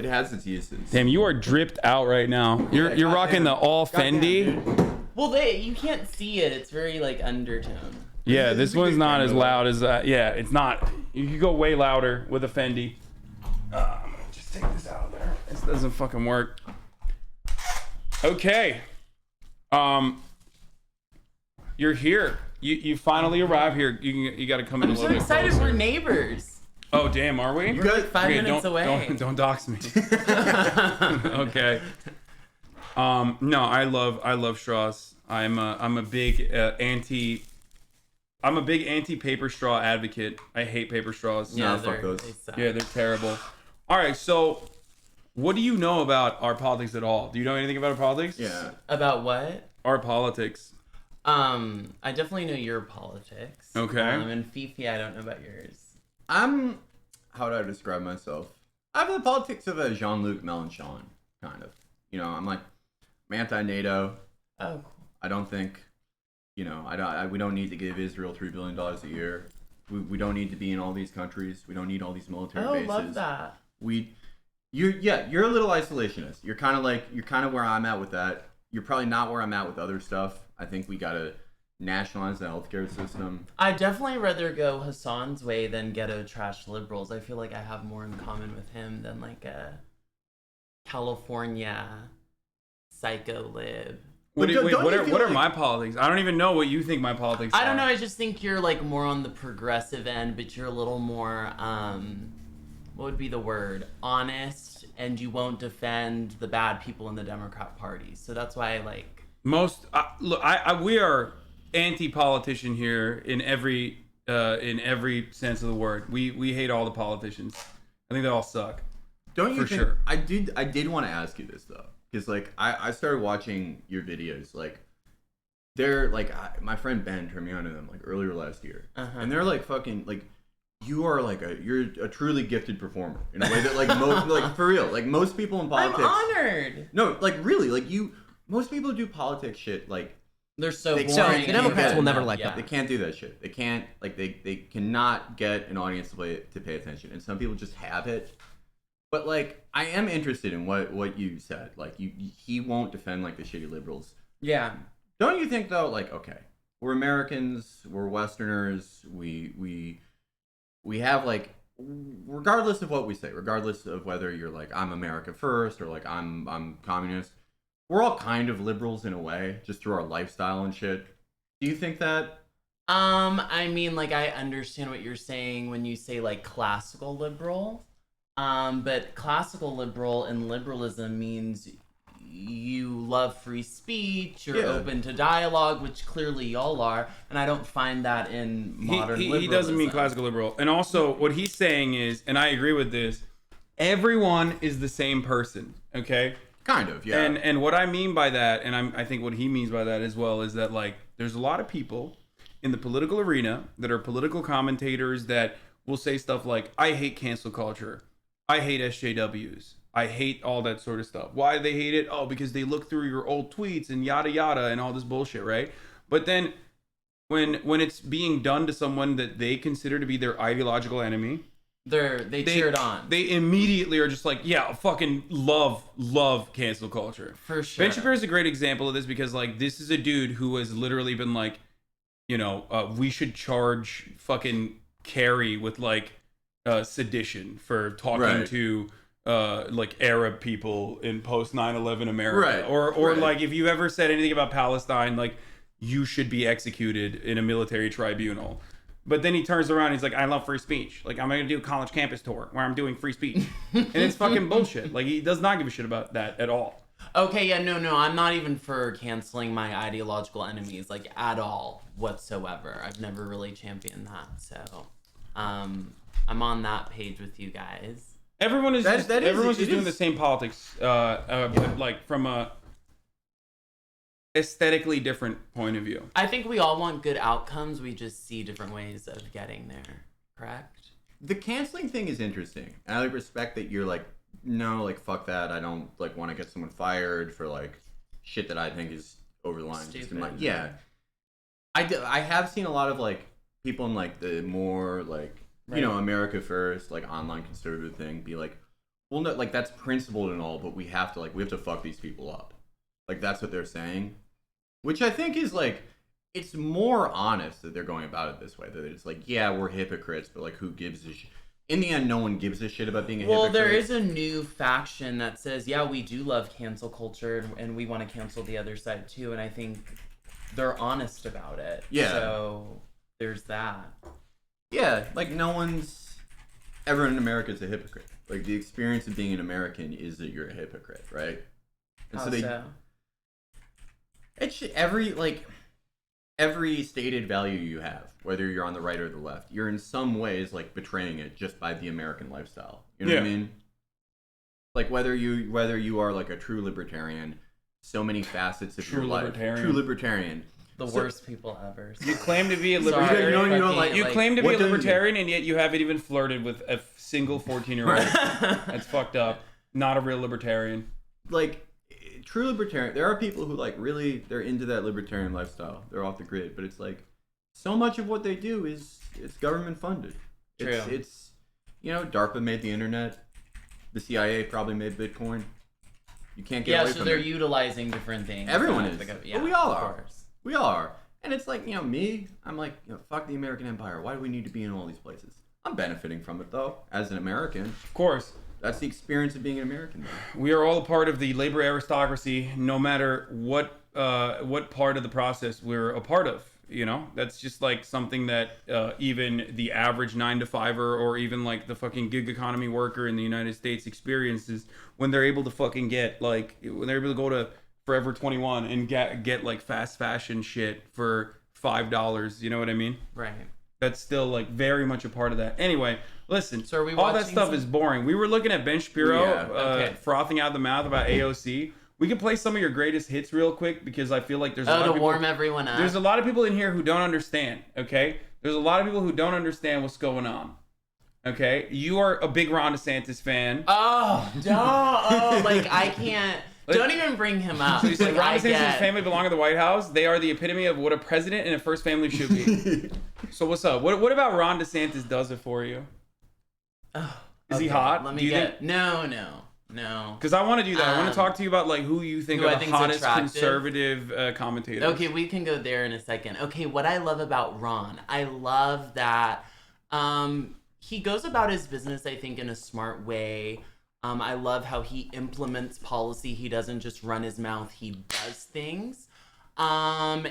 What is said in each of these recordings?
it has its uses. Damn, you are dripped out right now. You're rocking the all Fendi. Well, you can't see it. It's very like undertone. Yeah, this one's not as loud as that. Yeah, it's not. You could go way louder with a Fendi. I'm gonna just take this out of there. This doesn't fucking work. Okay. You're here. You finally arrived here. You got to come in a little bit closer. I'm so excited. We're neighbors. Oh damn, are we? We're like 5 minutes away. Don't dox me. Okay. No, I love Strauss. I'm a big anti-paper straw advocate. I hate paper straws. Yeah, fuck those. Yeah, they're terrible. All right, so what do you know about our politics at all? Do you know anything about our politics? Yeah. About what? Our politics. I definitely know your politics. Okay. And Fifi, I don't know about yours. I'm, how would I describe myself? I have the politics of a Jean-Luc Mélenchon, kind of. You know, I'm anti-NATO. Oh, cool. I don't think, we don't need to give Israel $3 billion a year. We don't need to be in all these countries. We don't need all these military bases. Oh, love that. You're a little isolationist. You're kind of where I'm at with that. You're probably not where I'm at with other stuff. I think we gotta nationalize the healthcare system. I definitely rather go Hasan's way than ghetto trash liberals. I feel like I have more in common with him than like a California psycho lib. What are my politics? I don't even know what you think my politics are. I don't know. I just think you're like more on the progressive end, but you're a little more, what would be the word? Honest, and you won't defend the bad people in the Democrat Party. So that's why I like... we are anti-politician here in every sense of the word. We hate all the politicians. I think they all suck. Don't you for think, sure? I did want to ask you this though, because like I started watching your videos. Like they're like my friend Ben turned me on to them like earlier last year, and they're like fucking like you're a truly gifted performer in a way that like most like for real like most people in politics. I'm honored. No, like really like you. Most people who do politics shit like they're so boring. So the Democrats will never like that. They can't do that shit. They can't like they cannot get an audience to pay attention, and some people just have it. But like I am interested in what you said. Like he won't defend like the shitty liberals. Yeah. Don't you think though? Like okay, we're Americans, we're Westerners. We have like regardless of what we say, regardless of whether you're like I'm America first or like I'm communist. We're all kind of liberals in a way, just through our lifestyle and shit. Do you think that? I mean, like, I understand what you're saying when you say, like, classical liberal. But classical liberal and liberalism means you love free speech, you're open to dialogue, which clearly y'all are, and I don't find that in modern liberalism. He doesn't mean classical liberal. And also, what he's saying is, and I agree with this, everyone is the same person, okay? Kind of, yeah. And what I mean by that, and I think what he means by that as well, is that like there's a lot of people in the political arena that are political commentators that will say stuff like, I hate cancel culture, I hate SJWs, I hate all that sort of stuff. Why do they hate it? Oh, because they look through your old tweets and yada yada and all this bullshit, right? But then when it's being done to someone that they consider to be their ideological enemy, they cheer it on. They immediately are just like, yeah, fucking love cancel culture. For sure. Ben Shapiro is a great example of this because like this is a dude who has literally been like, we should charge fucking Kerry with like sedition for talking to like Arab people in post 9/11 America, or like if you ever said anything about Palestine, like you should be executed in a military tribunal. But then he turns around and he's like, I love free speech. Like, I'm going to do a college campus tour where I'm doing free speech. And it's fucking bullshit. Like, he does not give a shit about that at all. Okay, yeah, no, I'm not even for canceling my ideological enemies, like, at all whatsoever. I've never really championed that, so I'm on that page with you guys. Everyone's just doing the same politics, like, from a aesthetically different point of view. I think we all want good outcomes. We just see different ways of getting there. Correct? The canceling thing is interesting. And I like respect that you're like, no, like fuck that. I don't like want to get someone fired for like shit that I think is over the line. Stupid. Just like, yeah. I have seen a lot of like people in like the more like America first, like online conservative thing be like, well, no, like that's principled and all, but we have to fuck these people up. Like that's what they're saying, which I think is like, it's more honest that they're going about it this way. That it's like, yeah, we're hypocrites, but like, who gives a shit? In the end, no one gives a shit about being a hypocrite. Well, there is a new faction that says, yeah, we do love cancel culture and we want to cancel the other side too. And I think they're honest about it. Yeah. So there's that. Yeah, like no one's, everyone in America is a hypocrite. Like the experience of being an American is that you're a hypocrite, right? And How so so? It's every stated value you have, whether you're on the right or the left, you're in some ways like betraying it just by the American lifestyle. You know what I mean? Like whether you are like a true libertarian, so many facets of your life. True libertarian. The worst people ever. You claim to be a Sorry, libertarian. You claim to be a what libertarian, and yet you haven't even flirted with a single 14-year-old. That's fucked up. Not a real libertarian. Like, true libertarian, there are people who like really, they're into that libertarian lifestyle. They're off the grid, but it's like so much of what they do it's government funded. True. It's DARPA made the internet. The CIA probably made Bitcoin. You can't get away from they're it. utilizing different things. Everyone is. Yeah, but we all of are. course. We all are. And it's like, me, I'm like, fuck the American Empire. Why do we need to be in all these places? I'm benefiting from it, though, as an American. Of course. That's the experience of being an American, though. We are all a part of the labor aristocracy, no matter what part of the process we're a part of. That's just like something that even the average 9-to-5er or even like the fucking gig economy worker in the United States experiences when they're able to fucking get like, when they're able to go to Forever 21 and get like fast fashion shit for $5. You know what I mean? Right. That's still like very much a part of that. Anyway, listen. So are we all that watching stuff is boring. We were looking at Ben Shapiro frothing out the mouth about AOC. We can play some of your greatest hits real quick because I feel like there's a lot of people, warm everyone up. There's a lot of people in here who don't understand. Okay, there's a lot of people who don't understand what's going on. Okay, you are a big Ron DeSantis fan. Oh, don't. Oh, like I can't. Don't even bring him up. So you said Like, Ron DeSantis and his family belong in the White House. They are the epitome of what a president and a first family should be. So what's up? What about Ron DeSantis does it for you? Is he hot? Let me get. No. Because I want to do that. I want to talk to you about like who you think who are I the think's hottest attractive. conservative commentators. Okay, we can go there in a second. Okay, what I love about Ron, I love that he goes about his business, I think, in a smart way. I love how he implements policy. He doesn't just run his mouth, he does things. And,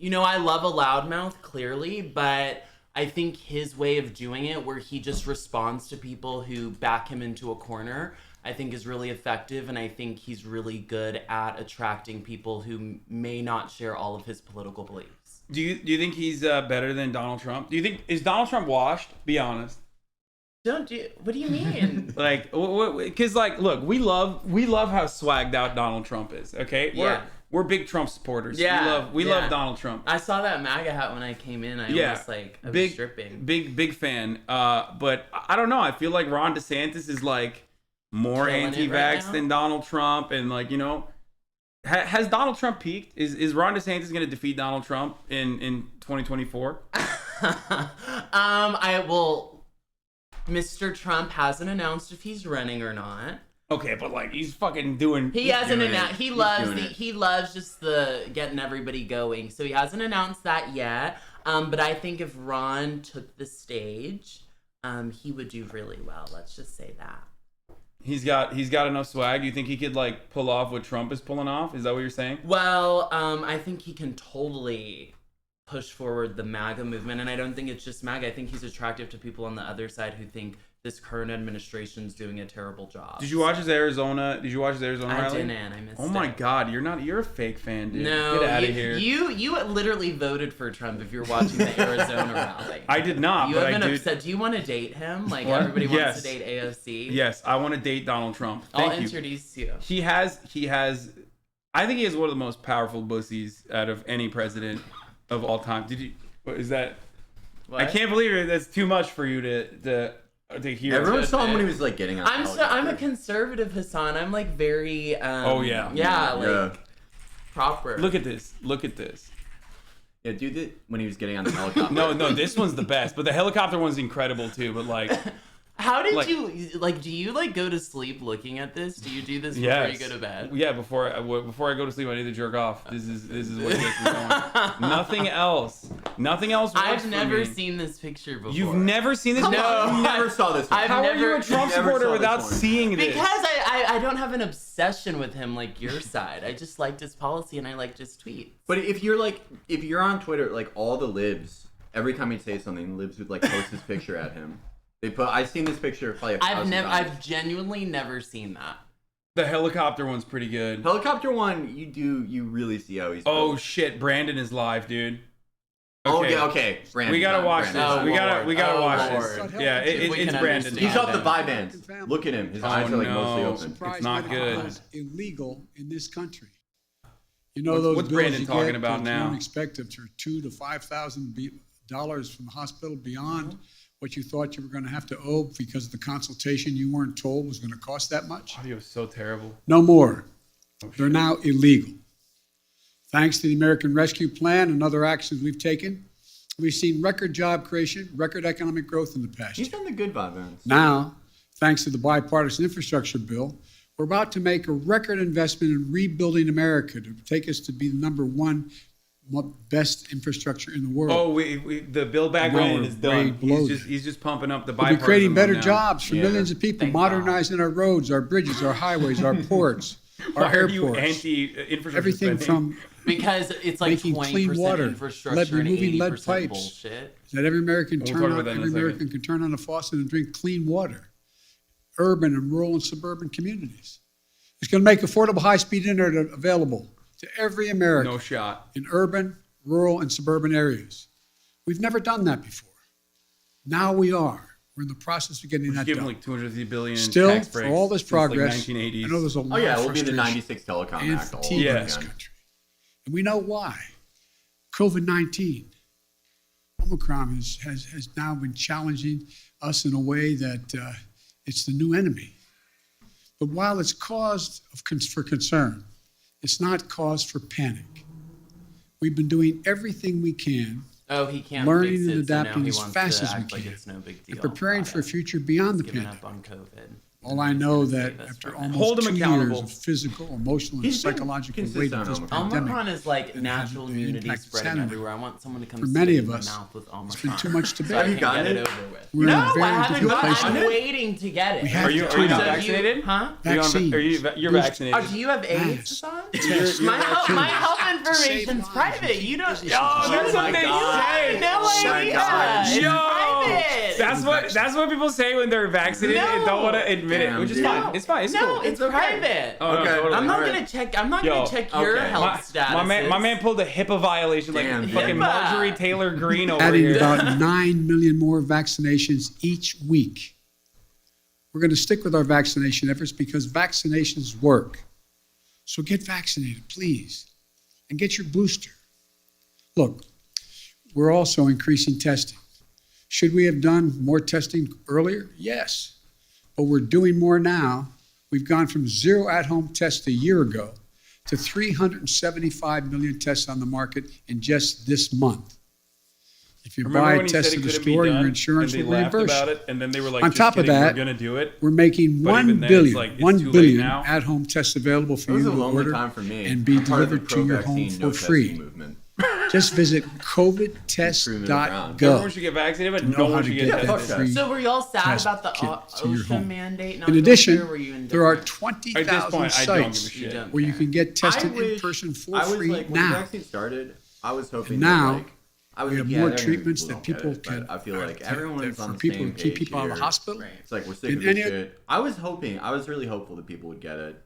I love a loudmouth, clearly, but I think his way of doing it, where he just responds to people who back him into a corner, I think is really effective. And I think he's really good at attracting people who may not share all of his political beliefs. Do you think he's better than Donald Trump? Is Donald Trump washed? Be honest. What do you mean? Like, because like, look, we love how swagged out Donald Trump is. Okay, we're big Trump supporters. Yeah, we love Donald Trump. I saw that MAGA hat when I came in. I was stripping. Big fan. But I don't know. I feel like Ron DeSantis is like more anti-vax than Donald Trump, and like has Donald Trump peaked? Is Ron DeSantis going to defeat Donald Trump in 2024? Mr. Trump hasn't announced if he's running or not. Okay, but like he's fucking doing. He hasn't announced. He loves just the getting everybody going. So he hasn't announced that yet. But I think if Ron took the stage, he would do really well. Let's just say that. He's got enough swag. Do you think he could like pull off what Trump is pulling off? Is that what you're saying? Well, I think he can totally push forward the MAGA movement, and I don't think it's just MAGA. I think he's attractive to people on the other side who think this current administration's doing a terrible job. Did you watch his Arizona rally? I didn't. I missed it. Oh my God, you're a fake fan, dude. No, get out of here. You literally voted for Trump if you're watching the Arizona rally. I did not. You but have been I upset. Do you want to date him? Like everybody wants to date AOC. Yes, I want to date Donald Trump. I'll introduce you. He has. I think he has one of the most powerful pussies out of any president of all time. Did you? What is that? What? I can't believe it. That's too much for you to hear. Everyone saw him when he was like getting on. I'm a conservative, Hasan. I'm like very. Proper. Look at this. Yeah, dude, when he was getting on the helicopter. No, this one's the best, but the helicopter one's incredible too. But like, How did Like- you like? Do you like go to sleep looking at this? Do you do this before Yes. you go to bed? Yeah, before I go to sleep, I need to jerk off. This is what gets me going. Nothing else. Nothing else works I've for never me. seen this picture before. You've never seen this? No. You never saw this. I've How are you never- a Trump never supporter saw this without one. seeing this? Because I don't have an obsession with him like your side. I just liked his policy and I liked his tweet. But if you're on Twitter, like all the libs, every time he'd say something, libs would like post his picture at him. I've seen this picture probably 1,000 times. I've genuinely never seen that. The helicopter one's pretty good. Helicopter one, you really see how he's. Oh shit, Brandon is live, dude. Oh yeah, okay. Brandon, We gotta watch Brandon. this. Oh, we gotta Oh, watch Lord. this. Yeah, If we it's can Brandon. understand. He's off the Yeah. Vyvanse. Look at him. His Oh, eyes are like no. mostly open. Surprised It's not medical good. is illegal in this country. You know What's- those what's bills Brandon you talking get about that now? You don't expect if they're $2,000 to $5,000 from the hospital beyond what you thought you were going to have to owe because the consultation you weren't told was going to cost that much. Audio is so terrible. No more. Oh, They're shit. now illegal. Thanks to the American Rescue Plan and other actions we've taken, we've seen record job creation, record economic growth in the past year. He's on the good Vyvanse. Now, thanks to the bipartisan infrastructure bill, we're about to make a record investment in rebuilding America to take us to be the number one best infrastructure in the world. Oh, the Build Back Now Brandon we're is way done. below He's just pumping up the we'll be bipartisan creating better one now. jobs for Yeah. millions of people, Thank God. modernizing our roads, our bridges, our highways, our ports, our Why are you airports. anti-infrastructure Everything spending? from Because it's like Making 20% clean water, infrastructure and removing lead 80% pipes. bullshit. that every American We'll talk about that in a every second. American can turn on a faucet and drink clean water. Urban and rural and suburban communities. It's going to make affordable high-speed internet available to every American No shot. in urban, rural, and suburban areas. We've never done that before. Now we are. We're in the process of getting We're that given done. like 250 billion Still, tax for breaks all this since, progress, like 1980s. I know there's a Oh lot yeah, of it will be the frustration 96 Telecom and Act all fatigue Yeah. in this country. And we know why. COVID-19, Omicron has now been challenging us in a way that it's the new enemy. But while it's cause for concern, it's not cause for panic. We've been doing everything we can Oh, he can't Learning fix it, and adapting so now he as wants fast to as we act like can. it's no big deal. and preparing about for a it. future beyond the He's giving pandemic. up on COVID. All I He's know gonna that save us after from it. almost Hold him 2 accountable. years of physical, emotional, and He's been psychological weight consistent of this on Omicron. pandemic, Omicron is like and natural has an immunity impact spreading sanity. everywhere. I want someone to come For many spit of in my us, mouth with Omicron. it's been too much to So bear. I Have you can get gotten it it? over with. We're in a No, very I haven't difficult gotten place it. I'm now. waiting to get it. We have Are you to are you do not that. vaccinated? Huh? Vaccines. You're Boost- vaccinated? Oh, do you have AIDS, Yes. Hassan? My health information's lives. private. You don't. Businesses. Oh, that's what they say. No Oh my idea. God. It's Yo, private. that's what people say when they're vaccinated and don't want to admit Damn, it, which is dude. fine. It's fine. It's no, cool. it's okay. private. Oh, no, Okay. totally. I'm not Alright. gonna check. I'm not Yo, gonna check your okay. health status. my man pulled a HIPAA violation like Damn, fucking HIPAA. Marjorie Taylor Greene over adding here. about 9 million more vaccinations each week. We're going to stick with our vaccination efforts because vaccinations work. So get vaccinated, please, and get your booster. Look, we're also increasing testing. Should we have done more testing earlier? Yes, but we're doing more now. We've gone from 0 at-home tests a year ago to 375 million tests on the market in just this month. If you Remember buy when a he test said at it the couldn't be store, done, your insurance and they will laughed reimburse about you. it, and then they were like, On just top of kidding, that, we're gonna do it. We're making But 1 even then, it's billion, like, it's 1 too late billion now. at-home tests available for It was you a to lonely order time for me. and be I'm part of the delivered to your home pro-vaccine, for no free. testing movement. Just visit Everyone Everyone should get vaccinated, but to know no how one to should get get Yeah, that fuck tested. that. free So were y'all sad test about the kit to your OSHA home. mandate? Not In going addition, through, or were you there are indifferent? At this 20,000 point, I don't give a sites You shit. don't where you care. can get tested I wish- in person for I was free like, when the now. vaccine started, I was hoping And now, that, like, I was We like, have yeah, more there are gonna be treatments who that don't get people it, but can. I feel like everyone's for on the people same to keep page people out of the here. hospital. Right. It's like we're sick And of this any- shit. I was really hopeful that people would get it.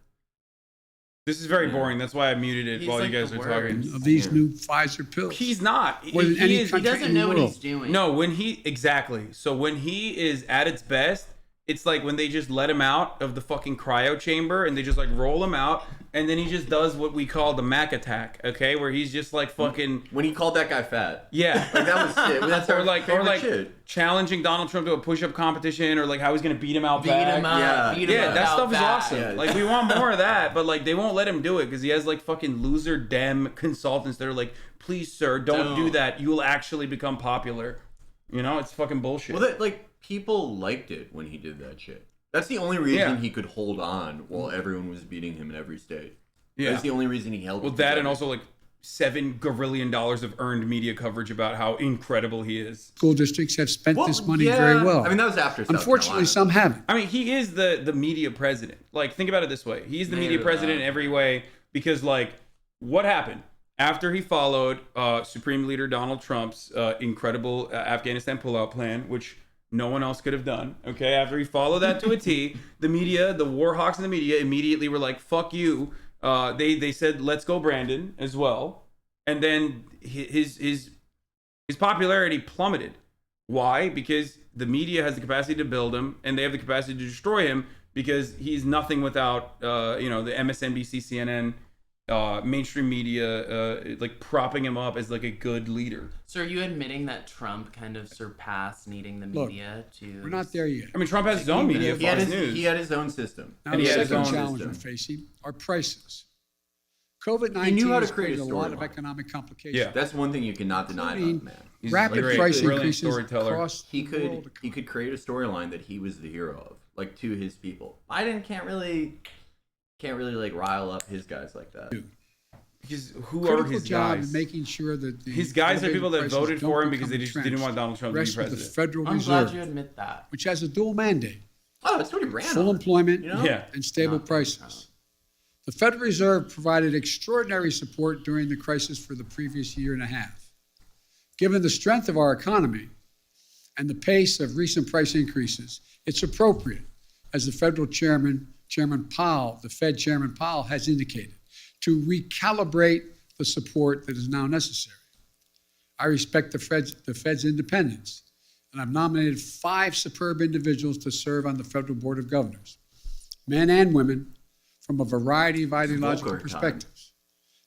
This is very Yeah. boring. That's why I muted it He's while like you guys the are worst. talking. Of these Yeah. new Pfizer pills. He's not. More than any is, He country doesn't in the know what world. he's doing. No, when he exactly. So when he is at its best, it's like when they just let him out of the fucking cryo chamber and they just like roll him out, and then he just does what we call the Mac attack, okay? Where he's just like fucking When he called that guy fat. yeah. Like, that was shit. That's our or like favorite shit. challenging Donald Trump to a push-up competition, or like how he's gonna beat him out Beat back. him up. Yeah. Beat him Yeah, up that out stuff is back. awesome. Yeah. Like we want more of that, but like they won't let him do it because he has like fucking loser dem consultants that are like, please sir, don't do Don't. that. You will actually become popular. You know, it's fucking bullshit. Well, that, like, people liked it when he did that shit. That's the only reason he could hold on while everyone was beating him in every state. Yeah. That's the only reason he held. Well, that and also like $7 gazillion of earned media coverage about how incredible he is. School districts have spent this money very well. I mean, that was after South Unfortunately, Carolina. some haven't. I mean, he is the media president. Like, think about it this way. He's the media president in every way because, like, what happened? After he followed Supreme Leader Donald Trump's incredible Afghanistan pullout plan, which no one else could have done, okay? After he followed that to a T, the media, the war hawks in the media immediately were like, fuck you. They said, let's go Brandon as well. And then his popularity plummeted. Why? Because the media has the capacity to build him and they have the capacity to destroy him because he's nothing without, the MSNBC, CNN, mainstream media, like propping him up as like a good leader. So are you admitting that Trump kind of surpassed needing the media to... We're not there yet. I mean, Trump has his own media. He had his own system. Now, And the he had his second own challenge system. we're facing are prices. COVID-19 He knew how to has create created a a lot of storyline. economic complications. Yeah. That's one thing you cannot deny about the man. He's Rapid great, price brilliant increases storyteller. across He the world. could create a storyline that he was the hero of, like to his people. Biden can't really like rile up his guys like that. Because who Critical are his job guys? in making sure that His guys are people that elevated voted prices for him don't because they become just didn't want Donald Trump to be entrenched. Rest of the president. Federal I'm glad Reserve, you admit that. which has a dual mandate: Oh, that's what he ran full on. employment You know? Yeah. and stable Not prices. The Federal Reserve provided extraordinary support during the crisis for the previous year and a half. Given the strength of our economy and the pace of recent price increases, it's appropriate, as the Federal Chairman Powell, the Fed Chairman Powell has indicated, to recalibrate the support that is now necessary. I respect the Fed's independence, and I've nominated 5 superb individuals to serve on the Federal Board of Governors, men and women from a variety of ideological Volcker time. perspectives.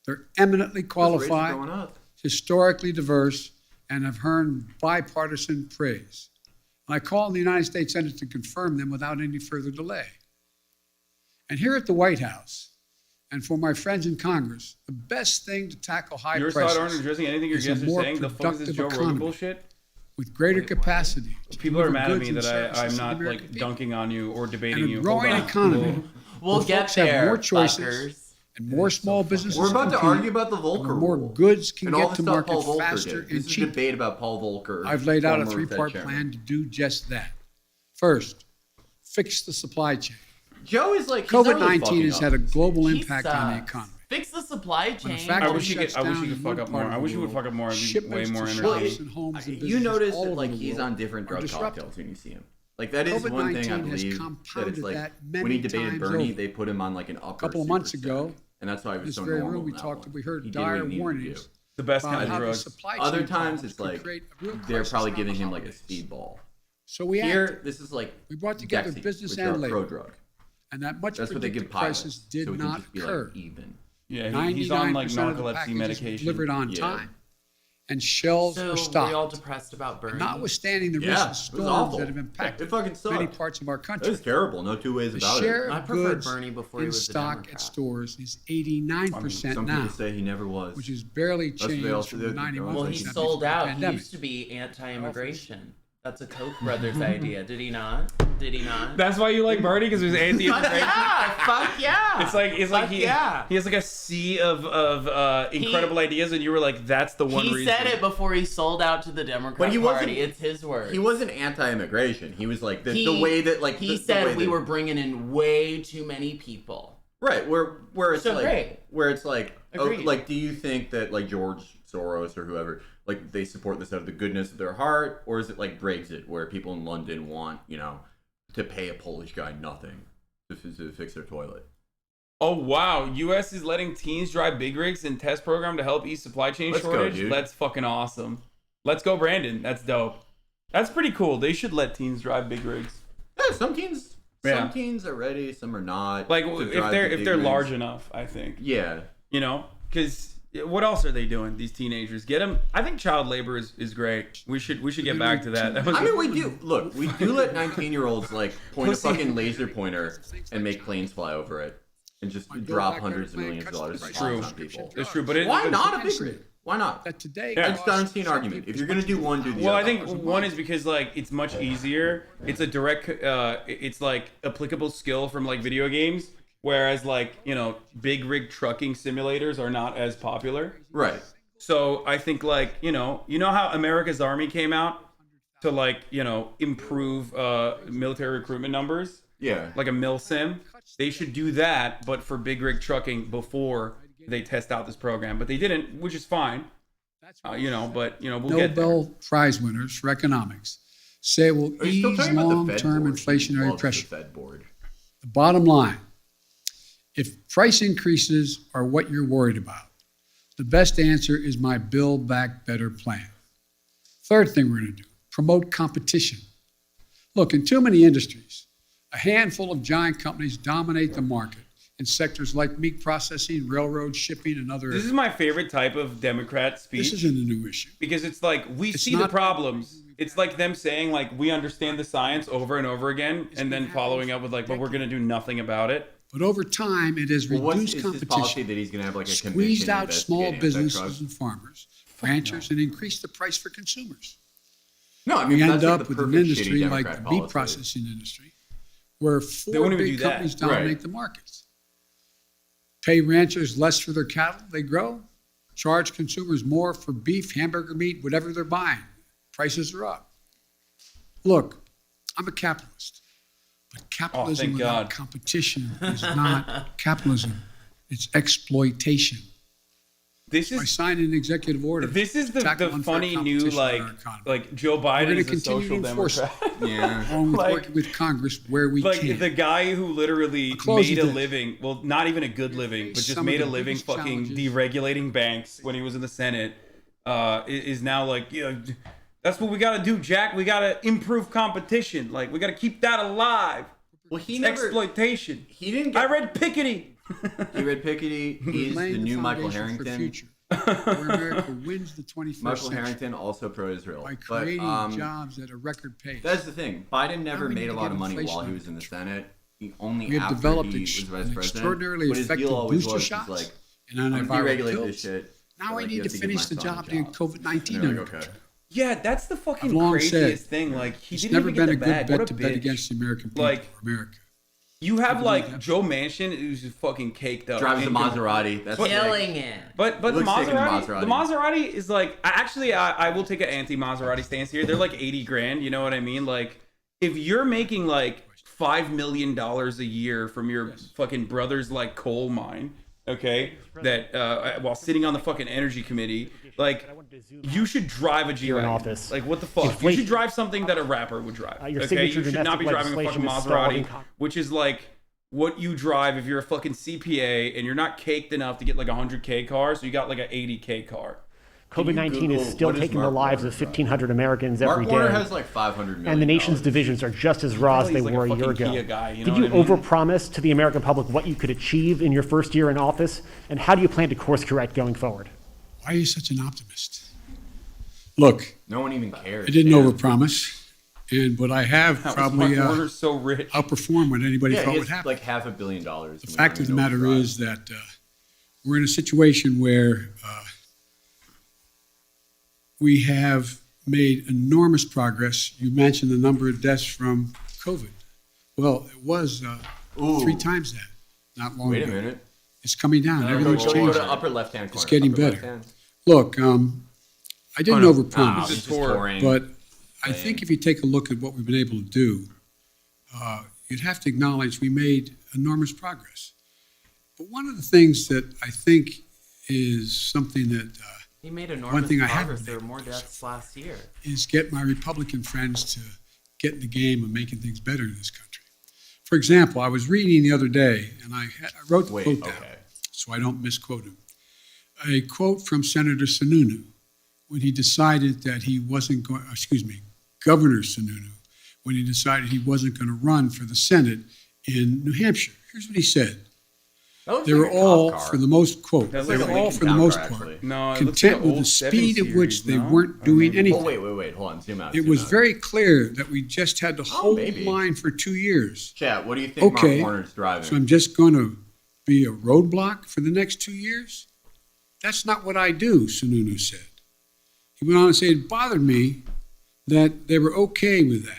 They're eminently Those rates are qualified, going up. historically diverse, and have earned bipartisan praise. And I call on the United States Senate to confirm them without any further delay. And here at the White House, and for my friends in Congress, the best thing to tackle high Your prices side aren't addressing anything your is a guests are more saying. The fuck is this productive Joe Rogan economy. bullshit? with greater capacity. to People are deliver mad at goods me and that services I'm to the not American like people. dunking on you or debating And a you. growing Hold on. economy We'll where get folks have there, more choices fuckers. and more small businesses We're about to compete, argue about the Volcker where more rule goods can and all get the to stuff market Paul Volcker faster did. and This is a cheaper. debate about Paul Volcker. I've laid out a former Fed three-part chairman. plan to do just that. First, fix the supply chain. Joe is like, he's not really COVID-19 fucking has up. had a global He impact on the sucks. economy. Fix the supply When a chain. factory I wish he shuts could. I wish down he could in fuck one up more. part of I wish the he would world, fuck up more and be way shipments more to entertaining. shops and homes and You businesses notice all that over like the he's world on different are drug disrupted. cocktails when you see him. Like that is one thing I COVID-19 has believe that compounded it's like that when he many debated times Bernie, over. they put him on like an upper. A couple of months super ago, stack, and that's why it in was this so very normal. room, we in that talked. one. We heard He did what he dire needed to warnings do. The best about kind how of the drugs. supply Other chain times problems it's could like create a real they're crisis probably around giving the him like a holidays. speedball. So we Here, acted. this is like We brought together Dexy, business which and are a labor, pro-drug. and that much That's what they predicted give pilots. crisis so did we can not just be occur. like even. Yeah, he's on like 99% of the narcolepsy packages were medication. delivered on Yeah. time, and shelves So were were stocked. you all depressed about Bernie? Notwithstanding the Yeah, recent it was storms awful. that have impacted It fucking sucked. many parts of our It country, was terrible. No two ways the about share it. I of preferred goods Bernie before he in was a stock Democrat. at stores is 89% Some now, people say he never was. which is barely That's what they changed also from did. the 91% Well, he Well, sold before the out. He pandemic. used to be anti-immigration. That's a Koch brothers idea. Did he not? Did he not? That's why you like Bernie because it was anti-immigration. Fuck yeah! It's like Fuck he yeah. he has like a sea of incredible ideas, and you were like, that's the one He reason. said it before he sold out to the Democrat But he wasn't- Party. It's his word. He wasn't anti-immigration. He was like the way that like he the said way we that- were bringing in way too many people. right where it's So like great. where it's like oh, Agreed. like do you think that like George Soros or whoever like they support this out of the goodness of their heart, or is it like Brexit where people in London want to pay a Polish guy nothing to fix their toilet? Oh wow, U.S. is letting teens drive big rigs in test program to help ease supply chain Let's go, shortage. dude. That's fucking awesome. Let's go, Brandon. That's dope. That's pretty cool. They should let teens drive big rigs. Yeah, some Yeah. teens are ready, some are not. Like to if drive they're the if big they're rigs. large enough, I think. Yeah. Because what else are they doing? These teenagers get them. I think child labor is great. We should get back to that. That was I mean, we do let 19-year-olds like point a fucking laser pointer and make planes fly over it and just My Build drop Back hundreds of Better millions of plan dollars cuts It's the true. price on people. It's true, but Why not a big Actually, rig? Why not? That today Yeah. I just don't see an argument. If you're gonna do one, do the Well, other. I think one is because like it's much easier. It's a direct, it's like applicable skill from like video games, whereas like big rig trucking simulators are not as popular. Right. So I think like how America's Army came out to like improve military recruitment numbers, Yeah. like a mil sim. They should do that, but for big rig trucking before they test out this program. But they didn't, which is fine. But we'll get there. Nobel Prize winners for economics say it will Are you still ease talking about the Fed long-term board? inflationary Loves pressure. The Fed board. The bottom line, if price increases are what you're worried about, the best answer is my Build Back Better plan. Third thing we're going to do, promote competition. Look, in too many industries, a handful of giant companies dominate the market in sectors like meat processing, railroad, shipping, and other This areas. is my favorite type of Democrat speech. This isn't a new issue. Because it's like we It's see the not- problems. It's like them saying like we understand the science over and over again, and then following up with like, but we're gonna do nothing about it. But over time, it has Well, what's reduced is his policy competition, that he's gonna have like a squeezed commission out small investigating businesses antitrust? and farmers, ranchers, and increased the price for consumers. No, I mean We end that's like up the with an perfect industry shitty like Democrat the meat policy. processing industry, where They four won't even big do that. companies dominate Right. the markets. Pay ranchers less for their cattle they grow, charge consumers more for beef, hamburger meat, whatever they're buying. Prices are up. Look, I'm a capitalist, but capitalism thank without God. competition is not capitalism. It's exploitation. This I is signed an executive order. this is to the tackle unfair funny new competition in like our economy. like Joe We're Biden gonna is a continue social to enforce it. Democrat. Yeah. along with like- working with Congress where we Like can. the guy who literally I'll close made with a this. living, well, not even a good living, but just Some of made a the living biggest fucking challenges. deregulating banks when he was in the Senate, is now like, that's what we got to do, Jack. We got to improve competition. Like, we got to keep that alive. Well, he It's never. exploitation. He didn't. I Get, read Piketty. he read Piketty. He's laying the new Michael foundation for Harrington. future, where America wins the 21st Michael century Harrington also pro-Israel. by But creating jobs at a record pace. that's the thing. Biden never we made need a to lot get of money inflation while he under was in the control. Senate. He only We have after developed he was vice an president. extraordinarily But his effective deal always booster was shots like, and I'm gonna antiviral deregulate pills. this shit. Now but, I like, need you to have give finish my the son a job to get COVID-19 And they're under like, control. okay. Yeah, that's the fucking I've long said, craziest thing. Like, he It's didn't never even been get a the good bag. What bet a to bet bitch. against the American people Like, or America. You have believe like that. Joe Manchin, who's fucking caked up. Drives a Ain't gonna- Maserati. That's like, Killing it. But the Looks sick in the Maserati, the Maserati. Maserati is like I will take an anti-Maserati stance here. They're like 80 grand. You know what I mean? Like if you're making like $5 million a year from your fucking brother's like coal mine, okay, that while sitting on the fucking energy committee, like you should drive a G-Wagon. office. Like what the fuck? You Inflation- should drive something that a rapper would drive. Your Okay, signature you should not be domestic driving a fucking legislation is stalled in Maserati, Congress. which is like what you drive if you're a fucking CPA and you're not caked enough to get like a 100K car, so you got like an 80K car. COVID-19 Google is still what is taking the Mark lives Warner of 1,500 Americans Mark every Warner day. has like $500 million. And the nation's divisions are just as raw as they He's like a were a year fucking ago. Kia guy, you know Did you what I mean? overpromise to the American public what you could achieve in your first year in office? And how do you plan to course correct going forward? Why are you such an optimist? Look, No one even cares. I didn't man. overpromise, but I have How is probably Mark Warner so rich? outperformed what anybody Yeah, thought he would has happen. like $500 million. The fact of the matter is that we're in a situation where we have made enormous progress. You mentioned the number of deaths from COVID. Well, it was Ooh. 3 times that not long Wait a ago. minute. It's coming down. Go Everything's to changing. upper left-hand corner. It's getting Upper better. left-hand. Look, I didn't no. overpromise. It's This just is for- touring. But I think if you take a look at what we've been able to do, you'd have to acknowledge we made enormous progress. But one of the things that I think is something that He made enormous thing I progress. haven't There were more deaths last year. is get my Republican friends to get in the game of making things better in this country. For example, I was reading the other day, and I wrote the Wait, quote down okay. so I don't misquote him. A quote from Senator Sununu when he decided that he wasn't going, Governor Sununu, when he decided he wasn't going to run for the Senate in New Hampshire. Here's what he said. That looks They like were a cop all, car. for the most, quote, That they looks were like a all, Lincoln for the Town most car, part, actually. No, it looks like content an with the old speed 7 at which series, they no? weren't Or doing maybe- anything. Oh, wait. Hold on. Zoom out. It zoom was out. very clear that we just had to hold the maybe. line for 2 years. Chat, what do you think Okay, Mark Warner's driving? So I'm just going to be a roadblock for the next 2 years? That's not what I do, Sununu said. He went on to say it bothered me that they were okay with that.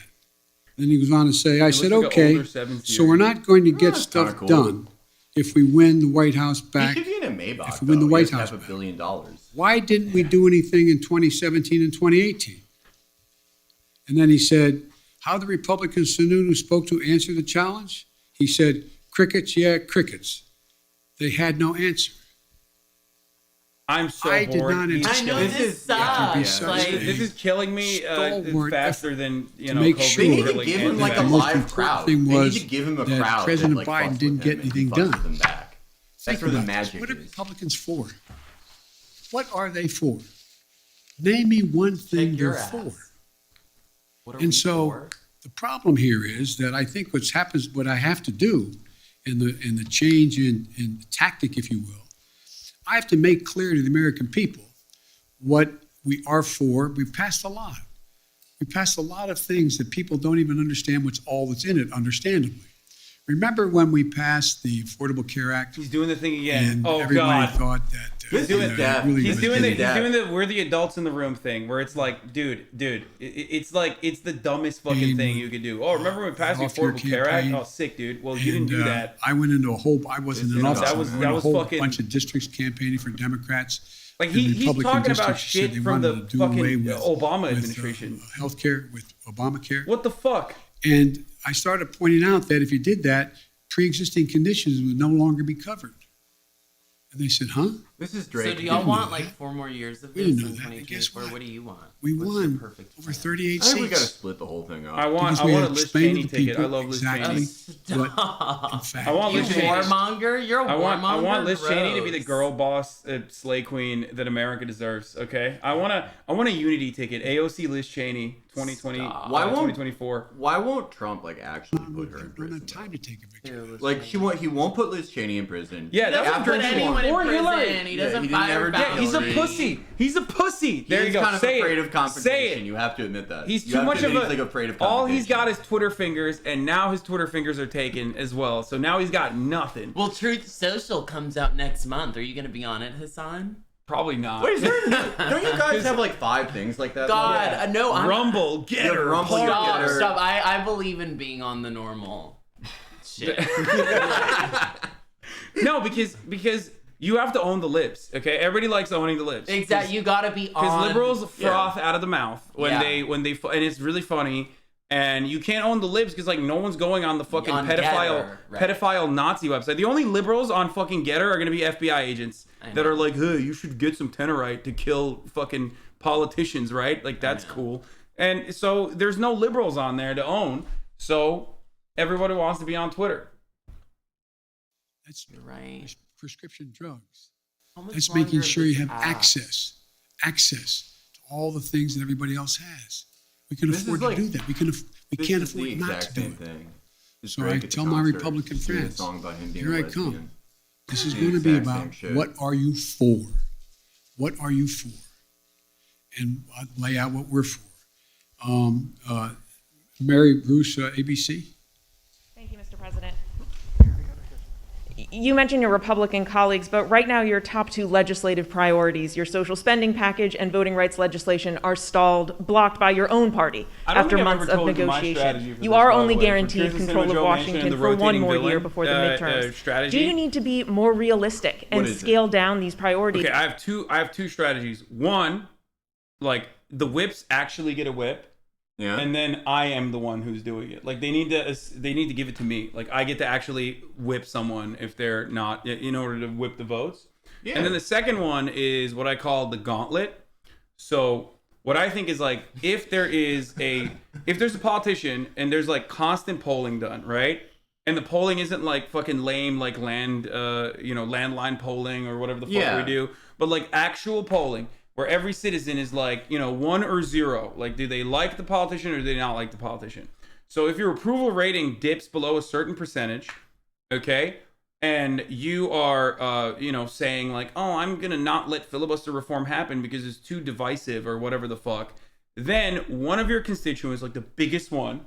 Then he goes on to say, I said, looks like an okay, older 7th so we're not going to get that's stuff kinda cool. done if we win the White House He back. should be in a Maybach. If we win the though. White He has House to have back. $1 billion. Why didn't we do anything in 2017 and 2018? And then he said, how the Republican Sununu spoke to answer the challenge? He said, crickets, yeah, crickets. They had no answer. I'm so I did bored. not He's- I know This this is- yeah, sucks. yeah. Such Like, This is killing me Stalwart faster effort than to make COVID sure- They need to killing give him like a The anybody. most live important crowd. thing They was need to give him a that crowd. President that, Biden fucks didn't with get him and anything fucks done. with Them back. That's Think where the about this. magic What are is. Republicans for? What are they for? Name me one thing Check your they're ass. for. what are And we so for? the problem here is that I think what I have to do in the change in tactic, if you will, I have to make clear to the American people what we are for. We passed a lot. We passed a lot of things that people don't even understand what's all that's in it, understandably. Remember when we passed the Affordable Care Act? He's doing the thing again. And Oh everybody God. thought that This is death. really He's was doing getting- the we're the adults in the room thing where it's like, dude, it's like it's the dumbest fucking And, thing you could do. Oh, remember when we passed the off your Affordable Care Act? campaign. Oh, sick, dude. Well, you didn't And, do that. I went into I wasn't in office. that was- I went that to a was whole fucking- bunch of districts campaigning for Democrats. Like and he's Republican talking about districts said shit they from the wanted to do away fucking with- Obama with, administration. Healthcare, with Obamacare. What the fuck? And I started pointing out that if you did that, pre-existing conditions would no longer be covered. And they said, huh? This is So Drake. do y'all didn't want know like that. 4 more years of We this didn't in know that. And guess 2024? what? What do you want? We What's your won perfect over plan? 38 I think we gotta seats. split the whole thing up. I want Because we a had Liz explained Cheney to the ticket. I people love Liz exactly Cheney. what, Stop. in fact, I want You Liz Cheney. warmonger? You're a I warmonger. want Liz Cheney to be the Gross. girl boss, slay queen that America deserves. Okay, I want a unity ticket. AOC Liz Cheney, 2020, Stop. Why won't- 2024. Why won't Trump like actually put her in I don't prison? have time to take a picture. Here, let's Like see. he won't put Liz Cheney in prison. Yeah, He that doesn't after put he anyone won. in Or prison. Hillary. He Yeah, doesn't he didn't fire ever do Yeah, he's a Hillary. pussy. He's a pussy. There He's you go. kind of Say afraid it. of confrontation. Say it. You have to admit that. He's You too have much to of admit a. he's, like, afraid of All he's got confrontation. is Twitter fingers, and now his Twitter fingers are taken as well. So now he's got nothing. Well, Truth Social comes out next month. Are you going to be on it, Hassan? Probably not. Wait, is there, don't you guys have like 5 things like that? God, though? no, I'm Rumble, get Yeah, her. Rumble, Park. yeah. Stop, Getter. stop. I believe in being on the normal shit. No, because you have to own the libs. Okay, everybody likes owning the libs. Exactly. You got to be on. Because liberals froth out of the mouth when Yeah. they and it's really funny. And you can't own the libs because like no one's going on the fucking On pedophile Getter, right. pedophile Nazi website. The only liberals on fucking Getter are gonna be FBI agents I that know. are like, hey, you should get some Tenorite to kill fucking politicians, right? Like that's know. cool. And so there's no liberals on there to own. So everybody wants to be on Twitter. That's You're right. prescription drugs. How much That's making longer sure is you this have app? access to all the things that everybody else has. We can This is afford like- to do that. We This can't is the afford not exact to do same it. thing. Is So Drake I at the tell my concert Republican singing a friends, song about him being here a I lesbian. come. This is The going to be exact about same shit. what are you for? What are you for? And I'll lay out what we're for. Mary Bruce, ABC. Thank you, Mr. President. You mentioned your Republican colleagues, but right now your top 2 legislative priorities, your social spending package and voting rights legislation, are stalled, blocked by your own party I don't after think I've months ever of told you my strategy negotiation. for You this, are by the only way. For guaranteed Kirsten control of Sinema, Joe Manchin, Washington the for one rotating more year villain, before the midterms. strategy. Do you need to be more realistic and What is it? scale down these priorities? Okay, I have two strategies. One, like the whips actually get a whip. Yeah. And then I am the one who's doing it. Like they need to give it to me. Like I get to actually whip someone if they're not in order to whip the votes. Yeah. And then the second one is what I call the gauntlet. So what I think is like if there's a politician and there's like constant polling done, right? And the polling isn't like fucking lame like landline polling or whatever the fuck Yeah. we do, but like actual polling where every citizen is like, 1 or 0. Like, do they like the politician or do they not like the politician? So if your approval rating dips below a certain percentage, okay, and you are, saying like, oh, I'm going to not let filibuster reform happen because it's too divisive or whatever the fuck, then one of your constituents, like the biggest one,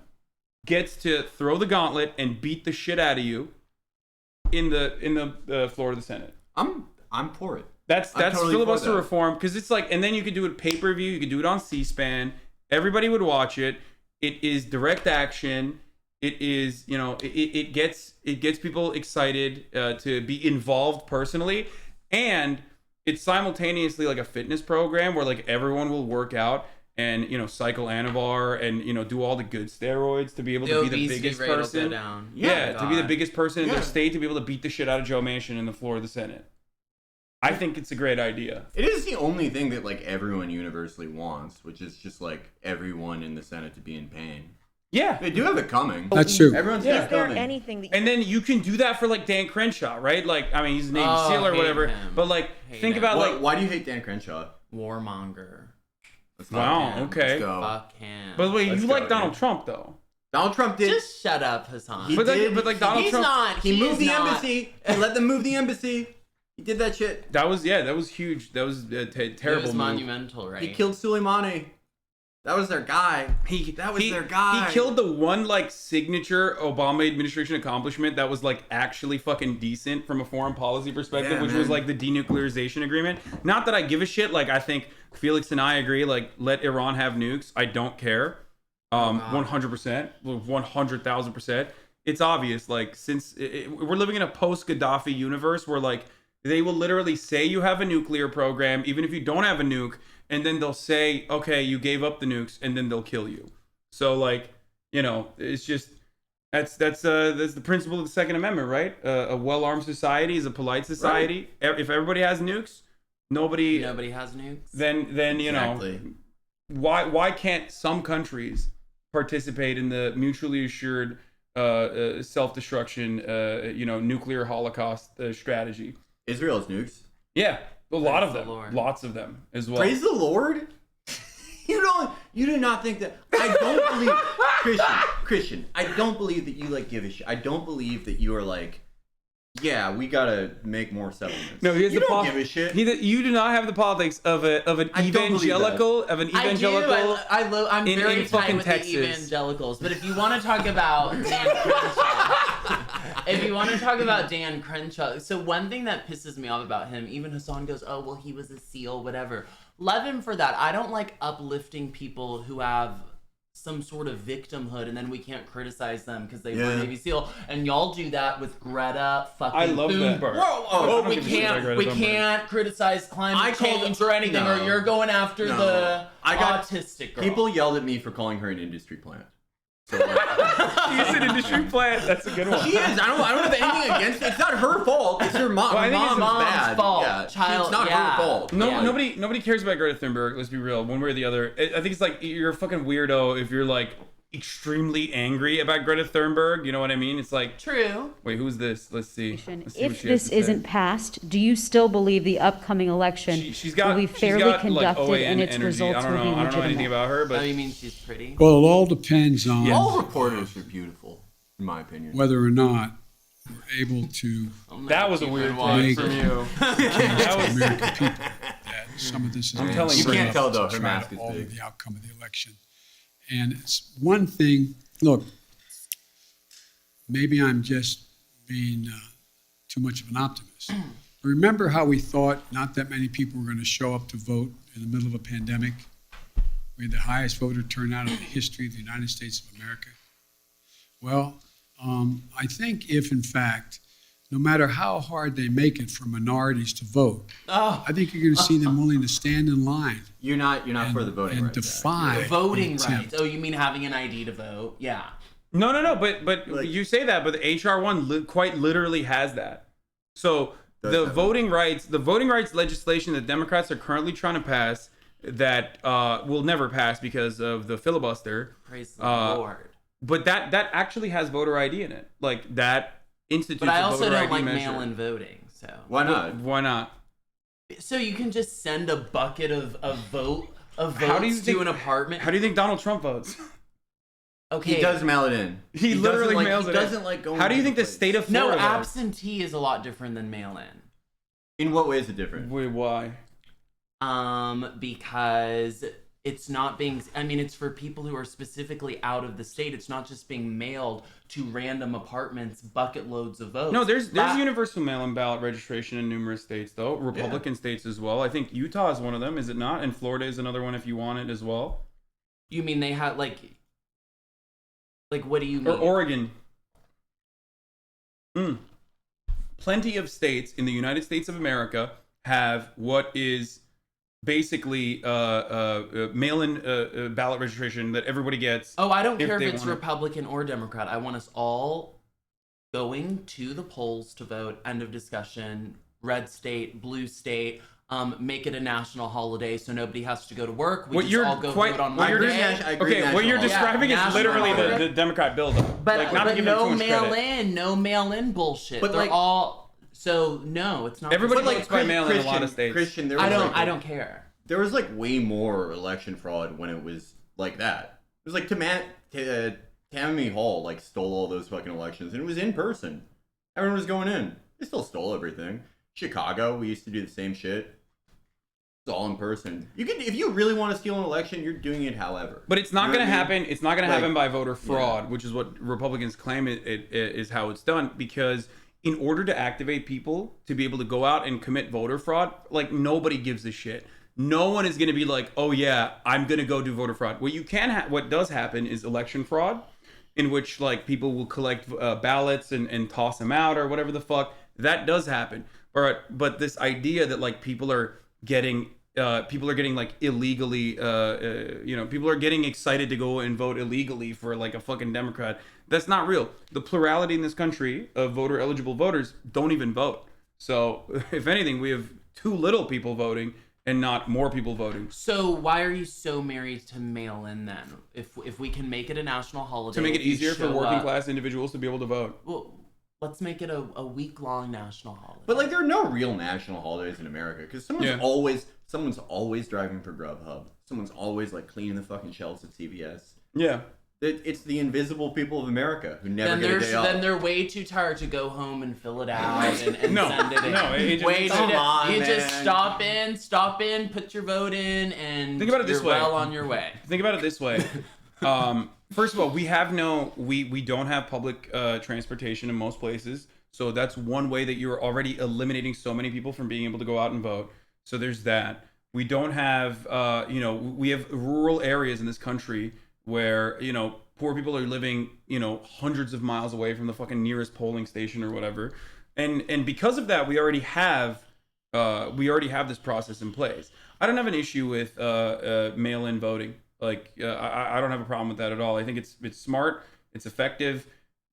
gets to throw the gauntlet and beat the shit out of you. in the floor of the Senate. I'm for it. That's totally filibuster for that. reform, because it's like, and then you could do it pay-per-view, you could do it on C-SPAN, everybody would watch it. It is direct action. It is, it gets people excited to be involved personally, and it's simultaneously like a fitness program where like everyone will work out and cycle Anavar and do all the good steroids to be able to be the biggest person. Yeah, to be the biggest person in their state, to be able to beat the shit out of Joe Manchin in the floor of the Senate. I think it's a great idea. It is the only thing that like everyone universally wants, which is just like everyone in the Senate to be in pain. Yeah, they do have it coming. That's true. Everyone's Is got it there coming. anything that and then you can do that for like Dan Crenshaw, right? Like, I mean, he's a Navy SEAL or hate whatever, him. but like, Hate think him. about like, Why do you hate Dan Crenshaw? Warmonger. Let's not- wow, him. okay. Let's go. Fuck him. By the way, Let's you go, like Donald dude. Trump though. Donald Trump did. Just shut up, Hasan. He But did. like Donald He's Trump, not. He moved is the not. embassy. He let them move the embassy. He did that shit. that was huge. That was a terrible It was move. monumental, right? He killed Soleimani. That was their guy. That was their guy. He killed the one like signature Obama administration accomplishment that was like actually fucking decent from a foreign policy perspective, Yeah, which was man. like the denuclearization agreement. Not that I give a shit. Like, I think Felix and I agree. Like, let Iran have nukes. I don't care. 100%, 100,000%. It's obvious. Like, since we're living in a post-Gaddafi universe where like they will literally say you have a nuclear program, even if you don't have a nuke, and then they'll say, okay, you gave up the nukes, and then they'll kill you. So like, it's just that's the principle of the Second Amendment, right? A well-armed society is a polite society. Right. If everybody has nukes, nobody has nukes. Then Exactly. why can't some countries participate in the mutually assured self-destruction nuclear holocaust strategy? Israel's nukes. Yeah, a lot of the them, Lord. lots of them as well. Praise the Lord. You do not think that. I don't believe Christian. I don't believe that you like give a shit. I don't believe that you are like, yeah, we gotta make more settlements. No, you don't give a shit. You do not have the politics of an I don't believe evangelical I do. I'm in very tight fucking with Texas. the evangelicals. But if you want to talk about Dan Crenshaw, so one thing that pisses me off about him, even Hasan goes, oh, well, he was a SEAL, whatever. Love him for that. I don't like uplifting people who have some sort of victimhood and then we can't criticize them because they were Navy SEAL. And y'all do that with Greta fucking I love that. Thunberg. Whoa, We can't criticize climate change or anything, no. or you're going after No. the I got- autistic girl. People yelled at me for calling her an industry plant. So like, She's an industry plant. That's a good one. she is. I don't have anything against it. It's not her fault. It's her mom. Well, I Her think it's mom's mom's bad. fault. Yeah, Child- it's not yeah. her fault. No, Yeah. nobody cares about Greta Thunberg. Let's be real. One way or the other. I think it's like you're a fucking weirdo if you're like extremely angry about Greta Thunberg. You know what I mean? It's like, True. wait, who's this? Let's see. Let's see what If she has this to say. isn't passed, do you still believe the upcoming election She's got, will be she's fairly got, conducted like, OAN and its energy. results I don't will be know. I don't know anything legitimate? about her, Oh, but you mean she's pretty? Well, it all depends on All reporters are beautiful, in my opinion. whether or not we're able to that was a weird one. take from you. That was, American people that some of this is I'm telling you, set you can't up tell, though, to her try mask to is alter big. the outcome of the election. And it's one thing. Look, maybe I'm just being too much of an optimist. Remember how we thought not that many people were going to show up to vote in the middle of a pandemic? We had the highest voter turnout in the history of the United States of America. Well, I think if, in fact, no matter how hard they make it for minorities to vote, I think you're going to see them willing to stand in line You're not for the voting and rights Act. defy Voting the attempt. rights. Oh, you mean having an ID to vote? Yeah. no, but Like- you say that, but the HR1 quite literally has that. So Does the have voting rights legislation that Democrats are currently trying to pass that will never pass because of the filibuster. Praise the Lord. But that actually has voter ID in it. Like that institutes But I a also voter don't ID like measure. mail-in voting. So. Why not? Why not? So you can just send a bucket of votes How do you to think- an apartment. How do you think Donald Trump votes? Okay. He does mail it in. He literally doesn't mails he it in. doesn't like going. How do you to think the place. state of No, Florida? absentee is a lot different than mail-in. In what way is it different? Wait, why? Because it's not being, I mean, it's for people who are specifically out of the state. It's not just being mailed to random apartments, bucket loads of votes. No, there's universal mail-in ballot registration in numerous states, though. Republican states as well. I think Utah is one of them, is it not? And Florida is another one if you want it as well. You mean they have, like what do you mean? Or Oregon. Plenty of states in the United States of America have what is basically mail-in ballot registration that everybody gets. Oh, I don't care if it's want it. Republican or Democrat. I want us all going to the polls to vote. End of discussion. Red state, blue state. Make it a national holiday so nobody has to go to work. We just all go vote on one day. What you're describing is literally the Democrat buildup. But, not to give them too much no mail-in bullshit. But, They're like- all so no, it's not. Everybody But, votes by mail in a lot of states. Christian, there I was don't. like, I don't care. There was like way more election fraud when it was like that. It was like Tammany Hall like stole all those fucking elections, and it was in person. Everyone was going in. They still stole everything. Chicago, we used to do the same shit. It's all in person. You can, if you really want to steal an election, you're doing it. However, But it's not You know going to what I mean? happen. It's not going to Like, happen by voter fraud, which is what Republicans claim it is how it's done. Because in order to activate people to be able to go out and commit voter fraud, like nobody gives a shit. No one is going to be like, oh yeah, I'm going to go do voter fraud. What does happen is election fraud, in which like people will collect ballots and toss them out or whatever the fuck. That does happen. But this idea that like people are getting like illegally, people are getting excited to go and vote illegally for like a fucking Democrat. That's not real. The plurality in this country of voter eligible voters don't even vote. So if anything, we have too little people voting and not more people voting. So why are you so married to mail-in then? If we can make it a national holiday, To make it if you easier for show working up- class individuals to be able to vote. Well, let's make it a week-long national holiday. but like there are no real national holidays in America because someone's always driving for Grubhub. Someone's always like cleaning the fucking shelves at CVS. Yeah. It's the invisible people of America who never then get a day off. then they're way too tired to go home and fill it out and No, send it in. no, it just- Way Come too- on, you just man. stop in, put your vote in, and Think about it this you're way. well on your way. Think about it this way. First of all, we don't have public transportation in most places. So that's one way that you're already eliminating so many people from being able to go out and vote. So there's that. We don't have, we have rural areas in this country where, poor people are living, hundreds of miles away from the fucking nearest polling station or whatever. And because of that, we already have this process in place. I don't have an issue with mail-in voting. Like, I don't have a problem with that at all. I think it's smart. It's effective.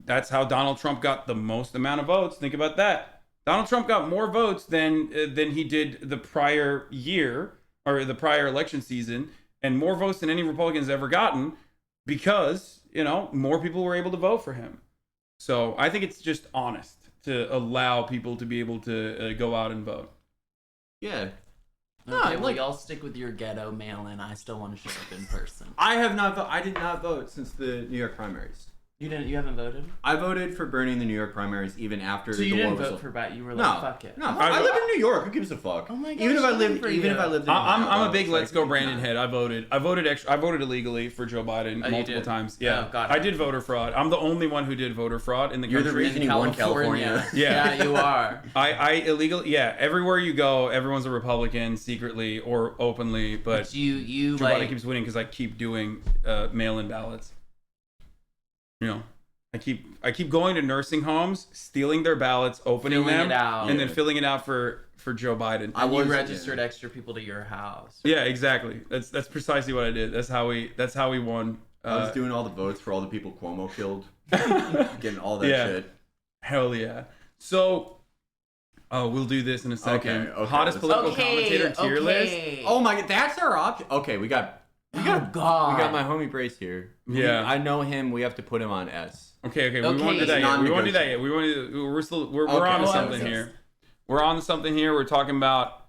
That's how Donald Trump got the most amount of votes. Think about that. Donald Trump got more votes than he did the prior year or the prior election season, and more votes than any Republican's ever gotten because, more people were able to vote for him. So I think it's just honest to allow people to be able to go out and vote. Yeah. Okay, well, y'all stick with your ghetto mail-in. I still want to show up in person. I did not vote since the New York primaries. You haven't voted? I voted for burning the New York primaries even after So the you war didn't was vote for Bat? You were No, like, fuck it. no. I live in New York. Who gives a fuck? Oh my gosh, Even if I good lived, for even if you. I lived in I'm Ohio, a big it's let's like, go Brandon nah. head. I voted illegally for Joe Biden Oh, you multiple did? times. Yeah, Oh, got it. I did voter fraud. I'm the only one who did voter fraud in the You're country. the reason he won California. Yeah. Yeah, you are. I illegally, yeah. Everywhere you go, everyone's a Republican secretly or openly, but But you Joe Biden like keeps winning because I keep doing mail-in ballots. I keep going to nursing homes, stealing their ballots, opening Filling them, it out. and then filling it out for Joe Biden. you registered extra people to your house. Yeah, exactly. That's precisely what I did. That's how we won. I was doing all the votes for all the people Cuomo killed. Getting all that Yeah. shit. Hell yeah. So, we'll do this in a second. Okay, Hottest let's- political commentator tier list. Oh my god, that's our option. Okay, we got God. we got my homie Brace here. Yeah. I know him. We have to put him on S. Okay, we Okay. won't do that yet. We won't do that yet. Non-negotiable. We're Okay. on to Well, something I'm- here. We're on to something here. We're talking about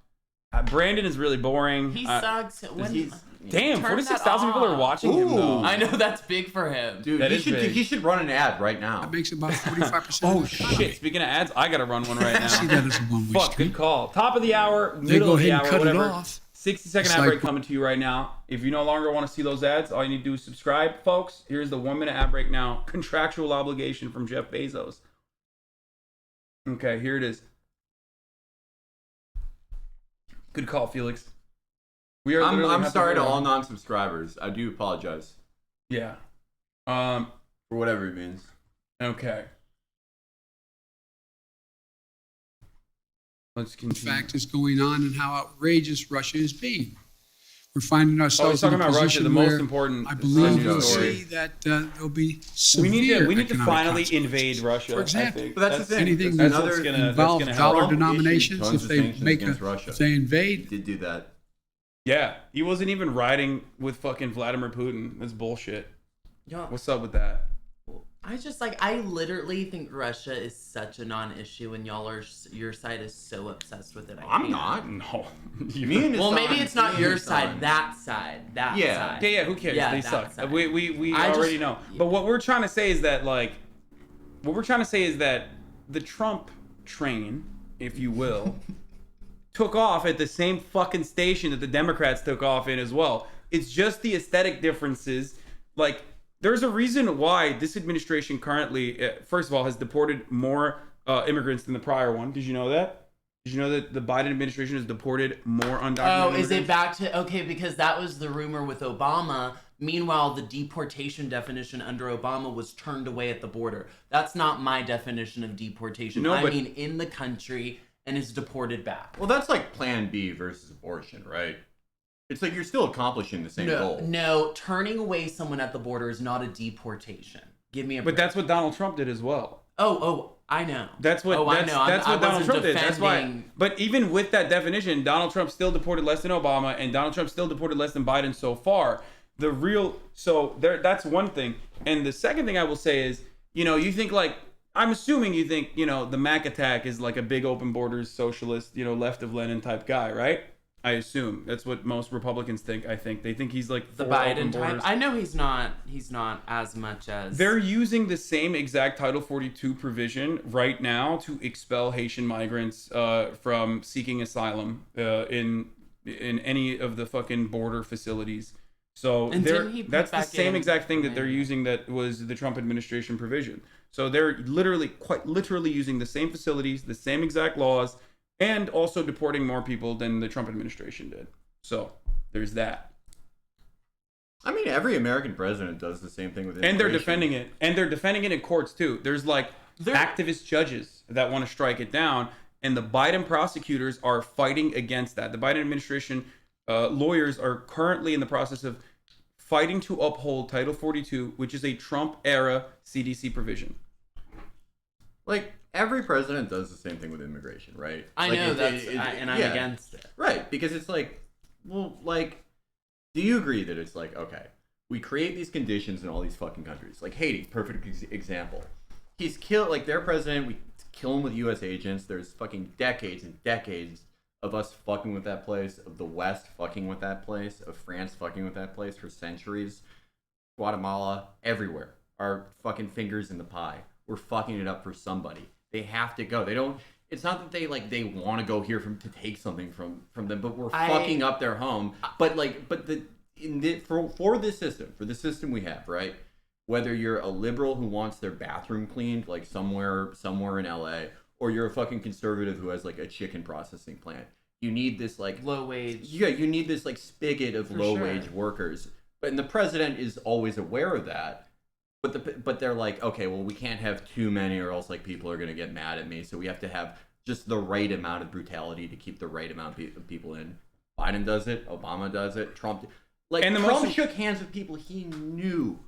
Brandon is really boring. He sucks. When, Damn, turn 46,000 that people are off. watching him though. I know that's big for him. Dude, That is big. he should run an ad right now. That makes about 45%. Oh of the economy. shit! Speaking of ads, I gotta run one right I see now. that as a one-way Fuck, street. good call. Top of the hour, They middle go of the ahead and hour, cut it whatever. off. 60-second It's ad like- break coming to you right now. If you no longer want to see those ads, all you need to do is subscribe, folks. Here's the 1 minute ad break now. Contractual obligation from Jeff Bezos. Okay, here it is. Good call, Felix. We are. I'm sorry to all non-subscribers. I do apologize. Yeah. For whatever it means. Okay. Let's in continue. fact is going on and how outrageous Russia is being. We're finding Oh, he's ourselves in talking a about Russia, position the most where important. I believe news we'll story. see that there'll be We need severe to economic finally consequences. invade Russia. For example, I think. But that's the thing. anything That's that what's involves gonna dollar help. denominations, Tons if of they sanctions make against Russia. if they invade, He did do that. Yeah, he wasn't even riding with fucking Vladimir Putin. That's bullshit. Yo, What's up with that? I literally think Russia is such a non-issue, and your side is so obsessed with it. I'm not. No. Me and Well, Hasan- maybe it's not me and your Hasan. side. That side. That Yeah. side. Yeah, who cares? Yeah, They that suck. side. We I already just- know. But what we're trying to say is that, like, the Trump train, if you will, took off at the same fucking station that the Democrats took off in as well. It's just the aesthetic differences. Like, there's a reason why this administration currently, first of all, has deported more immigrants than the prior one. Did you know that? Did you know that the Biden administration has deported more undocumented Oh, is immigrants? it back to okay? Because that was the rumor with Obama. Meanwhile, the deportation definition under Obama was turned away at the border. That's not my definition of deportation. No, I but- mean in the country and is deported back. Well, that's like Plan B versus abortion, right? It's like you're still accomplishing the same goal. No, turning away someone at the border is not a deportation. Give me a But break. that's what Donald Trump did as well. Oh, I know. That's what. Oh, that's, I know. That's I what Donald wasn't Trump did. That's why. defending- But even with that definition, Donald Trump still deported less than Obama, and Donald Trump still deported less than Biden so far. So there. That's one thing. And the second thing I will say is, you think like. I'm assuming you think, the Mac attack is like a big open borders socialist, left of Lenin type guy, right? I assume that's what most Republicans think. I think they think he's like The for open Biden type. borders. I know he's not as much as They're using the same exact Title 42 provision right now to expel Haitian migrants from seeking asylum in any of the fucking border facilities. So And didn't he put that's the back same in exact thing that they're maybe? using that was the Trump administration provision. So they're quite literally using the same facilities, the same exact laws, and also deporting more people than the Trump administration did. So there's that. I mean, every American president does the same thing with And they're immigration. defending it. And they're defending it in courts too. There's like activist judges that want to strike it down. And the Biden prosecutors are fighting against that. The Biden administration lawyers are currently in the process of fighting to uphold Title 42, which is a Trump era CDC provision. Like, every president does the same thing with immigration, right? I Like, know and I'm yeah. against it. Right, because it's like, well, like, do you agree that it's like, okay, we create these conditions in all these fucking countries. Like Haiti, perfect example. He's killed, like, their president, we kill him with U.S. agents. There's fucking decades and decades of us fucking with that place, of the West fucking with that place, of France fucking with that place for centuries. Guatemala, everywhere. Our fucking fingers in the pie. We're fucking it up for somebody. They have to go. They don't. It's not that they want to go here to take something from them, but we're fucking up their home. But for this system we have, right? Whether you're a liberal who wants their bathroom cleaned, like somewhere in LA, or you're a fucking conservative who has like a chicken processing plant, you need this like Low wage. Yeah, you need this like spigot of low wage workers. And the president is always aware of that. But they're like, okay, well, we can't have too many or else like people are going to get mad at me. So we have to have just the right amount of brutality to keep the right amount of people in. Biden does it. Obama does it. Trump. Trump shook hands with people he knew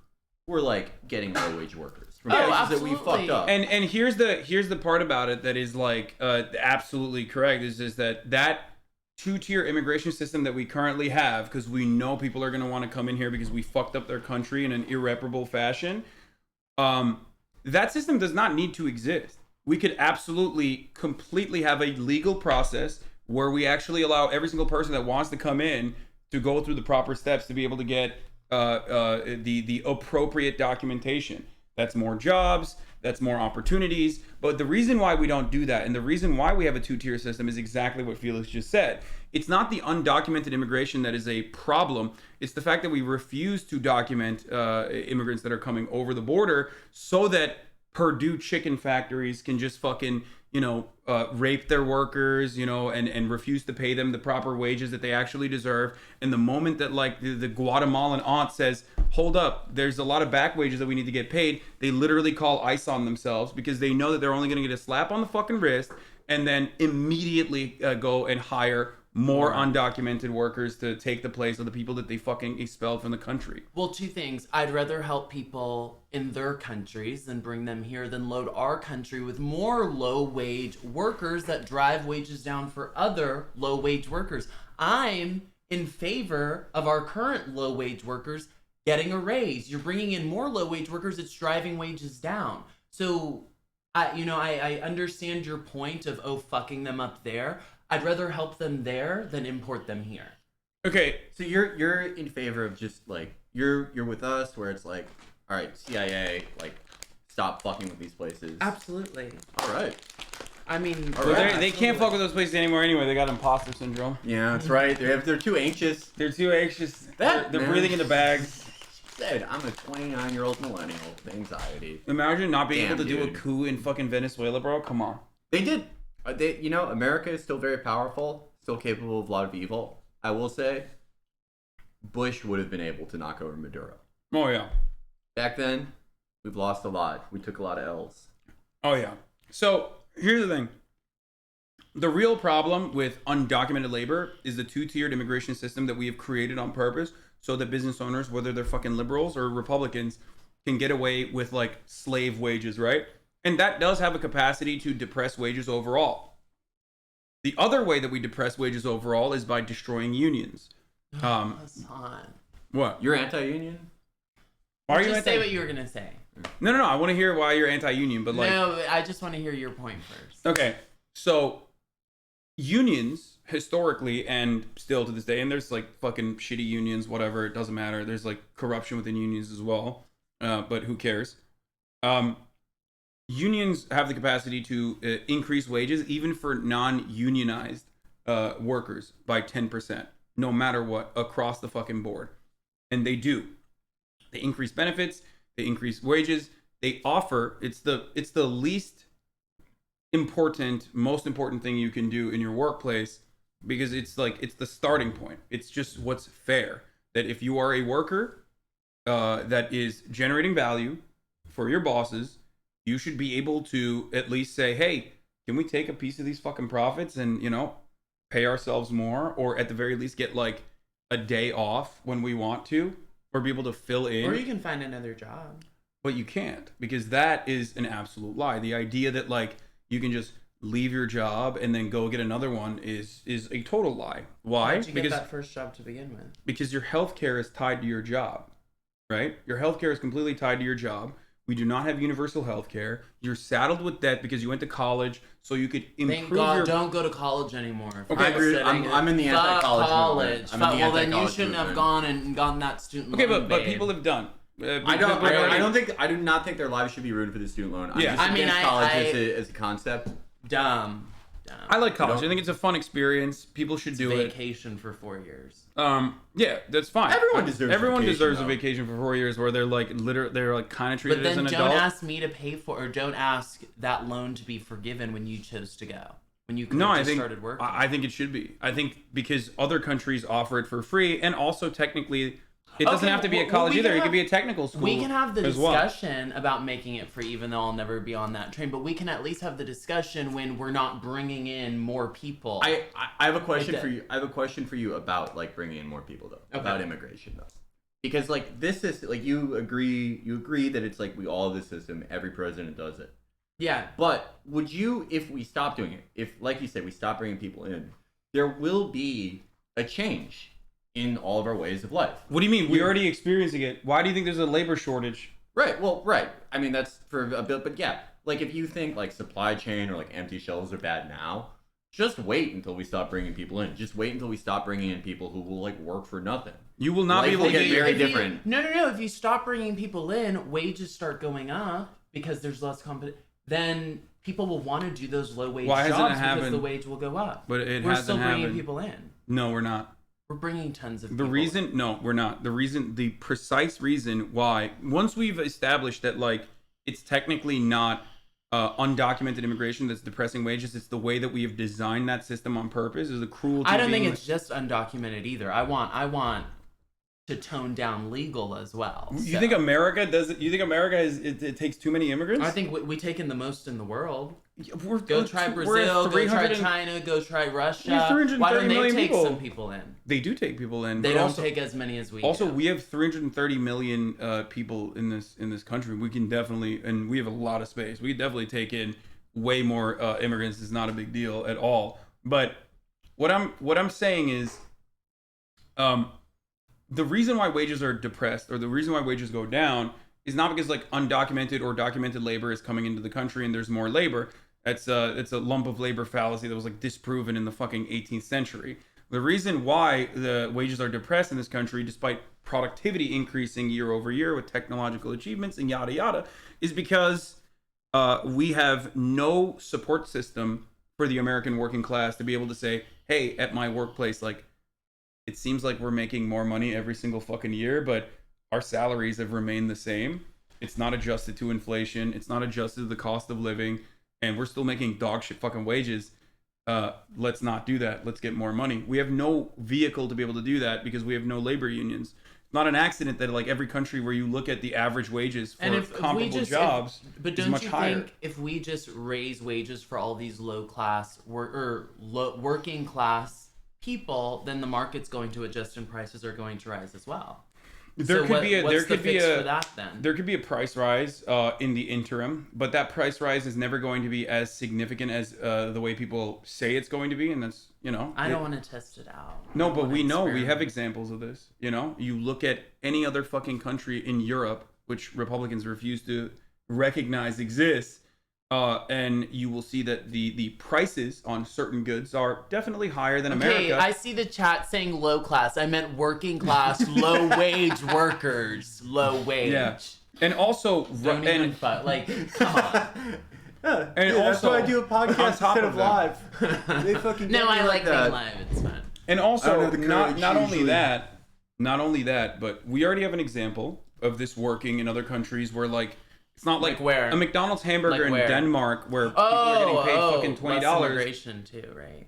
were like getting low wage workers from places that we fucked up. And here's the part about it that is like absolutely correct is that two-tier immigration system that we currently have, because we know people are going to want to come in here because we fucked up their country in an irreparable fashion. That system does not need to exist. We could absolutely completely have a legal process where we actually allow every single person that wants to come in to go through the proper steps to be able to get the appropriate documentation. That's more jobs. That's more opportunities. But the reason why we don't do that, and the reason why we have a two-tier system, is exactly what Felix just said. It's not the undocumented immigration that is a problem. It's the fact that we refuse to document immigrants that are coming over the border so that Purdue chicken factories can just fucking, rape their workers, and refuse to pay them the proper wages that they actually deserve. And the moment that like the Guatemalan aunt says, hold up, there's a lot of back wages that we need to get paid, they literally call ICE on themselves because they know that they're only going to get a slap on the fucking wrist and then immediately go and hire more undocumented workers to take the place of the people that they fucking expelled from the country. Well, two things. I'd rather help people in their countries than bring them here than load our country with more low-wage workers that drive wages down for other low-wage workers. I'm in favor of our current low-wage workers getting a raise. You're bringing in more low-wage workers, it's driving wages down. So, I understand your point of, fucking them up there. I'd rather help them there than import them here. Okay, So you're in favor of just like you're with us where it's like, all right, CIA, like stop fucking with these places. Absolutely. All right. I mean, All well, right. they can't fuck with those places anymore anyway. They got imposter syndrome. Yeah, that's right. They're too anxious. They're too anxious. That, they're man. breathing in the bags. She said, I'm a 29-year-old millennial with anxiety. Imagine not being Damn, able to do a dude. coup in fucking Venezuela, bro. Come on. They did. America is still very powerful, still capable of a lot of evil. I will say, Bush would have been able to knock over Maduro. Oh yeah. Back then, we've lost a lot. We took a lot of L's. Oh yeah. So here's the thing. The real problem with undocumented labor is the two-tiered immigration system that we have created on purpose so that business owners, whether they're fucking liberals or Republicans, can get away with like slave wages, right? And that does have a capacity to depress wages overall. The other way that we depress wages overall is by destroying unions. Hasan. What? You're anti-union? Why are you Just say anti- what you were gonna say. No. I want to hear why you're anti-union, but like. No, I just want to hear your point first. Okay, so unions historically and still to this day, and there's like fucking shitty unions, whatever, it doesn't matter. There's like corruption within unions as well, but who cares? Unions have the capacity to increase wages even for non-unionized workers by 10%, no matter what, across the fucking board. And they do. They increase benefits, they increase wages, they offer, it's the least important, most important thing you can do in your workplace because it's the starting point. It's just what's fair. That if you are a worker that is generating value for your bosses, you should be able to at least say, hey, can we take a piece of these fucking profits and, pay ourselves more, or at the very least get like a day off when we want to, or be able to fill in. Or you can find another job. But you can't, because that is an absolute lie. The idea that like you can just leave your job and then go get another one is a total lie. Why? How'd you get that first job to begin with? Because your healthcare is tied to your job, right? Your healthcare is completely tied to your job. We do not have universal healthcare. You're saddled with debt because you went to college, so you could improve Thank God, your. don't go to college anymore. Okay, I agree. I'm in the anti-college movement. I'm in the Well, then you anti-college shouldn't have movement. gone and gotten that student Okay, loan. but babe. people have done. I do not think their lives should be ruined for the student loan. I'm Yeah. just I mean, against I- college I- as a concept. Dumb. I like college. don't- I think it's a fun experience. People should do it. Vacation for 4 years. Yeah, that's fine. Everyone deserves a Everyone vacation, deserves a though. vacation for 4 years where they're like they're like kind of treated But as then an don't adult. ask me to pay for, or don't ask that loan to be forgiven when you chose to go. When you could No, have I just think started working. I think it should be. I think because other countries offer it for free, and also technically, it doesn't Okay, have to be a well, college we either. can It could have- be a technical school. We can have the as well. discussion about making it free, even though I'll never be on that train. But we can at least have the discussion when we're not bringing in more people. I have a question Like for you. I have a question for you about like bringing in more people though. Okay. About immigration though. Because like this is like you agree that it's like we all have this system. Every president does it. Yeah. But would you, if we stop doing it, if like you said we stop bringing people in, there will be a change in all of our ways of life. What do you mean? We're already experiencing it. Why do you think there's a labor shortage? Right. Well, right. I mean, that's for a bit, but yeah, like if you think like supply chain or like empty shelves are bad now, Just wait until we stop bringing people in. Just wait until we stop bringing in people who will like work for nothing. You will not be able to get very different. No. If you stop bringing people in, wages start going up because there's less competition. Then people will want to do those low wage jobs because the wage will go up. But we're still bringing people in. No, we're not. We're bringing tons of The people. reason, no, we're not. The precise reason why, once we've established that, like, it's technically not undocumented immigration that's depressing wages, it's the way that we have designed that system on purpose, is the cruelty. I don't think it's just undocumented either. I want to tone down legal as well. You think America does it? You think America it takes too many immigrants? I think we take in the most in the world. Go try Brazil, go try China, go try Russia. Why don't they take some people in? They do take people in. They don't take as many as we do. Also, we have 330 million people in this country. We can definitely, and we have a lot of space. We can definitely take in way more immigrants. It's not a big deal at all. But what I'm saying is, the reason why wages are depressed, or the reason why wages go down, is not because like undocumented or documented labor is coming into the country and there's more labor. It's a lump of labor fallacy that was like disproven in the fucking 18th century. The reason why the wages are depressed in this country, despite productivity increasing year over year with technological achievements and yada yada, is because we have no support system for the American working class to be able to say, hey, at my workplace, like, it seems like we're making more money every single fucking year, but our salaries have remained the same. It's not adjusted to inflation. It's not adjusted to the cost of living. And we're still making dog shit fucking wages. Let's not do that. Let's get more money. We have no vehicle to be able to do that because we have no labor unions. It's not an accident that like every country where you look at the average wages for comparable jobs is much higher. Think if we just raise wages for all these low class working class people, then the market's going to adjust and prices are going to rise as well. There could be a price rise in the interim, but that price rise is never going to be as significant as the way people say it's going to be, and that's, you know. I don't want to test it out. No, but we know, we have examples of this, you know. You look at any other fucking country in Europe, which Republicans refuse to recognize exists, and you will see that the prices on certain goods are definitely higher than America. I see the chat saying low class. I meant working class, low wage workers. Low wage. Yeah. And also, come on. And also, that's why I do a podcast instead of live. They fucking no, I like being live. It's fun. And also, not only that, but we already have an example of this working in other countries where like. It's not like where? A McDonald's hamburger in Denmark where people are getting paid fucking $20. Immigration too, right?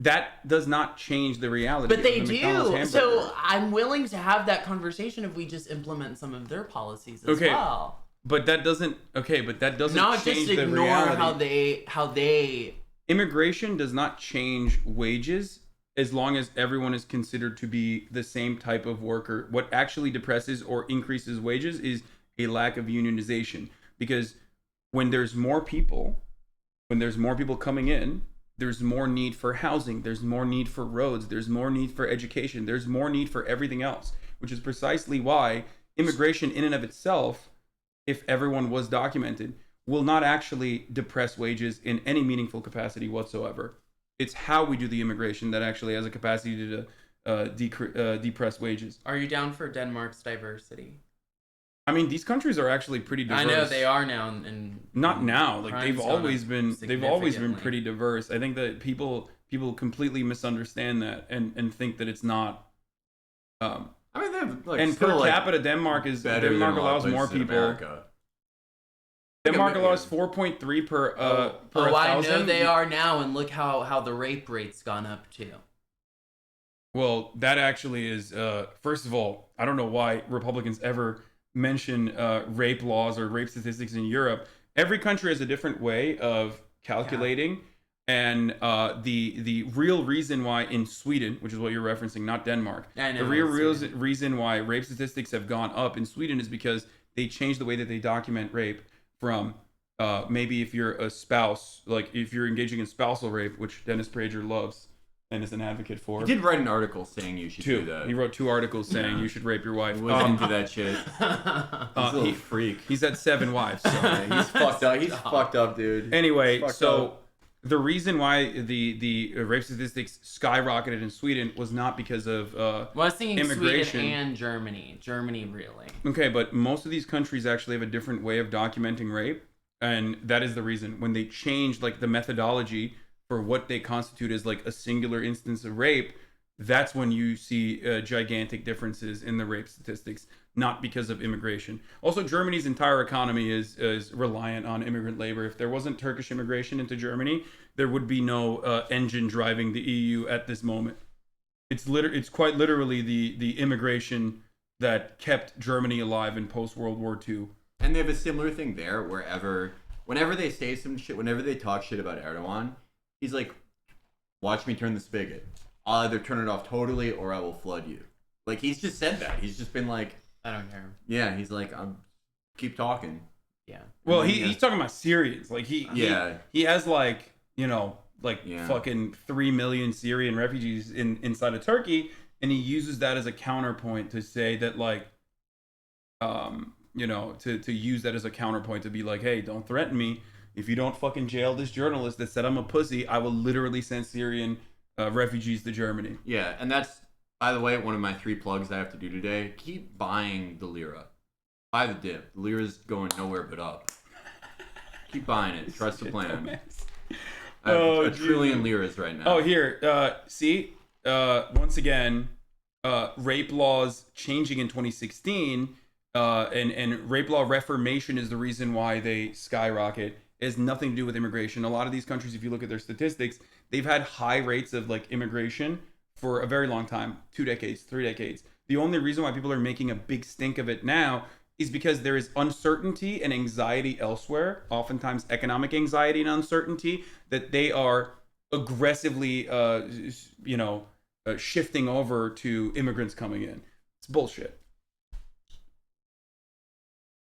That does not change the reality. But they do. So I'm willing to have that conversation if we just implement some of their policies as well. But that doesn't. Okay, but that doesn't not change just the ignore reality. how they. Immigration does not change wages as long as everyone is considered to be the same type of worker. What actually depresses or increases wages is a lack of unionization, because when there's more people coming in, there's more need for housing, there's more need for roads, there's more need for education, there's more need for everything else, which is precisely why immigration in and of itself, if everyone was documented, will not actually depress wages in any meaningful capacity whatsoever. It's how we do the immigration that actually has a capacity to depress wages. Are you down for Denmark's diversity? I mean, these countries are actually pretty diverse. I know they are now, and not now. Like they've always been pretty diverse. I think that people completely misunderstand that and think that it's not. I mean, they have, like, and per capita, Denmark allows more people. Denmark allows 4.3 per 1,000. I know they are now, and look how the rape rate's gone up too. Well, that actually is. First of all, I don't know why Republicans ever mention rape laws or rape statistics in Europe. Every country has a different way of calculating, and the real reason why in Sweden, which is what you're referencing, not Denmark, the real reason why rape statistics have gone up in Sweden is because they changed the way that they document rape from maybe if you're a spouse, like if you're engaging in spousal rape, which Dennis Prager loves and is an advocate for. He did write an article saying you should do that. He wrote 2 articles saying you should rape your wife. He wasn't into that shit. He's a little freak. He's had 7 wives. So. Yeah, he's fucked up. He's fucked up, dude. Anyway, so the reason why the rape statistics skyrocketed in Sweden was not because of Well, I was thinking immigration. Sweden and Germany. Germany, really. Okay, but most of these countries actually have a different way of documenting rape, and that is the reason when they changed like the methodology for what they constitute as like a singular instance of rape. That's when you see gigantic differences in the rape statistics, not because of immigration. Also, Germany's entire economy is reliant on immigrant labor. If there wasn't Turkish immigration into Germany, there would be no engine driving the EU at this moment. It's quite literally the immigration that kept Germany alive in post-World War II. And they have a similar thing there. Whenever they say some shit, whenever they talk shit about Erdogan, he's like, "Watch me turn the spigot. I'll either turn it off totally or I will flood you." Like, he's just said that. He's just been like, I don't care. yeah, he's like, keep talking. Yeah. Well, he's talking about Syrians. Like he has like, fucking 3 million Syrian refugees inside of Turkey, and he uses that as a counterpoint to say that like, to use that as a counterpoint to be like, hey, don't threaten me. If you don't fucking jail this journalist that said I'm a pussy, I will literally send Syrian refugees to Germany. Yeah, and that's, by the way, one of my 3 plugs I have to do today. Keep buying the lira. Buy the dip. The lira's going nowhere but up. Keep buying it. Trust the plan. I have a trillion liras right now. Oh, here. See? Once again, rape laws changing in 2016, and rape law reformation is the reason why they skyrocket. It has nothing to do with immigration. A lot of these countries, if you look at their statistics, they've had high rates of like immigration for a very long time, 2 decades, 3 decades. The only reason why people are making a big stink of it now is because there is uncertainty and anxiety elsewhere, oftentimes economic anxiety and uncertainty, that they are aggressively, shifting over to immigrants coming in. It's bullshit.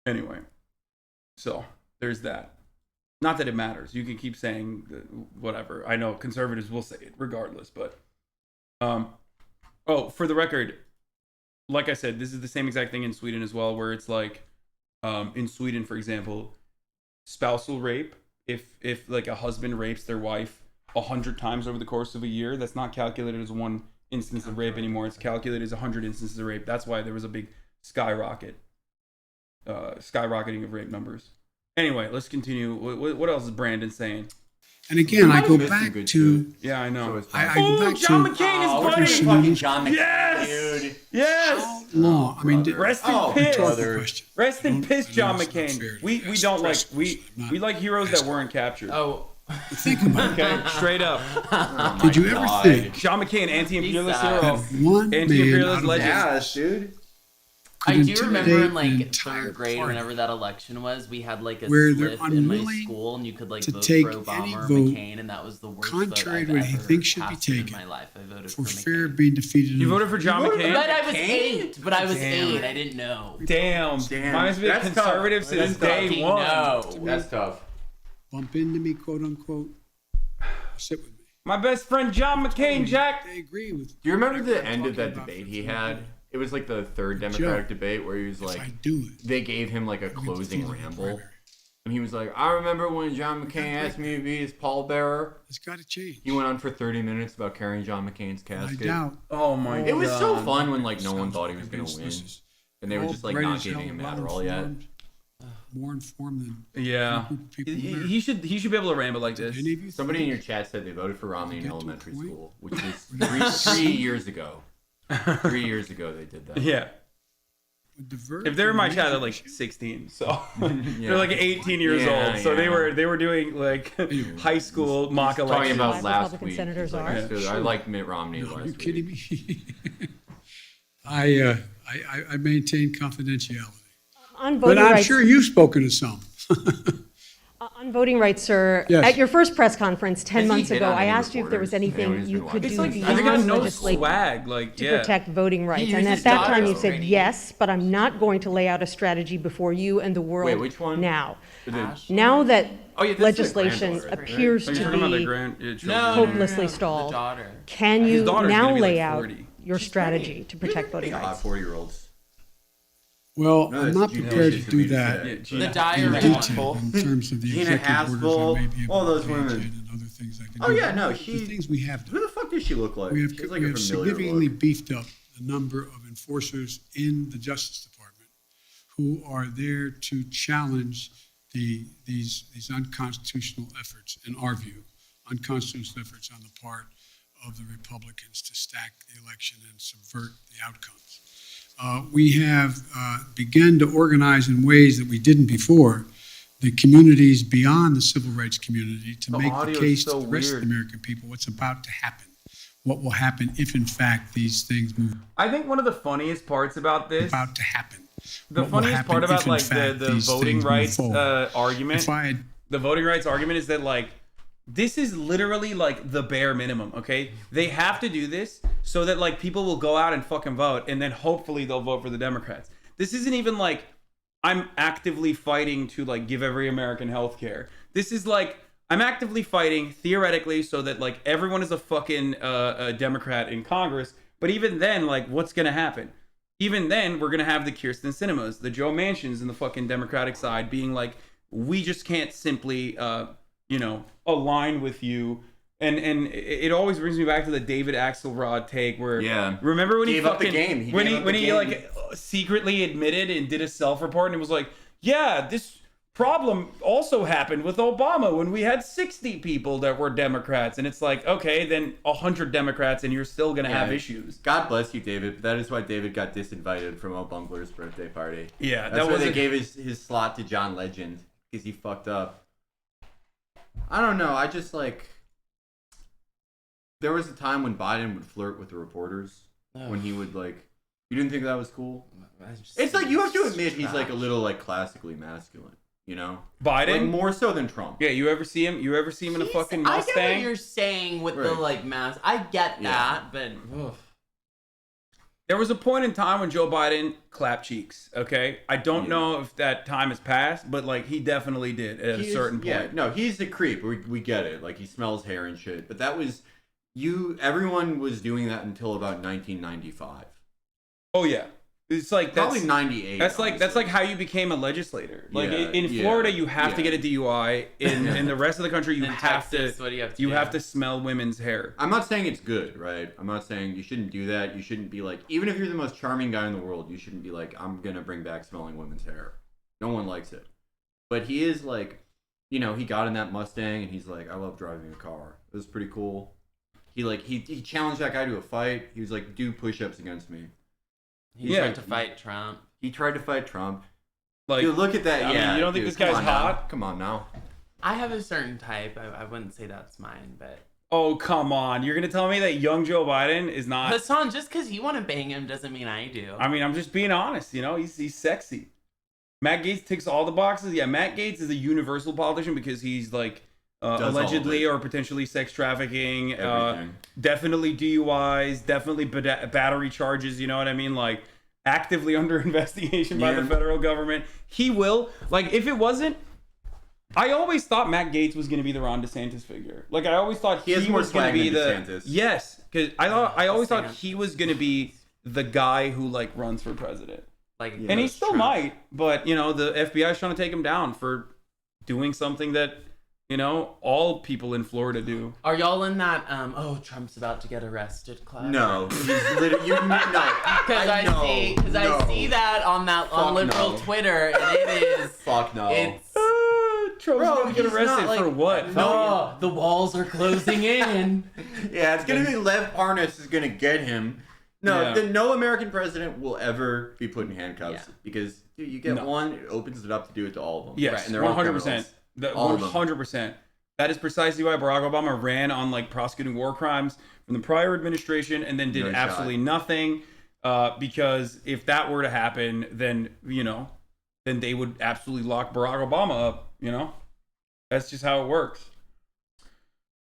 Anyway, so there's that. Not that it matters. You can keep saying whatever. I know conservatives will say it regardless, but for the record, like I said, this is the same exact thing in Sweden as well, where it's like, in Sweden, for example, spousal rape, if like a husband rapes their wife 100 times over the course of a year, that's not calculated as one instance of rape anymore. It's calculated as 100 instances of rape. That's why there was a big skyrocketing of rape numbers. Anyway, let's continue. What else is Brandon saying? And again, I go back to. Yeah, I know. I go back John to. McCain is fucking John McCain, yes! dude. Yes! Law. I mean, Rest in piss. question. Rest in piss, John I know it's not McCain. fair to We ask don't like questions. I'm not we like heroes that weren't captured. Oh, Think about it. Okay, straight up. Did you ever think John McCain, anti-imperialist He's, hero. that one man Anti-imperialist out of legend. Yes, dude. could I do remember intimidate in an like entire 3rd grade, party whenever that election was, we had like a where they're slip in my unwilling school, and you could like to vote take for Obama any or vote McCain, and that was the worst contrary vote to I've what he ever thinks should be cast in taken my life. I voted for for fear McCain. of being defeated. You voted for John But McCain? I was McCain? 8. But I was Damn. 8. I didn't know. Damn. Mine has been That's conservative tough. since That's day Fucking one. no. That's tough. Bump into me, quote unquote. Sit with me. My best friend John McCain, Jack. They agree with. Do you remember the whatever I'm end of that talking about debate for he the had? moment. It was like the 3rd Democratic debate where he was If I like, do it, they gave him like a I get closing defeated in the ramble. primary. And he was like, I remember when John McCain asked me to be his pallbearer. It's got to change. He went on for 30 minutes about carrying John McCain's I casket. doubt. Oh my god. It was so fun when like no one Sounds thought he like was going to this win. is And they were all just like bright not as giving hell, him well Adderall yet. informed, more informed than Yeah. people in America. He should be able to ramble like this. Any of you Somebody in think your chat said they voted for Romney in Get to a elementary point? school, which was 3 years ago. 3 years ago they did that. Yeah. would divert If they're in my from chat, they're major like issues? 16, so Yeah. they're like 18 years Yeah, old. So yeah. they were doing like high school mock Talking elections. about Five last Republican week. senators he's like, are. I stood- I like Mitt Romney No, are last you week. kidding me? I maintain confidentiality, On but voting I'm rights, sure you've spoken to some. on voting rights, sir, Yes. at your first press conference 10 Has he months hit ago, on I any asked you if there was reporters? anything Anyone you who's could been do watching? I think I beyond know legislation swag. Like to yeah. protect voting rights. used And his at that time, you daughter said already. yes, but I'm not going to lay out a strategy before you and the world Wait, which one? now. Ash? Now that Oh, yeah, this is the legislation granddaughter, right? appears Are you to talking about the be grand? No, children? hopelessly The stalled. daughter. can His you daughter's now gonna be, lay like, out 40. your She's strategy great. to protect voting Hot rights? 40-year-olds. Well, No, I'm that's not Gina prepared to Haspel do to that Yeah, say. The Gina. in diary. detail in terms of the Gina executive orders I may Haspel, be able all to those engage women. in and other things things I can Oh do. yeah, no, The things we have Who done. the fuck does she look like? We have, She's like we a have familiar significantly look. beefed up the number of enforcers in the Justice Department who are there to challenge these unconstitutional efforts, in our view, unconstitutional efforts on the part of the Republicans to stack the election and subvert the outcomes. We have begun to organize in ways that we didn't before, the communities beyond the civil rights community to The make the audio is case so to the rest weird. of the American people what's about to happen. What will happen if, in fact, these things move I think one of the funniest parts about this, about to happen. the What will funniest happen part if, about in like fact, the these voting things move rights forward. argument, If I had the voting rights argument is that like this is literally like the bare minimum, okay? They have to do this so that like people will go out and fucking vote and then hopefully they'll vote for the Democrats. This isn't even like I'm actively fighting to like give every American health care. This is like I'm actively fighting theoretically so that like everyone is a fucking a Democrat in Congress, but even then like what's going to happen? Even then we're going to have the Kirsten Sinemas, the Joe Manchins and the fucking Democratic side being like we just can't simply align with you. And it always brings me back to the David Axelrod take where remember when Gave he up the fucking game. when gave he up when the he game. like secretly admitted and did a self-report and it was like, yeah, this problem also happened with Obama when we had 60 people that were Democrats, and it's like, okay, then 100 Democrats and you're still gonna have issues. God bless you, David. But that is why David got disinvited from Mo Bungler's birthday party. Yeah, That's why they wasn't- gave his slot to John Legend because he fucked up. I don't know. I just like. There was a time when Biden would flirt with the reporters. When he would like. You didn't think that was cool? It's like you have to admit he's like a little like classically masculine. You know, Biden like more so than Trump. Yeah, you ever see him? You ever see him in a fucking I get what Mustang? you're saying with the Right. like mask. I get Yeah. that, but ugh. There was a point in time when Joe Biden clapped cheeks. Okay, I don't know if that time has passed, but like he definitely did at a certain point. Yeah, no, he's a creep. We get it. Like he smells hair and shit. But that was everyone was doing that until about 1995. Oh yeah, it's like Probably that's 98. that's like honestly. how you became a legislator. Like Yeah, in yeah, Florida, you have to yeah. get a DUI. In the rest of the country, you In have Texas, to what do you have to you do? have to smell women's hair. I'm not saying it's good, right? I'm not saying you shouldn't do that. You shouldn't be like, even if you're the most charming guy in the world, you shouldn't be like, I'm gonna bring back smelling women's hair. No one likes it. But he is like, he got in that Mustang and he's like, I love driving a car. It was pretty cool. He challenged that guy to a fight. He was like, do push-ups against me. He Yeah. tried to fight Trump. He tried to fight Trump. Like, Dude, look at that. I mean, Yeah, you don't think dude, this guy's come on now. hot? Come on now. I have a certain type. I wouldn't say that's mine, but oh come on, you're gonna tell me that young Joe Biden is not? Hasan, just because you want to bang him doesn't mean I do. I mean, I'm just being honest. He's sexy. Matt Gaetz ticks all the boxes. Yeah, Matt Gaetz is a universal politician because he's like Does all of allegedly it. or potentially sex trafficking, Everything. definitely DUIs, definitely battery charges. You know what I mean? Like actively under investigation by the Yeah. federal government. He will. Like if it wasn't. I always thought Matt Gaetz was going to be the Ron DeSantis figure. Like I always thought He has more was going to swag be than the DeSantis. yes, because I always thought DeSantis. he was going to be the guy who like runs for president. Like, And he that's still true. might, but the FBI is trying to take him down for doing something that all people in Florida do. Are y'all in that? Trump's about to get arrested club? No. He's literally, no. Because I see that on Fuck liberal no. Twitter, and it is. Fuck no. It's Trump's Bro, gonna get he's arrested not, like- for what? no, the walls are closing in. Yeah, it's gonna be Lev Parnas is gonna get him. No, Yeah. no American president will ever be put in handcuffs Yeah. because dude, you get No. one, it opens it up to do it to all of them. Yes, and they're all 100%. criminals. All of them. 100%. That is precisely why Barack Obama ran on like prosecuting war crimes from the prior administration and then did No shot. absolutely nothing. Because if that were to happen, then then they would absolutely lock Barack Obama up. That's just how it works.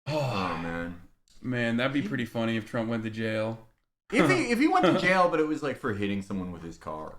Oh Man, that'd be pretty funny if Trump went to jail. if he went to jail, but it was like for hitting someone with his car,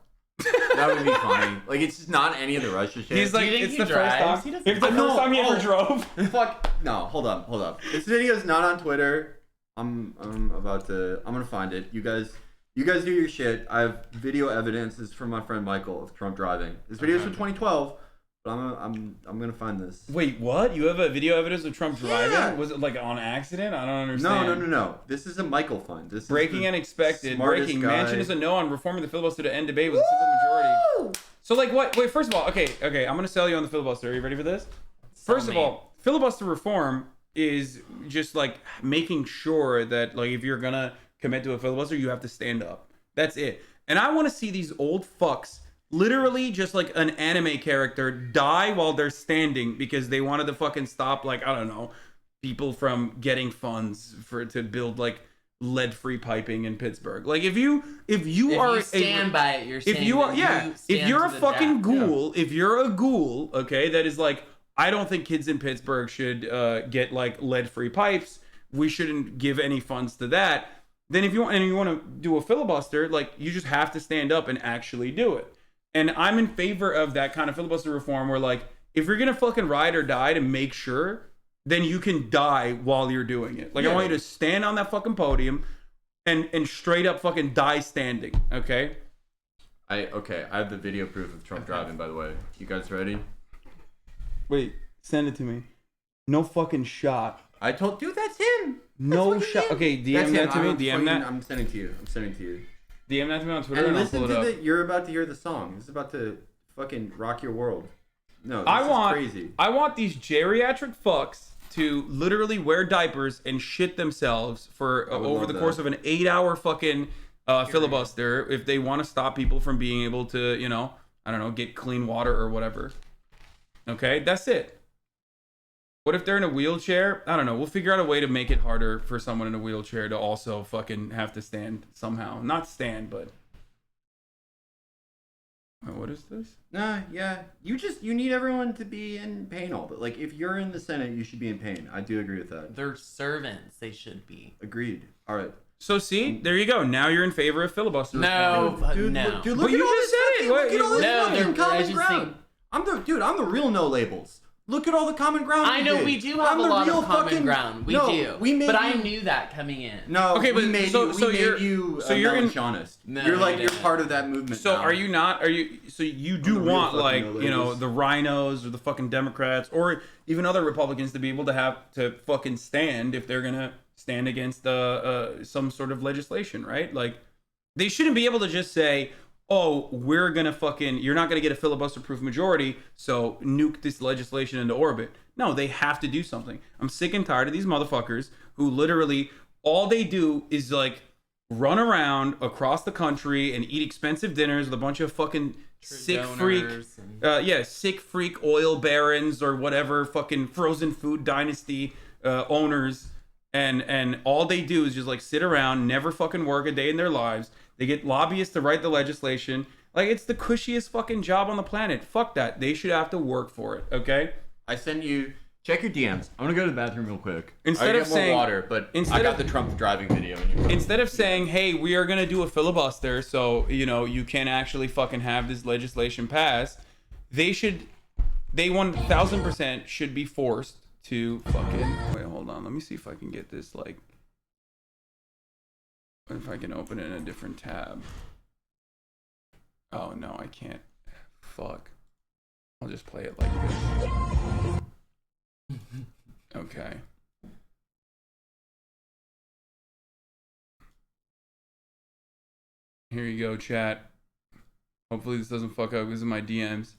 that would be funny. Like it's just not any of the Russia shit. He's like, think it's he the drives? first He time. doesn't It's the drive. first time he No, ever drove. Fuck no! Hold up. This video's not on Twitter. I'm gonna find it. You guys do your shit. I have video evidence. This is from my friend Michael of Trump driving. This video's from 2012. But I'm gonna find this. Wait, what? You have a video evidence of Trump driving? Yeah. Was it like on accident? I don't understand. No. This is a Michael find. This Breaking is unexpected. smartest Breaking. guy. Manchin is a no on reforming the filibuster to end debate with a simple majority. So like what? Wait, first of all, okay, I'm gonna sell you on the filibuster. Are you ready for this? First of all, filibuster reform is just like making sure that like if you're gonna commit to a filibuster, you have to stand up. That's it. And I want to see these old fucks literally just like an anime character die while they're standing because they wanted to fucking stop like I don't know people from getting funds to build like lead-free piping in Pittsburgh. Like if you stand by it, you're saying if you are if you're a fucking ghoul, if you're a ghoul, okay, that is like I don't think kids in Pittsburgh should get like lead-free pipes. We shouldn't give any funds to that. Then if you want to do a filibuster, like you just have to stand up and actually do it. And I'm in favor of that kind of filibuster reform where like if you're gonna fucking ride or die to make sure, then you can die while you're doing it. Like I want you to stand on that fucking podium and straight up fucking die standing. Okay. I have the video proof of Trump driving. By the way, you guys ready? Wait, send it to me. No fucking shot. I told dude, that's him. No shot. Okay, DM that to me. DM that. I'm sending to you. DM that to me on Twitter And and I'll pull listen it to up. you're about to hear the song. This is about to fucking rock your world. No, this is crazy. I want these geriatric fucks to literally wear diapers and shit themselves for over the course of an 8-hour fucking filibuster if they want to stop people from being able to, you know, I don't know, get clean water or whatever. Okay, that's it. What if they're in a wheelchair? I don't know. We'll figure out a way to make it harder for someone in a wheelchair to also fucking have to stand somehow. Not stand, but... What is this? Nah, yeah. You need everyone to be in pain all but like if you're in the Senate, you should be in pain. I do agree with that. They're servants. They should be. Agreed. All right. So see, there you go. Now you're in favor of filibuster. No, Dude, no. look But at you all just this said it. fucking- Look at all this No, fucking I common just ground. think- I'm the real no labels. Look at all the common ground. I know did. we do have I'm a the lot real of common fucking- ground. We No, do. We made but you... I knew that coming in. No, Okay, but we made so you. you're Melanchonist. No, you're like you you're didn't. part of that movement. So now. are you not? Are you? So you do the real want fucking like no you know labels. the rhinos or the fucking Democrats or even other Republicans to be able to have to fucking stand if they're gonna stand against some sort of legislation, right? Like they shouldn't be able to just say, oh, we're gonna fucking you're not gonna get a filibuster-proof majority, so nuke this legislation into orbit. No, they have to do something. I'm sick and tired of these motherfuckers who literally all they do is like run around across the country and eat expensive dinners with a bunch of fucking sick freak oil barons or whatever fucking frozen food dynasty owners and all they do is just like sit around, never fucking work a day in their lives. They get lobbyists to write the legislation. Like it's the cushiest fucking job on the planet. Fuck that. They should have to work for it, okay? I send you. Check your DMs. I'm gonna go to the bathroom real quick. Instead I of get more saying- water, but instead I got of- the Trump driving video. In your Instead of saying, hey, we are going to do a filibuster so, you know, you can actually fucking have this legislation passed, they 1000% should be forced to fucking... Wait, hold on. Let me see if I can get this, like... If I can open it in a different tab. Oh, no, I can't. Fuck. I'll just play it like this. Okay. Here you go, chat. Hopefully this doesn't fuck up. This is my DMs.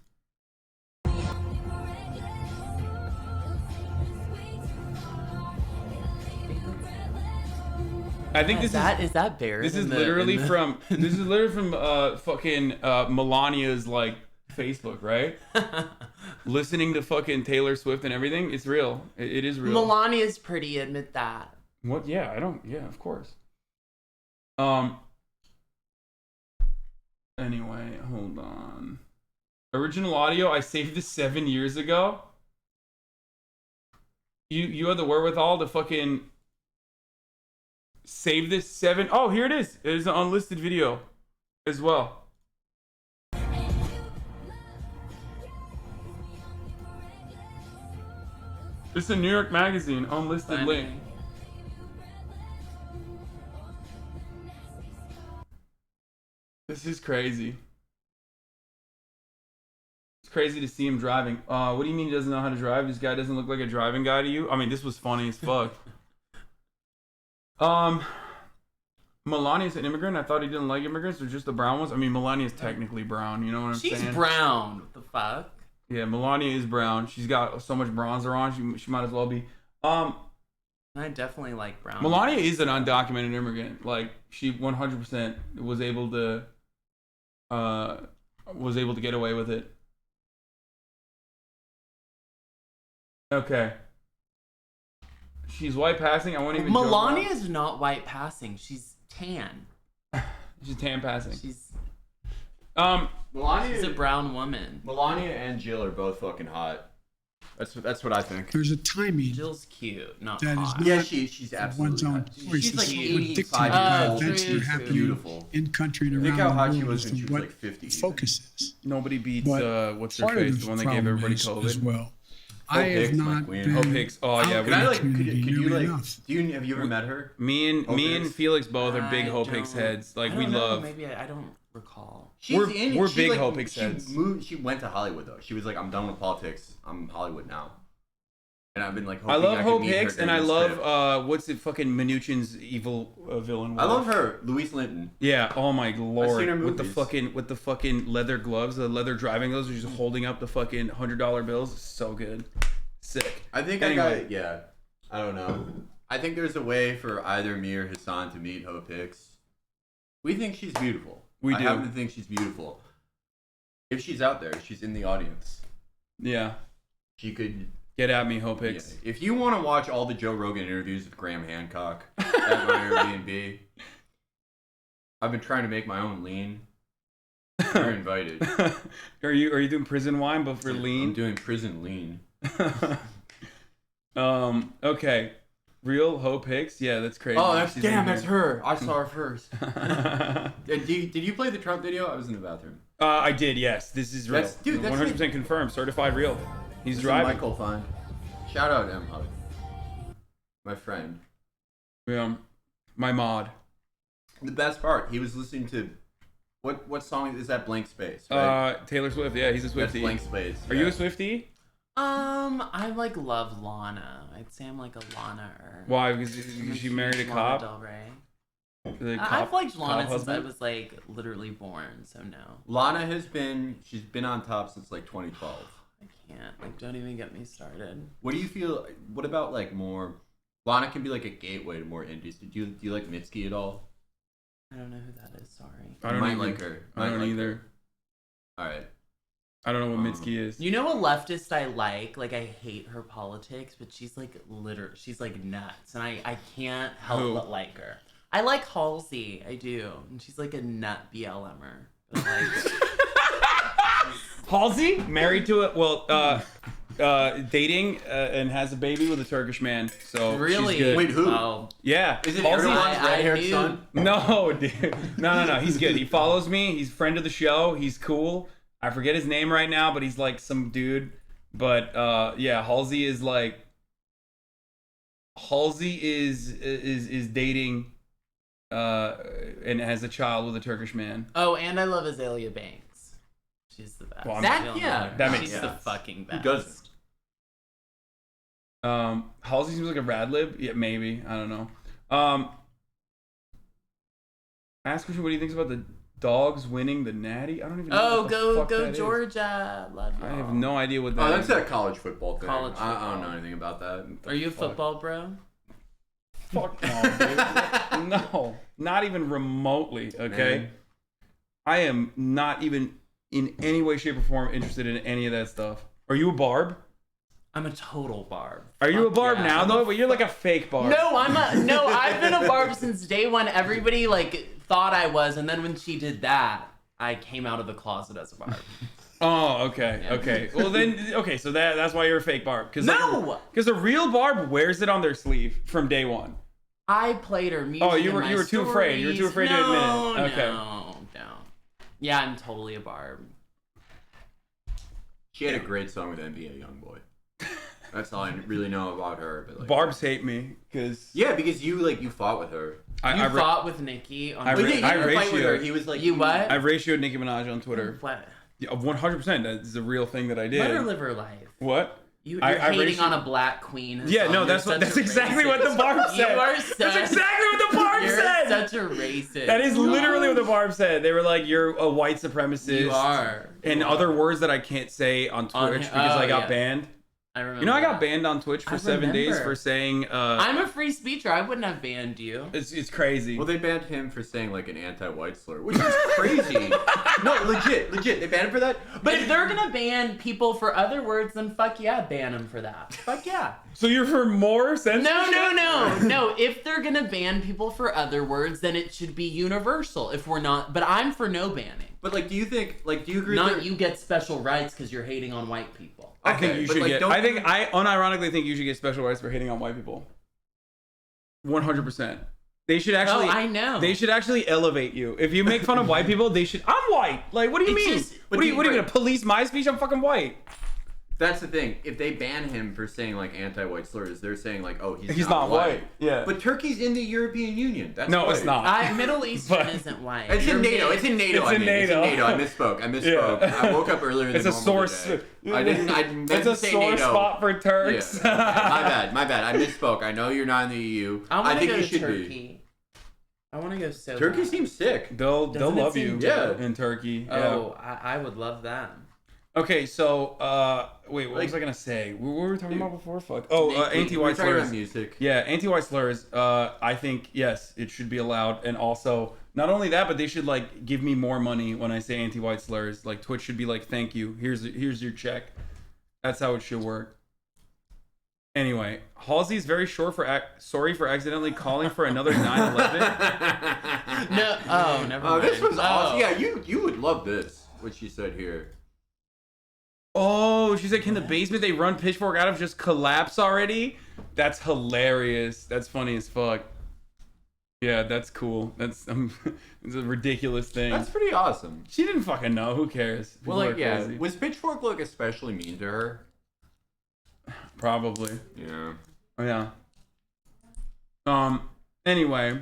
I think Is that Barrett? this is literally from fucking Melania's like Facebook, right? Listening to fucking Taylor Swift and everything. It's real. It is real. Melania's pretty, admit that. What? Yeah, I don't. Yeah, of course. Anyway, hold on. Original audio. I saved this 7 years ago. You had the wherewithal to fucking save this 7. Oh, here it is. It is an unlisted video as well. It's a New York Magazine unlisted link. This is crazy. It's crazy to see him driving. What do you mean he doesn't know how to drive? This guy doesn't look like a driving guy to you? I mean, this was funny as fuck. Melania's an immigrant. I thought he didn't like immigrants. They're just the brown ones. I mean, Melania's technically brown. You know what I'm saying? She's brown. What the fuck? Yeah, Melania is brown. She's got so much bronzer on. She might as well be. I definitely like brown. Melania is an undocumented immigrant. Like, she 100% was able to get away with it. Okay. She's white passing. I won't even. Melania is not white passing. She's tan. She's tan passing. She's Melania, a brown woman. Melania and Jill are both fucking hot. That's what I think. There's a timing Jill's cute, not that is hot. not Yeah, she's absolutely one's own hot. choice. She's like It's 80, what dictated 85 by years old. events that are She's happening beautiful. in country and Think around how hot the she world was as when to she was what like 50 the even. focus is. Nobody beats But what's her part face, of the one that problem gave everybody is, COVID. as well. Hope I have Hicks, my not queen. been Hope Hicks. Oh, yeah, out we- Can I in like? the community Could you nearly like? enough. Have you ever met her? Me and Hicks? Felix both are big I Hope Hicks don't- heads. Like, I we don't know, love. Maybe I don't recall. We're big Hope Hicks heads. She went to Hollywood though. She was like, I'm done with politics. I'm Hollywood now. And I've been like, I hoping love could Hope meet her Hicks, and during I this love trip. what's it fucking Mnuchin's evil villain. I love wife. her, Louise Linton. Yeah. Oh my lord. her With movies. the fucking leather gloves, the leather driving gloves, where she's holding up the fucking $100 bills. So good. Sick. I think Anyway. I don't know. I think there's a way for either me or Hasan to meet Hope Hicks. We think she's beautiful. We I do. happen to think she's beautiful. If she's out there, she's in the audience. Yeah. She could. Get at me, Hope Yeah. Hicks. If you want to watch all the Joe Rogan interviews with Graham Hancock at my Airbnb, I've been trying to make my own lean. You're invited. Are you doing prison wine, but for I'm lean? doing prison lean. Okay. Real Hope Hicks? Yeah, that's crazy. Oh, She's in that's here. her. I saw her first. Did you play the Trump video? I was in the bathroom. I did, yes. This is real. That's- dude, that's 100% confirmed. Certified real. He's This is driving. Michael Fine. Shout out M Hug. My friend. Yeah. My mod. The best part, he was listening to what song is that? Blank Space, right? Taylor Swift. Yeah, he's a That's Swiftie. Blank Space. Are you a Swiftie? I like love Lana. I'd say I'm like a Lana-er. Why? Because she married a Lana cop? Del Rey. The I've liked Lana cop since I husband? was like literally born, so no. Lana she's been on top since like 2012. I can't. Like, don't even get me started. What do you feel? What about like more? Lana can be like a gateway to more indies. Do you like Mitski at all? I don't know who that is, sorry. I don't Might either. like her. I Might don't like either. her. All right. I don't know what Mitski is. You know a leftist I like? Like, I hate her politics, but she's like she's like nuts, and I can't help Who? but like her. I like Halsey, I do, and she's like a nut BLMer. But like, Halsey married to dating and has a baby with a Turkish man. So really? she's good. Wait, who? Oh, Yeah. Is it Halsey? Erdogan's I red-haired knew- son? No, dude. No. He's good. He follows me. He's a friend of the show. He's cool. I forget his name right now, but he's like some dude. But yeah, Halsey is dating and has a child with a Turkish man. oh, and I love Azalea Banks. She's the best. Well, I'm- That, yeah, That makes she's sense. the fucking best. Who doesn't? Halsey seems like a rad lib. Yeah, maybe. I don't know. Ask Christian what he thinks about the dogs winning the Natty. I don't even know. Oh, what the go fuck that is. Georgia! Love you. I have no idea what that Oh, is. that's that college football thing. College I don't football. know anything about that. Are you a fuck? football bro? Fuck no, dude. No, not even remotely. Okay, Man. I am not even in any way, shape, or form interested in any of that stuff. Are you a barb? I'm a total barb. Are you a Fuck barb yeah. now though? But you're like a fake barb. No, I've been a barb since day one. Everybody like thought I was, and then when she did that, I came out of the closet as a barb. Oh, okay, Yeah. okay. Well then, okay. So that's why you're a fake barb. No! Because a real barb wears it on their sleeve from day one. I played her music. Oh, you in were my too afraid. You were too afraid to admit it. Okay. No. Yeah, I'm totally a barb. She had a great song with NBA YoungBoy. That's all I really know about her. But like, Barbs hate me because yeah, because you fought with her. You fought with Nikki on I But ra- yeah, you I didn't fight with her. ratioed. He was like, You what? I ratioed Nicki Minaj on Twitter. What? Yeah, 100%. That's a real thing that I did. Let her live her life. What? You're I hating raised you- on a black queen. Hassan. Yeah, no, You're that's such a exactly what the racist. barb said. You are That's such, exactly what the barb you're said. such a racist. That is literally what the barb said. They were like, "You're a white supremacist." You are. And You other are. words that I can't say on Twitch On- because I got yeah. banned. I remember. You know, I got that. banned on Twitch for I 7 days remember. for saying. I'm a free speecher. I wouldn't have banned you. It's crazy. Well, they banned him for saying like an anti-white slur, which is crazy. No, legit. They banned him for that. But if they're gonna ban people for other words, then fuck yeah, ban them for that. Fuck yeah. So you're for more censorship? No. If they're gonna ban people for other words, then it should be universal. If we're not, but I'm for no banning. But like, do you agree? Not that you get special rights because you're hating on white people. I think Okay, you but, should like, get. don't you- I unironically think you should get special rights for hitting on white people. 100%. They should actually. Oh, I know. They should actually elevate you. If you make fun of white people, they should. I'm white. Like, what do you It's mean? just- what are you gonna police my speech? I'm fucking white. That's the thing. If they ban him for saying like anti-white slurs, they're saying like, oh, He's not white. Yeah. But Turkey's in the European Union. That's No, white. it's not. Middle Eastern But- isn't white. It's in NATO. It's in NATO. It's I in mean. It's NATO. in NATO. I misspoke. Yeah. I woke up earlier than It's a normal sore. today. I didn't meant It's a to say sore NATO. spot for Turks. Yeah. My bad. I misspoke. I know you're not in the EU. I want to think go you to should Turkey. be. I want to go so Turkey bad. seems sick. They'll Doesn't it love seem you. dope? In Turkey. Yeah. Oh, I would love that. Okay, so wait, what was I gonna say? What were we talking about before? Fuck. Oh, We were anti-white talking about slurs. music. Yeah, anti-white slurs. I think yes, it should be allowed, and also not only that, but they should like give me more money when I say anti-white slurs. Like Twitch should be like, thank you. Here's your check. That's how it should work. Anyway, Halsey's very sorry for accidentally calling for another 9/11. No, oh, never Oh, mind. this was awesome. Oh. Yeah, you would love this. What she said here. Oh, she said, can the basement they run Pitchfork out of just collapse already? That's hilarious. That's funny as fuck. Yeah, that's cool. That's it's a ridiculous thing. That's pretty awesome. She didn't fucking know. Who cares? Well, People like, are yeah, crazy. was Pitchfork look especially mean to her? Probably. Yeah. Oh, yeah. Anyway,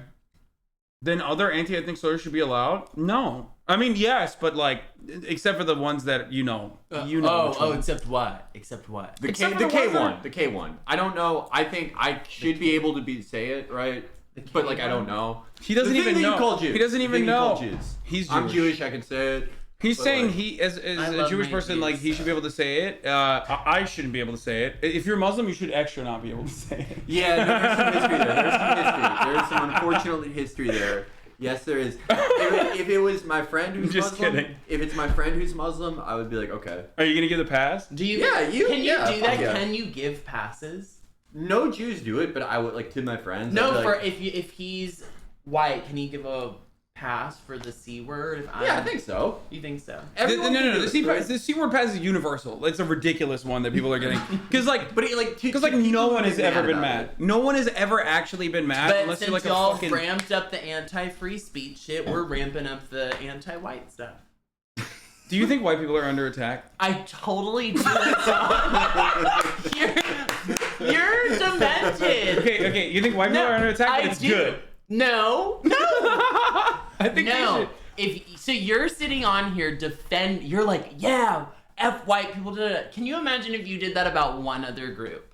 then other anti-ethnic slurs should be allowed? No. I mean, yes, but like, except for the ones that you know. You know. which Oh, ones. except what? Except what? The Except K, for the the ones K1, that- the K1. I don't know. I think I should be able to say it right, but like I don't know. He doesn't The thing even that you know. call Jews. He doesn't The even thing you know. call Jews. He's I'm Jewish. Jewish. I can say it. He's But, saying like, he, as I a love Jewish my person, Jews, like he should be able to say it. I shouldn't be able to say it. If you're Muslim, you should extra not be able to say it. Yeah, no, there's some history there. There's some history. There's some unfortunate history there. Yes, there is. If it was my friend who's Just Muslim, kidding. if it's my friend who's Muslim, I would be like, okay. Are you gonna give the pass? Do you? Yeah, you- Can you yeah, do that? fuck yeah. Can you give passes? No Jews do it, but I would like to my friends. I'd No, be for like, if he's white, can he give a pass for the C word? yeah, I think so. You think so? Everyone can do The it, C, right? the C word pass is universal. It's a ridiculous one that people are getting because like. But it, like, Because like no one has ever been mad. No one has ever actually been mad But unless since you're like a y'all fucking. ramped up the anti-free speech shit, we're ramping up the anti-white stuff. Do you think white people are under attack? I totally do. you're demented. Okay. You think white people are under attack? I But it's do. good. No. I think they No. should. If so, you're sitting on here defend. You're like, yeah, F white people did it. Can you imagine if you did that about one other group?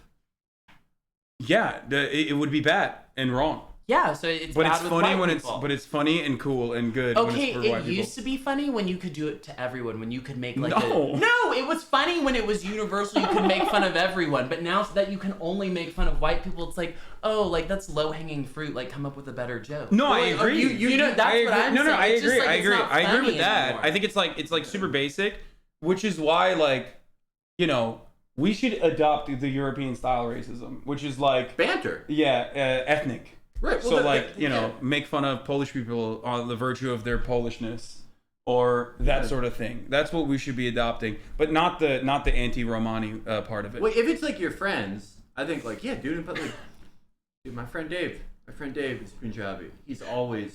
Yeah, it would be bad and wrong. Yeah, so it's But bad it's with funny white when people. it's funny and cool and good. Okay, when it's for white it people. used to be funny when you could do it to everyone. When you could make like No. no, it was funny when it was universal. You could make fun of everyone. But now that you can only make fun of white people, it's like, oh, like that's low hanging fruit. Like come up with a better joke. No, I Like, agree. You know, that's I what agree. I'm no, saying. I It's just agree. like I it's agree. not I agree with funny that. anymore. I think it's like super basic, which is why like, you know, we should adopt the European style racism, which is like Banter. ethnic. Right. So like, you know, make fun of Polish people on the virtue of their Polishness or that sort of thing. That's what we should be adopting, but not the anti-Romani part of it. Well, if it's like your friends, I think like, yeah, dude, but like, dude, my friend Dave is Punjabi. He's always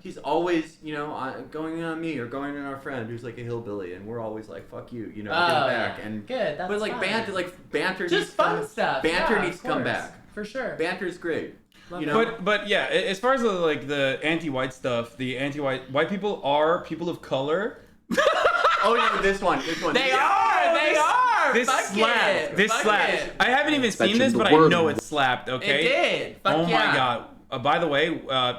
he's always, you know, going in on me or going in on our friend who's like a hillbilly, and we're always like, fuck you, you know, get Oh, back. yeah. And Good, that's but like fine. banter Just needs to fun come, stuff. Banter Yeah, needs of to come course. back. For sure. Banter's great. You know, But yeah, as far as the anti-white stuff, the anti-white people are people of color. Oh yeah, this one. They are. This Fuck slapped. it. This Fuck slapped. it. I haven't even seen Spectrum, this, the but I word. know it slapped. Okay. It did. Fuck Oh yeah. my god. By the way,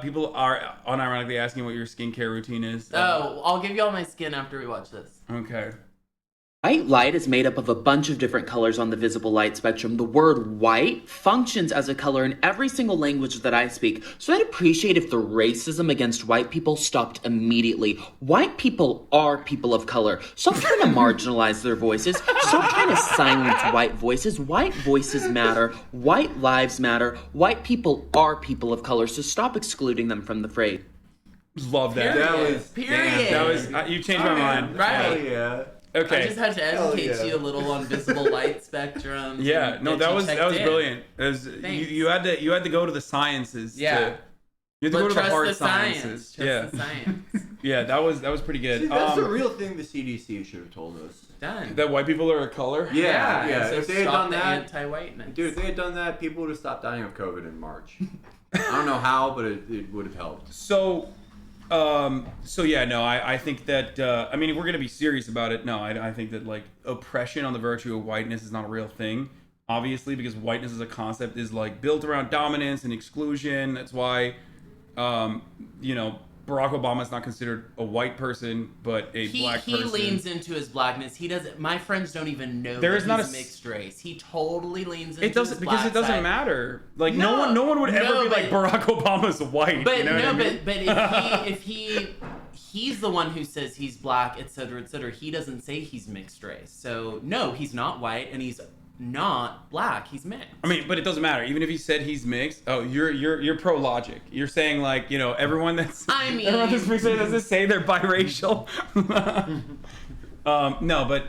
people are unironically asking what your skincare routine is. Oh, I'll give you all my skin after we watch this. Okay. White light is made up of a bunch of different colors on the visible light spectrum. The word white functions as a color in every single language that I speak. So I'd appreciate if the racism against white people stopped immediately. White people are people of color. Stop trying to marginalize their voices. Stop trying to silence white voices. White voices matter. White lives matter. White people are people of color. So stop excluding them from the fray. Love that. Period. That was you changed my mind. Right. Yeah. Okay. I just had to educate yeah. you a little on visible light spectrums. Yeah, and no, get that you was checked in. brilliant. It was, Thanks. you had to go to the sciences. Yeah. You had to But go to the trust hard the sciences. science. Trust the Yeah, science. yeah, that was pretty good. That's a real thing the CDC should have told us. Done. That white people are a color. Yeah. So If they had stop done the that, anti-whiteness. dude, if they had done that, people would have stopped dying of COVID in March. I don't know how, but it would have helped. So yeah, no, I think that I mean, if we're gonna be serious about it, no, I think that like oppression on the virtue of whiteness is not a real thing, obviously, because whiteness as a concept is like built around dominance and exclusion. That's why Barack Obama is not considered a white person, but a black person. He leans into his blackness. He doesn't. My friends don't even know There that is not he's a mixed race. He totally leans into It doesn't his because black it doesn't side. matter. Like No, no one would ever no, be like but- Barack Obama's white. But you know what no, I mean? but if he's the one who says he's black, etc., etc. He doesn't say he's mixed race. So no, he's not white, and he's not black. He's mixed. I mean, but it doesn't matter. Even if he said he's mixed, you're pro logic. You're saying like everyone that's everyone that's mixed does this say they're biracial. No, but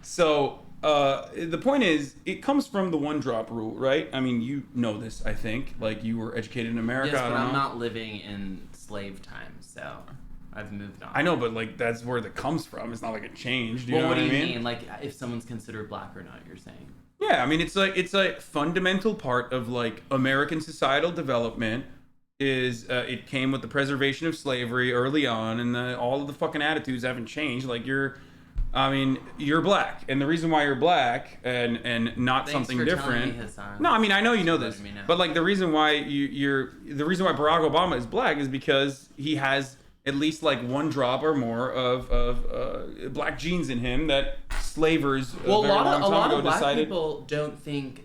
so the point is, it comes from the one drop rule, right? I mean, you know this, I think. Like you were educated in America. Yes, I but don't I'm know. not living in slave time, so I've moved on. I know, but like that's where that comes from. It's not like it changed. You Well, know what do I you mean? mean? Like if someone's considered black or not? You're saying? Yeah, I mean it's a fundamental part of like American societal development. Is it came with the preservation of slavery early on, and all of the fucking attitudes haven't changed. Like you're black, and the reason why you're black and not Thanks something for different. telling me, Hasan. No, I mean I know you know Just this, letting me know. but like the reason why the reason why Barack Obama is black is because he has at least like one drop or more of black genes in him that slavers Well, a a very lot long of time ago black decided. people don't think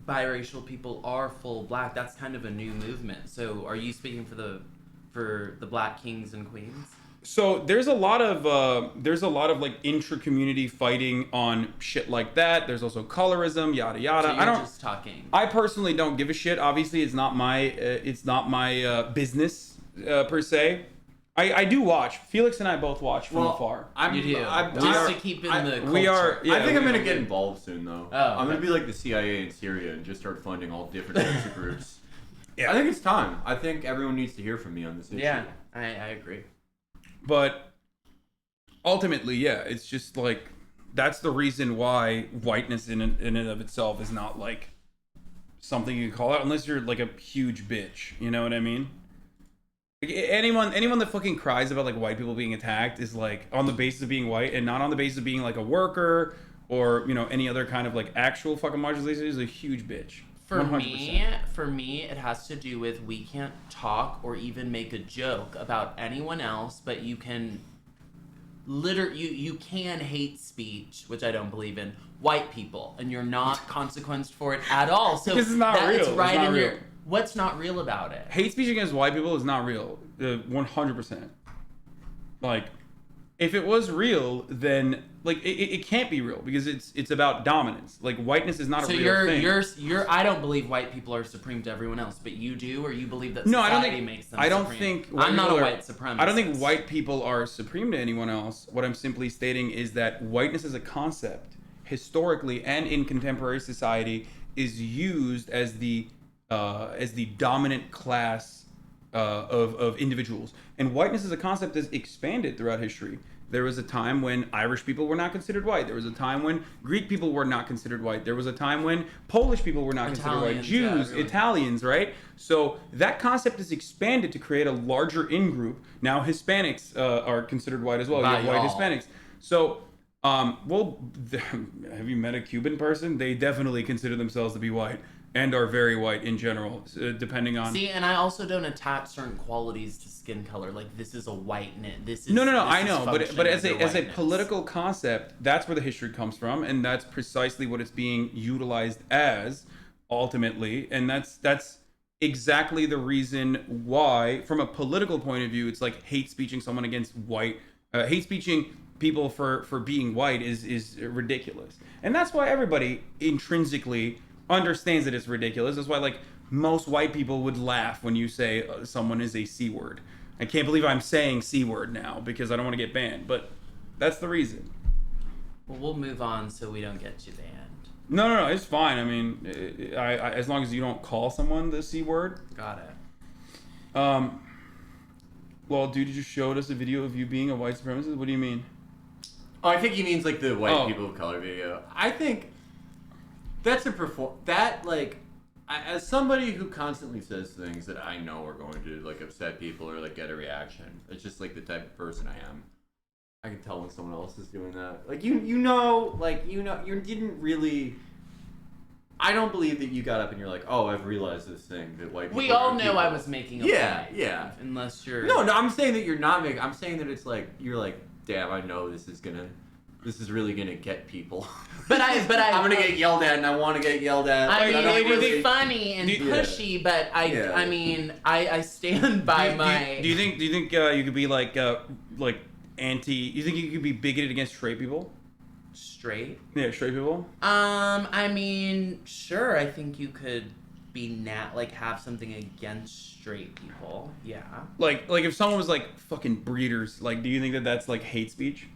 biracial people are full black. That's kind of a new movement. So, are you speaking for the black kings and queens? So there's a lot of like intra-community fighting on shit like that. There's also colorism, yada yada. So you're just talking. I personally don't give a shit. Obviously, it's not my business per se. I do watch. Felix and I both watch from afar. You do. Just to keep in the culture. We are. Yeah, I think I'm we- gonna get involved soon, though. Oh, I'm gonna okay. be like the CIA in Syria and just start funding all different types of groups. Yeah. I think it's time. I think everyone needs to hear from me on this issue. Yeah, I agree. But ultimately, yeah, it's just like that's the reason why whiteness in and of itself is not like something you can call out unless you're like a huge bitch. You know what I mean? Like, anyone that fucking cries about like white people being attacked is like on the basis of being white and not on the basis of being like a worker or any other kind of like actual fucking marginalization is a huge bitch. For 100%. me, it has to do with we can't talk or even make a joke about anyone else, but you can you can hate speech, which I don't believe in, white people, and you're not consequenced for it at all. So Because it's not real. It's right It's not in real. your. What's not real about it? Hate speech against white people is not real. 100%. Like, if it was real, then like it can't be real because it's about dominance. Like whiteness is not So a real thing. you're. I don't believe white people are supreme to everyone else, but you do, or you believe that No, I society don't think. makes them. I don't supreme? think. white I'm not a people are- white supremacist. I don't think white people are supreme to anyone else. What I'm simply stating is that whiteness as a concept, historically and in contemporary society, is used as the dominant class of individuals. And whiteness as a concept has expanded throughout history. There was a time when Irish people were not considered white. There was a time when Greek people were not considered white. There was a time when Polish people were not considered white. Italians, yeah, Jews, everyone. Italians, right? So that concept has expanded to create a larger in-group. Now Hispanics are considered white as well. You By have white y'all. Hispanics. So Well, have you met a Cuban person? They definitely consider themselves to be white and are very white in general, depending on. See, and I also don't attach certain qualities to skin color. Like this is a whiteness. This is No. this I is know, but functioning as a whiteness. political concept, that's where the history comes from, and that's precisely what it's being utilized as, ultimately, and that's exactly the reason why, from a political point of view, it's like hate speeching someone against white, hate speeching people for being white is ridiculous, and that's why everybody intrinsically understands that it's ridiculous. That's why like most white people would laugh when you say someone is a C word. I can't believe I'm saying C word now because I don't want to get banned, but that's the reason. Well, we'll move on so we don't get you banned. No, it's fine. I mean, I as long as you don't call someone the C word. Got it. Well, dude, you just showed us a video of you being a white supremacist. What do you mean? Oh, I think he means like the white Oh. people of color video. I think that's as somebody who constantly says things that I know are going to like upset people or like get a reaction. It's just like the type of person I am. I can tell when someone else is doing that. Like you didn't really. I don't believe that you got up and you're like, oh, I've realized this thing that white people. We all are know people. I was making a Yeah, point. yeah. Unless you're. No, I'm saying that you're not making. I'm saying that it's like you're like, damn, I know this is really gonna get people. But I'm gonna get yelled at, and I want to get yelled at. I mean, don't it was really- funny and Yeah. pushy, but Yeah. I mean, I stand by my. Do you think you could be like anti? You think you could be bigoted against straight people? Straight? Yeah, straight people. I mean, sure. I think you could be have something against straight people. Yeah. Like if someone was like fucking breeders, like, do you think that that's like hate speech?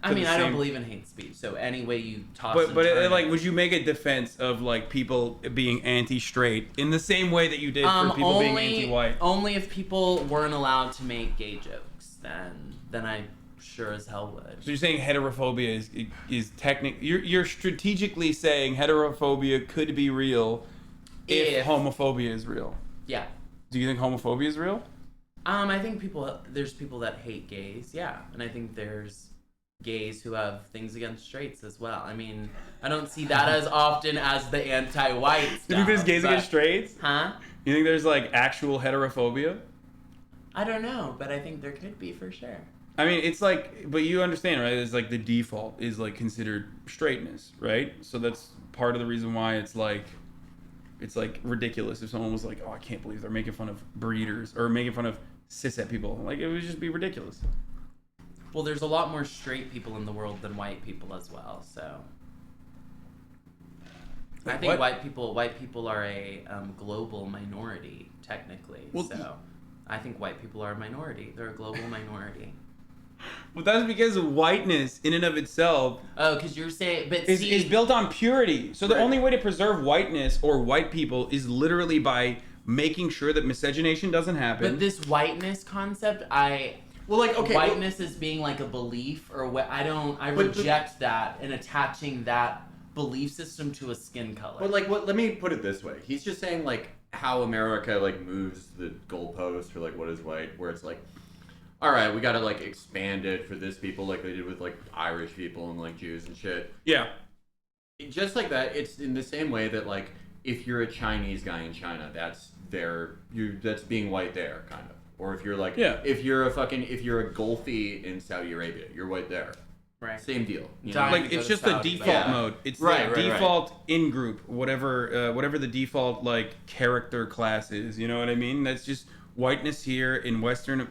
I mean, the I don't same- believe in hate speech. So any way you toss. But and but turn like, it- would you make a defense of like people being anti-straight in the same way that you did for people being anti-white? Only if people weren't allowed to make gay jokes, then I sure as hell would. So you're saying heterophobia is technically you're strategically saying heterophobia could be real if homophobia is real. Yeah. Do you think homophobia is real? I think there's people that hate gays, yeah, and I think there's gays who have things against straights as well. I mean, I don't see that as often as the anti-white stuff. You think there's gays but- against straights? Huh? You think there's like actual heterophobia? I don't know, but I think there could be for sure. I mean, it's like, but you understand, right? It's like the default is like considered straightness, right? So that's part of the reason why it's like ridiculous if someone was like, oh, I can't believe they're making fun of breeders or making fun of cishet people. Like, it would just be ridiculous. Well, there's a lot more straight people in the world than white people as well, so. I think What? white people are a global minority, technically. Well, so I think white people are a minority. They're a global minority. But that's because whiteness in and of itself Oh, because you're saying, but is built on purity. So the Right. only way to preserve whiteness or white people is literally by making sure that miscegenation doesn't happen. But this whiteness concept, whiteness as being like a belief or what I reject that and attaching that belief system to a skin color. But like, let me put it this way. He's just saying like how America like moves the goalpost for like what is white, where it's like, all right, we got to like expand it for this people, like they did with like Irish people and like Jews and shit. Yeah. Just like that, it's in the same way that like if you're a Chinese guy in China, that's being white there, kind of. Or if you're like, if you're a Gulfi in Saudi Arabia, you're white there. Right. Same deal. You know? Dying Like to go it's to just the Saudi, default but- mode. It's Right, the right, right. default in group, whatever the default like character class is. You know what I mean? That's just whiteness here in Western,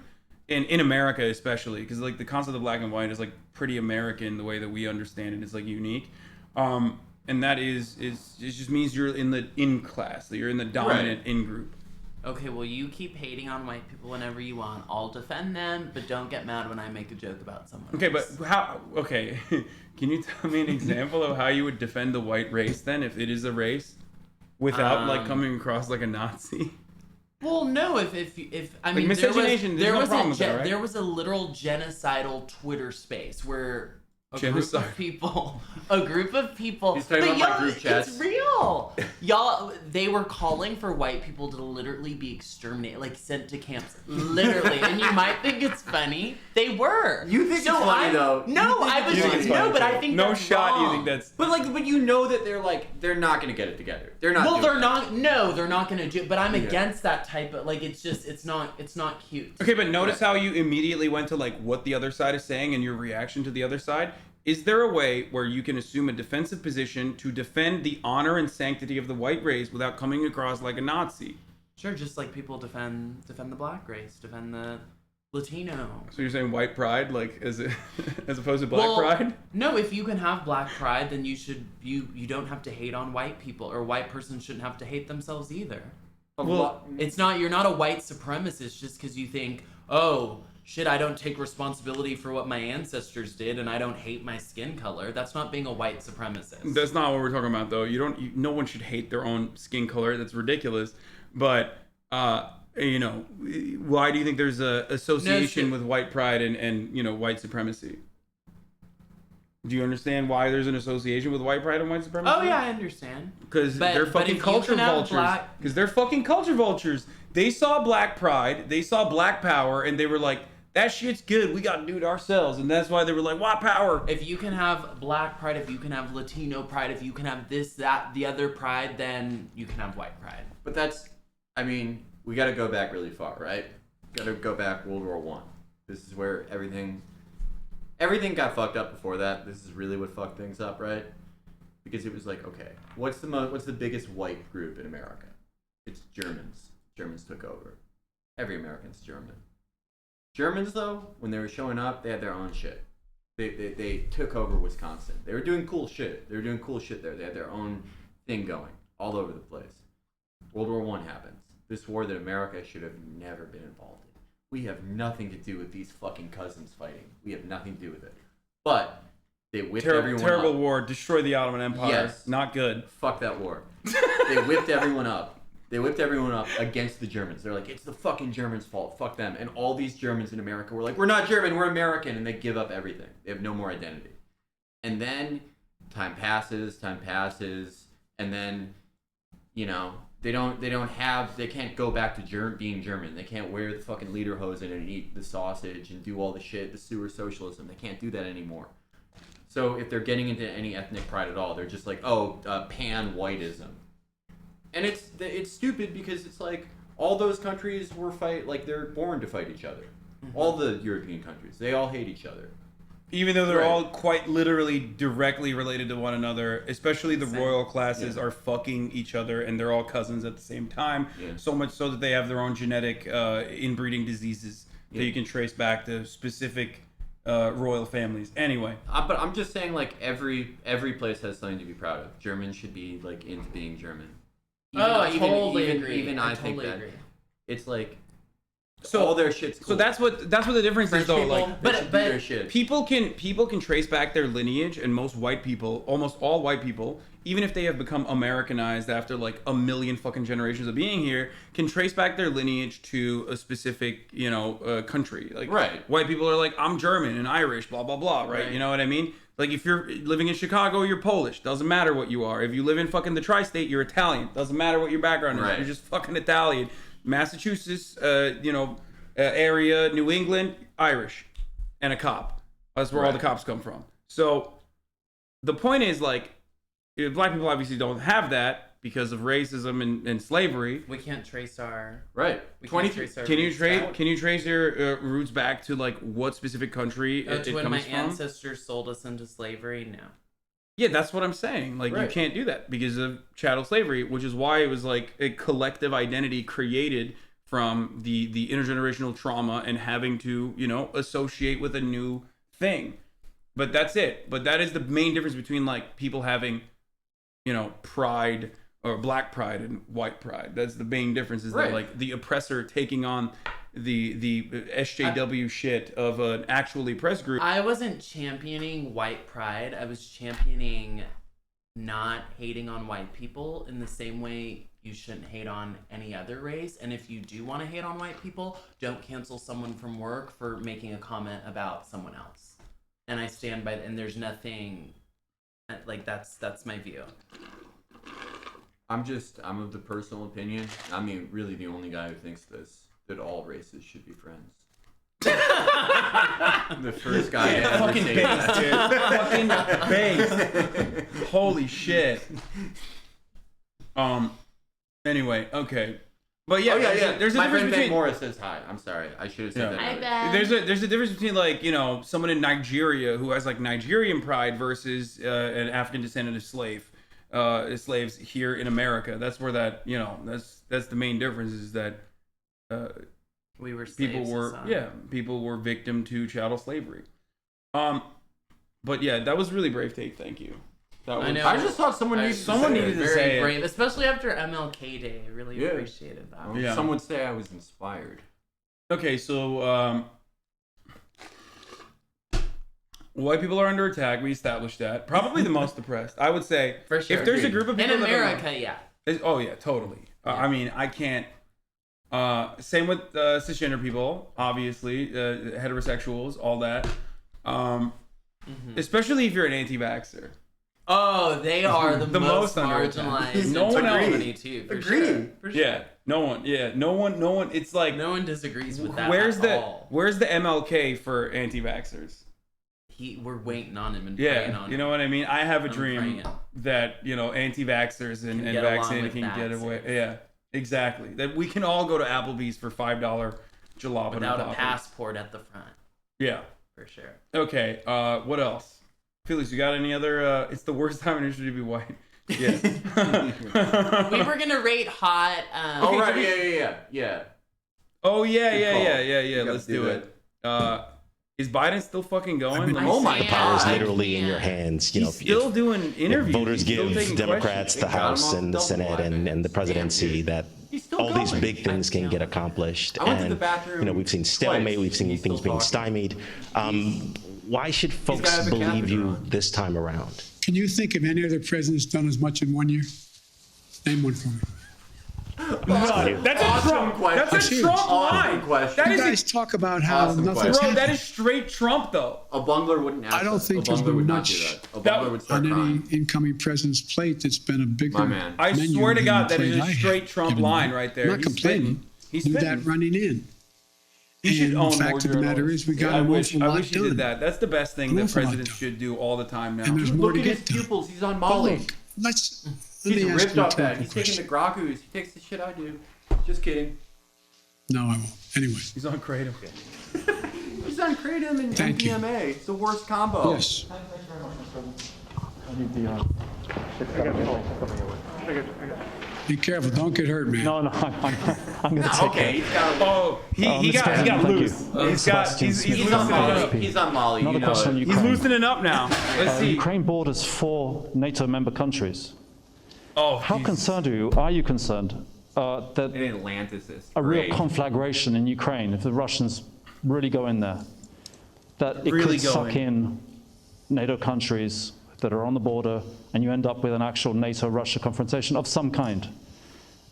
in America especially, because like the concept of black and white is like pretty American the way that we understand it. It's like unique, and that is it just means you're in the in class, that you're in the dominant in group. Okay, well, you keep hating on white people whenever you want. I'll defend them, but don't get mad when I make a joke about someone Okay, else. but how? Okay, can you tell me an example of how you would defend the white race then, if it is a race, without like coming across like a Nazi? Well, no. If I mean, miscegenation, there's no problem with that, right? there was a literal genocidal Twitter space where A Genocide. group of people. A group of people. He's talking But about my y'all, group chats. it's real. Y'all, they were calling for white people to literally be exterminated, like sent to camps. Literally. And you might think it's funny. They were. You think it's funny, though. No, I was You think it's no, funny, but I too. think no that's shot. wrong. You think that's But you know that they're not gonna get it together. They're not. Well, doing they're that. not. No, they're not going to do. But I'm Yeah. against that type of it's not cute. okay. But notice how you immediately went to what the other side is saying and your reaction to the other side. Is there a way where you can assume a defensive position to defend the honor and sanctity of the white race without coming across like a Nazi? Sure, just like people defend the black race, defend the Latino. So you're saying white pride, as opposed to black pride? No, if you can have black pride, then you don't have to hate on white people, or white person shouldn't have to hate themselves either. Well, You're not a white supremacist just because you think, oh shit, I don't take responsibility for what my ancestors did and I don't hate my skin color. That's not being a white supremacist. That's not what we're talking about, though. No one should hate their own skin color. That's ridiculous. But why do you think there's a association with white pride and white supremacy? Do you understand why there's an association with white pride and white supremacy? Oh yeah, I understand. Because they're but fucking if you culture can have vultures. Because they're fucking culture vultures. They saw black pride, they saw black power, and they were like, that shit's good. We gotta do it ourselves. And that's why they were like, white power. If you can have black pride, if you can have Latino pride, if you can have this, that, the other pride, then you can have white pride. But we got to go back really far, right? Got to go back World War One. This is where everything got fucked up before that. This is really what fucked things up, right? Because it was like, okay, what's the biggest white group in America? It's Germans. Germans took over. Every American's German. Germans, though, when they were showing up, they had their own shit. They took over Wisconsin. They were doing cool shit. They were doing cool shit there. They had their own thing going all over the place. World War One happens. This war that America should have never been involved in. We have nothing to do with these fucking cousins fighting. We have nothing to do with it. But they whipped everyone terrible up. war. Destroy the Ottoman Empire. Yes. Not good. Fuck that war. They whipped everyone up. They whipped everyone up against the Germans. They're like, it's the fucking Germans' fault. Fuck them. And all these Germans in America were like, we're not German, we're American. And they give up everything. They have no more identity. And then time passes. And then, they can't go back to being German. They can't wear the fucking lederhosen and eat the sausage and do all the shit, the sewer socialism. They can't do that anymore. So if they're getting into any ethnic pride at all, they're just like, pan-whiteism. And it's stupid because it's like all those countries they're born to fight each other. Mm-hmm. All the European countries, they all hate each other. Even though they're all quite literally directly related to one another, especially the royal classes are fucking each other and they're all cousins at the same time. Yeah. So much so that they have their own genetic inbreeding diseases that you can trace back to specific royal families. Anyway. But I'm just saying every place has something to be proud of. Germans should be into being German. I totally agree. Even I totally think agree. that it's like so all their shit's cool. So that's what the difference is, though. their shit. People can trace back their lineage, and almost all white people, even if they have become Americanized after a million fucking generations of being here, can trace back their lineage to a specific country. White people are like, I'm German and Irish, blah blah blah, right? You know what I mean? If you're living in Chicago, you're Polish. Doesn't matter what you are. If you live in fucking the tri-state, you're Italian. Doesn't matter what your background is. You're just fucking Italian. Massachusetts, area, New England, Irish, and a cop. That's where all the cops come from. So the point is, black people obviously don't have that because of racism and slavery. We can't trace our Can you trace your roots back to what specific country it when comes my from? ancestors sold us into slavery? No. Yeah, that's what I'm saying. You can't do that because of chattel slavery, which is why it was a collective identity created from the intergenerational trauma and having to, associate with a new thing. But that's it. But that is the main difference between people having, pride or black pride and white pride. That's the main difference is that the oppressor taking on the SJW shit of an actually oppressed group. I wasn't championing white pride. I was championing not hating on white people in the same way you shouldn't hate on any other race. And if you do want to hate on white people, don't cancel someone from work for making a comment about someone else. and I stand by. And there's nothing like that's my view. I'm of the personal opinion. I mean, really, the only guy who thinks this, that all races should be friends. The first guy to ever Fucking say base, that. dude. Fucking base. Holy shit. Anyway, okay. But yeah, there's a My difference friend Ben between Morris says hi. I'm sorry. I should have said that. Hi, earlier. Ben. there's a difference between like, you know, someone in Nigeria who has like Nigerian pride versus an African descendant of slaves here in America. That's where that, you know, that's the main difference is that We were slaves, people were Hasan. people were victim to chattel slavery. But yeah, that was really brave take. Thank you. That was, I know. I just thought someone needed needed to Very say it. brave, especially after MLK Day. I really Yeah. appreciated that. Yeah. Some would say I was inspired. Okay, so white people are under attack. We established that. Probably the most oppressed. I would say. For sure. If there's a group of people In that are- America, yeah. Oh yeah, totally. I mean, I can't. Same with cisgender people, obviously, heterosexuals, all that. Especially if you're an anti-vaxxer. Oh, they are the most under attack. marginalized. No in one else. 2022, for sure. For sure. Yeah, no one. Yeah, no one. It's like No one disagrees with that. where's at the all. MLK for anti-vaxxers? We're waiting on him and praying Yeah, on you him. know what I mean. I have a I'm dream praying. that anti-vaxxers and get along vaccinated with can get away. vaxxers. Yeah, exactly. That we can all go to Applebee's for $5 jalapeno Without a toppers. passport at the front, Yeah. for sure. Okay. What else? Felix, you got any other? It's the worst time in history to be white. Yeah. We were gonna rate hot. Oh right, yeah. Oh yeah, Good call. yeah. You gotta Let's do do it. Is Biden still fucking going? Oh my stand. God. Power is I literally in your can't. hands. You know, He's still doing interviews. voters He's still give taking Democrats questions. the They got him House off and the double Senate wide. and the presidency dude. that He's still all these going. big things can know. get accomplished. I went to And, the bathroom you know, we've seen stalemate, twice, we've seen he's things still being talking. stymied. Why should folks have a believe catheter you on. this time around? Can you think of any other president's done as much in 1 year? Name one for me. None. That's a Trump. question. That's a Trump Awesome line. question. That You is guys talk about how Awesome nothing's question. bro. happened That is straight Trump though. A bungler wouldn't ask I don't that. think a there's bungler been would not much do that. A That- bungler would start on crying. any incoming president's plate that's been a bigger My man. I menu swear to than God, the that is plate a I straight have Trump given line you. right there. I'm not He's complaining. spitting. He's Do spitting. that running in. He should And own the fact more of the matter journalists. is we got I an wish awful lot he done. did that. That's the best thing An that awful lot presidents done. should do all the time now. And there's more Look to at his get done. pupils. He's on But Molly. look, let He's me ask ripped you a off that. critical He's taking question. the Grakus. He takes the shit I do. Just kidding. No, I won't. Anyway, He's on Kratom. He's on Kratom and Thank you. MDMA. It's the worst combo. yes. Be careful. Don't get hurt, man. No, I'm going to take Okay, it. he's got. Oh, he Mr. got Thank you. loose. He's He's on loosening Molly. up. He's on Molly. Another You know question on it. He's Ukraine. loosening up now. Let's see. Ukraine borders 4 NATO member countries. Oh, How Jesus. concerned are you concerned that In Atlantis is a real great. conflagration in Ukraine, if the Russians really go in there, that it Really could go suck in NATO countries that are on the border and you end up with an actual NATO-Russia confrontation of some kind?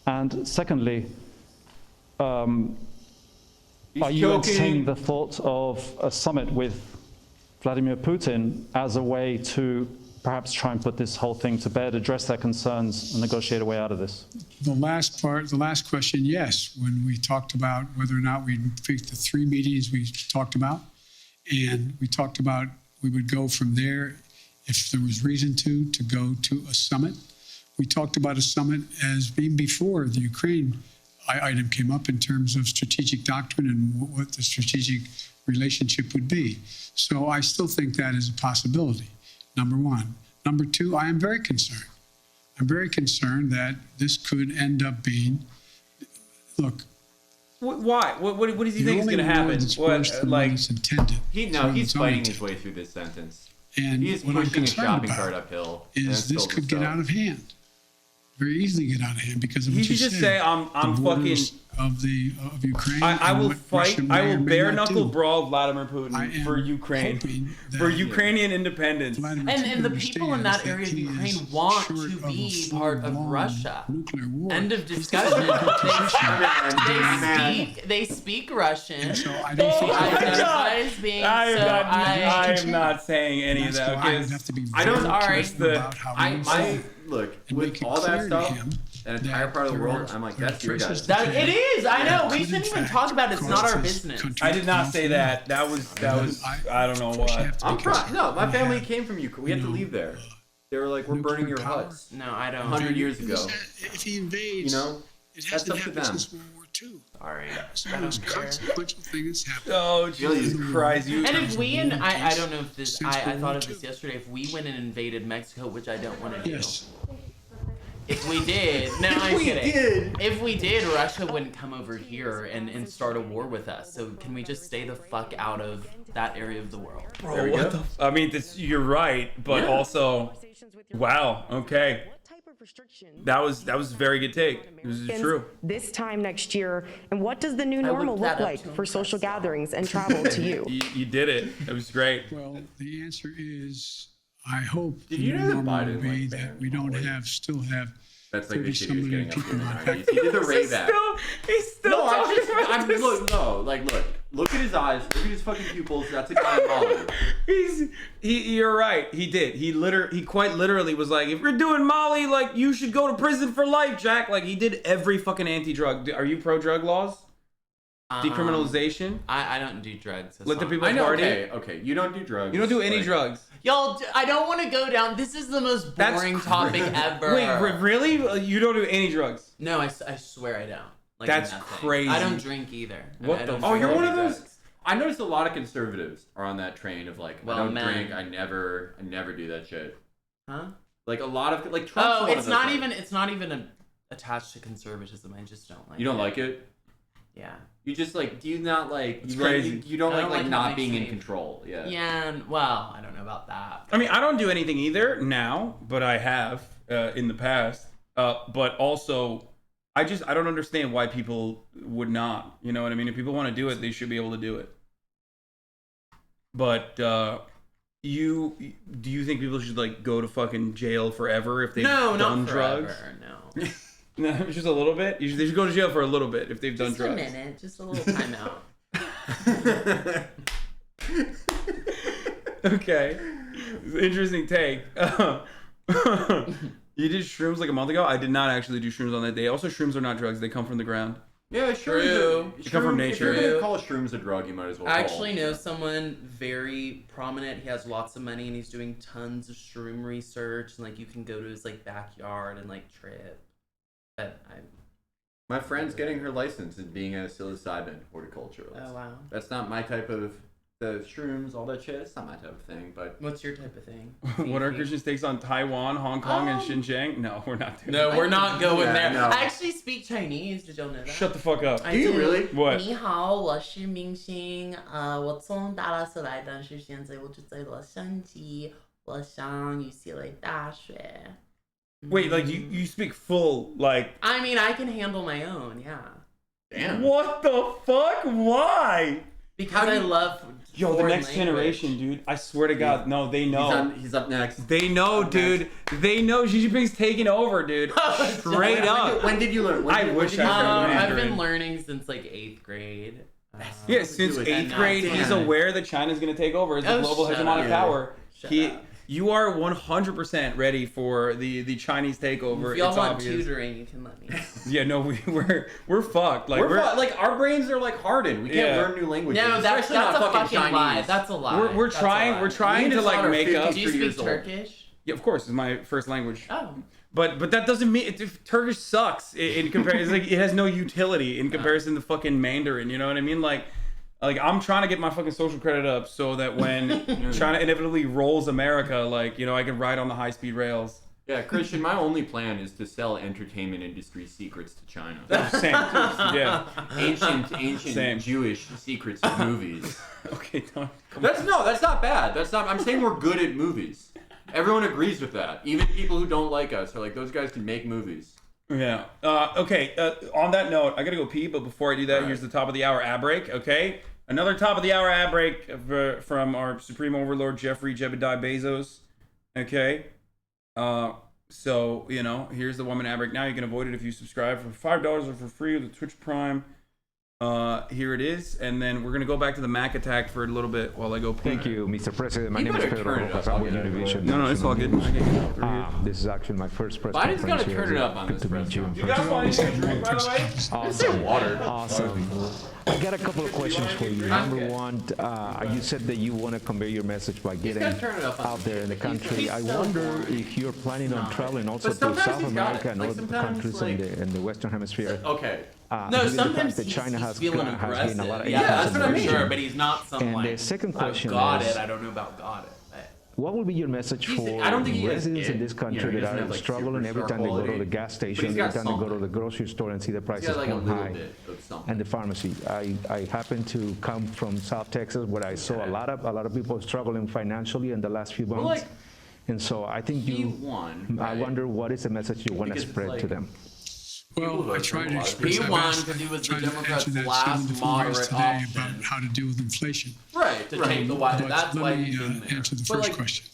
And secondly, are you choking. entertaining the thought of a summit with Vladimir Putin as a way to perhaps try and put this whole thing to bed, address their concerns, and negotiate a way out of this? The last part, the last question, yes. When we talked about whether or not we'd pick the 3 meetings we talked about, and we talked about we would go from there if there was reason to go to a summit. We talked about a summit as being before the Ukraine item came up in terms of strategic doctrine and what the strategic relationship would be. So I still think that is a possibility, number one. Number two, I am very concerned. I'm very concerned that this could end up being, look, Why? What does he the think is only going to war happen? that's What, worse than like, what it's intended. He's is what fighting it's his intended. way through this sentence. And He is what I'm pushing a concerned shopping about cart uphill. and is it's this filled could with get stuff. out of hand. Very easily get out of hand because of he what you should just said. say, I'm The borders of Ukraine. I and will what fight. Russia may I or will may bare not knuckle do. brawl Vladimir I Putin am for Ukraine, hoping that for Ukrainian independence. Vladimir And Putin the people in that area understands of he Ukraine is want short to of a be part of full-blown Russia. nuclear war. End of He's discussion. in a good position. They speak Russian. And so I don't think my that- Identify as being I so am not saying any of That's that. why I Okay, would have to be I don't- very sorry. careful about how we say Look, and with make it all that clear to stuff, him an entire that part of the there world, are- I'm like, there are that's your choices guys. to That take it is. I know. that We could, shouldn't in even fact, talk about it. It's not our cause this business. country I did to not go say forward. that. That was I don't know Unfortunately, I what. have to I'm be proud. careful. No, my We family have, came from Ukraine. We had to leave there. They were like, we're nuclear burning your power. huts. No, I don't. 100 years ago. If he invades, You know? it has That's to up to happen them. since World War II. Sorry. It's the I don't most care. consequential thing that's happened. Oh Jesus Christ! You. And if we and I don't know if this. Since I World thought War of this II. yesterday. If we went and invaded Mexico, which I don't want to do. Yes. If we did, no, I'm we kidding. did. If we did, Russia wouldn't come over here and start a war with us. So can we just stay the fuck out of that area of the world? Bro, what the? I mean, you're right, but also, wow. Okay, that was a very good take. This is true. This time next year, and what does the new I normal looked look that up like to for social impress gatherings and travel to you? You did it. It was great. Well, the answer is, I hope Did the you know new that normal Biden, will be like, that banned we don't Huawei? still have That's like the 30 shit some he was million getting up to people in the on 90s. He did the Ray back. He's still No, talking about I'm this. look at his eyes, look at his fucking pupils. That's a guy in Mali. You're right. He did. He quite literally was like, if you're doing Molly, like you should go to prison for life, Jack. Like he did every fucking anti-drug. Are you pro drug laws? Decriminalization? I don't do drugs. Let the people I know. party. Okay. You don't do drugs. You don't do any like- drugs. Y'all, I don't want to go down. This is the most That's boring topic ever. Wait, really? You don't do any drugs? No, I swear I don't. Like, That's nothing. crazy. I don't drink either. What I the don't fuck? Oh, you're drink one of any those. drugs. I noticed a lot of conservatives are on that train of like, Well, I don't man. drink. I never do that shit. Huh? Like a lot of like Trump's Oh, one of it's those not guys. even. It's not even attached to conservatism. I just don't like. You don't it. like it. Yeah. You just like. Do you not like? It's you like- crazy. you don't I like don't like how it not makes being in me- control. Yeah. Yeah. Well, I don't know about that. I mean, I don't do anything either now, but I have in the past. But also, I don't understand why people would not. You know what I mean? If people want to do it, they should be able to do it. But do you think people should like go to fucking jail forever if they've done not drugs? forever, no. No, just a little bit. They should go to jail for a little bit if they've done Just drugs. a minute. Just a little timeout. Okay, interesting take. You did shrooms like a month ago. I did not actually do shrooms on that day. Also, shrooms are not drugs; they come from the ground. Yeah, sure. True. They come from If you're nature. gonna call shrooms a drug, you might as well. I call actually them. know someone very prominent. He has lots of money and he's doing tons of shroom research. And like, you can go to his like backyard and like trip. But My friend's getting her license and being a psilocybin horticulturalist. oh wow. That's not my type of the shrooms, all that shit. It's not my type of thing, but What's your type of thing? What are Christian takes on Taiwan, Hong Kong, and Xinjiang? No, we're not doing No, that. we're not going Yeah, there. no. I actually speak Chinese. Did y'all know that? Shut the fuck up. I do you do. really? What? 你好，我是明星。我从达拉斯来，但是现在我住在洛杉矶。我上UCLA 大学。 Wait, like you speak full like. I mean, I can handle my own. Yeah. damn. What the fuck? Why? Because I love. Yo, the foreign next language. generation, dude. I swear to God, no, they know. He's up next. They know, dude. They know Xi Jinping's taking over, dude. Straight up. When did you learn? I wish I could I've Mandarin. been learning since like 8th grade. Yeah, since do it. 8th grade, Damn he's it. aware that China's going to take over as the Oh, global shut hegemonic up. power. Shut up. You are 100% ready for the Chinese takeover. If y'all It's want obvious. tutoring, you can let me know. Yeah, no, we're fucked. Like We're like our brains are like hardened. We can't Yeah. learn new languages. No, that's Especially not a fucking Chinese. lie. That's a lie. we're That's a trying lie. we're trying Me to and like Hasan are make up. 50. Do you 3 years speak old. Turkish? Yeah, of course, it's my first language. Oh. But that doesn't mean Turkish sucks in comparison. Like it has no utility in comparison to fucking Mandarin. You know what I mean? Like I'm trying to get my fucking social credit up so that when China inevitably rolls America, like I can ride on the high speed rails. Yeah, Christian, my only plan is to sell entertainment industry secrets to China. Same. Yeah. ancient Same. Jewish secrets of movies. Okay. Don't. That's not bad. That's not. I'm saying we're good at movies. Everyone agrees with that. Even people who don't like us are like, those guys can make movies. Yeah. Okay. On that note, I gotta go pee. But before I do that, here's the top of the hour ad break. Okay. Another top of the hour ad break from our supreme overlord Jeffrey Jebediah Bezos. Okay. So here's the 1 minute ad break. Now you can avoid it if you subscribe for $5 or for free with the Twitch Prime. Here it is, and then we're gonna go back to the Mac attack for a little bit while I go pee. Thank you, Mr. President. My name is Pedro Rojas. I'm with Univision. No, it's all good. I get it. This is actually my first press Biden's conference gotta here. turn it up on Good this to meet you. You guys want anything to drink, by the way? Awesome. Water. Awesome. I got a couple of questions for you. Number one, you said that you want to convey your message by getting out there in the country. I wonder if you're planning on traveling also to South America and other countries in the Western Hemisphere. Okay. No, sometimes that China has gained a lot of that's what I'm attention. sure, but he's not some And like. the second question I've got is, it. I don't know about got it. what will be your message for I don't think he is residents in it. this country He that doesn't are have, like, struggling every superstar time they go to quality. the gas But station, he's every got time they go to something. the grocery store and see the prices like a going little high, bit of something. and the pharmacy. I happen to come from South Texas, where I saw a lot of people struggling financially in the last few months. like, and so I think I wonder what is the message you want to Because it's spread to like- them. Well, I tried to express He that won last- because he was the tried to Democrats' answer that last 7 different ways moderate today option. about how to deal with inflation. Right, to take the white. But That's why let me he's in there. answer the But, first like, question.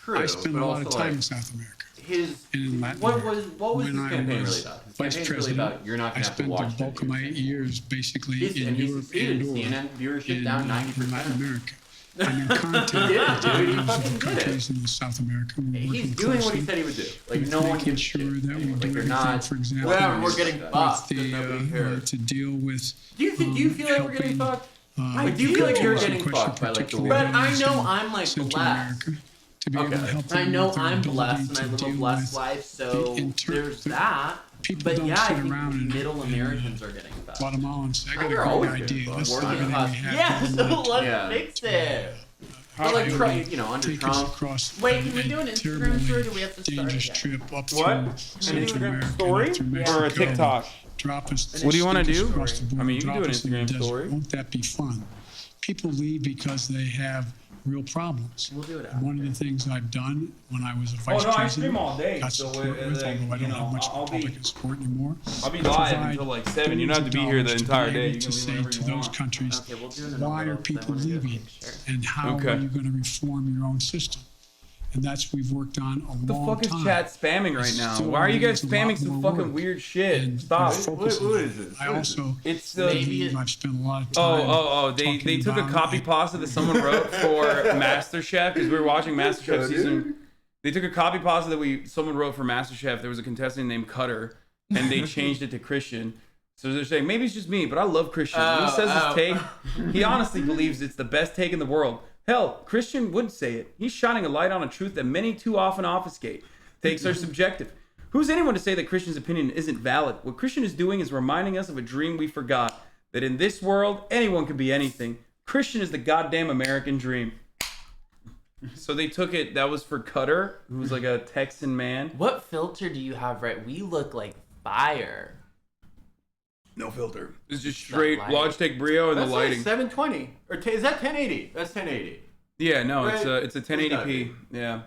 True, I spent but a lot of also, time like, in South America His and in Latin what America. was when his I campaign was really about? His vice campaign's really president, about you're not I going to have to spent watch the bulk of my years basically in and he's Europe succeeded. and or CNN viewership in, down in 90%. Latin America. I'm in contact He did it, with dude. He the fucking did it. countries in South America. We're He's working doing what he closely said he would do. Like with no one making gives sure shit. that we Like, do you're everything, not. for example, Well, we're getting with fucked. the, Nobody cares. to deal with. Do you feel like we're getting helping, fucked? Do you feel like you're getting question fucked by like the particularly world? But I those know in I'm like Central blessed. America, to be able to help them I know with their I'm ability blessed and I to live a deal blessed with life, so there's the- that. people But don't yeah, I sit think around and- middle Americans are getting fucked. Guatemalans say, I got a They're great always idea. getting Let's fucked. stop Working everything we class. have. Yeah, so let's Yeah. fix it. But like Trump, under Take us Trump. across Wait, can we do an terribly Instagram story? Do we have to start dangerous again? trip up What? through An Central Instagram America, story up through or a Mexico, TikTok? Drop us. What do you wanna take us do? across the border, I mean, you can drop do an us in the Instagram desert. story. Won't that be fun? People leave because they have real problems. We'll do it One of the things I've done when I was a vice Oh, no, I president, stream all day, got so support with, although I don't have much I'll be- Republican support anymore. I'll be I live provide until like 7. You don't have to be billions here of the dollars entire to be day. able You to can say leave to whenever you those want. countries, Okay, we'll do it in why a are row, 'cause I people wanna do a leaving picture. and how Okay. are you going to reform your own system? And that's we've worked on a What the long fuck is time. chat spamming right now? Still Why are you guys needs a lot spamming some more fucking work. weird shit? And Stop. focusing what on is it. this? I also It's believe I've spent a lot of time. They talking took a about copy it. pasta that someone wrote for MasterChef because we were watching MasterChef season. They took a copy pasta that someone wrote for MasterChef. There was a contestant named Cutter, and they changed it to Christian. So they're saying maybe it's just me, but I love Christian. When he says his take, he honestly believes it's the best take in the world. Hell, Christian would say it. He's shining a light on a truth that many too often obfuscate. Takes are subjective. Who's anyone to say that Christian's opinion isn't valid? What Christian is doing is reminding us of a dream we forgot. That in this world, anyone can be anything. Christian is the goddamn American dream. So they took it. That was for Cutter, who's like a Texan man. What filter do you have? Right, we look like fire. No filter. It's just straight light. Logitech Brio and That's the lighting. like 720 or is that 1080? That's 1080. Yeah, no, Right? it's a 1080p. Yeah.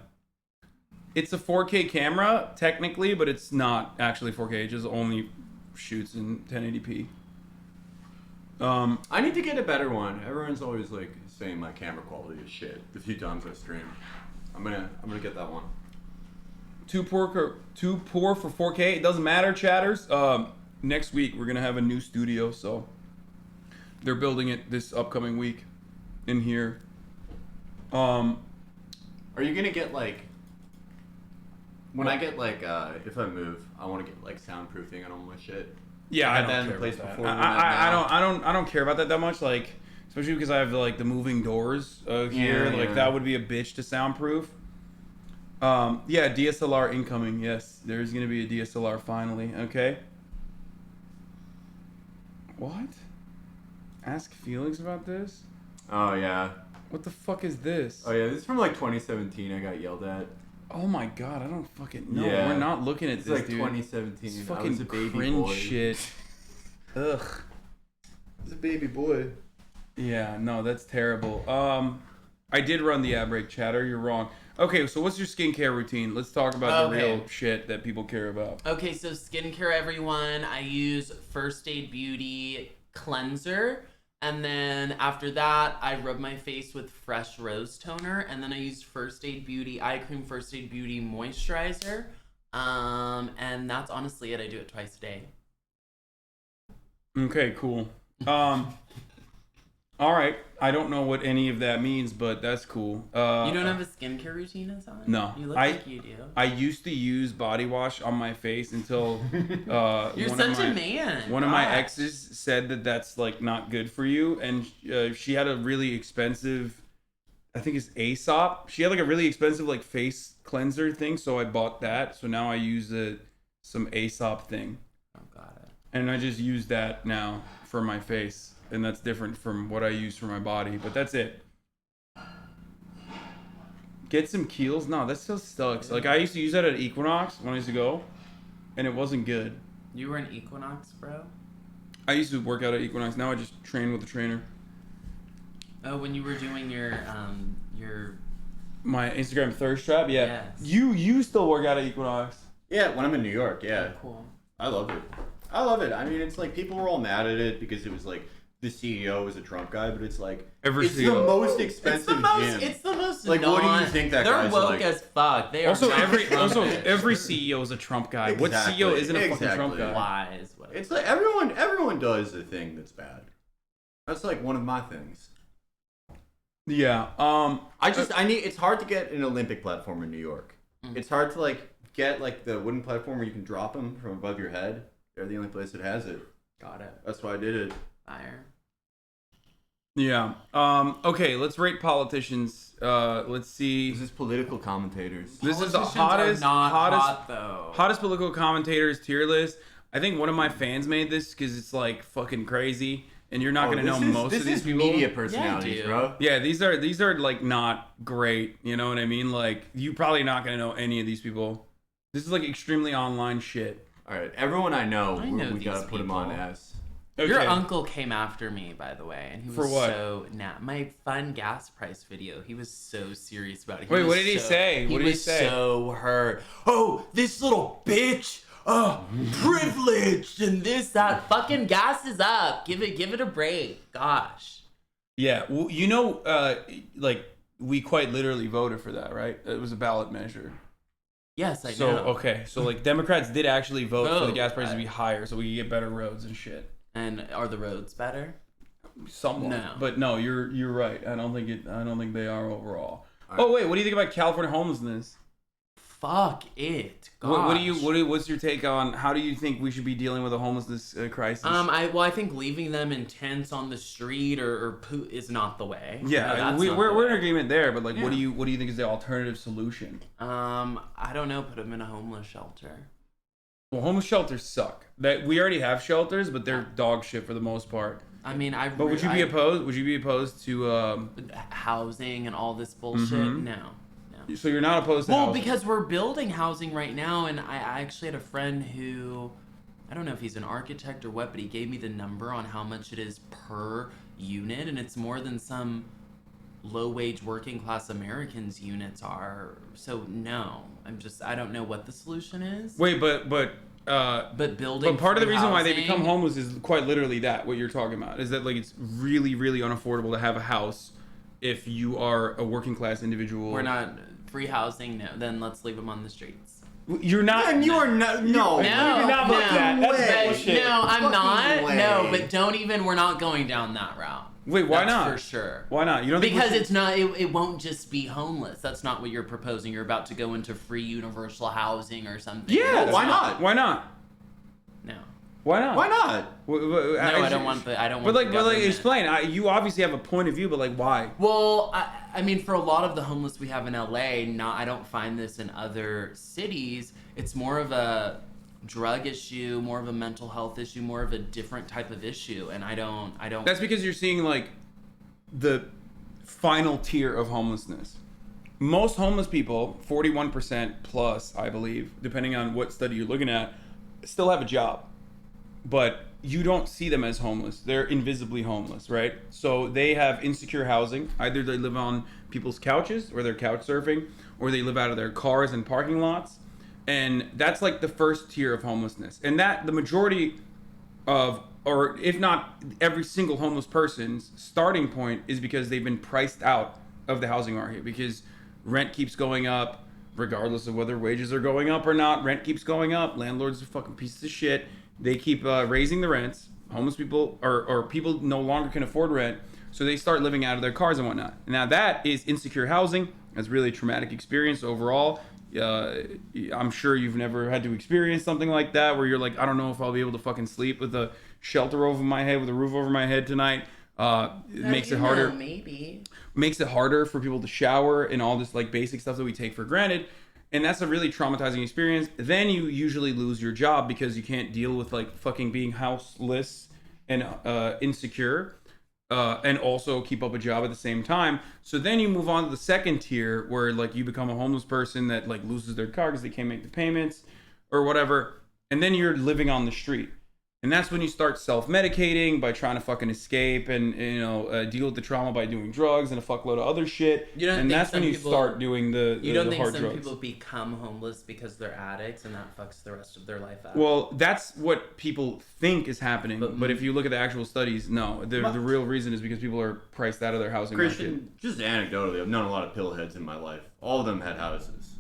It's a 4K camera technically, but it's not actually 4K. It just only shoots in 1080p. I need to get a better one. Everyone's always like saying my camera quality is shit. The few times I stream, I'm gonna get that one. Too poor for 4K. It doesn't matter, chatters. Next week we're gonna have a new studio, so they're building it this upcoming week in here. Are you gonna get like when I get like if I move, I want to get like soundproofing and all my shit. Yeah, I had don't that in care place about that. before. I don't care about that much. Like, especially because I have like the moving doors here. Yeah, like yeah. that would be a bitch to soundproof. Yeah, DSLR incoming. Yes, there's gonna be a DSLR finally. Okay. What? Ask Felix about this? Oh yeah. What the fuck is this? Oh yeah. This is from like 2017. I got yelled at. Oh my god, I don't fucking know. Yeah. We're not looking at It's this, like dude. 2017. It's I was fucking a baby cringe boy. shit. Ugh. It's a baby boy. Yeah, no, that's terrible. I I did run the ad break, chatter. You're wrong. Okay, so what's your skincare routine? Let's talk about the real shit that people care about. Okay, so skincare, everyone. I use First Aid Beauty cleanser. And then after that, I rub my face with Fresh Rose Toner. And then I use First Aid Beauty Eye Cream First Aid Beauty Moisturizer. And that's honestly it. I do it twice a day. Okay, cool. All right. I don't know what any of that means, but that's cool. You don't have a skincare routine, Hasan? No. You look like you do. I used to use body wash on my face until You're such a man. One of my exes said that that's like not good for you, and she had a really expensive, I think it's Aesop. She had like a really expensive like face cleanser thing, so I bought that. So now I use some Aesop thing. Oh, got it. And I just use that now for my face. And that's different from what I use for my body, but that's it. Get some Kiehl's? No, that still sucks. Like, I used to use that at Equinox when I used to go, and it wasn't good. You were an Equinox, bro? I used to work out at Equinox. Now I just train with a trainer. Oh, when you were doing your My Instagram thirst trap? Yeah. Yes. You still work out at Equinox. Yeah, when I'm in New York, yeah. Oh, cool. I love it. I love it. I mean, it's like people were all mad at it because it was like the CEO was a Trump guy, but it's like it's the most expensive gym. It's the most like. What do you think that they're guy's woke like? as fuck. They are Also, not every Trumpish. CEO is a Trump guy. Exactly. What CEO isn't a fucking Trump guy? Lies. It's like everyone does a thing that's bad. That's like one of my things. Yeah. It's hard to get an Olympic platform in New York. It's hard to like get like the wooden platform where you can drop them from above your head. They're the only place that has it. Got it. That's why I did it. Fire. Yeah. Okay, let's rate politicians. Let's see. This is political commentators. This is the Politicians are not hottest hot, though. hottest political commentators tier list. I think one of my fans made this because it's like fucking crazy, and you're not gonna know most of these people. Media personalities, bro. Yeah, these are like not great. You know what I mean? Like you probably not gonna know any of these people. This is like extremely online shit. All right, everyone I know we these gotta put him on people. S. Okay. Your uncle came after me, by the way, and he was For what? so my fun gas price video. He was so serious about it. Wait, what did he say? What did he say? So hurt. Oh, this little bitch. Oh, privileged and this that. Fucking gas is up. Give it a break. Gosh. Yeah, well, you know, like we quite literally voted for that, right? It was a ballot measure. Yes, I So know. okay, so like Democrats did actually vote for the gas prices to be higher, so we could get better roads and shit. And are the roads better? Somewhat, No. but no, you're right. I don't think they are overall. Oh wait, what do you think about California homelessness? Fuck it. Gosh. What's your take on how do you think we should be dealing with a homelessness crisis? I think leaving them in tents on the street or poo is not the way. Yeah, No, that's not we're the in way. agreement there, but like, Yeah. what do you think is the alternative solution? I don't know. Put them in a homeless shelter. Well, homeless shelters suck. That we already have shelters, but they're dog shit for the most part. I mean, But would you be opposed? Would you be opposed to housing and all this bullshit? Mhm. No. So you're not opposed to Well, housing? because we're building housing right now, and I actually had a friend who, I don't know if he's an architect or what, but he gave me the number on how much it is per unit, and it's more than some low-wage working-class Americans' units are. So no, I don't know what the solution is. Wait, but building. But part of the free reason why they housing- become homeless is quite literally that what you're talking about is that like it's really really unaffordable to have a house if you are a working class individual. We're not free housing. No, then let's leave them on the streets. You're not. And you are no. No, you do not vote that. That's but- bullshit. no, I'm Fucking not. way. No, but don't even. We're not going down that route. Wait, why That's not? For sure. Why not? You don't think Because we should- it's not. It won't just be homeless. That's not what you're proposing. You're about to go into free universal housing or something. Yeah, That's why not? Why not? No. Why not? Why not? No, I don't want the. I don't want. But like, the but like, government. explain. You obviously have a point of view, but like, why? Well, I mean, for a lot of the homeless we have in LA, I don't find this in other cities. It's more of a drug issue, more of a mental health issue, more of a different type of issue, and I don't. That's because you're seeing like the final tier of homelessness. Most homeless people, 41% plus, I believe, depending on what study you're looking at, still have a job. But you don't see them as homeless. They're invisibly homeless, right? So they have insecure housing. Either they live on people's couches or they're couch surfing, or they live out of their cars and parking lots. And that's like the first tier of homelessness. And that the majority of, or if not every single homeless person's starting point is because they've been priced out of the housing market, because rent keeps going up regardless of whether wages are going up or not. Rent keeps going up. Landlords are fucking pieces of shit. They keep raising the rents. Homeless people or people no longer can afford rent, so they start living out of their cars and whatnot. Now that is insecure housing. That's really a traumatic experience overall. I'm sure you've never had to experience something like that, where you're like, I don't know if I'll be able to fucking sleep with a shelter over my head, with a roof over my head tonight. It makes it harder. Maybe Makes it harder for people to shower and all this like basic stuff that we take for granted. And that's a really traumatizing experience. Then you usually lose your job because you can't deal with like fucking being houseless and insecure, and also keep up a job at the same time. So then you move on to the second tier, where like you become a homeless person that like loses their car because they can't make the payments or whatever. And then you're living on the street. And that's when you start self-medicating by trying to fucking escape and, deal with the trauma by doing drugs and a fuckload of other shit. And that's when you start doing the hard drugs. You don't think some people become homeless because they're addicts and that fucks the rest of their life out? Well, that's what people think is happening. But if you look at the actual studies, no. The real reason is because people are priced out of their housing market. Just anecdotally, I've known a lot of pillheads in my life. All of them had houses.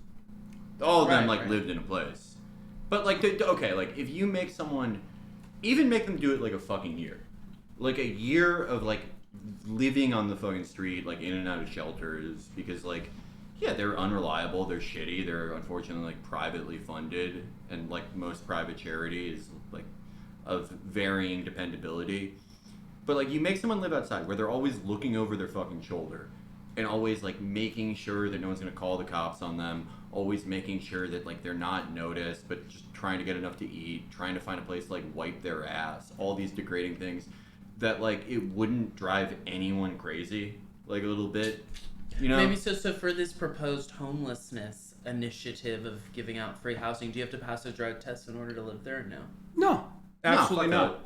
All of them lived in a place. But if you make someone... Even make them do it like a fucking year. Like a year of like living on the fucking street, like in and out of shelters, because they're unreliable, they're shitty, they're unfortunately like privately funded, and like most private charity is like of varying dependability. But like you make someone live outside where they're always looking over their fucking shoulder and always like making sure that no one's gonna call the cops on them, always making sure that like they're not noticed, but just trying to get enough to eat, trying to find a place to like wipe their ass, all these degrading things that like it wouldn't drive anyone crazy like a little bit, Maybe so for this proposed homelessness initiative of giving out free housing, do you have to pass a drug test in order to live there? No, absolutely not.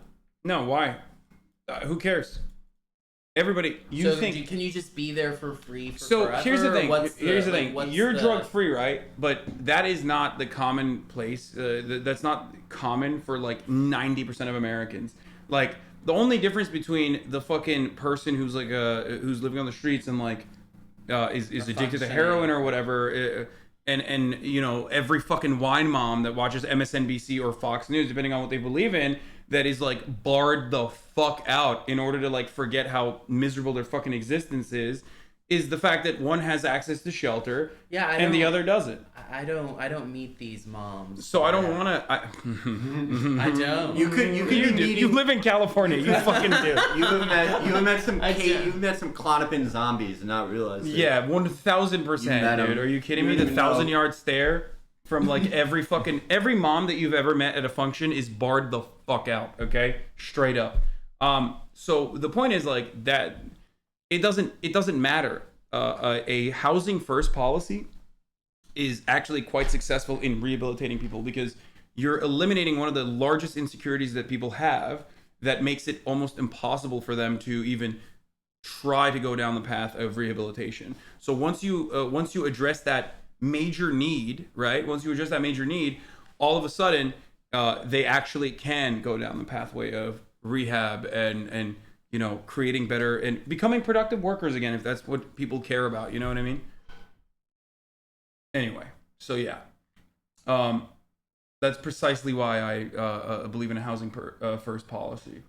No, why? Who cares? Everybody, can you just be there for free forever? Here's the thing. You're drug free, right? But that is not the common place. That's not common for like 90% of Americans. Like the only difference between the fucking person who's like who's living on the streets and like is addicted to heroin or whatever, and every fucking wine mom that watches MSNBC or Fox News, depending on what they believe in, that is like barred the fuck out in order to like forget how miserable their fucking existence is the fact that one has access to shelter and the other doesn't. I don't meet these moms. So I don't want to. I don't. You live in California. You fucking do. You've met some Klonopin zombies and not realized it. Yeah, 1000%, dude. Are you kidding me? The 1,000-yard stare from like every mom that you've ever met at a function is barred the fuck out. Okay, straight up. So the point is like that. It doesn't matter. A housing first policy is actually quite successful in rehabilitating people because you're eliminating one of the largest insecurities that people have that makes it almost impossible for them to even try to go down the path of rehabilitation. So once you address that major need, right? Once you address that major need, all of a sudden they actually can go down the pathway of rehab and creating better and becoming productive workers again, if that's what people care about. You know what I mean? Anyway, so yeah. That's precisely why I believe in a housing first policy.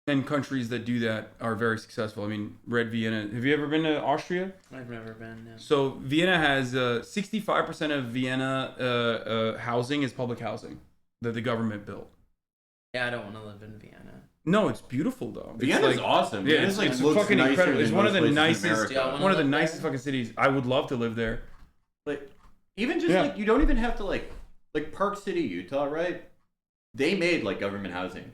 And countries that do that are very successful. I mean, Red Vienna. Have you ever been to Austria? I've never been, no. So Vienna has 65% of Vienna housing is public housing that the government built. Yeah, I don't want to live in Vienna. No, it's beautiful though. Vienna's awesome. Yeah, it's fucking incredible. It's one of the nicest, nicest fucking cities. I would love to live there. Like, even just like you don't even have to like Park City, Utah, right? They made like government housing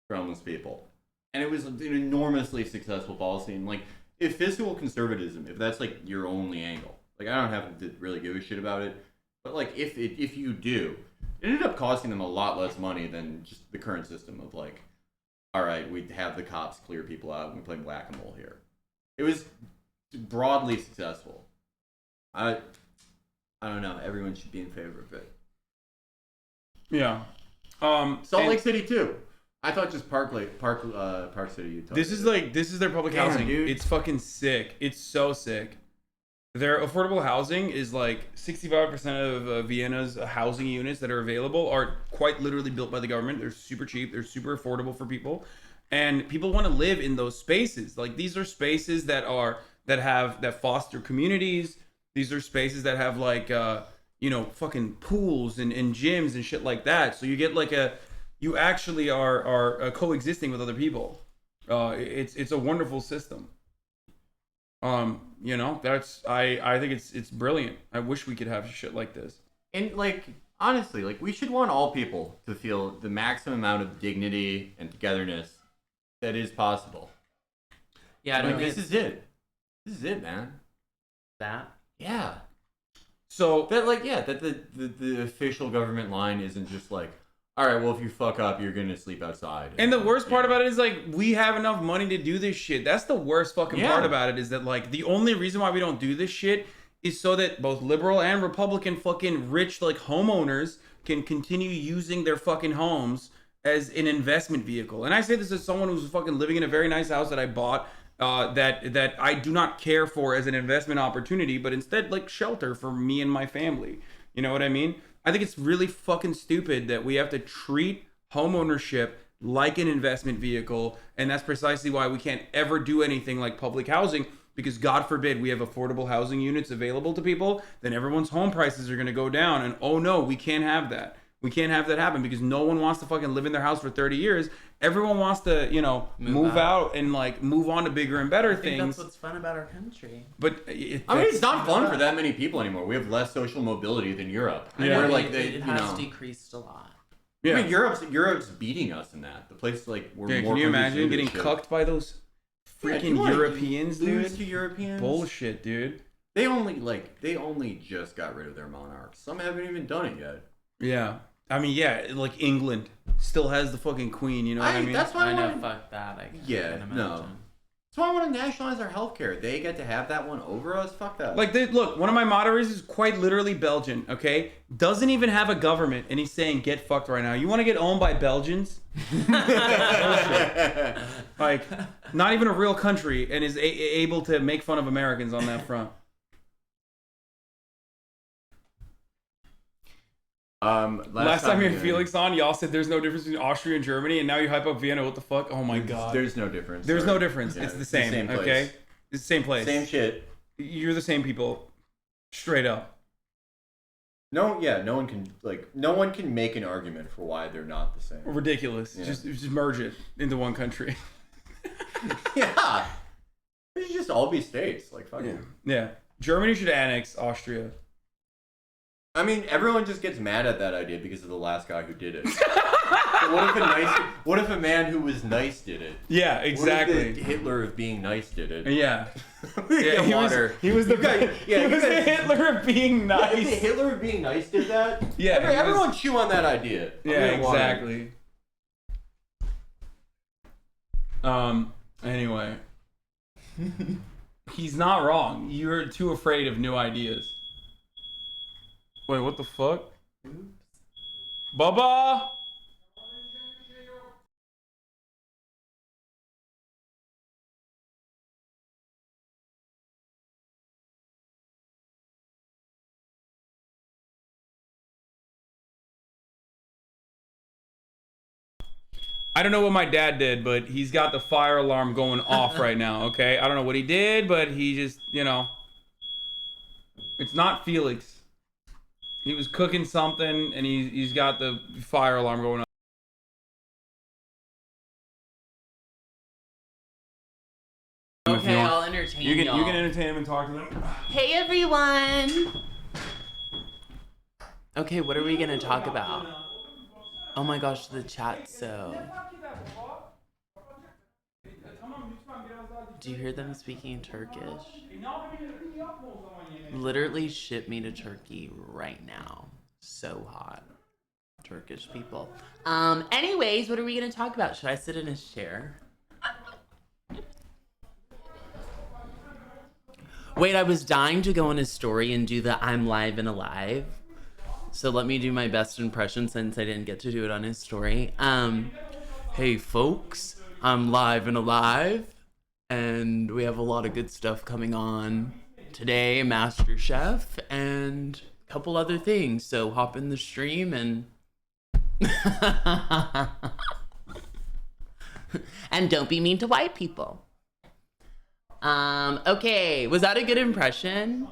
for homeless people, and it was an enormously successful policy. And like, if fiscal conservatism, if that's like your only angle, like I don't have to really give a shit about it, but like if you do. It ended up costing them a lot less money than just the current system of like, all right, we have the cops clear people out and we play whack-a-mole here. It was broadly successful. I don't know. Everyone should be in favor of it. Yeah. Salt Lake City too. I thought just Park City, Utah. This is their public housing. Dude. It's fucking sick. It's so sick. Their affordable housing is like 65% of Vienna's housing units that are available are quite literally built by the government. They're super cheap. They're super affordable for people, and people want to live in those spaces. Like these are spaces that foster communities. These are spaces that have like fucking pools and gyms and shit like that. So you get like you actually are coexisting with other people. It's a wonderful system. That's I think it's brilliant. I wish we could have shit like this. And like honestly, like we should want all people to feel the maximum amount of dignity and togetherness that is possible. Yeah, I like, don't this is it. This is it, man. that. Yeah. So That like that the official government line isn't just like, all right, well if you fuck up, you're gonna sleep outside. And the worst part about it is like we have enough money to do this shit. That's the worst fucking part about it is that like the only reason why we don't do this shit is so that both liberal and Republican fucking rich like homeowners can continue using their fucking homes as an investment vehicle. And I say this as someone who's fucking living in a very nice house that I bought that I do not care for as an investment opportunity, but instead like shelter for me and my family. You know what I mean? I think it's really fucking stupid that we have to treat homeownership like an investment vehicle, and that's precisely why we can't ever do anything like public housing, because God forbid we have affordable housing units available to people, then everyone's home prices are going to go down, and oh no, we can't have that. We can't have that happen because no one wants to fucking live in their house for 30 years. Everyone wants to, move out and like move on to bigger and better things. That's what's fun about our country. But it's not fun for that many people anymore. We have less social mobility than Europe. Yeah. Where, like, It has decreased a lot. Yeah. I mean, Europe's beating us in that. The place like we're more. Can you imagine getting cucked by those freaking Europeans, dude? To Europeans? Bullshit, dude. They only just got rid of their monarchs. Some haven't even done it yet. Yeah. I mean, yeah, like England still has the fucking queen, you know what I mean? That's why I know, fuck that. I can't imagine. No. That's why I want to nationalize our healthcare. They get to have that one over us. Fuck that. Like, look, one of my moderators is quite literally Belgian, okay? Doesn't even have a government, and he's saying, get fucked right now. You want to get owned by Belgians? Like, not even a real country, and is able to make fun of Americans on that front. Last time you had Felix on, y'all said there's no difference between Austria and Germany, and now you hype up Vienna. What the fuck? Oh my god. There's no difference. There's no difference. Yeah, it's the same place. okay? It's the same place. Same shit. You're the same people. Straight up. No one can make an argument for why they're not the same. Ridiculous. Yeah. Just merge it into one country. Yeah. They should just all be states. Like fuck yeah. Germany should annex Austria. I mean, everyone just gets mad at that idea because of the last guy who did it. What if a man who was nice did it? Yeah, exactly. What if the Hitler of being nice did it? Yeah. He was the Hitler of being nice. If the Hitler of being nice did that, yeah, everyone chew on that idea. Yeah, exactly. Anyway. He's not wrong. You're too afraid of new ideas. Wait, what the fuck? Oops. Bubba! I don't know what my dad did, but he's got the fire alarm going off right now, okay? I don't know what he did, but he just, It's not Felix. He was cooking something, and he's got the fire alarm going on. Okay, I'll entertain y'all. You can entertain him and talk to them. Hey, everyone! Okay, what are we gonna talk about? Oh my gosh, the chat so... Do you hear them speaking Turkish? Literally ship me to Turkey right now. So hot. Turkish people. Anyways, what are we gonna talk about? Should I sit in his chair? Wait, I was dying to go on his story and do the I'm live and alive. So let me do my best impression since I didn't get to do it on his story. Hey folks, I'm live and alive, and we have a lot of good stuff coming on today, MasterChef, and a couple other things. So hop in the stream and and don't be mean to white people. Okay, was that a good impression?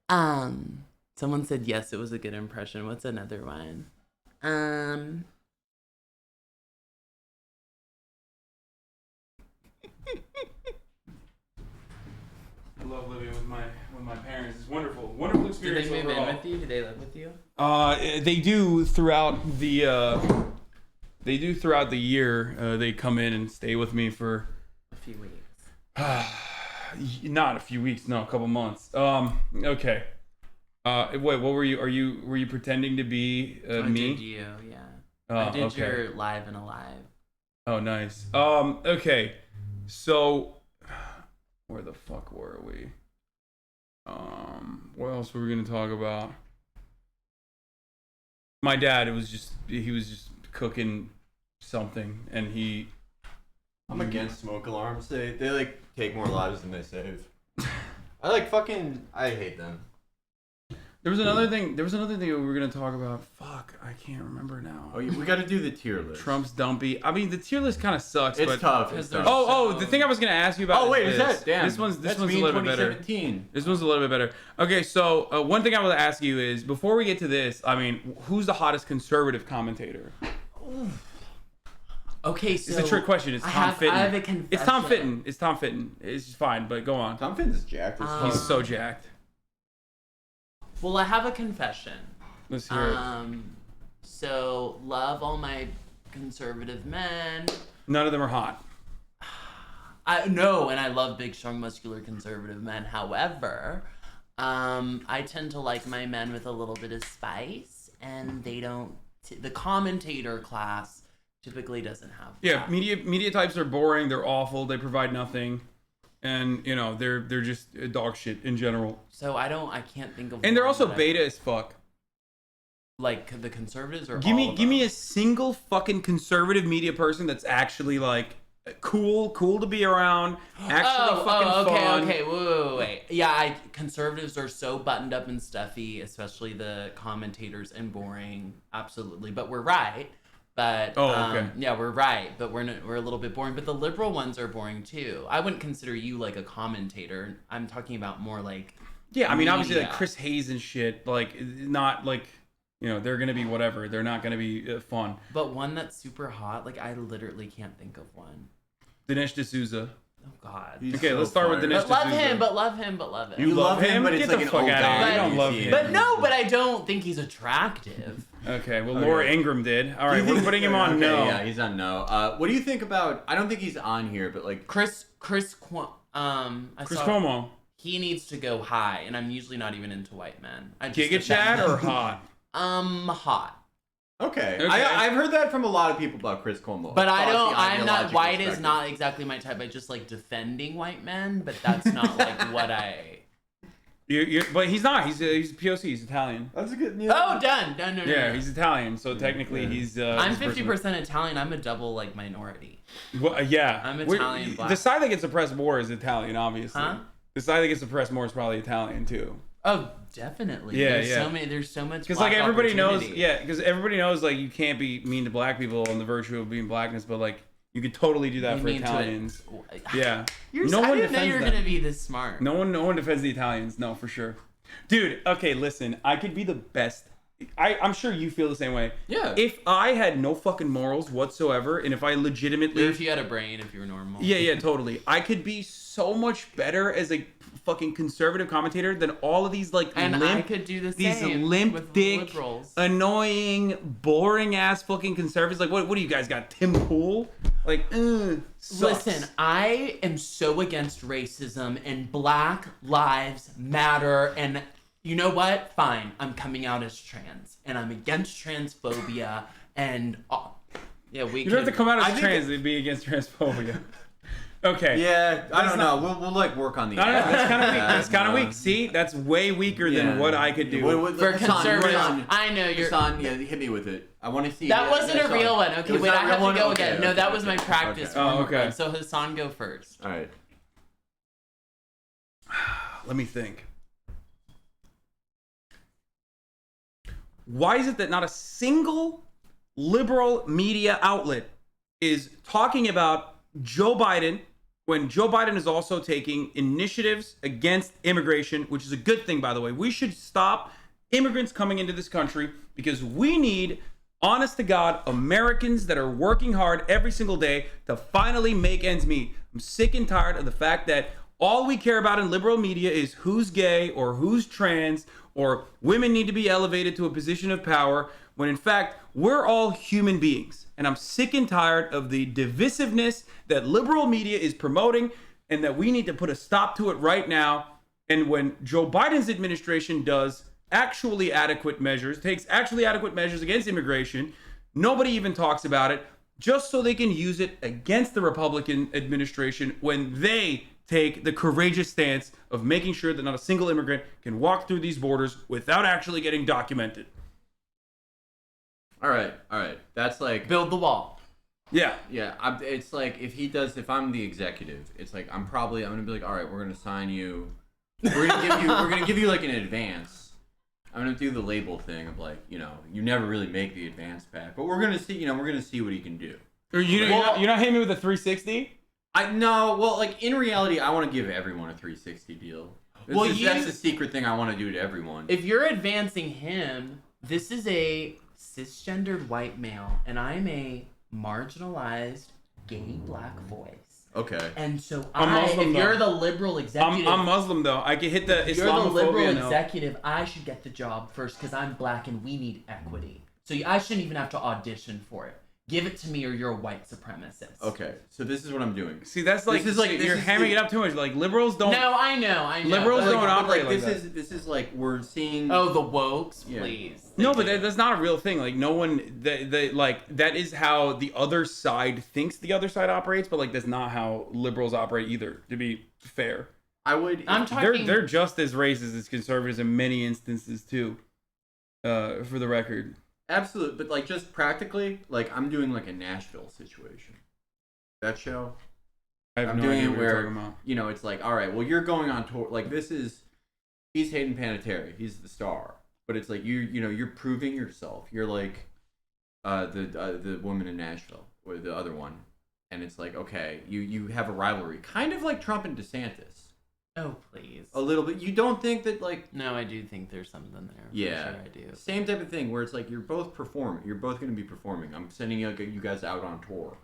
Someone said yes, it was a good impression. What's another one? I love living with my parents. It's wonderful experience. Do they move overall. in with you? Do they live with you? They do throughout the year. They come in and stay with me for A few weeks. not a few weeks, no, a couple months. Okay. Wait, what were you? Were you pretending to be me? I did you, yeah. I did okay. your live and alive. Oh, nice. Okay. So, where the fuck were we? What else were we gonna talk about? My dad, he was just cooking something, and I'm against smoke alarms. They like take more lives than they save. I hate them. There was another thing that we were gonna talk about. Fuck, I can't remember now. Oh, we got to do the tier list. Trump's dumpy. I mean, the tier list kind of sucks. It's but tough. It's tough. The thing I was gonna ask you about. Oh wait, is is that damn? This one's That's a me in little bit better. 2017. This one's a little bit better. Okay, so one thing I want to ask you is, before we get to this, I mean, who's the hottest conservative commentator? Okay, so It's a trick question. It's Tom Fitton. I have a confession. It's Tom Fitton. It's Tom Fitton. It's fine, but go on. Tom Fitton's jacked as fuck. He's so jacked. Well, I have a confession. Let's hear it. So love all my conservative men. None of them are hot. I know, and I love big, strong, muscular, conservative men. However, I tend to like my men with a little bit of spice, and they don't. The commentator class typically doesn't have. Yeah, that. media types are boring. They're awful. They provide nothing, and they're just dog shit in general. So I can't think of. And they're one also that beta as fuck. Like the conservatives or Give me a single fucking conservative media person that's actually like cool to be around, actually fun. Okay, wait. Yeah, conservatives are so buttoned up and stuffy, especially the commentators, and boring. Absolutely, but we're right. But yeah, we're right. But we're a little bit boring. But the liberal ones are boring too. I wouldn't consider you like a commentator. I'm talking about more like. Yeah, I mean, obviously, media. like Chris Hayes and shit. Like, not like. They're gonna be whatever. They're not gonna be fun. But one that's super hot, like I literally can't think of one. Dinesh D'Souza. Oh God. Okay, let's start with Dinesh D'Souza. But love him. You love him, but it's Get like the an fuck old out of here. guy. You don't love him. But I don't think he's attractive. Okay, well, Laura Ingraham did. All right, we're putting him on okay, no. Yeah, he's on no. What do you think about? I don't think he's on here, but like Chris Cuomo. He needs to go high, and I'm usually not even into white men. Giga Chad or hot? Hot. Okay. I've heard that from a lot of people about Chris Cuomo. But I'm not, white is not exactly my type. I just like defending white men, but that's not like what I... But he's not. He's POC. He's Italian. That's a good... Oh, done. Yeah, he's Italian, so technically he's... I'm 50% Italian. I'm a double like minority. Well, yeah. I'm Italian black. The side that gets oppressed more is Italian, obviously. Huh? The side that gets oppressed more is probably Italian, too. Oh, definitely. Yeah, There's so much. Because like everybody knows, like you can't be mean to black people on the virtue of being blackness, but like you could totally do that for Italians. I Yeah. didn't know you were gonna be this smart. No one defends the Italians. No, for sure. Dude, okay, listen. I could be the best. I'm sure you feel the same way. Yeah. If I had no fucking morals whatsoever, and if I legitimately... Or if you had a brain, if you were normal. Yeah, totally. I could be so much better as a fucking conservative commentator than all of these like I could do the same these limp with dick, liberals. annoying, boring ass fucking conservatives. Like what do you guys got? Tim Pool? Like, sucks. Listen, I am so against racism and Black Lives Matter. And you know what? Fine. I'm coming out as trans. And I'm against transphobia. And yeah, we You don't have to come out as I trans and be against transphobia. Okay. Yeah, I don't know. We'll like work on the. No, that's kind of weak. That's kind of weak. See, that's way weaker than what I could do. For conservatives, I know you're. Hassan, yeah, hit me with it. I want to see. That wasn't a real one. Okay, wait, I have to go again. No, that was my okay. practice. Oh, okay. So Hasan, go first. All right. Let me think. Why is it that not a single liberal media outlet is talking about Joe Biden when Joe Biden is also taking initiatives against immigration, which is a good thing, by the way? We should stop immigrants coming into this country because we need, honest to God, Americans that are working hard every single day to finally make ends meet. I'm sick and tired of the fact that all we care about in liberal media is who's gay or who's trans or women need to be elevated to a position of power, when in fact, we're all human beings. And I'm sick and tired of the divisiveness that liberal media is promoting and that we need to put a stop to it right now. And when Joe Biden's administration does actually adequate measures, takes actually adequate measures against immigration, nobody even talks about it, just so they can use it against the Republican administration when they take the courageous stance of making sure that not a single immigrant can walk through these borders without actually getting documented. All right. That's like build the wall. Yeah. It's like if I'm the executive, it's like I'm gonna be like, all right, we're gonna sign you. We're gonna give you like an advance. I'm gonna do the label thing of like, you never really make the advance pack, but we're gonna see what he can do. You're not hitting me with a 360? In reality, I want to give everyone a 360 deal. That's the secret thing I want to do to everyone. If you're advancing him, this is a cisgendered white male, and I'm a marginalized gay Black voice. Okay. And so Muslim, you're the liberal executive. I'm Muslim though. I can hit the Islamophobia. You're the liberal now. executive. I should get the job first because I'm Black and we need equity. So I shouldn't even have to audition for it. Give it to me or you're a white supremacist. Okay, so this is what I'm doing. See, that's like, you're hamming it up too much. Like, liberals don't... No, I know. Liberals don't operate like that. This is like, we're seeing... Oh, the wokes, please. No, but that's not a real thing. Like, no one... that is how the other side thinks the other side operates, but, like, that's not how liberals operate either, to be fair. I'm talking... They're just as racist as conservatives in many instances, too, for the record. Absolutely, but like just practically, like I'm doing like a Nashville situation. That show, I'm doing it where it's like, all right, well you're going on tour. Like he's Hayden Panettiere, he's the star, but it's like you're proving yourself. You're like the woman in Nashville or the other one, and it's like, okay, you have a rivalry, kind of like Trump and DeSantis. Oh, please. A little bit. You don't think that, like... No, I do think there's something there. Yeah. Sure I do. Same type of thing where it's like you're both performing. You're both going to be performing. I'm sending you guys out on tour.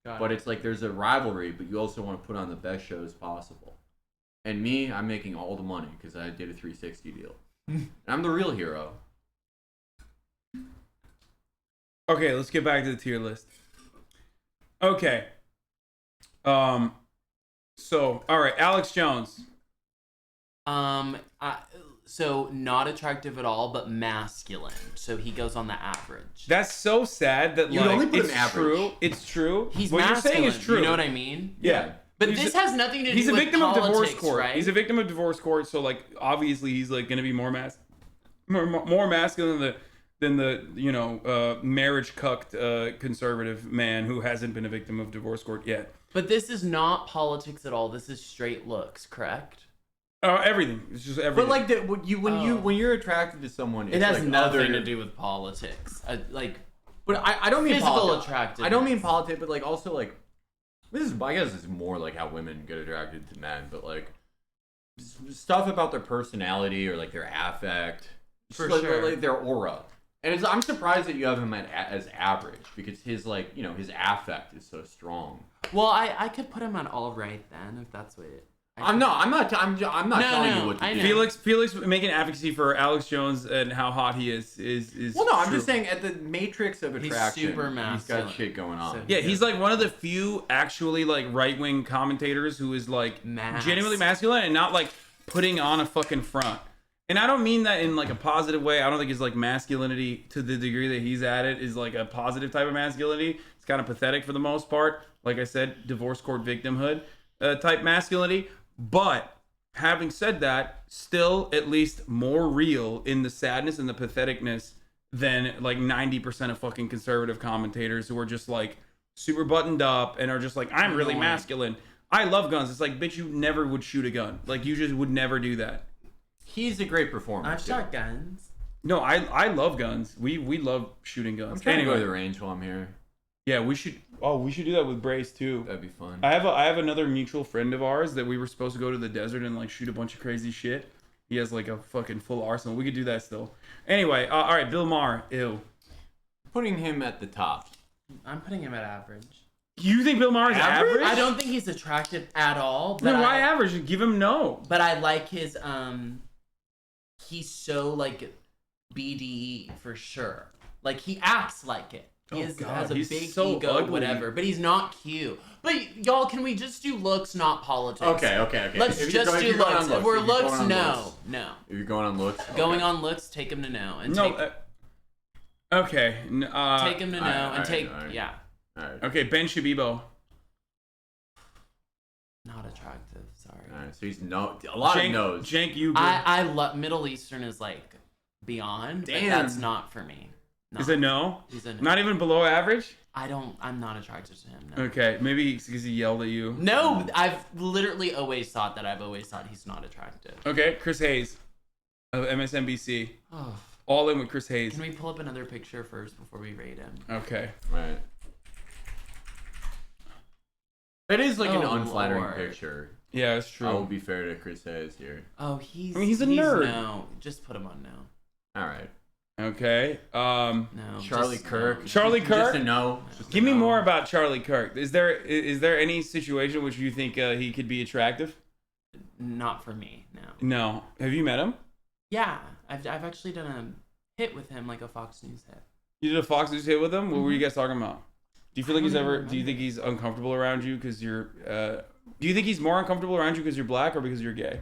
But it's like there's a rivalry, but you also want to put on the best shows possible. And me, I'm making all the money because I did a 360 deal. I'm the real hero. Okay, let's get back to the tier list. Okay. So, all right, Alex Jones. So not attractive at all, but masculine. So he goes on the average. That's so sad that you only put it's an average. True. It's true. He's what masculine. You're saying is true. You know what I mean? Yeah. But this has nothing to do with politics, He's a victim of divorce court. right? He's a victim of divorce court, so like obviously he's like gonna be more masculine than the marriage cucked conservative man who hasn't been a victim of divorce court yet. But this is not politics at all. This is straight looks, correct? Everything. It's just everything. But like when you're attracted to someone, it has like nothing to do with politics. But I don't mean physical attractiveness. I don't mean politics, but like also like I guess it's more like how women get attracted to men, but like stuff about their personality or like their affect, like their aura. And I'm surprised that you have him as average because his his affect is so strong. Well, I could put him on all right then if that's what I'm not telling you what to do. Felix making advocacy for Alex Jones and how hot he is. Well, no, I'm true. just saying at the matrix of attraction, super he's masculine. got shit going on. Yeah, he's like one of the few actually like right-wing commentators who is like genuinely masculine and not like putting on a fucking front. And I don't mean that in like a positive way. I don't think his like masculinity to the degree that he's at it is like a positive type of masculinity. It's kind of pathetic for the most part. Like I said, divorce court victimhood type masculinity. But having said that, still at least more real in the sadness and the patheticness than like 90% of fucking conservative commentators who are just like super buttoned up and are just like, I'm really masculine. I love guns. It's like, bitch, you never would shoot a gun. Like, you just would never do that. He's a great performer. I've shot guns. No, I love guns. We love shooting guns. I'm trying to go to the range while I'm here. Yeah, we should do that with Brace too. That'd be fun. I have another mutual friend of ours that we were supposed to go to the desert and like shoot a bunch of crazy shit. He has like a fucking full arsenal. We could do that still. Anyway, all right, Bill Maher, ew. Putting him at the top. I'm putting him at average. You think Bill Maher is average? I don't think he's attractive at all. But Then why average? Give him no. But I like his he's so like BDE for sure. Like he acts like it. He has a big ego, ugly. Whatever. But he's not cute. But y'all, can we just do looks, not politics? Okay. Let's just do looks. If we're looks, no. If you're going on looks, going on looks, take him to no. And okay. Take him to no and take yeah. All right. Okay, Ben Shabibo. Not attractive. Sorry. All right, so he's a lot of no's. Cenk Uygur. I love Middle Eastern is like beyond. Damn. But that's not for me. No. Is it no? He's a no. Not even below average? I'm not attracted to him. No. Okay, maybe because he yelled at you. No, I've literally always thought he's not attractive. Okay, Chris Hayes of MSNBC. Oh. All in with Chris Hayes. Can we pull up another picture first before we rate him? Okay. Right. It is like an Oh, unflattering Lord. picture. Yeah, it's true. I will be fair to Chris Hayes here. Oh, he's a nerd. No, just put him on no. All right. Okay. No. Charlie Kirk. No. Charlie Kirk. Just a no. Just a Give me no. more about Charlie Kirk. Is there any situation which you think he could be attractive? Not for me. No. No. Have you met him? Yeah, I've actually done a hit with him, like a Fox News hit. You did a Fox News hit with him. What were you Mm-hmm. guys talking about? Do you feel like he's ever? Do you think he's uncomfortable around you because you're? Do you think he's more uncomfortable around you because you're black or because you're gay?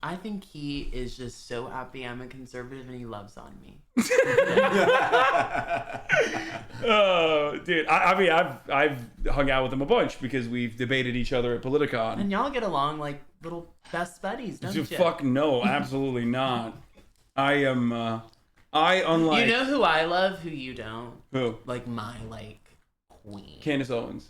I think he is just so happy I'm a conservative and he loves on me. Oh, dude. I mean, I've hung out with him a bunch because we've debated each other at Politicon. And y'all get along like little best buddies, don't you? Fuck no, absolutely not. I am. Unlike. You know who I love, who you don't? Who? Like my queen. Candace Owens.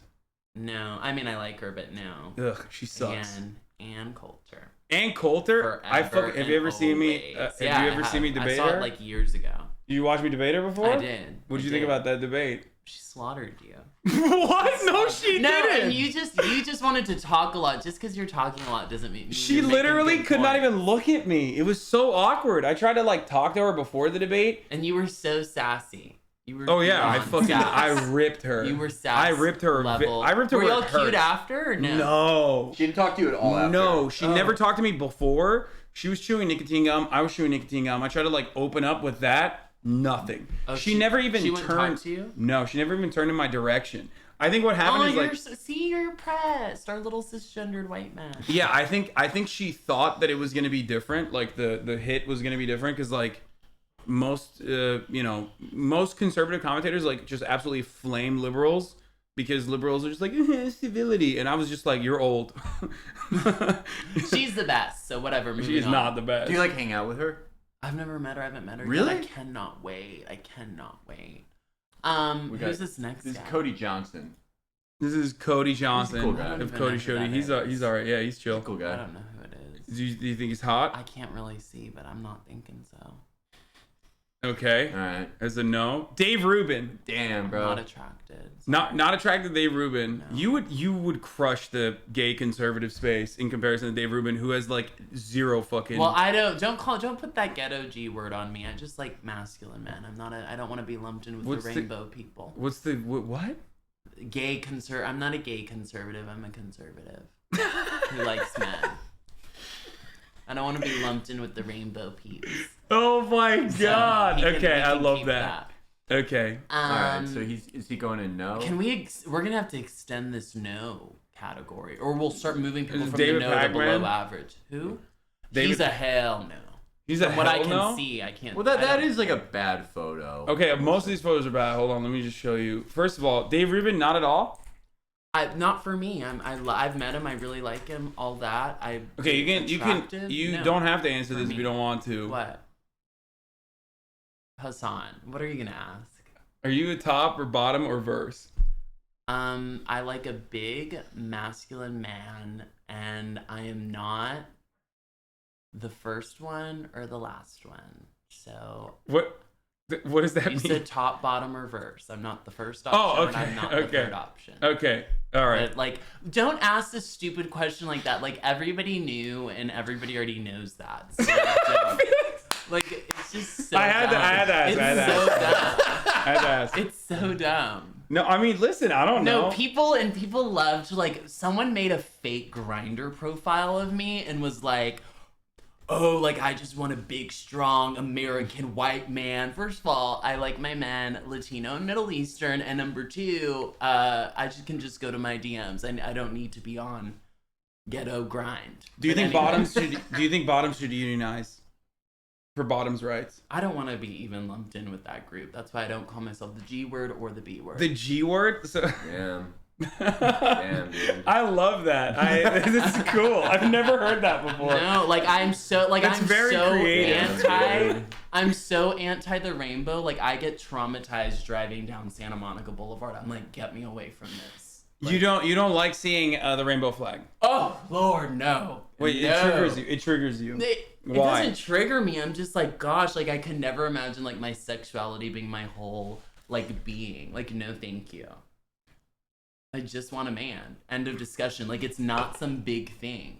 No, I mean I like her, but no. Ugh, she sucks. Ann Coulter. Ann Coulter? Forever have you ever seen me? Have you ever seen me debate I saw her? it like years ago. Did you watch me debate her before? I did. What did you think about that debate? She slaughtered you. What? No, she No, didn't. and you just wanted to talk a lot. Just because you're talking a lot doesn't mean She you're making literally good could not points. even look at me. It was so awkward. I tried to like talk to her before the debate. And you were so sassy. You were. Oh yeah, beyond I sass. ripped her. You were sass. I ripped her. Level. I ripped her. Were where y'all it hurt. cute after or no? No. She didn't talk to you at all after. No, she never talked to me before. She was chewing nicotine gum. I was chewing nicotine gum. I tried to like open up with that. Nothing. Oh, she never even she wouldn't turned. talk to you? No, she never even turned in my direction. I think what happened is like. You're pressed. Our little cisgendered white man. Yeah, I think she thought that it was gonna be different. Like the hit was gonna be different because like most most conservative commentators like just absolutely flame liberals because liberals are just like civility, and I was just like, you're old. She's the best. So whatever. She is not the best. Do you like hang out with her? I've never met her. I haven't met her. Really? Yet. I cannot wait. Who's this next This guy? is Cody Johnson. This is Cody Johnson He's a cool guy. of Cody Shody. He's all right. Yeah, he's chill. He's a cool I guy. don't know who it is. Do you think he's hot? I can't really see, but I'm not thinking so. Okay. All right. As a no, Dave Rubin. Damn, bro. Not attracted. Not attracted to Dave Rubin. No. You would crush the gay conservative space in comparison to Dave Rubin, who has like zero fucking. Well, don't put that ghetto G word on me. I just like masculine men. I don't want to be lumped in with the rainbow people. What's the what? I'm not a gay conservative. I'm a conservative who likes men. I don't want to be lumped in with the rainbow peeps. Oh my god. he Okay, I can love keep that. Okay. All right. So is he going in no? Can we're gonna have to extend this no category, or we'll start moving people from David the no to Pacman? below average. Who? David- He's a hell no. He's a From what I hell can no? see, I can't. Well, that I don't- is like a bad photo. Okay, most of these photos are bad. Hold on, let me just show you. First of all, Dave Rubin, not at all. not for me. I've met him. I really like him. All that. Okay, you No. don't have to answer For this me. if you don't want to. What? Hasan, what are you gonna ask? Are you a top or bottom or verse? I like a big masculine man, and I am not the first one or the last one. So What does that you mean? said top, bottom, or verse. I'm not the first option. Oh, And okay, I'm not the okay. third option. Okay, all right. But like, don't ask a stupid question like that. Like everybody knew, and everybody already knows that. So, like it's just so. I had to ask. It's I had to so ask. dumb. I had to ask. It's so dumb. No, I mean, listen, I don't know. No, people love to like. Someone made a fake Grinder profile of me and was like, "Oh, like I just want a big, strong American white man." First of all, I like my men Latino and Middle Eastern, and number two, I can just go to my DMs and I don't need to be on ghetto grind. Do you But think anyway. bottoms should unionize for bottoms' rights? I don't want to be even lumped in with that group. That's why I don't call myself the G word or the B word. The G word? So Damn. Damn, dude. I love that. This is cool. I've never heard that before. No, like I'm so like That's I'm very so creative. anti. I'm so anti the rainbow. Like I get traumatized driving down Santa Monica Boulevard. I'm like, get me away from this. Like, You don't like seeing the rainbow flag? Oh Lord, no. Wait, no. it triggers you. It triggers you. It Why? doesn't trigger me. I'm just like, gosh, like I could never imagine like my sexuality being my whole like being. Like, no, thank you. I just want a man. End of discussion. Like it's not some big thing.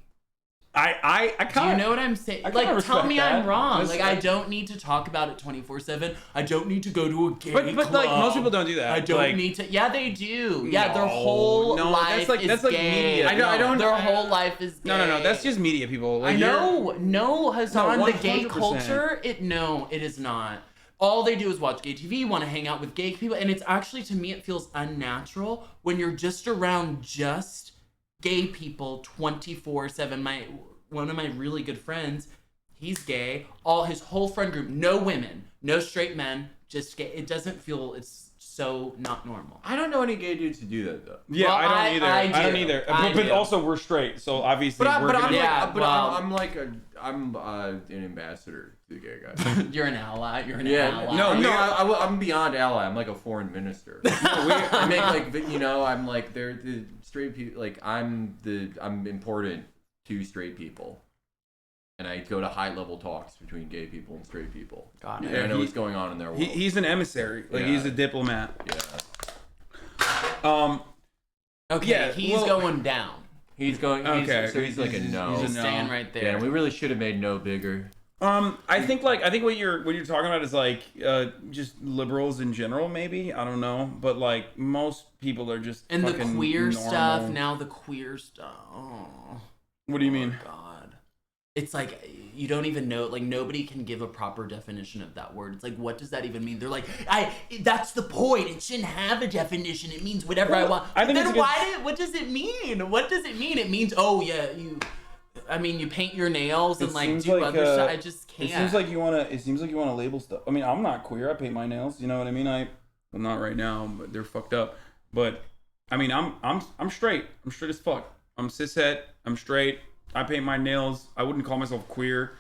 I Do kind you of know what I'm saying? I kinda Like, tell respect me that. I'm wrong. That's- Like, I don't need to talk about it 24/7. I don't need to go to a gay But club. like most people don't do that. I don't Like, need to. Yeah, they do. Yeah, their No, whole no, life that's is like gay. media. I don't- Their whole life is gay. No. That's just media people. I Like, know. No, Hasan, No, the gay 100%. culture. It is not. All they do is watch gay TV, want to hang out with gay people, and it's actually, to me, it feels unnatural when you're just around just gay people 24/7. One of my really good friends, he's gay. His whole friend group, no women, no straight men, just gay. It doesn't feel, it's so not normal. I don't know any gay dudes who do that though. Yeah, Well, I don't either. I I don't do. either. I But do. also we're straight, so obviously we're gonna. I'm an ambassador to the gay guy. You're an ally. You're an Yeah, ally. no, I'm beyond ally. I'm like a foreign minister. I make like, I'm like the straight people. Like I'm important to straight people, and I go to high level talks between gay people and straight people. Got And it. I know what's going on in their world. He's an emissary. Like Yeah. he's a diplomat. Yeah. Okay, Yeah, he's well- going down. He's going. Okay. So he's like a no. He's He's a no. staying right there. Yeah, we really should have made no bigger. I think what you're talking about is like just liberals in general, maybe. I don't know, but like most people are just And the fucking queer normal. stuff, now the queer stuff. Oh. What do you mean? God. It's like, you don't even know, like, nobody can give a proper definition of that word. It's like, what does that even mean? They're like, that's the point. It shouldn't have a definition. It means whatever I want. I think then it's a good- what does it mean? What does it mean? It means, oh, yeah, you paint your nails and, like, do other stuff. I just can't. It seems like you wanna label stuff. I mean, I'm not queer. I paint my nails. You know what I mean? Well, not right now, but they're fucked up. But I mean, I'm straight. I'm straight as fuck. I'm cishet. I'm straight. I paint my nails. I wouldn't call myself queer.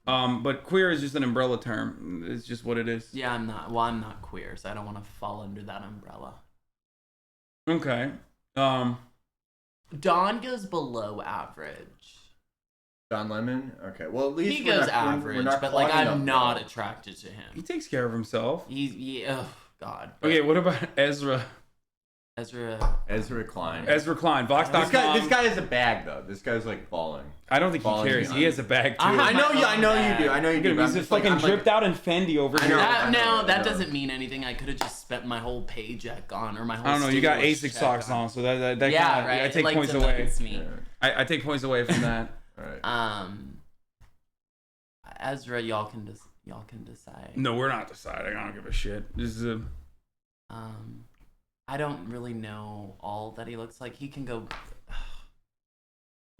But queer is just an umbrella term. It's just what it is. Yeah, I'm not queer, so I don't want to fall under that umbrella. Okay. Don goes below average. John Lemon. Okay. Well, at least He we're goes not- we're average, not but like clogging I'm up not though. attracted to He him. takes care of himself. Oh God. Okay, what about Ezra? Ezra Klein. Ezra Klein, Vox.com. This guy has a bag though. This guy's like falling. I don't think he Falling cares. behind. He has a bag too. I know you. I know you do. I know you do. but I'm He's just just fucking I'm dripped out in Fendi over I here. know. That I know. doesn't mean anything. I could have just spent my whole paycheck on, or my whole. I don't know. You got stimulus Asics check socks on, so that Yeah, kinda, right. I take It, like, points away. demotes me. I take points away from that. All right. Ezra, y'all can decide. No, we're not deciding. I don't give a shit. This is a. I don't really know all that he looks like. He can go.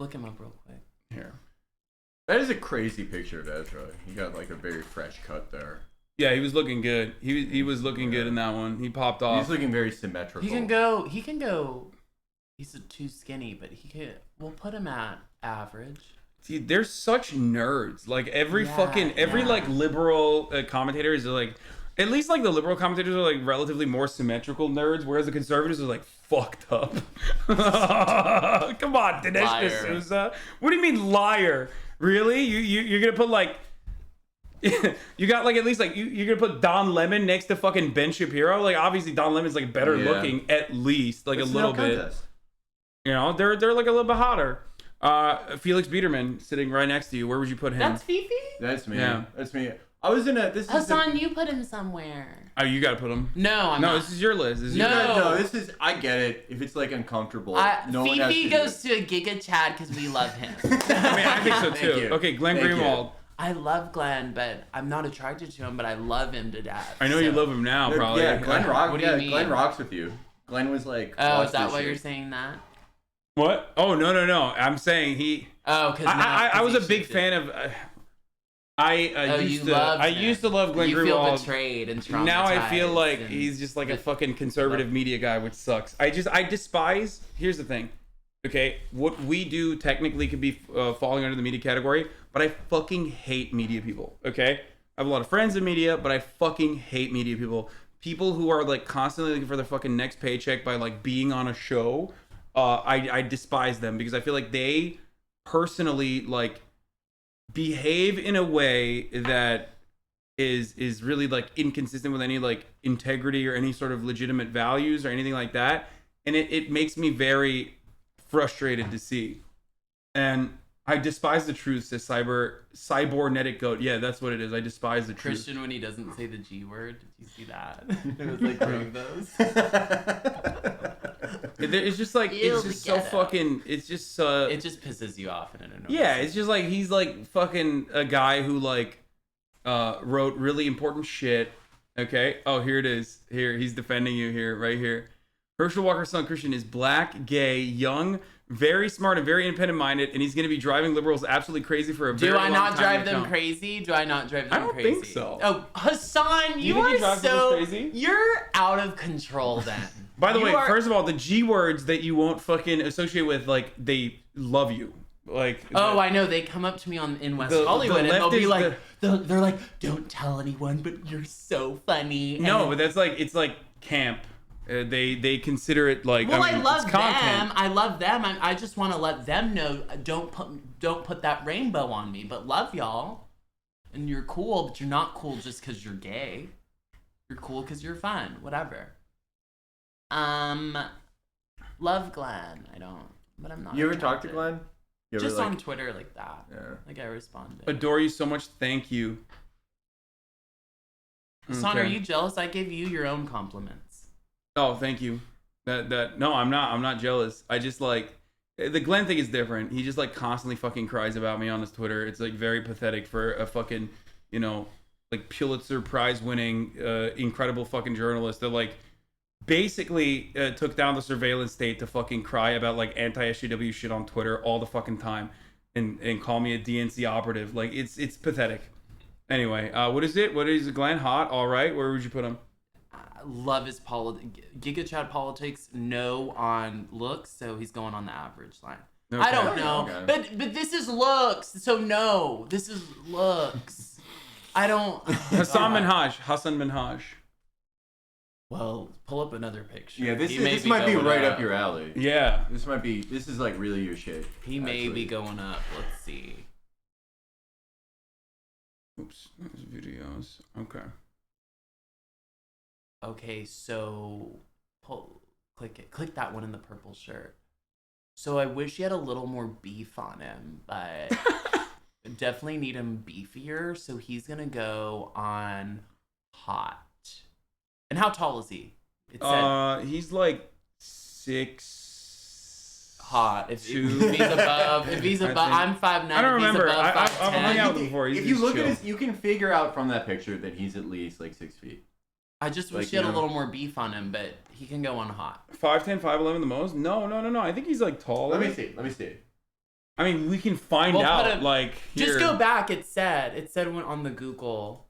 Look him up real quick. Here. That is a crazy picture of Ezra. He got like a very fresh cut there. Yeah, he was looking good. He was looking good in that one. He popped off. He's looking very symmetrical. He can go. He's too skinny, but he can. We'll put him at average. See, they're such nerds. Like every like liberal commentator is like, at least like the liberal commentators are like relatively more symmetrical nerds, whereas the conservatives are like fucked up. Come on, Dinesh D'Souza. What do you mean liar? Really? You're gonna put like. You got like at least like you're gonna put Don Lemon next to fucking Ben Shapiro. Like obviously Don Lemon's like better looking at least like a little bit. You know they're like a little bit hotter. Felix Biederman sitting right next to you. Where would you put him? That's Fifi. That's me. Yeah, that's me. I was in a. This Hasan, you put him somewhere. Oh, you gotta put him. No, I'm no. not. This is your list. This is. I get it. If it's like uncomfortable, no one has Fifi to goes to a Giga Chad because we love him. I mean, I think so too. Okay, Glenn Greenwald. I love Glenn, but I'm not attracted to him, but I love him to death. I know you love him now, probably. Yeah, Glenn rocks. What do you mean? Glenn rocks with you. Glenn was like. Oh, is that why you're saying that? What? Oh no. I'm saying he. Oh, because I was a big fan of. I used to love Glenn Greenwald. You feel betrayed and traumatized. Now I feel like he's just like a fucking conservative media guy, which sucks. I despise. Here's the thing. Okay, what we do technically could be falling under the media category, but I fucking hate media people. Okay, I have a lot of friends in media, but I fucking hate media people. People who are like constantly looking for their fucking next paycheck by like being on a show. I despise them because I feel like they personally like behave in a way that is really like inconsistent with any like integrity or any sort of legitimate values or anything like that, and it makes me very frustrated to see. And I despise the truth, says cybernetic goat. Yeah, that's what it is. I despise the truth. Christian, when he doesn't say the G word, did you see that? It was like rainbows. It's just like it's just so fucking. It's just it just pisses you off in an yeah. It's just like he's like fucking a guy who like wrote really important shit. Okay. Oh, here it is. Here he's defending you here, right here. Herschel Walker's son Christian is black, gay, young, very smart, and very independent-minded, and he's going to be driving liberals absolutely crazy for a very long time. Do I not drive them crazy? Do I not drive them crazy? I don't think so. Oh, Hasan, you are so crazy. You're out of control then. By the way, first of all, the G words that you won't fucking associate with, like, they love you. Like, I know. They come up to me in West Hollywood and they'll be like, they're like, don't tell anyone, but you're so funny. No, but that's like, it's like camp. They consider it like. Well, I love them. I love them. I just want to let them know. Don't put that rainbow on me. But love y'all, and you're cool. But you're not cool just because you're gay. You're cool because you're fun. Whatever. Love Glenn. I don't. But I'm not. You ever talk to Glenn? Just on Twitter like that. Yeah. Like I responded. Adore you so much. Thank you. Hasan, are you jealous? I gave you your own compliments. Oh, thank you. No, I'm not jealous. I just like the Glenn thing is different. He just like constantly fucking cries about me on his Twitter. It's like very pathetic for a fucking, you know, like Pulitzer Prize winning incredible fucking journalist that like basically took down the surveillance state to fucking cry about like anti-SJW shit on Twitter all the fucking time and call me a DNC operative. Like it's pathetic. Anyway, what is it? What is Glenn? Hot? All right. Where would you put him? Love his Giga Chad politics. No on looks, so he's going on the average line. Okay. I don't know, okay. but this is looks, so no, this is looks. I don't. Hassan Minhaj. Well, pull up another picture. Yeah, this might be right up your alley. Yeah, this is like really your shit. He may be going up. Let's see. Oops, those videos. Okay. Okay, so click it. Click that one in the purple shirt. So I wish he had a little more beef on him, but definitely need him beefier. So he's gonna go on hot. And how tall is he? He's like 6. hot. If Two. he's above, I'm 5'9". I don't remember. I've hung 5'10". out with him before. He's If you just look chill. at his, you can figure out from that picture that he's at least like 6 feet. I just wish Like, he had you a know. little more beef on him, but he can go on hot. 5'10", 5'11" the most? No. I think he's like taller. Let me see. I mean, we can find We'll out. put him- Like, here. Just go back. It said when on the Google,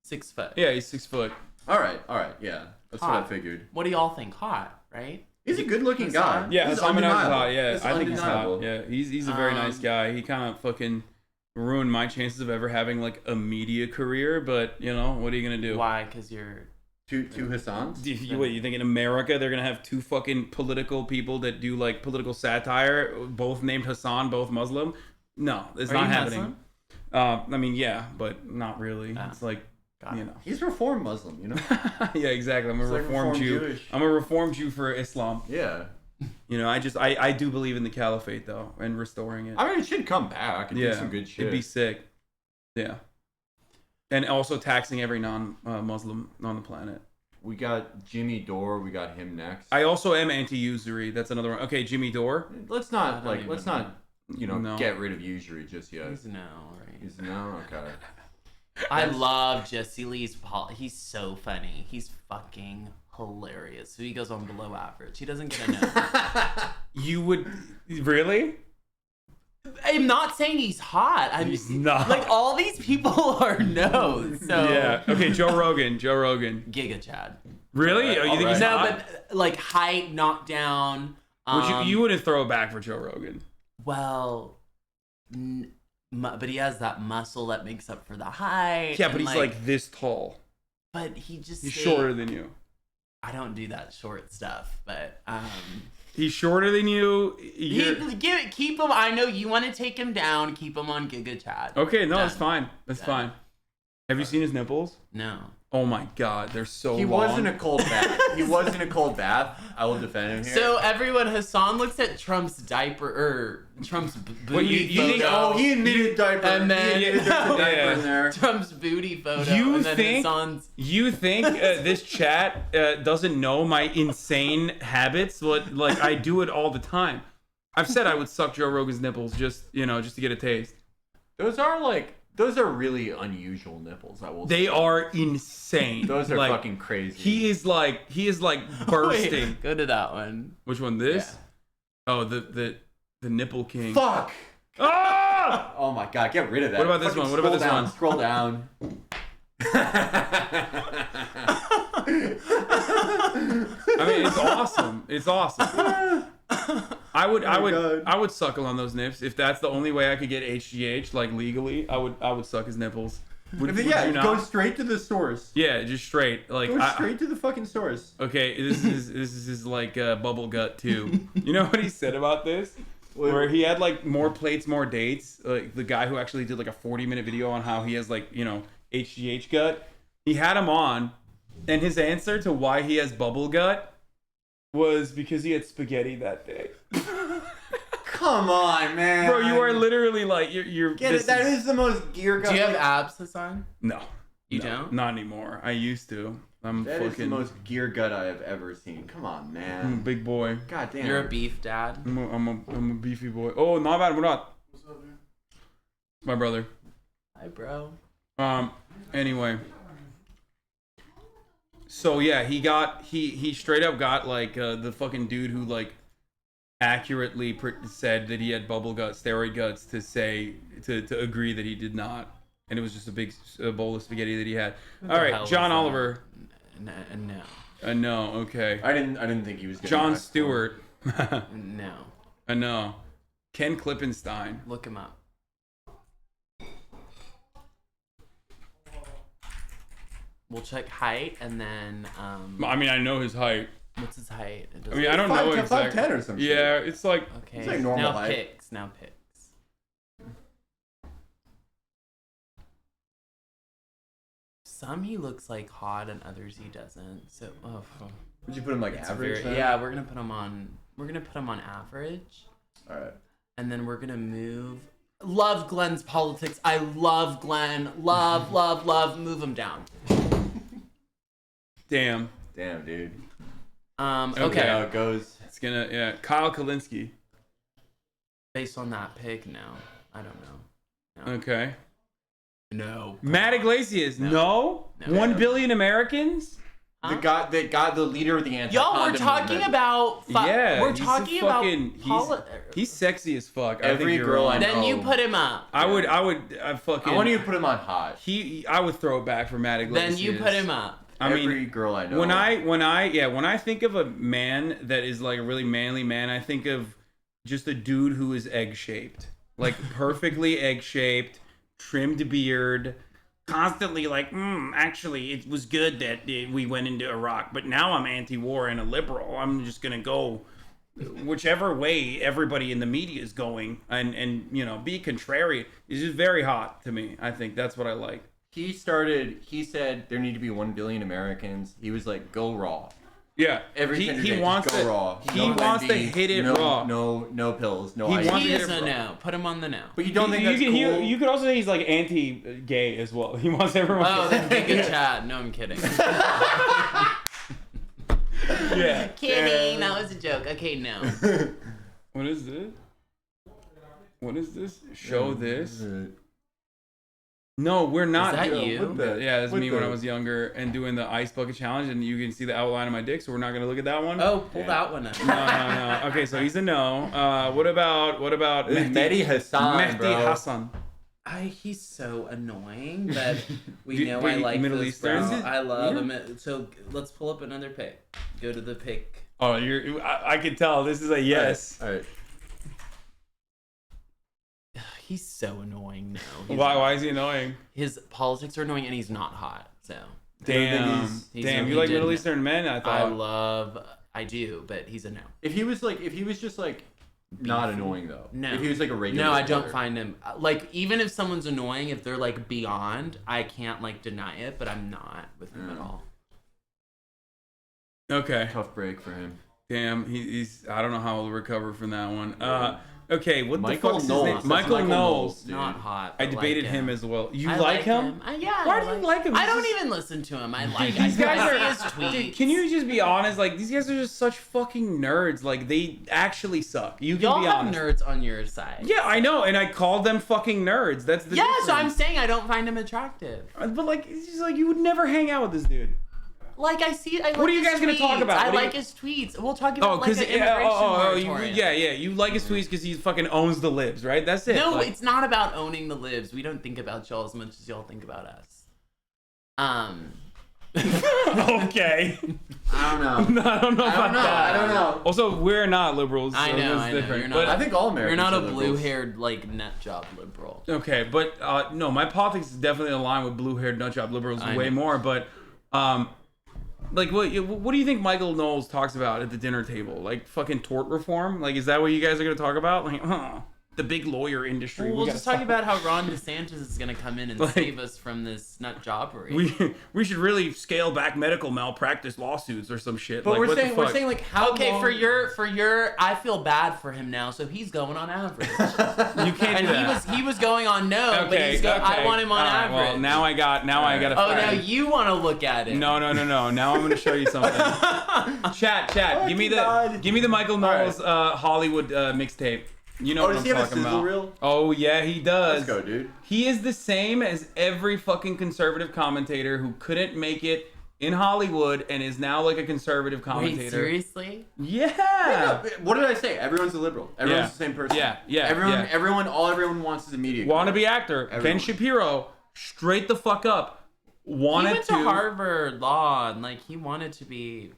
6 foot. Yeah, he's 6 foot. All right, yeah, that's what I Hot. figured. What do y'all think? Hot, right? He's a good-looking guy. Yeah, he's Hassan is undeniable. hot. Yeah, It's I think he's hot. undeniable. Yeah, he's a very nice guy. He kind of fucking ruined my chances of ever having like a media career. But you know, what are you gonna do? Why? Because you're Two Hassans? What, you think in America they're gonna have two fucking political people that do like political satire, both named Hassan, both Muslim? No, it's Are not you happening. I mean, yeah, but not really. It's like, you know. He's reformed Muslim, you know? Yeah, exactly. I'm a It's like reformed Jew. Jewish. I'm a reformed Jew for Islam. Yeah. You know, I do believe in the caliphate though and restoring it. I mean, it should come back and do some good shit. It'd be sick. Yeah. And also taxing every non-Muslim on the planet. We got Jimmy Dore. We got him next. I also am anti-usury. That's another one. Okay, Jimmy Dore. Let's not No. get rid of usury just yet. He's no, right? He's no, okay. I love Jesse Lee's He's so funny. He's fucking hilarious. So he goes on below average. He doesn't get a no. You would really? I'm not saying he's hot. I'm He's not. Like all these people are no. So Yeah. Okay, Joe Rogan. Giga Chad. Really? Oh, you think he's No, hot? but like height, knockdown. Would you wouldn't throw it back for Joe Rogan? Well, but he has that muscle that makes up for the height. Yeah, but and, he's like this tall. But he's shorter than you. I don't do that short stuff, but He's shorter than you. keep him. I know you want to take him down. Keep him on Giga Chad. Okay, no, Done. that's fine. That's fine. Have you seen his nipples? No. Oh my god, they're so He long. was in a cold bath. He was in a cold bath. I will defend him here. So everyone, Hasan looks at Trump's diaper or Trump's booty Wait, you think? photo. Oh, he admitted diaper. And then he admitted there's a diaper in there. Trump's booty photo. You and then think? Hasan's... You think this chat doesn't know my insane habits? Like I do it all the time. I've said I would suck Joe Rogan's nipples just to get a taste. Those are really unusual nipples. I will. They say. are insane. Those are like, fucking crazy. He is like bursting. Wait, go to that one. Which one? This? Yeah. Oh, the nipple king. Fuck. Ah! Oh my god, get rid of that. What about this Fucking one? What about this scroll down, one? Scroll down. I mean, it's awesome. It's awesome. I would suckle on those nips if that's the only way I could get HGH like legally. I would suck his nipples. Would you not? Go straight to the source. Yeah, just straight. Like Go straight to the fucking source. Okay, this is his like bubble gut too. You know what he said about this? Where he had like more plates, more dates. Like the guy who actually did like a 40-minute video on how he has like HGH gut. He had him on, and his answer to why he has bubble gut was because he had spaghetti that day. Come on, man. Bro, you are literally like you're. Get it? That is the most gear gut. Do you have abs, Hasan? No. You No, don't? Not anymore. I used to. That is the most gear gut I have ever seen. Come on, man. I'm a big boy. God damn. You're a beef dad. I'm a beefy boy. Oh, not bad. What up? What's up, man? My brother. Hi, bro. Anyway. So yeah, he straight up got like the fucking dude who like accurately said that he had bubble gut, steroid guts to agree that he did not, and it was just a big bowl of spaghetti that he had. All right, John Oliver. No. No. Okay. I didn't think he was. John Stewart. No. No. Ken Klippenstein. Look him up. We'll check height and then. I mean, I know his height. What's his height? I mean, I don't know exactly. 5'10" or something. Yeah, it's like. Okay. It's like normal now height. picks. Now picks. Some he looks like hot and others he doesn't. So. Would you put him like average? Yeah, we're gonna put him on. We're gonna put him on average. All right. And then we're gonna move. Love Glenn's politics. I love Glenn. Love. Move him down. Damn. Damn, dude. Okay. How it goes. It's gonna Kyle Kalinske. Based on that pick, no. I don't know. No. Okay. No. Matt Iglesias. No. No. 1 billion Americans. The guy, the leader of the anti. Y'all, we're talking about. We're he's talking fucking, about. He's sexy as fuck. Every girl I know. Then you put him up. I want you to put him on hot. I would throw it back for Matt Iglesias. Then you put him up. Every girl I know. When I think of a man that is like a really manly man, I think of just a dude who is egg shaped, like perfectly egg shaped, trimmed beard, constantly like, actually, it was good that we went into Iraq, but now I'm anti-war and a liberal. I'm just gonna go whichever way everybody in the media is going, and be contrarian. It's just very hot to me. I think that's what I like. He said there need to be 1 billion Americans. He was like, go raw. Yeah, everything. He wants go raw. He wants to hit it raw. No pills. No. He is a no. Put him on the no. But you don't think that's cool? You could also say he's like anti-gay as well. He wants everyone. Oh, then be good chat. No, I'm kidding. Yeah. Kidding. That was a joke. Okay, no. What is this? What is this? Show this. No, we're not. Is that you? Yeah, that's me when I was younger and doing the ice bucket challenge, and you can see the outline of my dick. So we're not gonna look at that one. Oh, pull that one up. No. Okay, so he's a no. What about Mehdi Hasan, bro. Hasan. He's so annoying, but we know I like Middle this, Eastern. bro. I love him. So let's pull up another pick. Go to the pick. Oh, I can tell this is a yes. All right. He's so annoying now. Why is he annoying? His politics are annoying, and he's not hot. So damn, you like Middle Eastern men? I thought. I do, but he's a no. If he was just like not annoying though. No. If he was like a regular. No, I don't find him like, even if someone's annoying, if they're like beyond, I can't like deny it, but I'm not with him at all. Okay. Tough break for him. Damn, he's I don't know how he'll recover from that one. Okay, what Michael the fuck is Knowles. his name? Michael Knowles. Not hot. I debated him as well. You I like him? Yeah. Why do you like him? I don't even listen to him. I like these guys I are. see his tweets. Can you just be honest? Like, these guys are just such fucking nerds. Like, they actually suck. You can Y'all be have honest. nerds on your side. Yeah, I know, and I called them fucking nerds. That's the difference. So I'm saying I don't find him attractive. But like, it's just like you would never hang out with this dude. Like, I see. I like what are you his guys gonna talk tweets. about? I like his tweets. We'll talk about like an immigration moratorium. Yeah. You like his tweets because he fucking owns the libs, right? That's it. No, like, it's not about owning the libs. We don't think about y'all as much as y'all think about us. Okay. I don't know. I don't know about that. I don't know. Also, we're not liberals. So I know. different. You're but not, I think all Americans You're not a are liberals. blue-haired like nut job liberal. Okay, but no, my politics is definitely aligned with blue-haired nutjob liberals way more. But like, what do you think Michael Knowles talks about at the dinner table? Like fucking tort reform? Like, is that what you guys are gonna talk about? Like, the big lawyer industry. We'll just talk about how Ron DeSantis is going to come in and save us from this nut jobbery. We should really scale back medical malpractice lawsuits or some shit. But like, we're saying like how okay, long... for your I feel bad for him now, so he's going on average. You can't do that. he was going on no, but he's I want him on average. Well, now I got a Oh, now you want to look at it. No. Now I'm going to show you something. Chat. Give me the Michael Knowles Hollywood mixtape. You know what I'm talking about. Reel? Oh yeah, he does. Let's go, dude. He is the same as every fucking conservative commentator who couldn't make it in Hollywood and is now like a conservative commentator. Wait, seriously? Yeah. No, what did I say? Everyone's a liberal. Everyone's the same person. Yeah. All everyone wants is a media. Wannabe actor. Ben Shapiro, straight the fuck up. He went to Harvard Law and like he wanted to be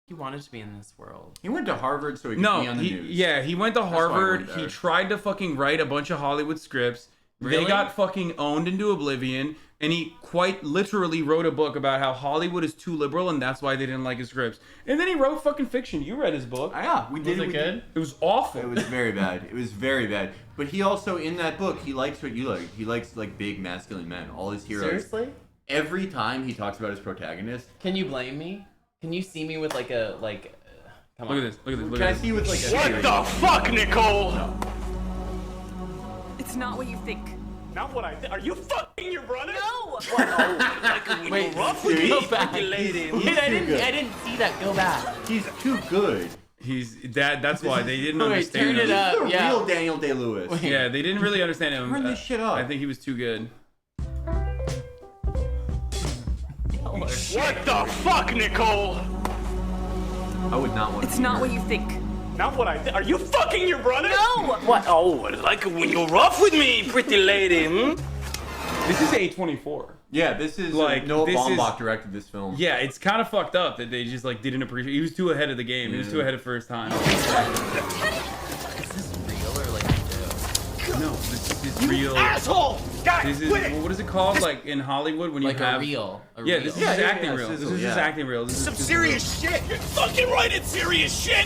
in this world. He went to Harvard so he could be on the news. Yeah, he went to Harvard. He tried to fucking write a bunch of Hollywood scripts. Really? They got fucking owned into oblivion. And he quite literally wrote a book about how Hollywood is too liberal and that's why they didn't like his scripts. And then he wrote fucking fiction. You read his book. Yeah, we did. Was it good? It was awful. It was very bad. It was very bad. But he also, in that book, he likes what you like. He likes like big masculine men. All his heroes. Seriously? Every time he talks about his protagonist. Can you blame me? Can you see me with like a come on. Look at this. Can I see you with like a What the fuck, Nicole? It's not what you think. Not what I did. Are you fucking your brother? No! Wait, rough with go me, back. lady. Wait, I didn't see that. Go back. He's too good. That's why they didn't understand turn him. it up. He's the real Daniel Day-Lewis. Yeah, they didn't really understand him. Turn this shit up. I think he was too good. What the fuck, Nicole? I would not want It's not what you think. Not what I did. Are you fucking your brother? No! What? Oh, I like it when you're rough with me, pretty lady. This is A24. Yeah, this is Like, Noah this Baumbach is- directed this film. Yeah, it's kind of fucked up that they just like didn't appreciate. He was too ahead of the game. He was too ahead of first time. Is this real or like a joke? No, this is real. Asshole! Guys, This is quit it! what is it called? Like in Hollywood when Like you have a reel. Yeah, this is just acting real. This sizzle, is just yeah. acting real. This is Some just serious shit. You're fucking right, it's serious shit.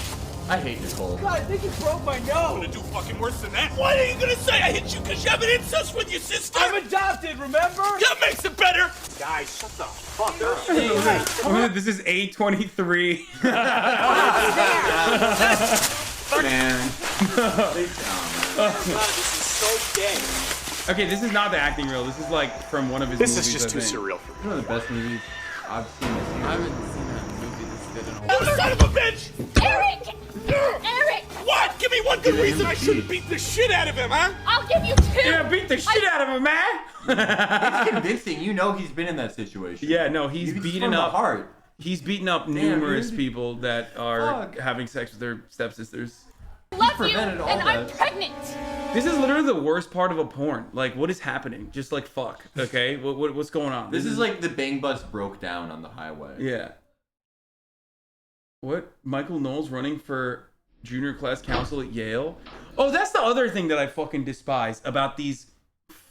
I hate Nicole. God, I think you broke my nose. I'm gonna do fucking worse than that. What are you gonna say? I hit you because you have an incest with your sister? I'm adopted, remember? That makes it better. Guys, shut the fuck up. real. This is A23. Man. This is so gay. Okay, this is not the acting reel. This is like from one of his This movies. is just I too think. surreal for me. One of the best movies I've seen this year. I haven't seen a movie this good in a Oh, while. son of a bitch! Eric! Eric! What? Give me one good reason I shouldn't beat the shit out of him, huh? I'll give you two! Yeah, beat the shit out of him, man. It's convincing. You know he's been in that situation. Yeah, no, he's It's beaten from the up. heart. He's beaten up numerous dude. people that are Fuck. having sex with their stepsisters. I love you, prevented all and I'm that. pregnant! This is literally the worst part of a porn. Like, what is happening? Just like fuck. Okay, what's going on? This is like the Bang Bus broke down on the highway. Yeah. What? Michael Knowles running for junior class council at Yale? Oh, that's the other thing that I fucking despise about these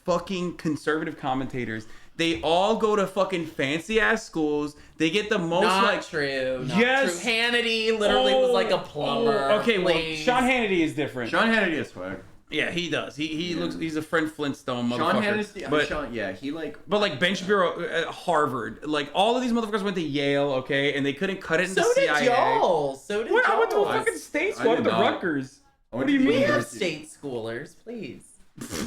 fucking conservative commentators. They all go to fucking fancy ass schools. They get the most Not like true. Not Yes. true. Hannity literally was like a plumber. Okay, well, please. Sean Hannity is different. Sean Hannity is swag. Yeah, he does. He looks. He's a Fred Flintstone motherfucker. Sean Hannity, but Sean, yeah, he like. but like Ben Shapiro at Harvard, like all of these motherfuckers went to Yale, okay, and they couldn't cut it in So the did CIA. y'all. So did What? y'all. I went to a fucking state I school. I went did to not. Rutgers. I What went do you to We mean? have University. state schoolers, please.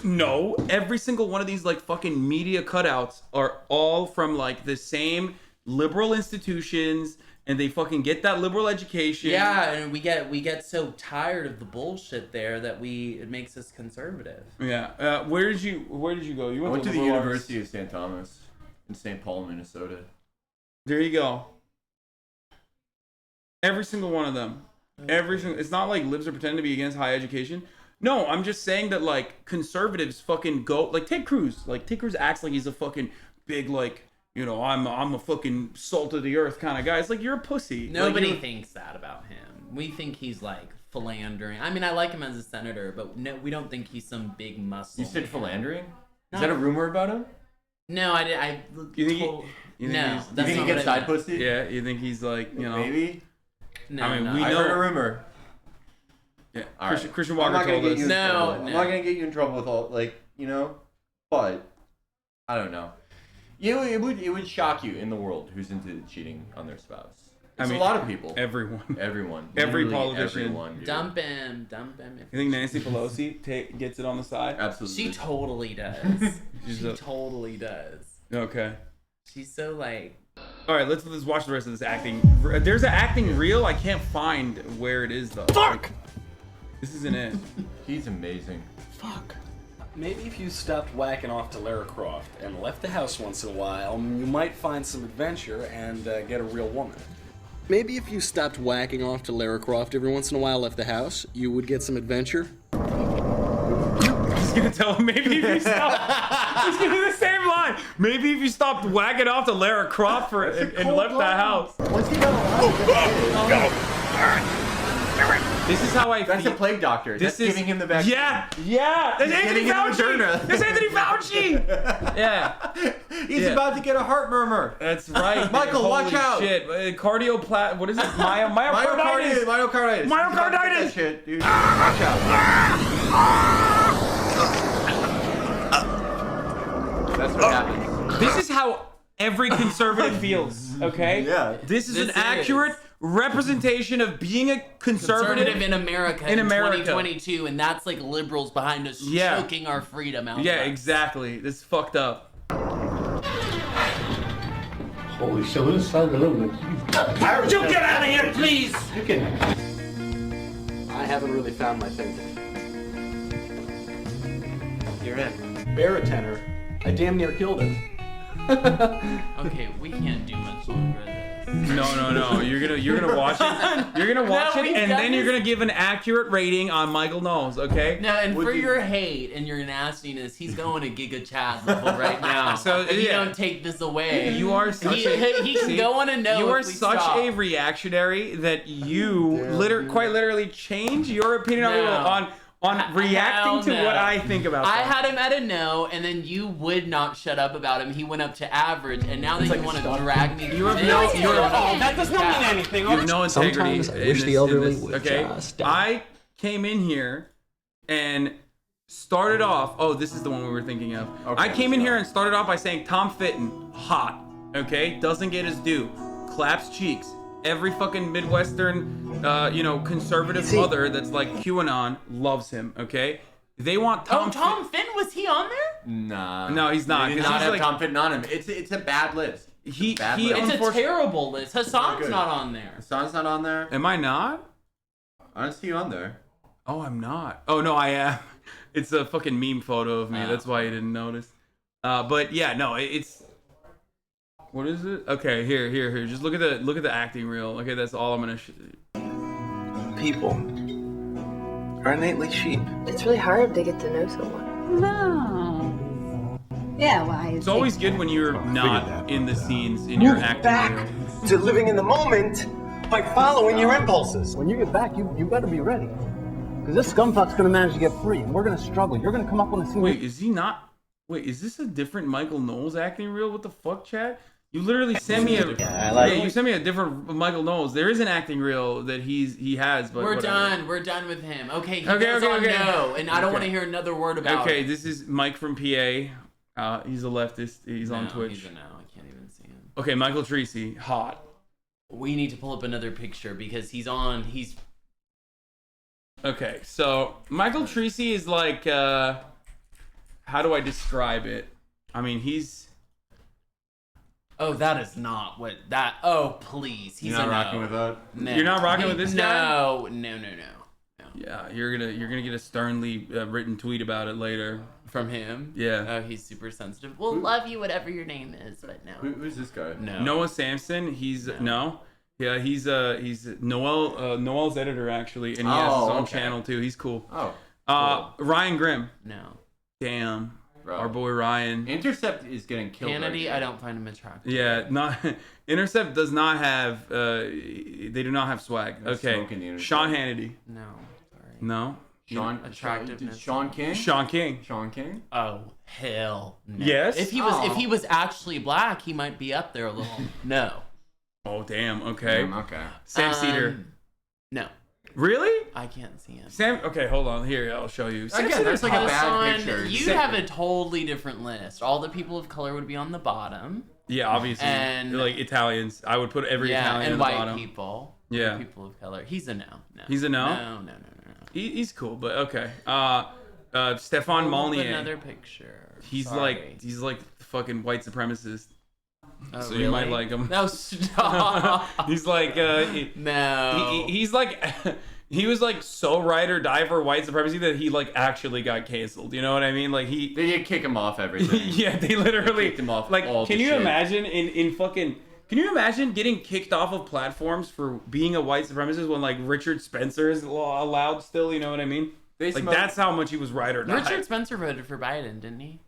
No, every single one of these like fucking media cutouts are all from like the same liberal institutions, and they fucking get that liberal education. Yeah, and we get so tired of the bullshit there that it makes us conservative. Yeah. Where did you go? You I went to the liberal arts. University of St. Thomas in St. Paul, Minnesota. There you go. Every single one of them. Every single. It's not like libs are pretending to be against higher education. No, I'm just saying that like conservatives fucking go like Ted Cruz. Like Ted Cruz acts like he's a fucking big like I'm a fucking salt of the earth kind of guy. It's like you're a pussy. Nobody like, thinks that about him. We think he's like philandering. I mean, I like him as a senator, but no, we don't think he's some big muscle. You said man. philandering? No. Is that a rumor about him? No, I did. You think told- you think no, he's- that's you think not he gets what I side meant. pussy? Yeah, you think he's like Maybe. No, I mean, no. we I know- heard a rumor. Yeah, All Christian, right. Christian I'm Walker not gonna told get us. you in No, trouble. no. I'm not gonna get you in trouble with all but I don't know. It would shock you in the world who's into cheating on their spouse. It's a lot of people. Everyone. Everyone. Every Literally politician. Everyone, dude. Dump him. You think Nancy Pelosi gets it on the side? Absolutely. She totally does. She's she a- totally does. Okay. She's so like. All right, let's watch the rest of this acting. There's an acting reel. I can't find where it is though. Fuck! This isn't it. He's amazing. Fuck. Maybe if you stopped whacking off to Lara Croft and left the house once in a while, you might find some adventure and get a real woman. Maybe if you stopped whacking off to Lara Croft every once in a while, left the house, you would get some adventure. He's gonna tell him maybe if you stop. He's gonna do the same line. Maybe if you stopped whacking off to Lara Croft and left the house. Once he got This is how I. That's a plague doctor. That's giving him the vaccine. Yeah. That's Anthony getting him Fauci. Moderna. That's Anthony Fauci. Yeah. He's about to get a heart murmur. That's right. Michael, Holy watch out. Shit. What is it? Myocarditis. Myocarditis. Myocarditis. That shit, dude. Watch out. That's what happens. This is how every conservative feels. Okay. Yeah. This is This an accurate is. representation of being a conservative in America in 2022, and that's like liberals behind us choking our freedom out. Yeah, exactly. This is fucked up. Holy shit, this is sounding a little bit. Would you get out of here, please? You can. I haven't really found my thing. You're in. Bear tenor. I damn near killed it. Okay, we can't do much longer. No. You're gonna watch it. You're gonna watch No, it, we've and done then you're this. gonna give an accurate rating on Michael Knowles. Okay. No, and for your hate and your nastiness, he's going to Giga Chad level right now. So, if you yeah. don't take this away, You are such he a can go on and know. You are if we such stop. a reactionary that you quite literally change your opinion on reacting to what I think about. I that. had him at a no, and then you would not shut up about him. He went up to average, and now that you want to drag me, You have no. That does not mean anything. You have no integrity. Sometimes I wish the elderly would okay. just die. I came in here and started off. Oh, this is the one we were thinking of. Okay, I came in let's here go. and started off by saying Tom Fitton, hot. Okay, doesn't get his due. Claps cheeks. Every fucking Midwestern, conservative mother that's like QAnon loves him. Okay, they want Tom. Tom Finn, was he on there? Nah. No, he's not. He did 'cause not he's have like- Tom Fitton on him. It's a bad list. He It's a terrible list. Hassan's Good. not on there. Hassan's not on there. Am I not? I don't see you on there. Oh, I'm not. Oh no, I am. It's a fucking meme photo of me. That's why you didn't notice. But yeah, no, it's. What is it? Okay, here. Just look at the acting reel. Okay, that's all I'm gonna. People are innately sheep. It's really hard to get to know someone. No. Yeah, well, It's always good when you're not in the scenes in your acting reel. To living in the moment by following your impulses. When you get back, you better be ready. Because this scumfuck's gonna manage to get free, and we're gonna struggle. You're gonna come up on the scene. Wait, is he not? Wait, is this a different Michael Knowles acting reel? What the fuck, Chad? You literally sent me you sent me a different Michael Knowles. There is an acting reel that he has, but We're whatever. done. We're done with him. Okay, he Okay, goes okay, on okay. no, and I don't Okay. want to hear another word about Okay, it. this is Mike from PA. He's a leftist. He's on No, Twitch. He's a no. I can't even see him. Okay, Michael Treacy, hot. We need to pull up another picture because he's Okay, so Michael Treacy is like, how do I describe it? I mean, he's. Oh, that is not what that. Oh, please, he's You're not a rocking no. with that? No. You're not rocking with this guy? No. Yeah, you're gonna get a sternly written tweet about it later from him. Yeah. Oh, he's super sensitive. We'll love you, whatever your name is, but no. Who's this guy? No. Noah Sampson. He's no. Yeah, he's Noel's editor actually, and he has his own channel too. He's cool. Oh. Ryan Grimm. No. Damn. Bro. Our boy Ryan. Intercept is getting killed. Kennedy, right I don't find him attractive. Yeah, not Intercept does not have. They do not have swag. They're Okay. smoking the Intercept. Sean Hannity. No. Sorry. No. Attractiveness. Sean King. Sean King. Sean King. Oh hell no. Yes? If he was actually black, he might be up there a little. No. Oh damn. Okay. Okay. Sam Cedar. No. Really? I can't see him. Sam. Okay, hold on. Here, I'll show you. Sam Again, Cedar's that's like a hot. bad Hassan, picture. You have a totally different list. All the people of color would be on the bottom. Yeah, obviously. And like Italians. I would put every Italian and on the white bottom. people. Yeah. People of color. He's a no. No. He's a no? No. He's cool, but okay. Stefan Pull up Molnier. Another picture. He's Sorry. like fucking white supremacist. Oh, So really? you might like him. No, stop. He's like no. He's like he was like so ride or die for white supremacy that he like actually got canceled. You know what I mean? Like They did kick him off everything. yeah, they literally kicked him off like all can the you shit. imagine in fucking can you imagine getting kicked off of platforms for being a white supremacist when like Richard Spencer is allowed still, you know what I mean? They Like smoked- that's how much he was ride or die. Richard Spencer voted for Biden, didn't he?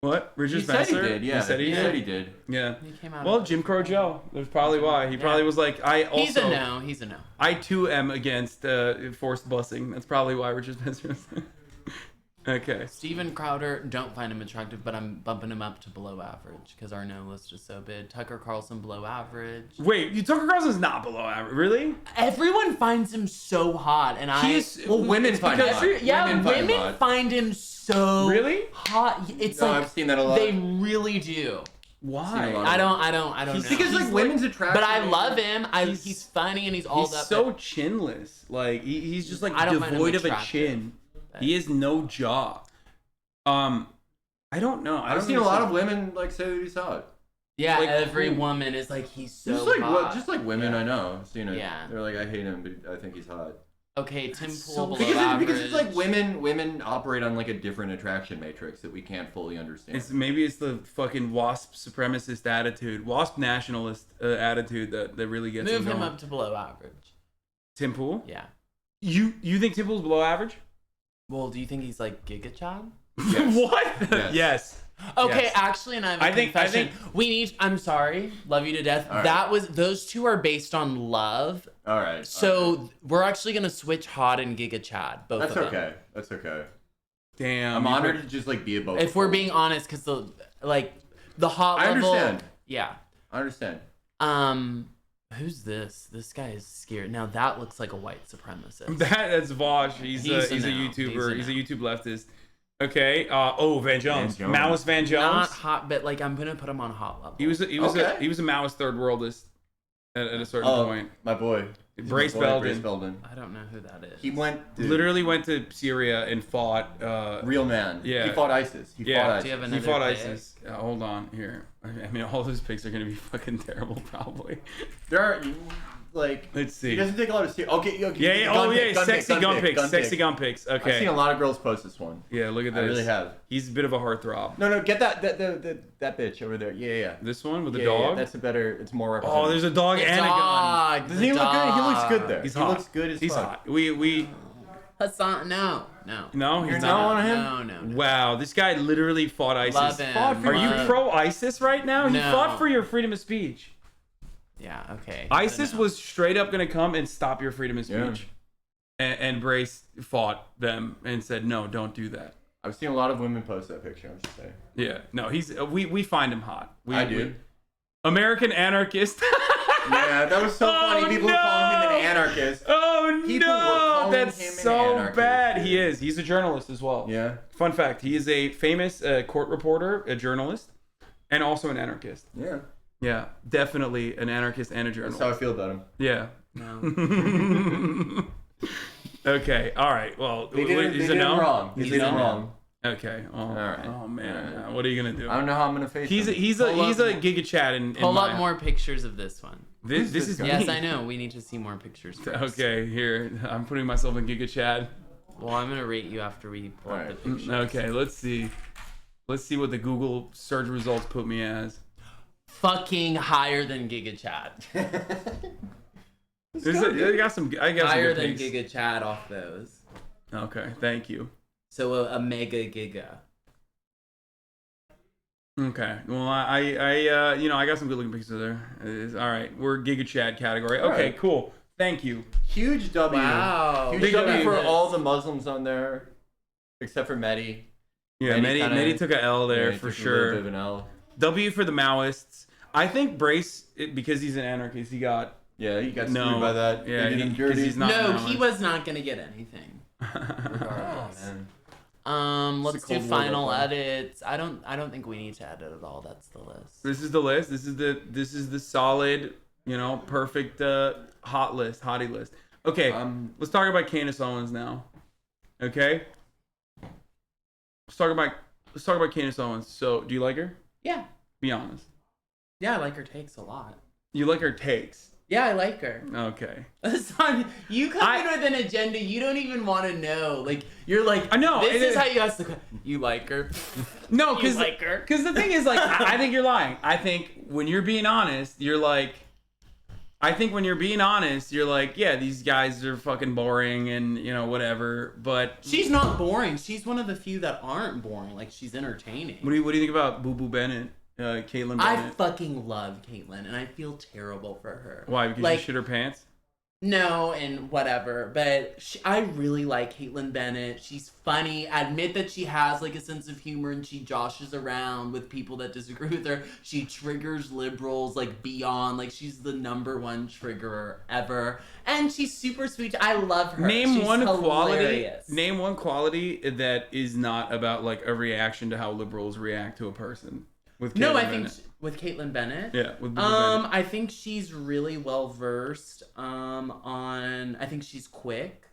What? Richard He said Spencer? he did, yeah. He said he, He did? said he did. Yeah. He came out Well, of it. Jim Crow Joe. That's probably why. He probably was like, I also... He's a no. He's a no. I too am against forced busing. That's probably why Richard Spencer was Okay. Steven Crowder, don't find him attractive, but I'm bumping him up to below average because our no list is so big. Tucker Carlson, below average. Wait, Tucker Carlson's not below average. Really? Everyone finds him so hot, and women find him hot. Yeah, Women women find him hot. find him so Really hot. It's No, like I've seen that a lot. They really do. Why? I don't know. Because like women's attraction. But I love him. He's funny and he's all that. He's so chinless. Like he's just like I don't find him devoid of a attractive, chin. He has no jaw. I don't know. I've seen a lot of women like say that he's hot. Yeah, like, every woman is like, he's so just hot. like women I know. I've seen it. Yeah. They're like, I hate him, but I think he's hot. Okay, Tim Pool So, below because average. it's like women operate on like a different attraction matrix that we can't fully understand. Maybe it's the fucking WASP supremacist attitude, WASP nationalist attitude that really gets Move him going. up to below average. Tim Pool? Yeah. You think Tim Pool's below average? Well, do you think he's like Giga Chad? Yes. What? Yes. Okay, Yes. actually, and I have a confession. We need. I'm sorry, love you to death. All right. That was those two are based on love. All right. So we're actually gonna switch Hot and Giga Chad. Both. That's of them. okay. That's okay. Damn. I'm honored to just like be a both. If we're being honest, because the hot I level. understand. Yeah. I understand. Who's this? This guy is scared. Now that looks like a white supremacist. That's Vosh. He's a YouTuber. He's a YouTube leftist. Okay. Van Jones. Maoist Van Jones. Not hot, but like I'm gonna put him on hot level. He was a Maoist third worldist at a certain point. My boy. Brace Belden. I don't know who that is. He literally went to Syria and fought. Real man. Yeah. He fought ISIS. He fought ISIS. Do you have He another fought pick? ISIS. Hold on here. I mean, all those picks are gonna be fucking terrible, probably. There are like. Let's see. He doesn't take a lot of. Okay. Yeah. Sexy gun pics. Sexy gun pics. Okay. I've seen a lot of girls post this one. Yeah, look at this. I really have. He's a bit of a heartthrob. No, get that bitch over there. Yeah. This one with the Yeah, dog. that's a better. It's more representative. Oh, there's a dog and a gun. Doesn't he look good? He looks good there. He's he hot. looks good as He's fuck. hot. We. Hasan, no. No, You're he's not not. on him. No. Wow, this guy literally fought ISIS. Love him. Are you pro ISIS right now? He No. fought for your freedom of speech. Yeah. Okay. ISIS was straight up gonna come and stop your freedom of Yeah. speech, and Brace fought them and said, "No, don't do that." I've seen a lot of women post that picture. I'm just saying. Yeah, no, he's we find him hot. I do. American anarchist. Yeah, that was so funny. People were calling him an anarchist. Oh People were no, calling that's him an so anarchist. bad. He is. He's a journalist as well. Yeah. Fun fact: he is a famous court reporter, a journalist, and also an anarchist. Yeah. Yeah, definitely an anarchist and a journalist. That's how I feel about him. Yeah. No. Okay. All right. Well, They did he's him a no. wrong. He's They a did him no. wrong. Okay. Oh, All right. Oh man. All right. What are you gonna do? I don't know how I'm gonna face him. He's a Giga Chad in Pull my up more pictures of this one. This is Yes, me. I know. We need to see more pictures first. Okay, here I'm putting myself in Giga Chad. Well, I'm gonna rate you after we pull up the pictures. Okay, let's see. Let's see what the Google search results put me as. Fucking higher than Giga Chad. I got some Higher good than picks. Giga Chad off those. Okay, thank you. So a mega giga. Okay, well I got some good looking pictures there. All right, we're Giga Chad category. Okay, right. cool. Thank you. Huge W. Wow. Huge Big W W. for all the Muslims on there, except for Mehdi. Yeah, Mehdi took a L there he for took a little sure. bit of an L. W for the Maoists. I think Brace, because he's an anarchist, he got Yeah, he got screwed no. by that. Yeah, They did him because dirty. he's not. No, Maoist. he was not gonna get anything. Regardless. Man. Let's It's a do Cold War final weapon. edits. I don't think we need to edit at all. That's the list. This is the list. This is the solid, perfect hot list, hottie list. Okay, let's talk about Candace Owens now. Okay, let's talk about Candace Owens. So, do you like her? Yeah. Be honest. Yeah, I like her takes a lot. You like her takes. Yeah, I like her. Okay. Son, you come in with an agenda you don't even want to know. Like, you're like, I know. This is how you ask the question. You like her? No, You because like her? the thing is, like, I think you're lying. I think when you're being honest, you're like, yeah, these guys are fucking boring and whatever. But She's not boring. She's one of the few that aren't boring. Like, she's entertaining. what do you think about Boo Boo Bennett, Caitlyn I Bennett? fucking love Caitlyn, and I feel terrible for her. Why? Because like, you shit her pants? No, and whatever. But I really like Caitlyn Bennett. She's funny. I admit that she has like a sense of humor and she joshes around with people that disagree with her. She triggers liberals like beyond. Like she's the #1 triggerer ever. And she's super sweet. I love her. Name She's one hilarious. Name one quality that is not about like a reaction to how liberals react to a person. With No, Caitlyn I think Bennett. with Caitlyn Bennett. Yeah, with Bennett. I think she's really well versed I think she's quick,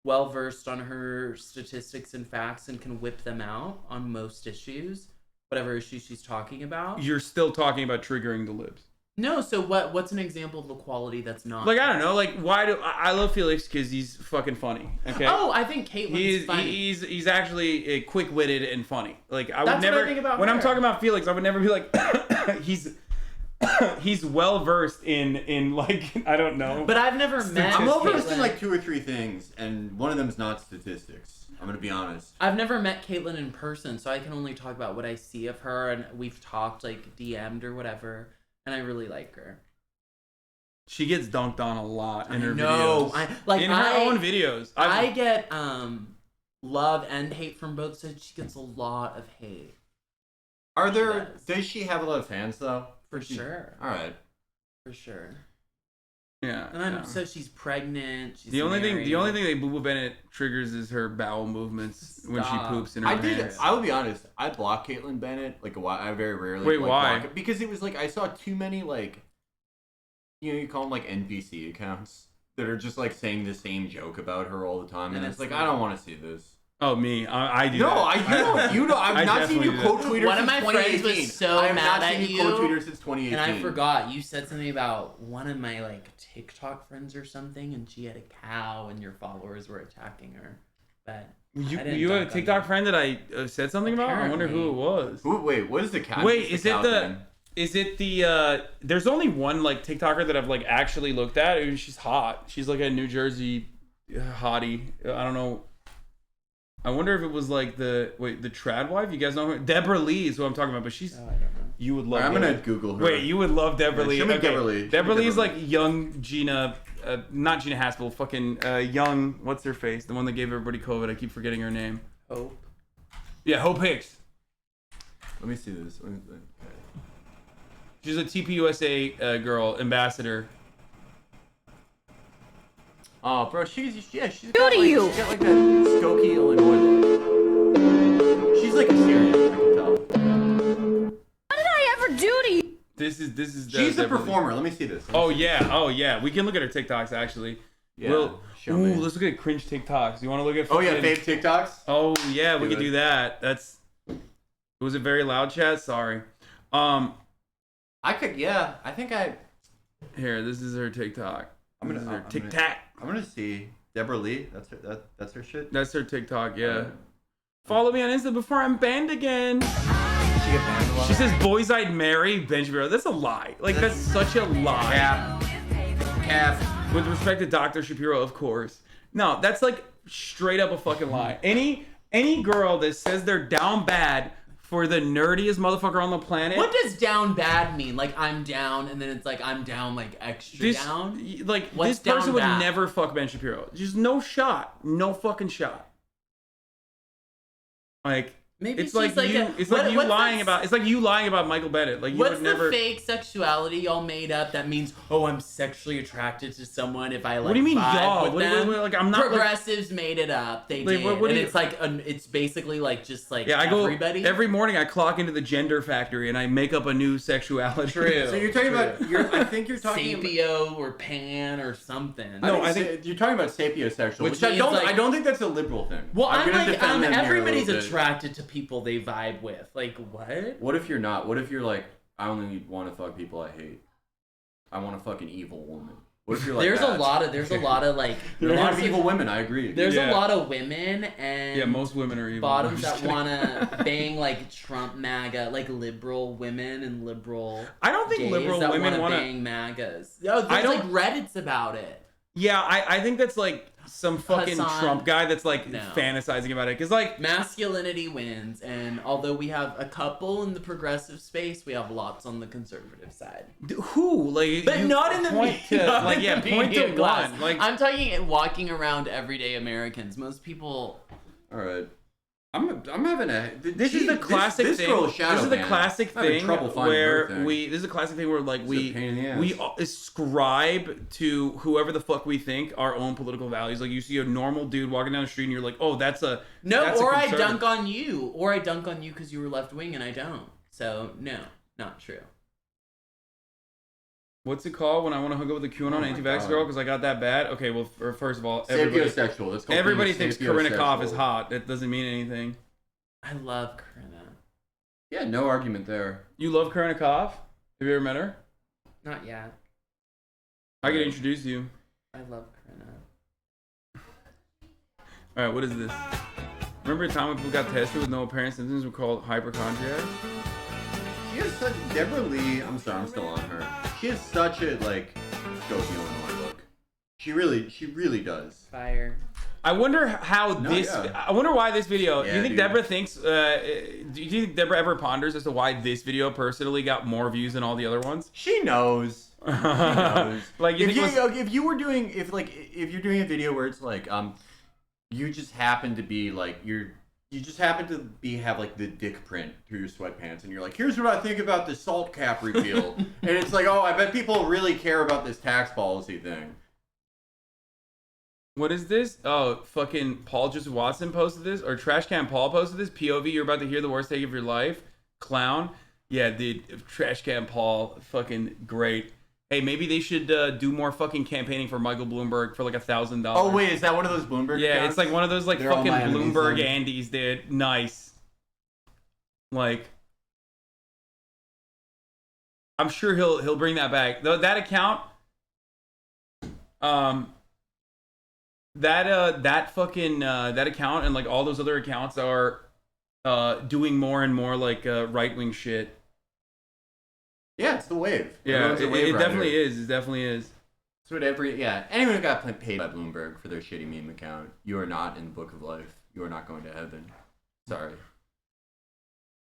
well versed on her statistics and facts, and can whip them out on most issues, whatever issue she's talking about. You're still talking about triggering the libs. No, so what's an example of equality that's not Like, I don't know, like, why do I love Felix because he's fucking funny. Okay. Oh, I think Caitlin's funny. He's actually quick-witted and funny. Like, I would That's never what I think about when I'm her. talking about Felix, I would never be like he's well versed in like, I don't know. But I've never met I'm well versed Caitlyn. in like 2 or 3 things, and one of them is not statistics. I'm gonna be honest. I've never met Caitlyn in person, so I can only talk about what I see of her, and we've talked, like, DM'd or whatever, and I really like her. She gets dunked on a lot in her No, videos. In her own videos. I get love and hate from both sides. She gets a lot of hate. Does she have a lot of fans though? For sure. All right. For sure. Yeah. And so she's pregnant. She's the only thing married. that Boo Boo Bennett triggers is her bowel movements when she poops in her pants. I will be honest. I blocked Caitlyn Bennett like a while. I very rarely. Wait, like, why? block it, because it was like I saw too many like, you call them like NPC accounts that are just like saying the same joke about her all the time, and it's like I don't want to see this. Oh, me. I do. No, that. you don't. I've not seen you quote tweet. tweeter One of since my friends 2018. was so I have mad not at seen you, quote tweeter since 2018. and I forgot you said something about one of my like TikTok friends or something, and she had a cow, and your followers were attacking her. But You had a TikTok friend that I said something about? I wonder who it was. Wait, what is the cow? Wait, is it the there's only one like TikToker that I've like actually looked at, and she's hot. She's like a New Jersey hottie. I don't know. I wonder if it was like the trad wife. You guys know her? Deborah Lee is who I'm talking about, but she's. I don't know. You would love. I'm gonna her. Google her. Wait, you would love Deborah Lee. Show me Okay. Deborah Lee. Deborah Lee is like young Gina, not Gina Haspel. Fucking young. What's her face? The one that gave everybody COVID. I keep forgetting her name. Hope. Yeah, Hope Hicks. Let me see this. She's a TPUSA girl ambassador. Oh, bro, she's got Who like, do you? she's got like that Skokie, Illinois look. She's like a Syrian, I can tell. What did I ever do to you? This is. She's a Deborah Lee. performer. Let me see this. Oh yeah. We can look at her TikToks actually. Yeah, show me. Let's look at cringe TikToks. You want to look at? Oh yeah, fave TikToks. Oh yeah, we Do could it. do that. Was it very loud, chat? Sorry. I could. Yeah, I think I. Here, this is her TikTok. I'm This is gonna her TikTok. I'm gonna see Deborah Lee. That's her shit. That's her TikTok. Yeah. Follow me on Insta before I'm banned again. She get banned a lot. She says, "Boys I'd marry." Ben Shapiro. That's a lie. Like that's such a lie. Cap. With respect to Dr. Shapiro, of course. No, that's like straight up a fucking lie. Any girl that says they're down bad for the nerdiest motherfucker on the planet. What does down bad mean? Like I'm down, and then it's like I'm down like extra down. Like What's this person down would bad? never fuck Ben Shapiro. Just no shot. No fucking shot. Like Maybe it's it's like just like you. a- It's what- like you what's lying that- about. It's like you lying about Michael Bennett. Like you What's would never. the fake sexuality y'all made up that means, oh, I'm sexually attracted to someone if I like What do you mean, vibe y'all? with What do you- them? like, I'm not, like- Progressives made it up. They Like, did. what do And you- it's like, it's basically like just like Yeah, I go everybody. every morning. I clock into the gender factory and I make up a new sexuality. True. So you're talking about. I think you're talking about. Sapio or pan or something. I think you're talking about sapiosexual, which I means, don't. like- I don't think that's a liberal thing. Well, I'm gonna like, defend them here a everybody's little bit. attracted to people they vibe with. Like, what? What if you're not? What if you're like, I only want to fuck people I hate. I want to fuck an evil woman. What if you're like There's that? a lot of like. There are a lot of there's evil women. I agree. There's Yeah. a lot of women and Yeah, most women are evil. bottoms I'm just that kidding. wanna bang like Trump MAGA, like liberal women and liberal. I don't think gays liberal that women wanna wanna- bang MAGAs. Oh, there's I don't- like Reddit's about it. Yeah, I think that's like some fucking Hasan. Trump guy that's like No. fantasizing about it. Cause like Masculinity wins, and although we have a couple in the progressive space, we have lots on the conservative side. who like, But you not in the point to not like in yeah, the point media to class. one. Like I'm talking walking around everyday Americans. Most people. All right. I'm having a. this is the classic this thing. girl is shadow This is the banned. classic I'm having thing trouble finding where her thing. this is a classic thing where like It's a pain in the ass. we ascribe to whoever the fuck we think our own political values. Like you see a normal dude walking down the street and you're like, oh, that's No, a or I conservative. dunk on you, or I dunk on you because you were left wing and I don't. So no. Not true. What's it called when I want to hook up with a QAnon anti-vax girl because I got that bad? Okay, well, first of all, Sapiosexual. That's called everybody thinks Corinna Koff is sapiosexual. hot. That doesn't mean anything. I love Corinna. Yeah, no argument there. You love Corinna Koff? Have you ever met her? Not yet. I could introduce you. I love Corinna. All right, what is this? Remember a time when people got tested with no apparent symptoms were called hypochondriac? She has such Deborah Lee. I'm sorry, I'm still on her. She has such a like go Illinois look. She really does. Fire. I wonder how I wonder why this video. Yeah, do you think dude. Deborah thinks? Do you think Deborah ever ponders as to why this video personally got more views than all the other ones? She knows. She knows. Like if you're doing a video where it's like you just happen to be like you just happen to have like the dick print through your sweatpants and you're like, here's what I think about the salt cap repeal. And it's like, oh, I bet people really care about this tax policy thing. What is this? Oh, fucking Paul Joseph Watson posted this, or Trash Can Paul posted this. POV, you're about to hear the worst take of your life. Clown. Yeah, dude. Trash Can Paul, fucking great. Hey, maybe they should do more fucking campaigning for Michael Bloomberg for like $1,000. Oh wait, is that one of those Bloomberg? Yeah, accounts? it's like one of those like They're all fucking my enemies, Bloomberg then. Andes, dude. Nice. Like, I'm sure he'll bring that back. Though that account, that account and like all those other accounts are doing more and more like right wing shit. Yeah, it's the wave. Yeah, Everyone's a wave it rider. definitely is. It definitely is. That's what anyone who got paid by Bloomberg for their shitty meme account, you are not in the book of life. You are not going to heaven. Sorry.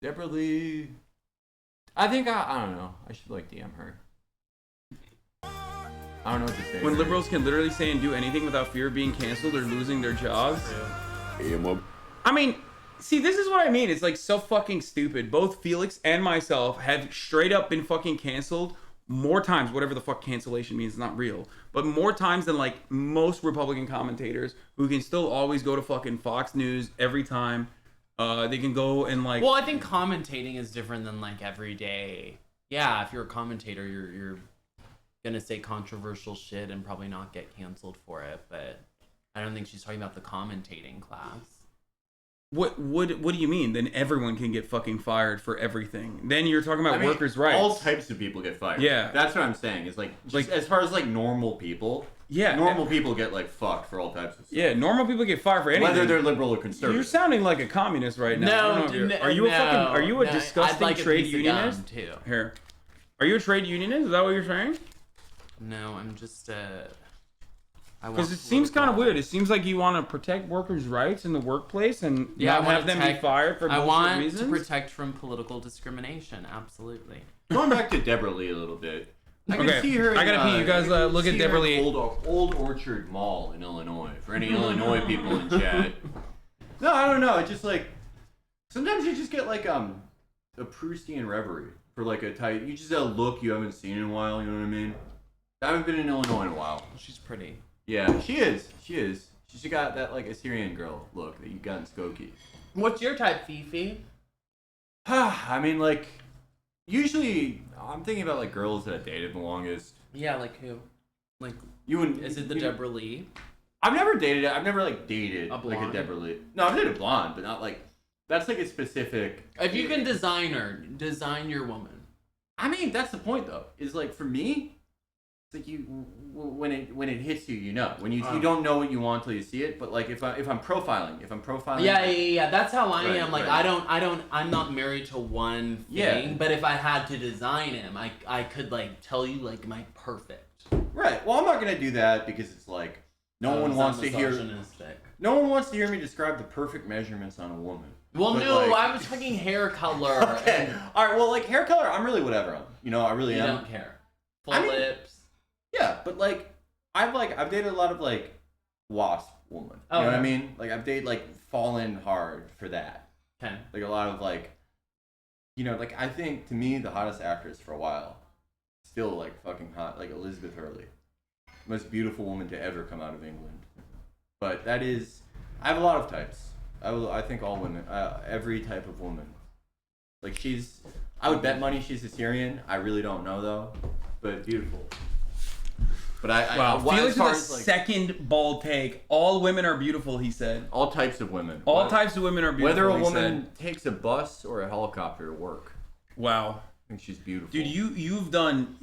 Deborah Lee. I think I don't know. I should like DM her. I don't know what to say. When liberals can literally say and do anything without fear of being canceled or losing their jobs. I mean, see, this is what I mean. It's like so fucking stupid. Both Felix and myself have straight up been fucking canceled more times, whatever the fuck cancellation means, it's not real, but more times than like most Republican commentators who can still always go to fucking Fox News every time. They can go and like. Well, I think commentating is different than like everyday. Yeah, if you're a commentator, you're gonna say controversial shit and probably not get canceled for it. But I don't think she's talking about the commentating class. What do you mean? Then everyone can get fucking fired for everything. Then you're talking about workers' rights. All types of people get fired. Yeah. That's what I'm saying. Is like as far as like normal people. Yeah. Normal people get like fucked for all types of stuff. Yeah, normal people get fired for anything. Whether they're liberal or conservative. You're sounding like a communist right now. No, I don't know if no, are you a fucking? Are you a no, disgusting I'd like a trade piece of unionist? gum, too. Here, are you a trade unionist? Is that what you're saying? No, I'm just Because it seems kind of weird. It seems like you want to protect workers' rights in the workplace and not have them be fired for bullshit reasons. I want to protect from political discrimination. Absolutely. Going back to Deborah Lee a little bit. I can Okay, see her. I gotta pee. You guys look at Deborah Lee. Old Orchard Mall in Illinois. For any Illinois people in chat. No, I don't know. It's just like sometimes you just get like a Proustian reverie for like a tight. You just get a look you haven't seen in a while. You know what I mean? I haven't been in Illinois in a while. She's pretty. Yeah, she is. She is. She's got that like Assyrian girl look that you got in Skokie. What's your type, Fifi? I mean, like, usually I'm thinking about like girls that I dated the longest. Yeah, like who? Like you wouldn't. Is it the Deborah Lee? I've never dated. I've never like dated A blonde? like a Deborah Lee. No, I've dated a blonde, but not like. That's like a specific. If you can design her, design your woman. I mean, that's the point though. Is like for me, it's like you when it hits you, you know. When you don't know what you want till you see it. But like if I'm profiling. Yeah. That's how I am. Like right. I'm not married to one thing. Yeah. But if I had to design him, I could like tell you like my perfect. Right. Well, I'm not gonna do that because it's like no one wants to hear. No one wants to hear me describe the perfect measurements on a woman. Well, But, no, like- I was talking hair color. Okay. All right. Well, like hair color, I'm really whatever on. You know, I really You am. don't care. Full I mean- lips. Yeah, but like I've dated a lot of like wasp woman. Oh, You know what I yeah. mean? Like I've dated like fallen hard for that. Okay. Like a lot of like, you know, like I think to me the hottest actress for a while, still like fucking hot, like Elizabeth Hurley, most beautiful woman to ever come out of England. But that is, I have a lot of types. I think all women, every type of woman. Like she's I would bet money she's Assyrian. I really don't know though, but beautiful. But I Felix as far with a as, like, second bold take. All women are beautiful, he said. all types of women. All types of women are beautiful. Whether a he woman said. takes a bus or a helicopter to work. Wow. I think she's beautiful. Dude, you've done.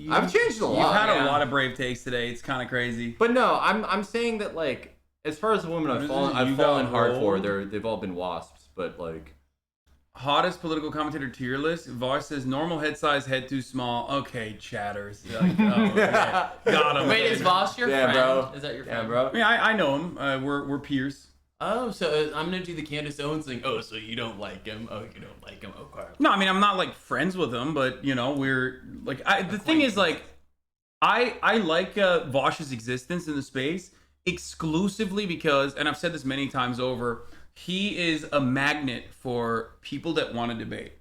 I've changed a lot. You've had yeah. a lot of brave takes today. It's kind of crazy. But no, I'm saying that, like, as far as the women I've fallen hard for, they've all been wasps. But like, hottest political commentator tier list. Vosh says normal head size, head too small. Okay, chatters. Like, okay. Got him. Wait, is Vosh your friend? Bro. Is that your friend? Yeah, bro. I mean, I know him. We're peers. Oh, so I'm gonna do the Candace Owens thing. Oh, so you don't like him? Oh, you don't like him? Okay. No, I mean I'm not like friends with him, but you know we're like the thing is like I like Vosh's existence in the space exclusively because, and I've said this many times over, he is a magnet for people that want to debate.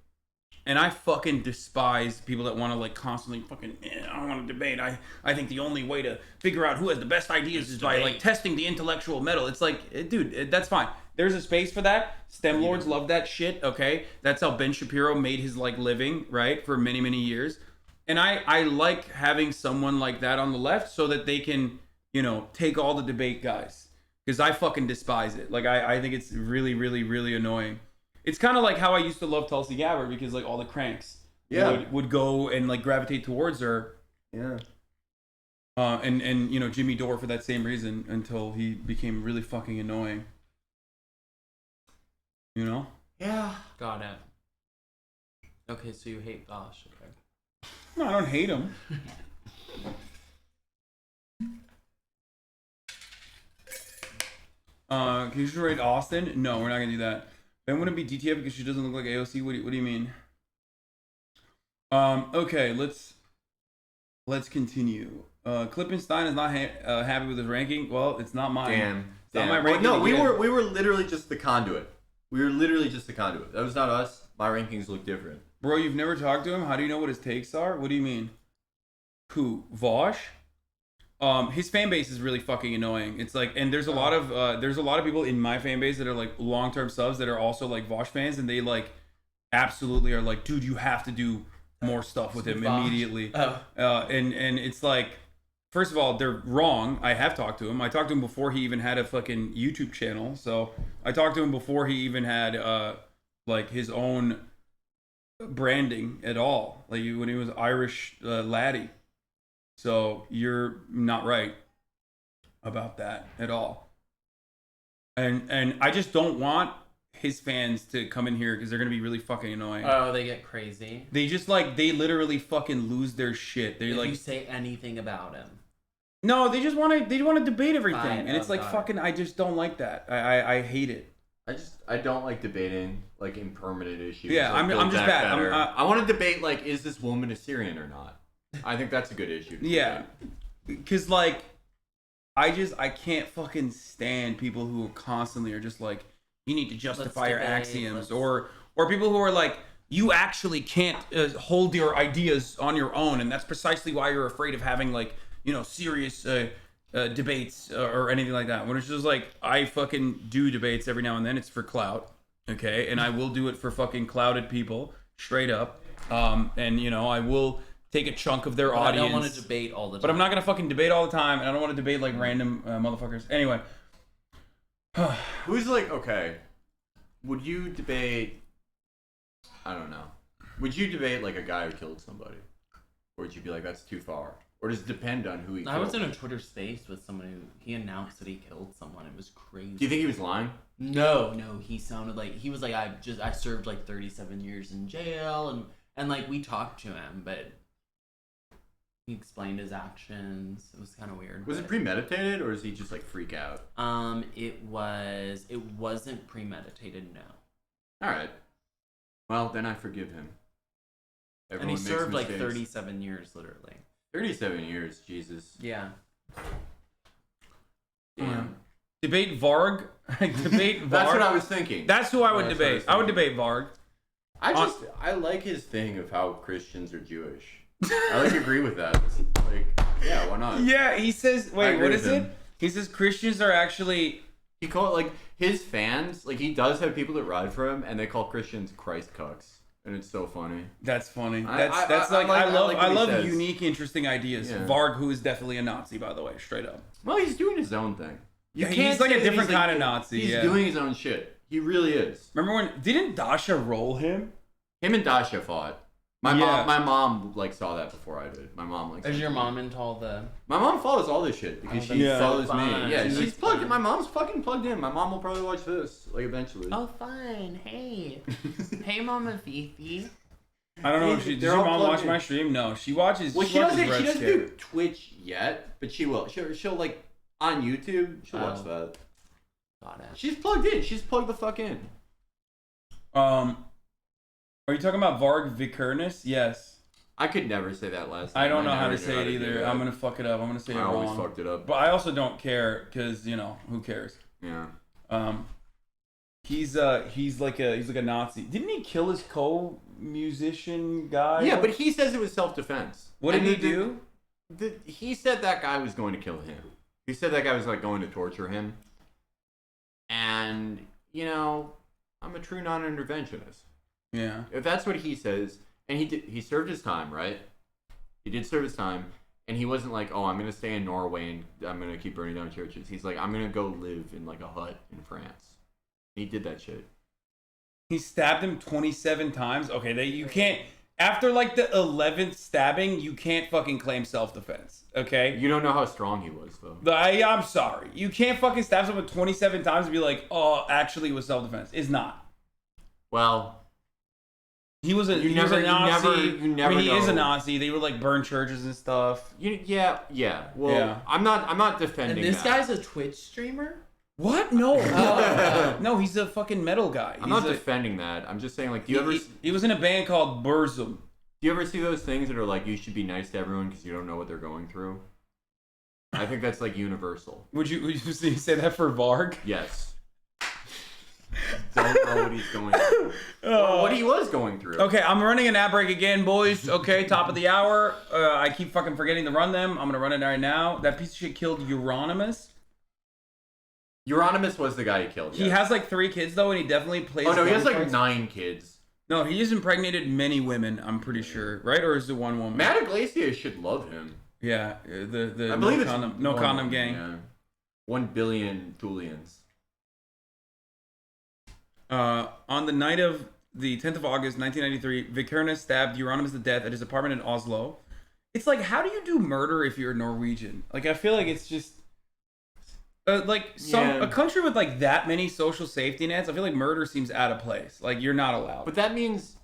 And I fucking despise people that want to like constantly fucking, I don't want to debate. I think the only way to figure out who has the best ideas is by like testing the intellectual metal. It's like, dude, that's fine. There's a space for that. STEM lords love that shit, okay? That's how Ben Shapiro made his like living, right? For many, many years. And I like having someone like that on the left so that they can, you know, take all the debate guys. Because I fucking despise it. Like, I think it's really, really, really annoying. It's kind of like how I used to love Tulsi Gabbard because like all the cranks would go and like gravitate towards her. Yeah. And you know, Jimmy Dore for that same reason until he became really fucking annoying. You know? Yeah. Got it. Okay, so you hate Vosh. Okay. No, I don't hate him. Can you just rate Austin? No, we're not gonna do that. Ben wouldn't be DTF because she doesn't look like AOC. What do you mean? Okay, let's continue. Klippenstein is not happy with his ranking. Well, it's not mine. Damn. It's not my ranking. No, we were literally just the conduit. We were literally just the conduit. That was not us. My rankings look different. Bro, you've never talked to him? How do you know what his takes are? What do you mean? Who? Vosh? His fan base is really fucking annoying. It's like, and there's a lot of people in my fan base that are like long-term subs that are also like Vosh fans, and they like absolutely are like, dude, you have to do more stuff with him immediately. And it's like, first of all, they're wrong. I have talked to him. I talked to him before he even had a fucking YouTube channel. So I talked to him before he even had like his own branding at all. Like when he was Irish laddie. So you're not right about that at all. And I just don't want his fans to come in here because they're gonna be really fucking annoying. Oh, they get crazy. They just like, they literally fucking lose their shit. They like, you say anything about him. No, they want to debate everything. Fine. And it's like fucking, I just don't like that. I hate it. I don't like debating like impermanent issues. Yeah, like I'm just bad. I want to debate like, is this woman Assyrian or not? I think that's a good issue. Yeah, because like, I can't fucking stand people who constantly are just like, you need to justify your axioms, or people who are like, you actually can't hold your ideas on your own, and that's precisely why you're afraid of having like, you know, serious debates or anything like that. When it's just like, I fucking do debates every now and then. It's for clout, okay, and I will do it for fucking clouded people, straight up. And you know, I will take a chunk of their audience. I don't want to debate all the time. But I'm not gonna fucking debate all the time, and I don't want to debate like random motherfuckers. Anyway. Who's like, okay, would you debate, I don't know, would you debate like a guy who killed somebody? Or would you be like, that's too far? Or does it depend on who he killed? I was in a Twitter space with someone who, he announced that he killed someone. It was crazy. Do you think he was lying? No, he sounded like, he was like, I served like 37 years in jail, and like we talked to him, but he explained his actions. It was kind of weird. Was it premeditated, or is he just like freak out? It wasn't premeditated, no. All right. Well, then I forgive him. Everyone and he served mistakes. like 37 years, literally. 37 years, Jesus. Yeah. Damn. Debate Varg. Debate Varg. That's what I was thinking. That's who I would debate. I would debate Varg. I like his thing of how Christians are Jewish. I like agree with that. Like, yeah, why not? Yeah, he says. Wait, what is it? He says Christians are actually. He call it like his fans. Like he does have people that ride for him, and they call Christians Christ cucks. and it's so funny. That's funny. I I love says. unique, interesting ideas. Yeah. Varg, who is definitely a Nazi, by the way, straight up. Well, he's doing his own thing. You Yeah, can't he's like say a that different he's, like, kind of Nazi. He's yeah. doing his own shit. He really is. Remember when didn't Dasha roll him? Him and Dasha fought. My mom like saw that before I did. My mom like. Is your mom into all the? My mom follows all this shit because she follows fun. me. Yeah, She's she's plugged in. My mom's fucking plugged in. My mom will probably watch this like eventually. Oh, fun. Hey, hey, Mama Fifi. I don't know if she does. Your mom watch my stream? No, she watches. Well, she watches doesn't. Red She doesn't Scare. do Twitch yet, but she will. She'll like on YouTube. She'll watch that. Got it. She's plugged in. She's plugged the fuck in. Are you talking about Varg Vikernes? Yes. I could never say that last name. I don't know how never to knew say it do either. that. I'm gonna fuck it up. I'm gonna say it I wrong. always fucked it up. But I also don't care because who cares? Yeah. He's like a Nazi. Didn't he kill his co-musician guy? Yeah, but he says it was self-defense. What did he do? He said that guy was going to kill him. He said that guy was like going to torture him. And I'm a true non-interventionist. Yeah. If that's what he says, and he served his time, right? He did serve his time, and he wasn't like, oh, I'm gonna stay in Norway and I'm gonna keep burning down churches. He's like, I'm gonna go live in like a hut in France. He did that shit. He stabbed him 27 times. Okay, you can't. After like the 11th stabbing, you can't fucking claim self-defense. Okay. You don't know how strong he was, though. I'm sorry. You can't fucking stab someone 27 times and be like, oh, actually, it was self-defense. It's not. Well. He was a Nazi. You never He is a know. Nazi. They would like burn churches and stuff. Yeah. Well, Yeah. I'm not defending. And this that. guy's a Twitch streamer. What? No. No, he's a fucking metal guy. I'm not defending that. I'm just saying, like, do you ever? He was in a band called Burzum. Do you ever see those things that are like, you should be nice to everyone because you don't know what they're going through? I think that's like universal. Would you say that for Varg? Yes. Don't know what he's going through. Or what he was going through. Okay, I'm running an ad break again, boys. Okay, top of the hour. I keep fucking forgetting to run them. I'm gonna run it right now. That piece of shit killed Euronymous. Euronymous was the guy he killed. He has like 3 kids though, and he definitely plays. Oh no, he has like gunfights. 9 kids. No, he has impregnated many women. I'm pretty sure, right? Or is it one woman? Matt Iglesias should love him. Yeah, the I believe no it's condom, one no condom woman, gang. Yeah. 1 billion Thulians. On the night of the 10th of August, 1993, Vikernes stabbed Euronymous to death at his apartment in Oslo. It's like, how do you do murder if you're Norwegian? Like, I feel like it's just a country with like that many social safety nets. I feel like murder seems out of place. Like, you're not allowed. But that means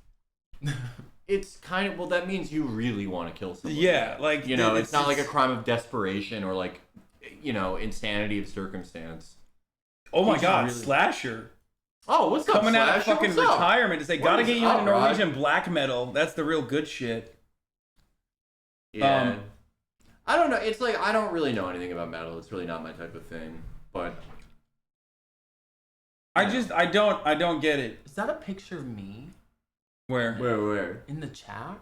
it's kind of that means you really want to kill someone. Yeah, like it's not like a crime of desperation or like insanity of circumstance. Oh my God, really... Slasher. Oh, what's up, Coming out of Slasher? fucking What's up? retirement to say, What gotta is get you up, into Norwegian Rod? black metal. That's the real good shit. Yeah. I don't know. It's like I don't really know anything about metal. It's really not my type of thing. But I don't get it. Is that a picture of me? Where? In the chat?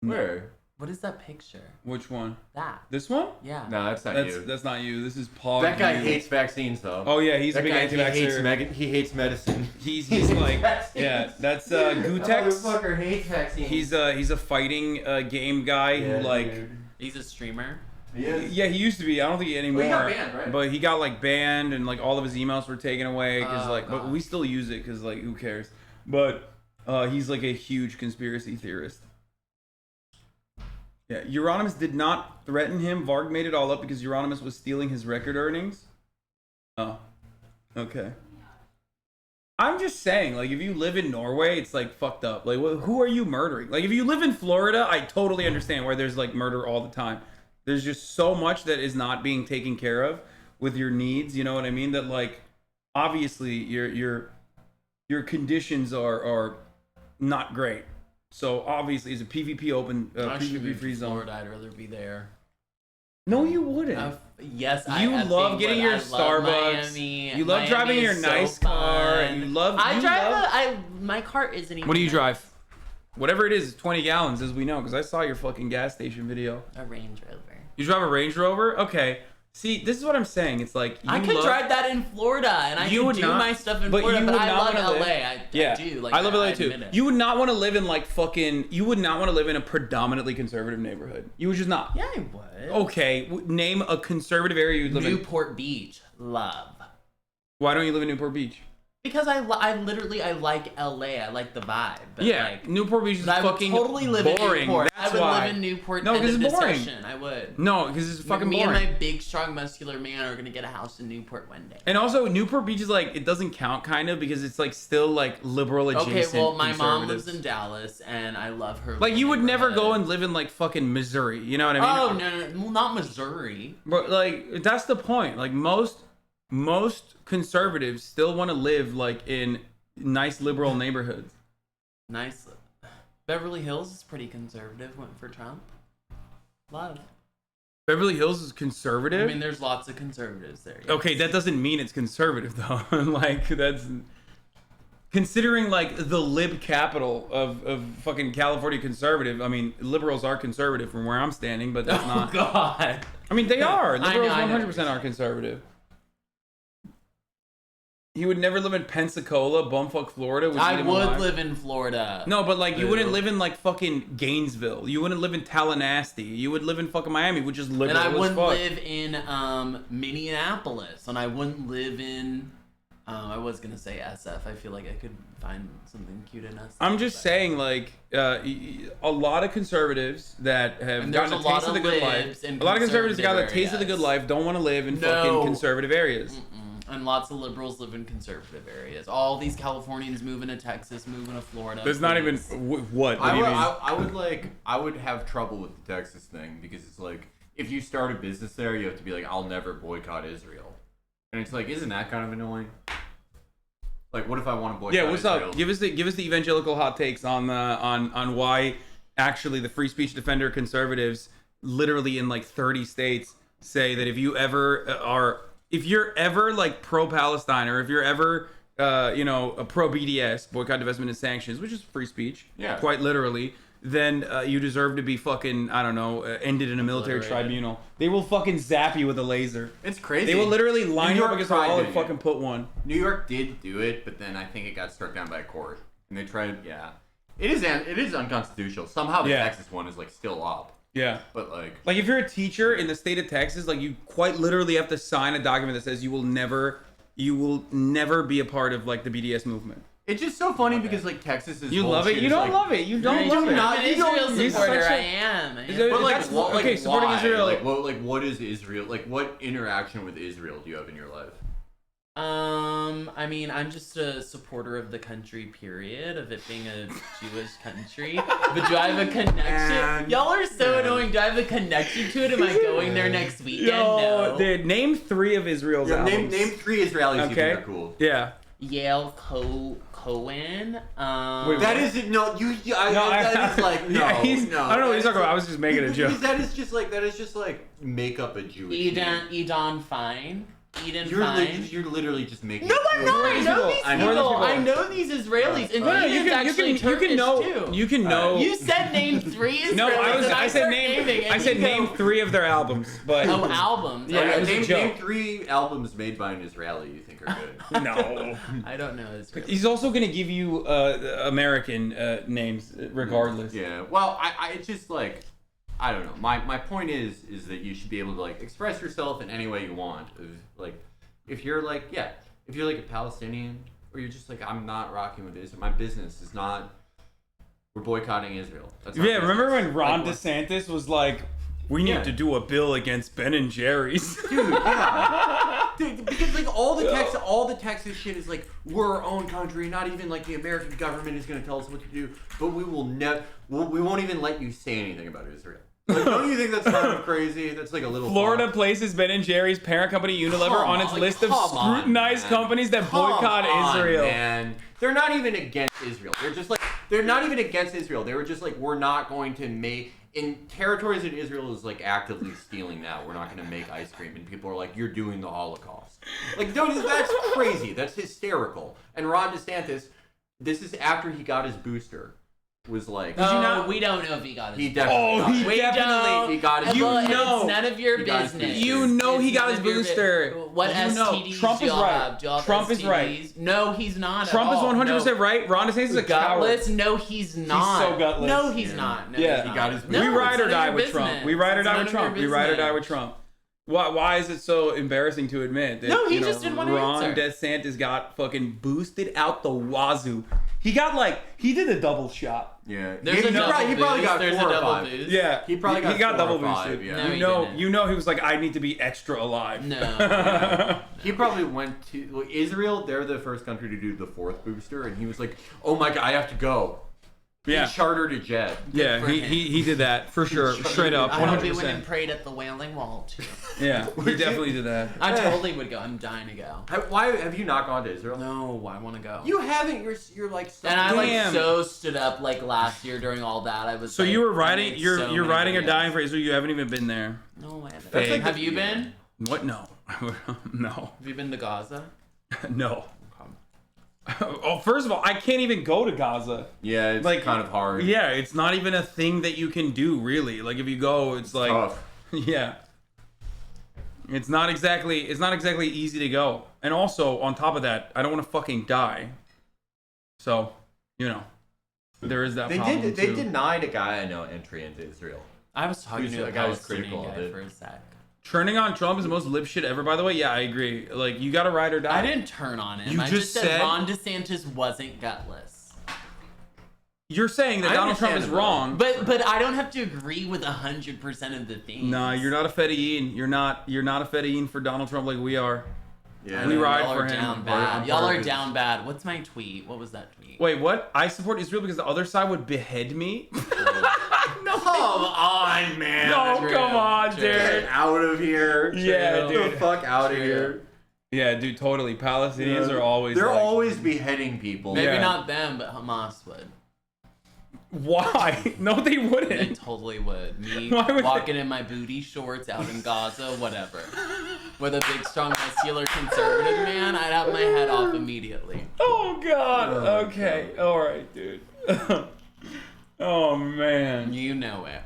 Where? What is that picture? Which one? That. This one? Yeah. No, that's not you. That's not you. This is Paul. That guy hates vaccines, though. Oh yeah, he's that a big guy, anti-vaxxer. He hates medicine. He's like, yeah, that's Gutex. That motherfucker hates vaccines. He's a fighting game guy who like. Dude. He's a streamer. Yeah, he used to be. I don't think he anymore. Well, he got banned, right? But he got like banned, and like all of his emails were taken away because Oh, but we still use it because like who cares? But he's like a huge conspiracy theorist. Yeah, Euronymous did not threaten him. Varg made it all up because Euronymous was stealing his record earnings. Oh, okay. I'm just saying, like, if you live in Norway, it's like fucked up. Like, who are you murdering? Like, if you live in Florida, I totally understand where there's like murder all the time. There's just so much that is not being taken care of with your needs. You know what I mean? That like, obviously, your conditions are not great. So obviously, it's a PvP open, PvP free zone. Florida, I'd rather be there. No, you wouldn't. Yes, you love getting your Starbucks. Miami. You love driving your nice car. You love. My car isn't even. What do you drive? Whatever it is, 20 gallons, as we know, because I saw your fucking gas station video. A Range Rover. You drive a Range Rover? Okay. See, this is what I'm saying. It's like I could drive that in Florida, and I could do my stuff in Florida, but I love LA. I do. Like, I love LA too. admit it. You would not want to live in you would not want to live in a predominantly conservative neighborhood. You would just not. Yeah, I would. Okay, name a conservative area you'd live in. Newport Beach. Love. Why don't you live in Newport Beach? Because I like LA. I like the vibe. But Newport Beach is fucking I would totally live boring. in Newport. That's I would why. live in Newport. No, because it's boring. Discussion. I would. No, because it's fucking Me boring. and my big, strong, muscular man are gonna get a house in Newport one day. And also, Newport Beach is it doesn't count kind of because it's still liberal adjacent. Okay, well, my mom lives in Dallas, and I love her. You would never go and live in fucking Missouri. You know what I mean? Oh no, not Missouri. But that's the point. Most conservatives still want to live in nice liberal neighborhoods. Nice. Beverly Hills is pretty conservative. Went for Trump. Love. Beverly Hills is conservative? I mean, there's lots of conservatives there. Yes. Okay, that doesn't mean it's conservative though. That's considering the lib capital of fucking California conservative. I mean, liberals are conservative from where I'm standing, but that's not. Oh God. I mean, they are. Liberals I know 100% are conservative. He would never live in Pensacola, bumfuck Florida. I would live in Florida. No, but you wouldn't live in fucking Gainesville. You wouldn't live in Tallahassee. You would live in fucking Miami, which is liberal. And I as wouldn't fuck. live in Minneapolis, and I wouldn't live in. I was gonna say SF. I feel like I could find something cute in SF. I'm just saying, a lot of conservatives that have gotten a taste of the good life. A lot of conservatives got a taste of the good life. Don't want to live in fucking conservative areas. And lots of liberals live in conservative areas. All these Californians moving to Texas, moving to Florida. There's not even what? I would have trouble with the Texas thing because it's if you start a business there, you have to be I'll never boycott Israel, and it's isn't that kind of annoying? What if I want to boycott? Yeah, what's Israel? up? Give us the evangelical hot takes on why actually the free speech defender conservatives literally in 30 states say that if you're ever pro-Palestine or if you're ever a pro-BDS, boycott, divestment, and sanctions, which is free speech, quite literally, then you deserve to be fucking, I don't know, ended in a military tribunal. They will fucking zap you with a laser. It's crazy. They will literally line you up against a wall and fucking put one. New York did do it, but then I think it got struck down by a court. And they tried, It is unconstitutional. Somehow the Texas one is still up. Yeah. But if you're a teacher in the state of Texas, you quite literally have to sign a document that says you will never be a part of the BDS movement. It's just so funny because Texas is. You love it. You don't love it. You don't love it. I'm an Israel supporter. I am. But supporting why? Israel. What is Israel? What interaction with Israel do you have in your life? I mean, I'm just a supporter of the country, period, of it being a Jewish country. But do I have a connection? Y'all are so annoying. Do I have a connection to it? Am I going there next weekend? No. Name 3 of Israel's albums. Name 3 Israelis you think are cool. Yeah. Yale Cohen. That is no. That is no. I don't know what he's talking about. I was just making a joke. That is just make up a Jewish name. Edon Fine. You're literally just making. No, I'm not. I know these people. I know these Israelis, and Eden's actually Turkish too. You can know. You said name 3 Israelis. No, I said name 3 of their albums, but albums. Yeah, name 3 albums made by an Israeli you think are good. No, I don't know Israeli. He's also gonna give you American names regardless. Yeah. Well, it's just I don't know. My point is that you should be able to express yourself in any way you want. If you're if you're a Palestinian or you're just I'm not rocking with Israel. My business is not. We're boycotting Israel. That's remember when Ron DeSantis was we need to do a bill against Ben and Jerry's. Dude, yeah. Dude, because all the Texas shit is we're our own country. Not even the American government is going to tell us what to do. But we will we won't even let you say anything about Israel. Don't you think that's kind of crazy? That's a little. Florida places Ben and Jerry's parent company Unilever on its list of scrutinized companies that boycott Israel. Man, they're not even against Israel. They're just they're not even against Israel. They were just we're not going to make in territories that Israel is actively stealing now. We're not going to make ice cream, and people are you're doing the Holocaust. That's crazy. That's hysterical. And Ron DeSantis, this is after he got his booster. was like, we don't know if he got his. He definitely. We don't. He got his. You booster. know, it's none of your business. You know he got his booster. What STDs Trump is right. Trump is right. No, he's not. Trump is 100% right. Ron DeSantis is a coward. No, he's not. He's so gutless. No, he's not. No, yeah, he's he not. got his. We ride or die with Trump. We ride or die with Trump. We ride or die with Trump. Why is it so embarrassing to admit that? No, he just didn't want to Ron answer. DeSantis got fucking boosted out the wazoo. He did a double shot. Yeah, he probably got 4 or 5. Yeah, he probably got double 4 or 5, boosted. yeah. You know, he was like, I need to be extra alive. No. He probably went to Israel. They're the first country to do the 4th booster, and he was like, "Oh my god, I have to go." Yeah. He chartered a jet. Yeah, he did that for sure, straight up, 100%. I hope he went and prayed at the Wailing Wall too. Yeah, he definitely did that. I totally would go. I'm dying to go. Why have you not gone to Israel? No, I want to go. You haven't. You're like. And I so stood up like last year during all that. I was. So like, you were riding. You're riding or videos. dying for Israel. You haven't even been there. No, I haven't. Have you been? What? No. No. Have you been to Gaza? No. Oh, first of all, I can't even go to Gaza. Yeah, it's like kind of hard. Yeah, it's not even a thing that you can do, really. Like if you go, it's like tough. Yeah. It's not exactly easy to go. And also, on top of that, I don't want to fucking die. So, there is that problem They too. denied a guy I know entry into Israel. I was talking to a guy was Palestinian critical of guy it. for a sec. Turning on Trump is the most lip shit ever, by the way. Yeah, I agree. Like, you gotta ride or die. I didn't turn on him. You I just said Ron DeSantis wasn't gutless. You're saying that Donald Trump is wrong. But I don't have to agree with 100% of the things. Nah, you're not a Fedayeen. You're not a Fedayeen for Donald Trump like we are. Yeah, we ride y'all for are him. down bad. Y'all are down bad. What's my tweet? What was that tweet? Wait, what? I support Israel because the other side would behead me? No, come on, man. No, come on, dude. Get out of here. Yeah, Get dude. the fuck out of here. Yeah, dude, totally. Palestinians are always They're like, always beheading people. Maybe not them, but Hamas would. Why? No, they wouldn't. They totally would. Me Why would walking in my booty shorts out in Gaza, whatever. With a big, strong, muscular conservative man, I'd have my head off immediately. Oh, God. Okay. All right, dude. Oh, man. You know it.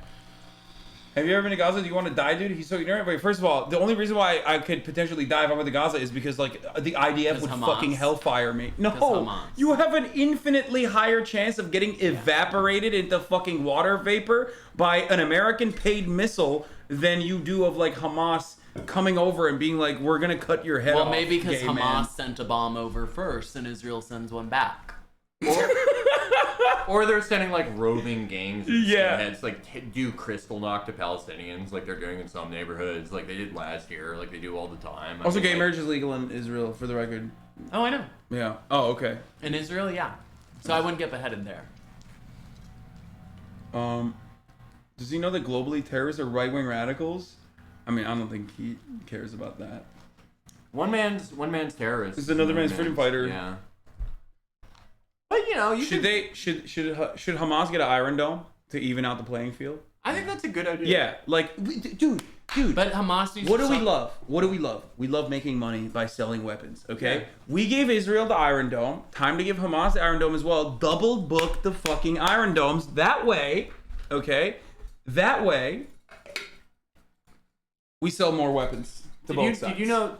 Have you ever been to Gaza? Do you want to die, dude? He's so ignorant. Wait, first of all, the only reason why I could potentially die if I went to Gaza is because, like, the IDF would Hamas. fucking hellfire me. No, Hamas. you have an infinitely higher chance of getting evaporated into fucking water vapor by an American-paid missile than you do of, like, Hamas coming over and being like, we're going to cut your head off, Well, maybe because gay Hamas man. sent a bomb over first and Israel sends one back. Or they're sending like roving gangs of Yeah. skinheads, like do crystal knock to Palestinians, like they're doing in some neighborhoods, like they did last year, like they do all the time. I Also, mean, gay like, marriage is legal in Israel, for the record. Oh, I know. Yeah. Oh, okay. In Israel, yeah. So I wouldn't get beheaded there. Does he know that globally terrorists are right-wing radicals? I mean, I don't think he cares about that. One man's terrorist. It's another man's freedom fighter. Yeah. But you should Hamas get an Iron Dome to even out the playing field? I think that's a good idea. Yeah, like, dude. But Hamas needs What to do we stop- love? What do we love? We love making money by selling weapons, okay? Yeah. We gave Israel the Iron Dome. Time to give Hamas the Iron Dome as well. Double book the fucking Iron Domes. That way, okay? That way, we sell more weapons to both sides. Did you know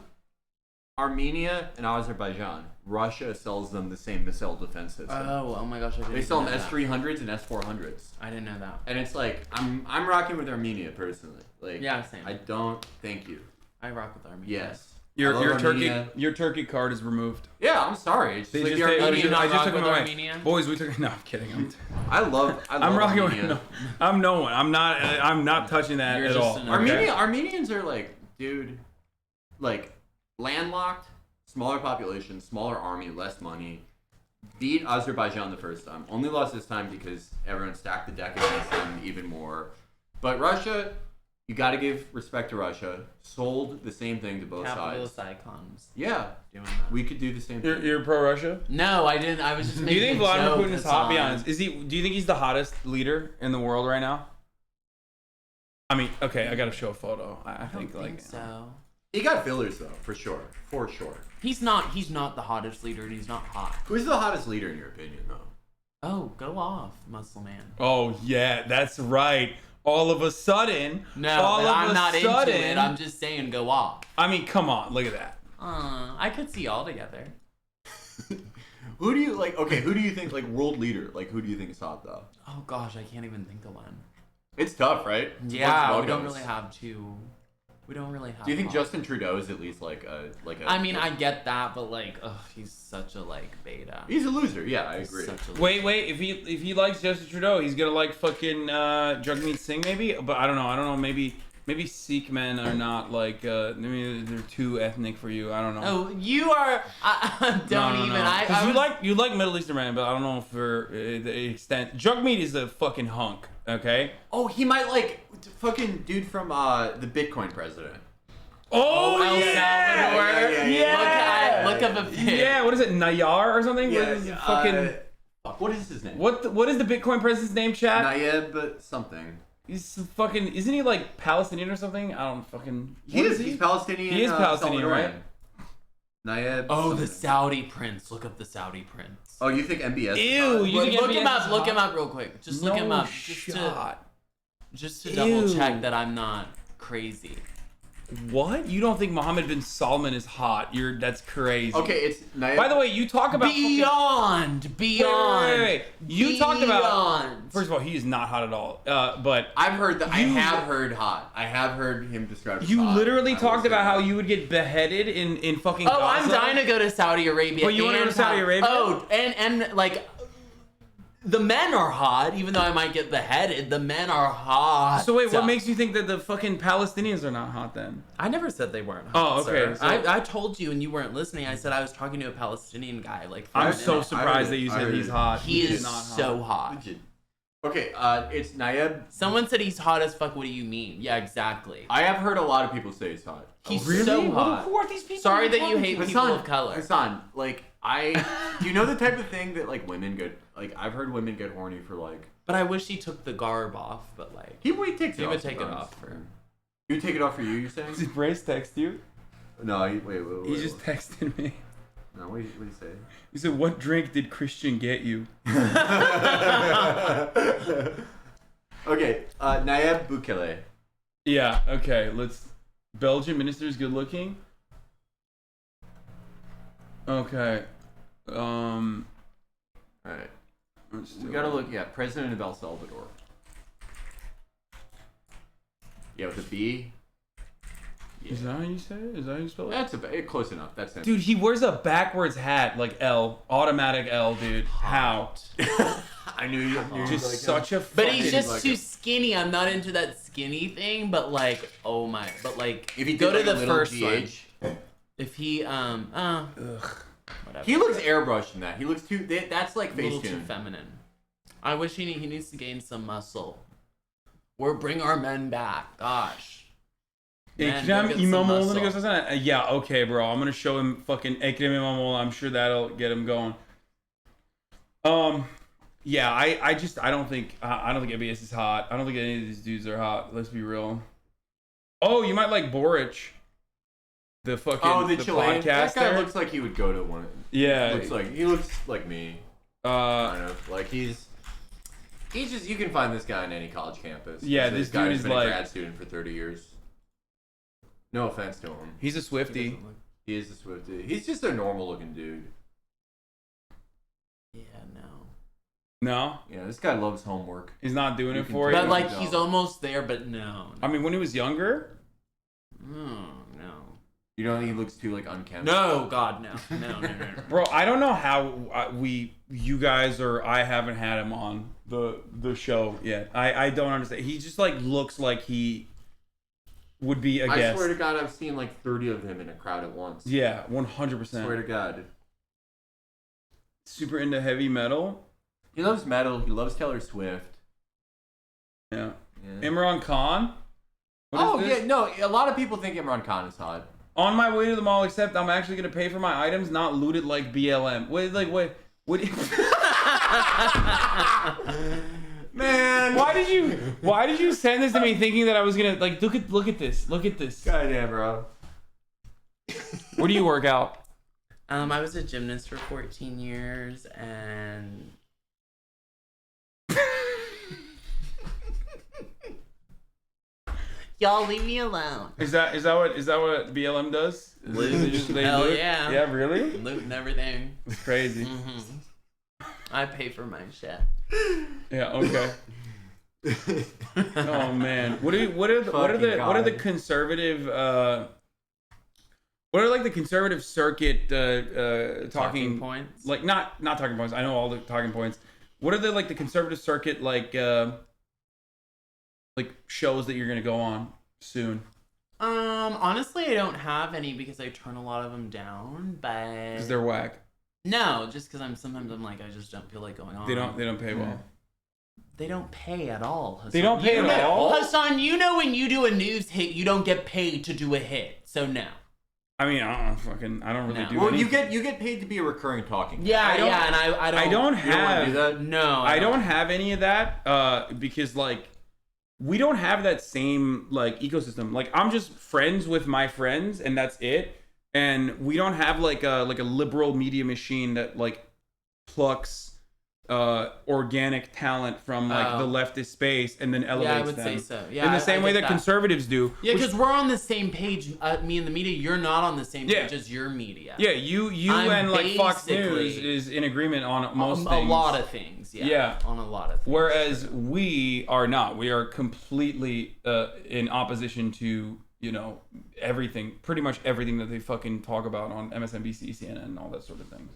Armenia and Azerbaijan, Russia sells them the same missile defense system? Oh my gosh, I didn't They sell know them that. S-300s and S-400s. I didn't know that. And it's like, I'm rocking with Armenia personally. Like, Yeah, same. I don't thank you. I rock with Armenia. Yes. I Your love Armenia. Turkey card is removed. Yeah, I'm sorry. It's They like just the take- Armenian- I just took them away. Armenia? Boys, we took. No, I'm kidding. I love I'm rocking with. Armenia. No, I'm no one. I'm not touching that You're at just all. an okay? Armenians are like, dude, like landlocked, smaller population, smaller army, less money. Beat Azerbaijan the first time. Only lost this time because everyone stacked the deck against them even more. But Russia, you got to give respect to Russia. Sold the same thing to both Capitalist sides. icons. Yeah, Doing that. we could do the same thing. You're pro Russia? No, I didn't. I was just Do making you think a Vladimir joke, Putin is hot? Be Hasan. honest. Do you think he's the hottest leader in the world right now? I mean, okay, I got to show a photo. I think like so. He got fillers though, for sure. For sure. He's not the hottest leader, and he's not hot. Who's the hottest leader in your opinion, though? Oh, go off, muscle man. Oh yeah, that's right. All of a sudden, No, all but of I'm a not sudden, into it. I'm just saying go off. I mean, come on, look at that. I could see all together. Who do you like? Okay, who do you think like world leader? Like who do you think is hot though? Oh gosh, I can't even think of one. It's tough, right? Yeah, we don't really have two. We don't really have. Do you think hot. Justin Trudeau is at least like a I mean, I get that, but like, he's such a like beta. He's a loser. Yeah, I agree. Wait, if he likes Justin Trudeau, he's gonna like fucking Jagmeet Singh maybe. But I don't know. Maybe Sikh men are not like maybe they're too ethnic for you. I don't know. Oh, you are. Don't even. No. You like Middle Eastern men, but I don't know for the extent. Jagmeet is a fucking hunk. Okay. Oh, he might like fucking dude from the Bitcoin president. Oh, El Salvador. Yeah. Look up a pic. Yeah. What is it? Nayar or something? Yeah. What is it, fucking. What is his name? What is the Bitcoin president's name, chat? Nayib something. He's fucking. Isn't he like Palestinian or something? I don't fucking. He's Palestinian. He is Palestinian, right? Nayib. Oh, something. the Saudi prince. Look up the Saudi prince. Oh, you think MBS? Ew, you think look MBS him up. is Look hot? him up real quick. Just look him up. Just to double check that I'm not crazy. What? You don't think Mohammed bin Salman is hot? That's crazy. Okay, it's Nayib. By the way, you talk about beyond. Wait. You talked about. Beyond. First of all, he is not hot at all. But I've heard that. I have heard hot. I have heard him described. As you hot. literally talked about how you would get beheaded in fucking. Oh, Gaza. I'm dying to go to Saudi Arabia. But you want to go to Saudi Arabia? Oh, and like. The men are hot, even though I might get beheaded. The men are hot. So wait, what makes you think that the fucking Palestinians are not hot then? I never said they weren't hot. Oh, okay. Sir. So- I told you and you weren't listening. I said I was talking to a Palestinian guy. Like I'm so surprised that you said he's hot. He is not so hot. Legit. Okay, it's Nayib. Someone said he's hot as fuck. What do you mean? Yeah, exactly. I have heard a lot of people say he's hot. He's really? so hot. Who are these people? Sorry you're that you talking hate to? people of color. Hasan, like do you know the type of thing that like women get? Like I've heard women get horny for like. But I wish he took the garb off. But like He takes it he off. would take it sometimes. off for. You take it off for you? You're saying? Did Brace text you? No, wait. He just texted me. No, what do you say? He said, "What drink did Christian get you?" Okay, Nayib Bukele. Yeah. Okay. Let's. Belgian minister is good looking. Okay. All right. We gotta look. Yeah, president of El Salvador. Yeah, with a B. Yeah. Is that how you say it? Is that how you spell it? That's close enough. That's it. Dude, he wears a backwards hat, like L, automatic L, dude. How? I knew you. Just like such a. But he's fucking- just like too him. skinny. I'm not into that skinny thing. But like, oh my. But like, If he go did, to like, a the little first GH. one. If he Ugh. whatever. He looks airbrushed in that. He looks too. That's like a little face too tune. feminine. I wish he needs to gain some muscle. Or bring our men back. Gosh. Man, go Ekrem get some İmamoğlu'na muscle. göstersene. Yeah, okay, bro. I'm gonna show him fucking Ekrem İmamoğlu. I'm sure that'll get him going. Yeah, I don't think MBS is hot. I don't think any of these dudes are hot. Let's be real. Oh, you might like Boric. The fucking The Chilean. That guy podcaster. looks like he would go to one. Yeah. He looks like me. Kind of like he's just you can find this guy on any college campus. Yeah, He's this guy dude who's is been like- a grad student for 30 years. No offense to him. He's a Swiftie. He is a Swiftie. He's just a normal looking dude. Yeah, no. No, Yeah, this guy loves homework. he's not doing You it can for tell. you. But like, No. he's almost there. But no. I mean, when he was younger. No. You don't think he looks too like unkempt? No, God, no. No. Bro, I don't know how you guys or I haven't had him on the show yet. I don't understand. He just like looks like he would be a I guest. swear to God, I've seen like 30 of him in a crowd at once. Yeah, 100%. Swear to God. Super into heavy metal. He loves metal. He loves Taylor Swift. Yeah. Yeah. Imran Khan. What is this? Yeah, no. A lot of people think Imran Khan is hot. On my way to the mall, except I'm actually gonna pay for my items, not looted like BLM. Wait. Man, Why did you send this to me thinking that I was gonna like look at this? Goddamn, bro. Where do you work out? I was a gymnast for 14 years, and Y'all leave me alone. Is that what BLM does? Loot. Hell loot? yeah. Yeah, really? Loot and everything. It's crazy. I pay for my shit. Yeah. Okay. Oh man, what are the conservative what are like the conservative circuit talking points? Like not talking points. I know all the talking points. What are the conservative circuit like shows that you're gonna go on soon? Honestly, I don't have any because I turn a lot of them down, but Because they're whack. No, just because I'm like I just don't feel like going on. They don't pay well. They don't pay at all. Hasan. They don't pay at all? Hasan, you know when you do a news hit, you don't get paid to do a hit. So no. I mean, I don't really do. Well, anything. you get paid to be a recurring talking. Yeah, and I don't have. You don't wanna do that? No, I don't have any of that. Because we don't have that same ecosystem. Like I'm just friends with my friends, and that's it. And we don't have like a liberal media machine that plucks organic talent from the leftist space and then elevates Yeah, I would them. say so. Yeah, in the same I way get that that. conservatives do. Yeah, which- because we're on the same page. Me and the media, you're not on the same page as your media. Yeah, you I'm and Fox basically News is in agreement on most a things. lot of things. Yeah, on a lot of things. Whereas we are not. We are completely in opposition to everything, pretty much everything that they fucking talk about on MSNBC, CNN, and all that sort of things.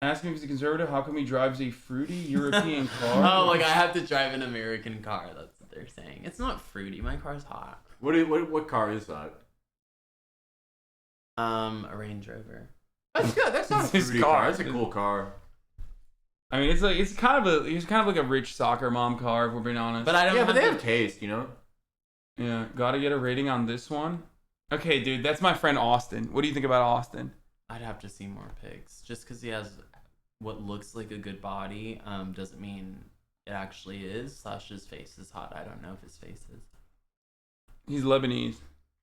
Asking if he's a conservative, how come he drives a fruity European car? I have to drive an American car. That's what they're saying. It's not fruity. My car's hot. What car is that? A Range Rover. That's good. That's not a His fruity car. car. That's a cool car. I mean, it's kind of like a rich soccer mom car, if we're being honest. But I don't. But they have taste, Yeah, gotta get a rating on this one. Okay, dude, that's my friend Austin. What do you think about Austin? I'd have to see more pics. Just because he has what looks like a good body, doesn't mean it actually is. / his face is hot. I don't know if his face is. He's Lebanese.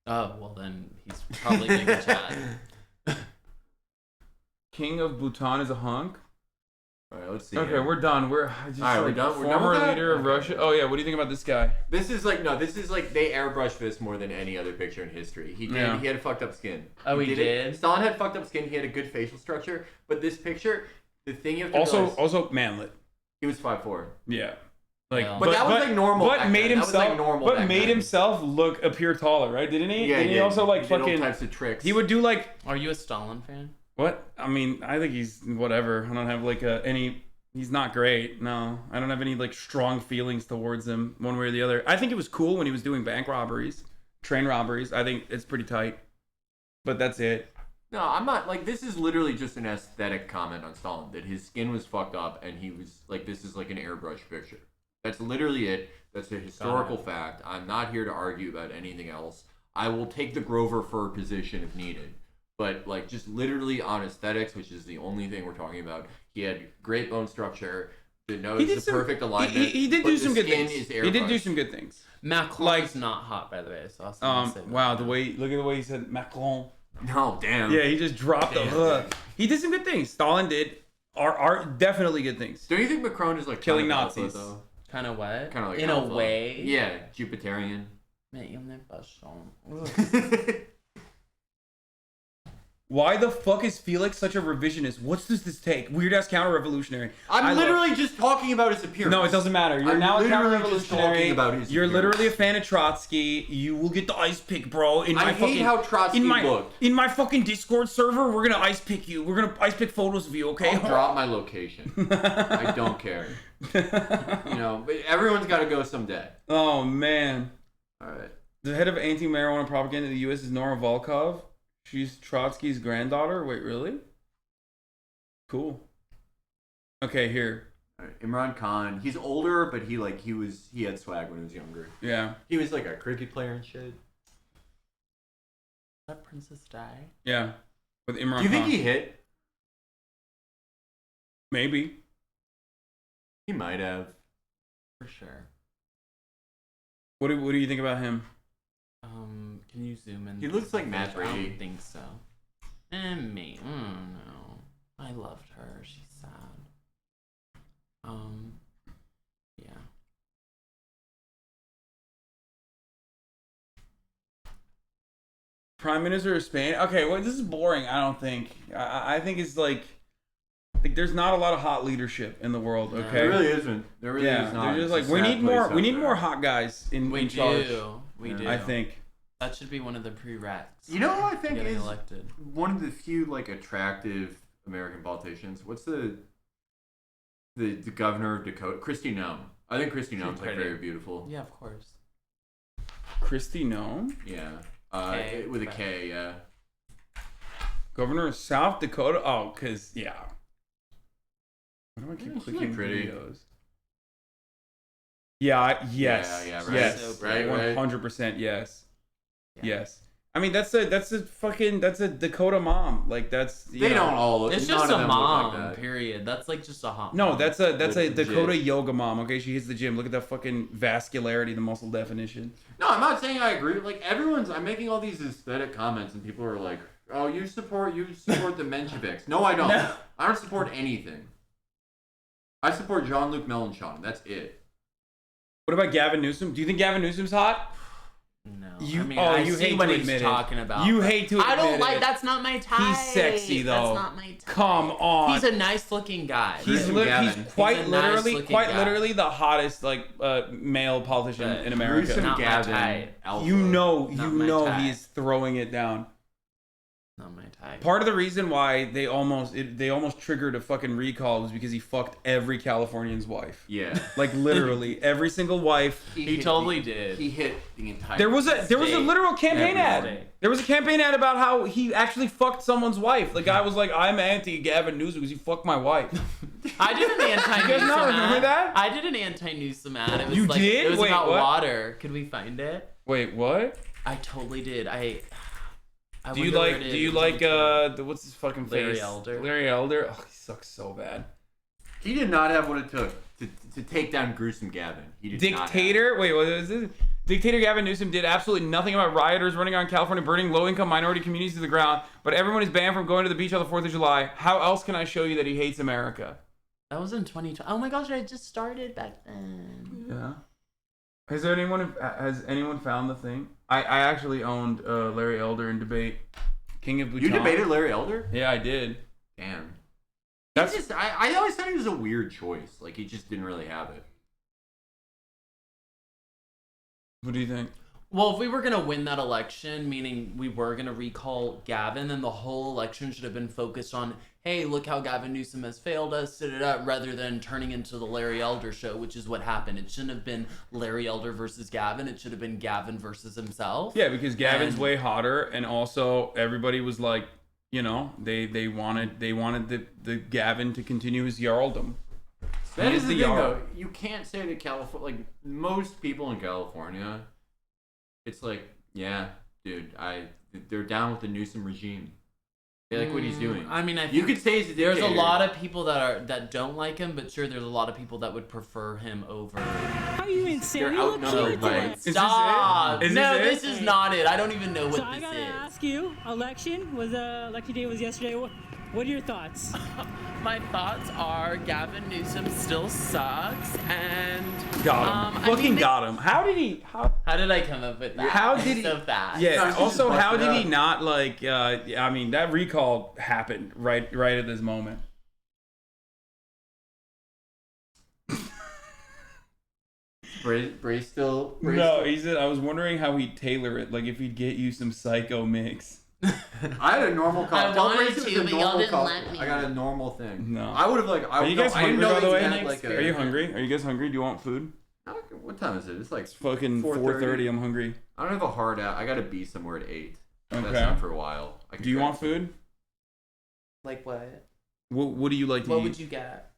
Oh, well then he's probably Giga Chad. King of Bhutan is a hunk. All right, let's see. Okay, here. we're done. We're just All right, we're done. We're done former with that? leader of Russia. Oh yeah, what do you think about this guy? This is like they airbrushed this more than any other picture in history. He did. Yeah. He had a fucked up skin. Oh, he did? Stalin had fucked up skin. He had a good facial structure, but this picture, the thing you have to realize, Also manlit. he was 5'4". Yeah. But that was like normal. But back made then. That was, himself. like, normal But back made then. himself look appear taller, right? Didn't he? Yeah, Didn't he did. also He did all fucking types of tricks. He would do Are you a Stalin fan? what? I mean, I think he's whatever. I don't have any. He's not great. No, I don't have any strong feelings towards him one way or the other. I think it was cool when he was doing bank robberies, train robberies. I think it's pretty tight. But that's it. No, I'm not this is literally just an aesthetic comment on Stalin that his skin was fucked up and he was this is like an airbrush picture. That's literally it. That's a historical fact. I'm not here to argue about anything else. I will take the Grover Fur position if needed. But just literally on aesthetics, which is the only thing we're talking about, he had great bone structure. The nose is the perfect alignment. He did but do the some good skin things. is He did do airbrushed. some good things. Macron's not hot, by the way. So I'll say Wow, look at the way he said Macron. No, damn. Yeah, he just dropped the. He did some good things. Stalin did are definitely good things. Don't you think Macron is killing kind of alpha, Nazis? though? Kind of what? Kind of in alpha. a way. Yeah, Jupiterian. Mais il n'est pas chiant. Why the fuck is Felix such a revisionist? What does this take? Weird ass counter revolutionary. I'm literally just talking about his appearance. No, it doesn't matter. You're now a counter revolutionary. You're appearance. literally a fan of Trotsky. You will get the ice pick, bro. I hate how Trotsky looked. In my fucking Discord server, we're gonna ice pick you. We're gonna ice pick photos of you, okay? I'll drop my location. I don't care. But everyone's got to go someday. Oh man. All right. The head of anti-marijuana propaganda in the U.S. is Nora Volkov. She's Trotsky's granddaughter. Wait, really? Cool. Okay, here. All right. Imran Khan. He's older, but he had swag when he was younger. Yeah. He was like a cricket player and shit. Is that Princess Di? Yeah. With Imran Khan. Do you think he hit? Maybe. He might have. For sure. What do you think about him? Can you zoom in? He looks like Matt I Brady. don't think so. And me. No. I loved her. She's sad. Yeah. Prime Minister of Spain. Okay, well, this is boring. I don't think. I think it's like there's not a lot of hot leadership in the world. Okay, there really isn't. There really is not. They're just like we need more. We need more hot guys in charge. We do. I think that should be one of the prereqs. You know what I think getting is elected. One of the few like attractive American politicians. What's the governor of Dakota? Kristi Noem. I think Kristi Noem's like very beautiful. Yeah, of course. Kristi Noem. Yeah. K, with a K, yeah. Governor of South Dakota. Oh, cause yeah. Why do I keep clicking pretty. videos? Yeah. Yes. Yeah. Right. Yes. So right. 100%. Yes. Yeah. Yes. I mean, that's a Dakota mom. Like that's they don't all. It's just a mom. Like period. That's like just a hot. No, mom. that's a Dakota yoga mom. Okay, she hits the gym. Look at that fucking vascularity, the muscle definition. No, I'm not saying I agree. Like I'm making all these aesthetic comments, and people are like, "Oh, you support the Mensheviks." No, I don't. No. I don't support anything. I support Jean-Luc Mélenchon. That's it. What about Gavin Newsom? Do you think Gavin Newsom's hot? No. You, I mean, you hate what to he's admit talking it. about. You hate to admit I don't like. it. That's not my type. He's sexy though. That's not my type. Come on. He's a nice looking guy. He's quite literally the hottest male politician in America. Gruesome Gavin. You know he's throwing it down. Not my type. Part of the reason why they almost triggered a fucking recall was because he fucked every Californian's wife. Yeah. Like literally every single wife. He totally did. He hit the entire. There was a literal campaign ad. There was a campaign ad about how he actually fucked someone's wife. The guy was like, "I'm anti Gavin Newsom because he fucked my wife." I did an anti-Newsom You guys not remember ad. that? I did an anti-Newsom ad. It was You like, did? It was Wait, about what? water. Could we find it? Wait, what? I totally did. Do you like what's his fucking face? Larry Elder. Larry Elder. Oh, he sucks so bad. He did not have what it took to take down gruesome Gavin. He did Dictator. Wait, what is this? Dictator Gavin Newsom did absolutely nothing about rioters running around California, burning low-income minority communities to the ground. But everyone is banned from going to the beach on the 4th of July. How else can I show you that he hates America? That was in 2020. Oh my gosh, I just started back then. Yeah. Has anyone found the thing? I actually owned Larry Elder in debate. King of Bhutan. You debated Larry Elder? Yeah, I did. Damn. That's just I always thought he was a weird choice. Like he just didn't really have it. What do you think? Well, if we were gonna win that election, meaning we were gonna recall Gavin, then the whole election should have been focused on, hey, look how Gavin Newsom has failed us, rather than turning into the Larry Elder show, which is what happened. It shouldn't have been Larry Elder versus Gavin. It should have been Gavin versus himself. Yeah, because Gavin's way hotter, and also everybody was like, you know, they wanted the Gavin to continue his jarldom. That is the thing, though. You can't say that California, like most people in California, it's like, yeah, dude, they're down with the Newsom regime. They like what he's doing. I mean, I think you could say he's a dictator. There's a lot of people that don't like him, but sure, there's a lot of people that would prefer him over. How are you insane? They're outnumbered by. Stop! This is not it. I don't even know what so this I gotta is. ask you, election day was yesterday. What are your thoughts? My thoughts are Gavin Newsom still sucks, and got him. Got him. How did he? How did I come up with that? How did he? So fast. Yeah. Also, how did he not like? I mean, that recall happened right at this moment. Bray still. No, he said. I was wondering how he'd tailor it. Like if he'd get you some psycho mix. I had a normal call. I wanted to, but y'all didn't let me. I got a normal thing. No. I would have like. Are you guys hungry, by the way? Like Are you hungry? Are you guys hungry? Do you want food? What time is it? It's like fucking 4:30. I'm hungry. I don't have a hard out. I gotta be somewhere at 8. Okay. That's not for a while. Do you want food? Like what? What do you like to eat? What would you get?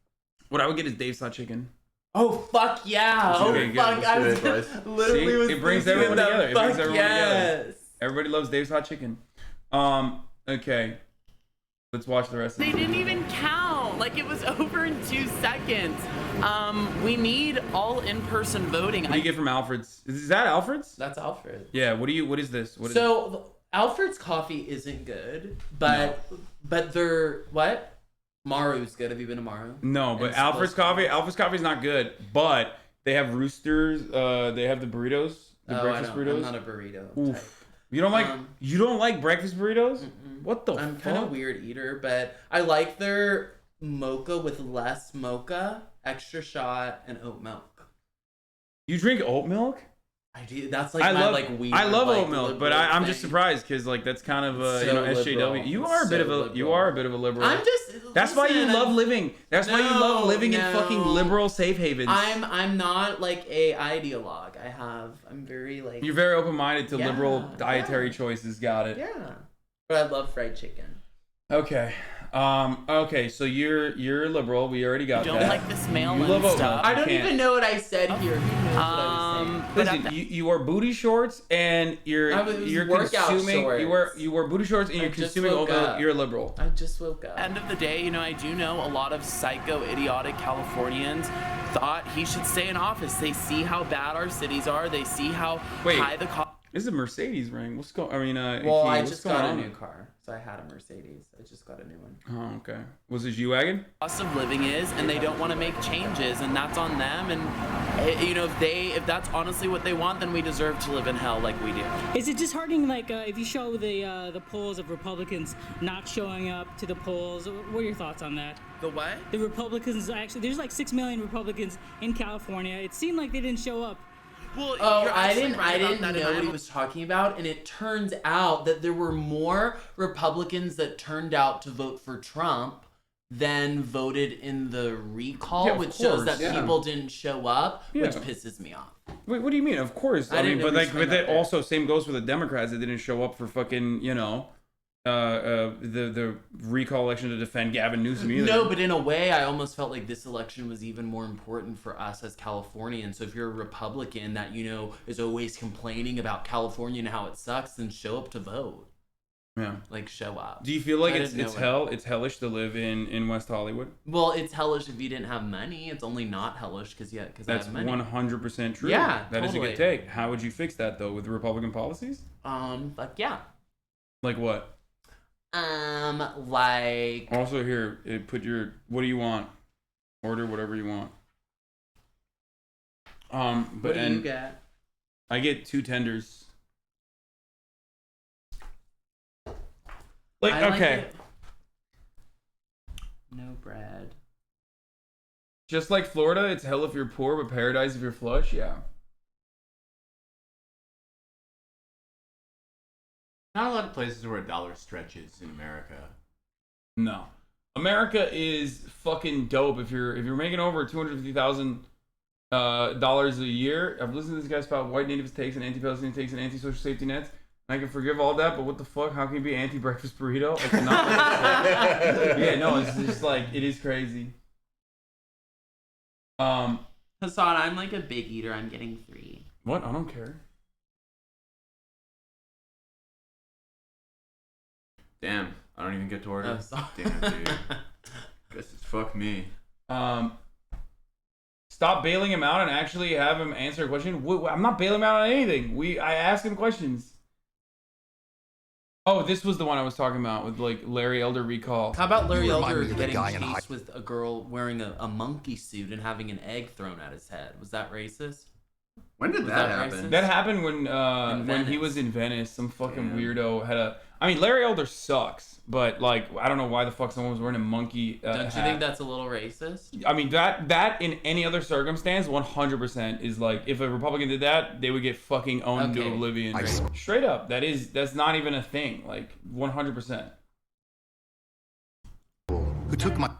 What I would get is Dave's hot chicken. Oh fuck yeah! Okay, fuck! I was literally was it brings everyone together. It brings everyone together. Yes. Everybody loves Dave's hot chicken. Okay. Let's watch the rest of it. They didn't even count. Like it was over in 2 seconds. We need all in-person voting. What do you get from Alfred's? Is that Alfred's? That's Alfred. Yeah. What is this? Alfred's coffee isn't good, but they're what? Maru's good. Have you been to Maru? No, but Alfred's coffee is not good. But they have roosters. They have the burritos. The breakfast burritos. I'm not a burrito. Oof. You don't like breakfast burritos? What the I'm fuck? kind of weird eater, but I like their mocha with less mocha, extra shot, and oat milk. You drink oat milk? I do. That's like my like weird. I love like, oat milk, but I'm just surprised because like that's kind of SJW. You are a bit of a liberal. I'm just. That's why you love living. That's why you love living in fucking liberal safe havens. I'm not like a ideologue. I'm very like. You're very open minded to liberal dietary choices. Got it. Yeah, but I love fried chicken. Okay. Okay, so you're liberal. We already got that. Don't like the smell you and love stuff. Oatmeal. I don't even know what I said here. Listen, you wear booty shorts and you're consuming. Shorts. You wear booty shorts and you're consuming oatmeal. You're a liberal. I just woke up. End of the day, I do know a lot of psycho, idiotic Californians thought he should stay in office. They see how bad our cities are. They see how high the cost. This is a Mercedes ring. What's going? I mean, well, I just got a new car, so I had a Mercedes. I just got a new one. Oh, okay. Was it G-Wagon? Cost of living is, and they don't want to make changes, and that's on them. And if that's honestly what they want, then we deserve to live in hell like we do. Is it disheartening, like if you show the polls of Republicans not showing up to the polls? What are your thoughts on that? The what? The Republicans actually. There's like 6 million Republicans in California. It seemed like they didn't show up. Well, I didn't know what he was talking about, and it turns out that there were more Republicans that turned out to vote for Trump than voted in the recall, which shows that people didn't show up, which pisses me off. Wait, what do you mean? Of course. I mean, but that also same goes for the Democrats that didn't show up for fucking the recall election to defend Gavin Newsom either. No, but in a way, I almost felt like this election was even more important for us as Californians. So if you're a Republican that, is always complaining about California and how it sucks, then show up to vote. Yeah. Like, show up. Do you feel like it's hellish to live in West Hollywood? Well, it's hellish if you didn't have money. It's only not hellish because I have money. That's 100% true. Yeah, that is a good take. How would you fix that, though, with Republican policies? Like, yeah. Like what? Like. Also here, what do you want? Order whatever you want. What do you get? I get 2 tenders. Okay. No bread. Just like Florida, it's hell if you're poor, but paradise if you're flush. Yeah. Not a lot of places where a dollar stretches in America. No, America is fucking dope. If you're making over $250,000 dollars a year, I've listened to this guy spout white natives takes and anti-Palestinian takes and anti-social safety nets. I can forgive all that, but what the fuck? How can you be anti-breakfast burrito? I cannot. Yeah, no, it's just like it is crazy. Hasan, I'm like a big eater. I'm getting 3. What? I don't care. Damn, I don't even get to order. Oh, sorry. Damn, dude. Guess it's fuck me. Stop bailing him out and actually have him answer a question. I'm not bailing him out on anything. I ask him questions. Oh, this was the one I was talking about with like Larry Elder recall. How about Larry Elder getting chased with a girl wearing a monkey suit and having an egg thrown at his head? Was that racist? When did that happen? That happened when he was in Venice. Some fucking weirdo had a. I mean, Larry Elder sucks, but like I don't know why the fuck someone was wearing a monkey. Don't you think that's a little racist? I mean that in any other circumstance, 100% is like if a Republican did that, they would get fucking owned to oblivion. Straight up, that's not even a thing. Like 100%. Who took my?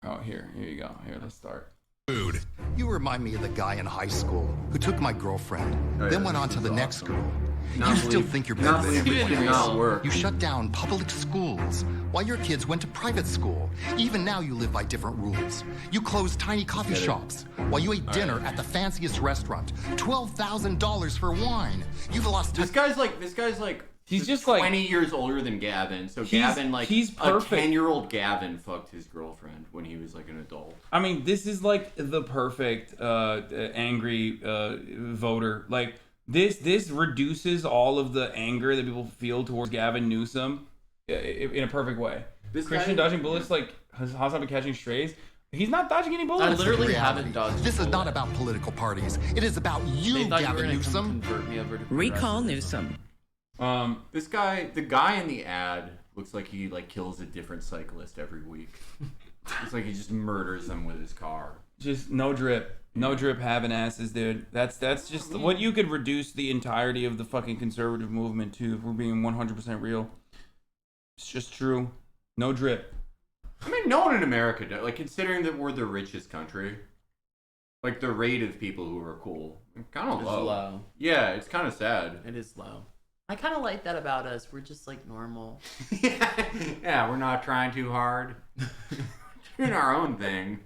Oh, here you go. Here, let's start. Dude, you remind me of the guy in high school who took my girlfriend, then went on to the next girl. You still think you're better than everyone else. You shut down public schools while your kids went to private school. Even now you live by different rules. You closed tiny coffee shops while you ate dinner at the fanciest restaurant. $12,000 for wine. You've lost. This guy's like. He's just 20 years older than Gavin. So Gavin, he's perfect. A 10-year-old Gavin fucked his girlfriend when he was like an adult. I mean, this is like the perfect angry voter. Like this reduces all of the anger that people feel towards Gavin Newsom in a perfect way. Christian dodging bullets like Hasan catching strays. He's not dodging any bullets. I literally haven't dodged. This is not about political parties. It is about you, Gavin Newsom. Convert me over to Recall Newsom. This guy, the guy in the ad, looks like he like kills a different cyclist every week. It's like he just murders them with his car. Just no drip. No drip having asses, dude. That's just what you could reduce the entirety of the fucking conservative movement to, if we're being 100% real. It's just true. No drip. I mean, no one in America does. Like, considering that we're the richest country, like, the rate of people who are cool, kind of low. Yeah, it's kind of sad. It is low. I kind of like that about us. We're just, like, normal. Yeah, we're not trying too hard. Doing our own thing.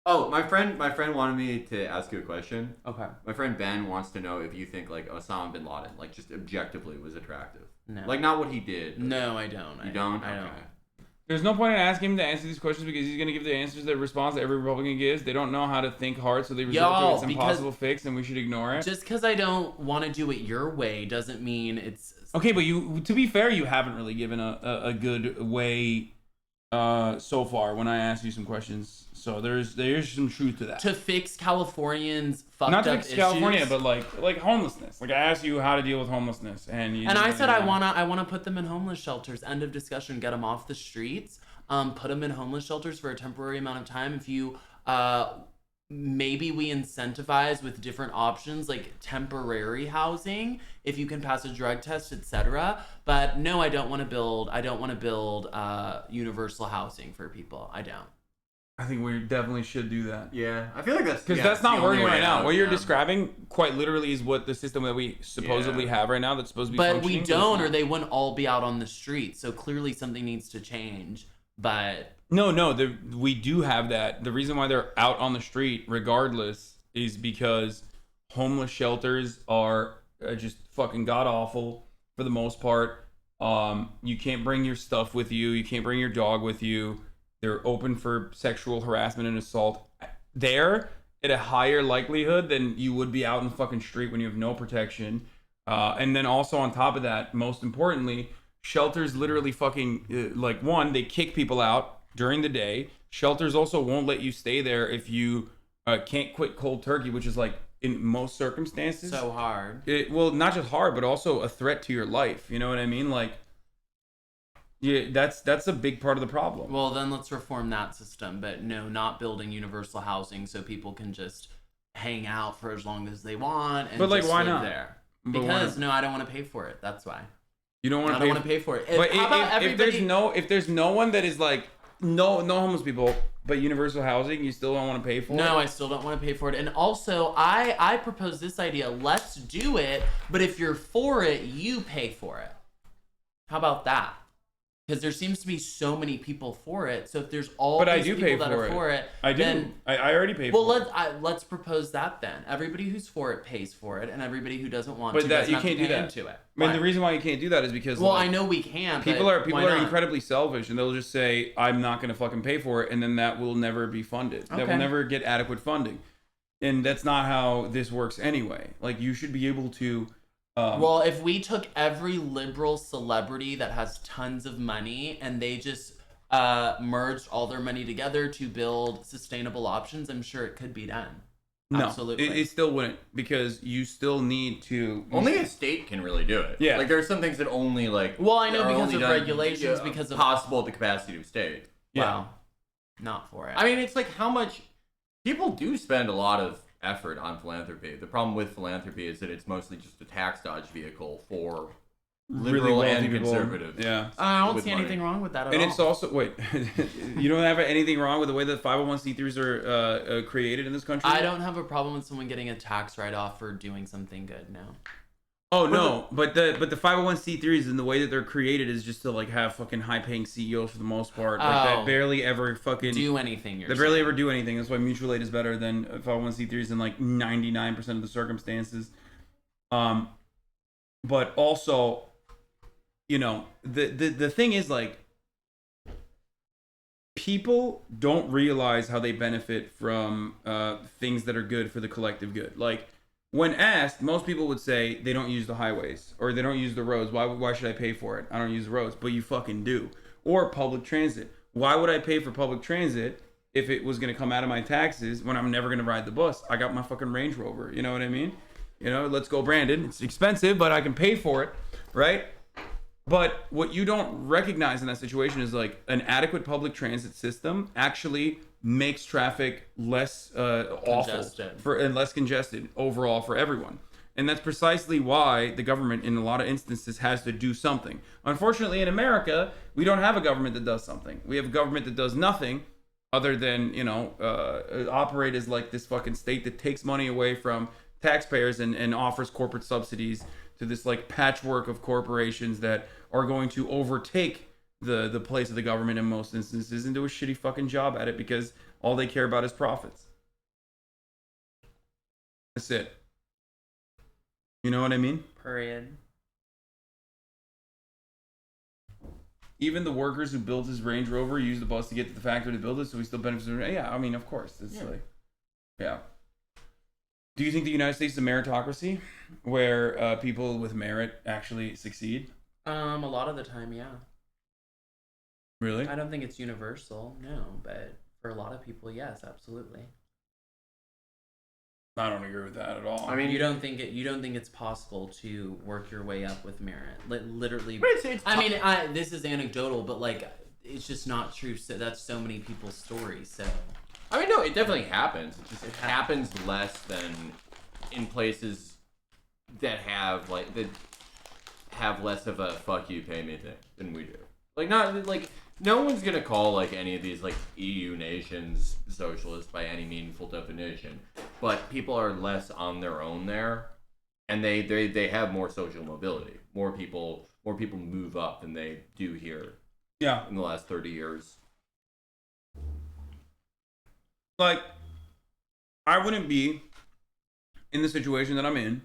Oh, my friend wanted me to ask you a question. Okay. My friend Ben wants to know if you think like Osama bin Laden, like just objectively, was attractive. No. Like not what he did. No, I don't. You don't? I Okay. don't. There's no point in asking him to answer these questions because he's going to give the answers that response that every Republican gives. They don't know how to think hard, so they resort to its impossible fix, and we should ignore it. Just because I don't want to do it your way doesn't mean it's... Okay, but to be fair, you haven't really given a good way so far when I asked you some questions. So there's some truth to that. To fix Californians' fucked Not to up fix issues. California, but like homelessness. Like I asked you how to deal with homelessness, and you I said I wanna put them in homeless shelters. End of discussion. Get them off the streets. Put them in homeless shelters for a temporary amount of time. If you maybe we incentivize with different options like temporary housing if you can pass a drug test, etc. But no, I don't want to build universal housing for people. I don't. I think we definitely should do that. Yeah, I feel like that's because that's not working right now. What you're describing quite literally is what the system that we supposedly have right now that's supposed to be. But we don't, or they wouldn't all be out on the street. So clearly something needs to change. But no, we do have that. The reason why they're out on the street, regardless, is because homeless shelters are just fucking god awful for the most part. You can't bring your stuff with you. You can't bring your dog with you. They're open for sexual harassment and assault. They're at a higher likelihood than you would be out in the fucking street when you have no protection. And then also on top of that, most importantly, shelters literally fucking, like one, they kick people out during the day. Shelters also won't let you stay there if you can't quit cold turkey, which is like in most circumstances. So hard. Well, not just hard, but also a threat to your life. You know what I mean? Like, yeah, that's a big part of the problem. Well, then let's reform that system. But no, not building universal housing so people can just hang out for as long as they want and but like, just why live not? there. But because no, I don't want to pay for it. That's why. You don't want to. I don't want to pay for it. But if there's no one that is like no homeless people, but universal housing, you still don't want to pay for it? No, I still don't want to pay for it. And also, I propose this idea. Let's do it, but if you're for it, you pay for it. How about that? Because there seems to be so many people for it. So if there's all these people that are for it, I do. Then, I already pay for it. Well, let's propose that then. Everybody who's for it pays for it, and everybody who doesn't want but to that doesn't you have can't to do pay that. into it. I mean, the reason why you can't do that is because I know we can. People but are incredibly selfish, and they'll just say, "I'm not going to fucking pay for it," and then that will never be funded. That will never get adequate funding, and that's not how this works anyway. Like you should be able to. Well, if we took every liberal celebrity that has tons of money and they just merged all their money together to build sustainable options, I'm sure it could be done. No, absolutely. It still wouldn't, because you still need to. Only a state can really do it. Yeah, like there are some things that only like. Well, I know are because only of done, regulations, because of possible at the capacity of a state. Yeah, wow. Not for it. I mean, it's like how much people do spend a lot of effort on philanthropy. The problem with philanthropy is that it's mostly just a tax dodge vehicle for liberal really and people. conservative. Yeah, I don't see anything wrong with that at all. And it's also you don't have anything wrong with the way that 501c3s are created in this country? I don't have a problem with someone getting a tax write-off for doing something good. No. Oh no, but the 501c3s and the way that they're created is just to like have fucking high-paying CEOs for the most part, like that barely ever fucking do anything. They barely ever do anything. That's why mutual aid is better than 501c3s in like 99% of the circumstances. But also, you know, the thing is like people don't realize how they benefit from things that are good for the collective good. Like. When asked, most people would say they don't use the highways or they don't use the roads. Why should I pay for it? I don't use the roads, but you fucking do. Or public transit. Why would I pay for public transit if it was going to come out of my taxes when I'm never going to ride the bus? I got my fucking Range Rover. You know what I mean? You know, let's go, Brandon. It's expensive, but I can pay for it, right? But what you don't recognize in that situation is like an adequate public transit system actually makes traffic less awful and less congested overall for everyone. And that's precisely why the government in a lot of instances has to do something. Unfortunately, in America, we don't have a government that does something. We have a government that does nothing other than, you know, operate as like this fucking state that takes money away from taxpayers and offers corporate subsidies to this like patchwork of corporations that are going to overtake the place of the government in most instances and do a shitty fucking job at it because all they care about is profits. That's it. You know what I mean? Period. Even the workers who built his Range Rover use the bus to get to the factory to build it, so he still benefits from it. Yeah, I mean, of course. It's like, yeah. Do you think the United States is a meritocracy where people with merit actually succeed? A lot of the time, yeah. Really? I don't think it's universal, no, but for a lot of people, yes, absolutely. I don't agree with that at all. I mean, you don't think it's possible to work your way up with merit, literally. But it's I mean, this is anecdotal, but like, it's just not true. So that's so many people's stories. So, I mean, no, it definitely happens. It happens less than in places that have less of a fuck you, pay me thing than we do. Like, not like no one's gonna call like any of these like EU nations socialist by any meaningful definition, but people are less on their own there, and they have more social mobility. More people move up than they do here. Yeah. In the last 30 years. Like, I wouldn't be in the situation that I'm in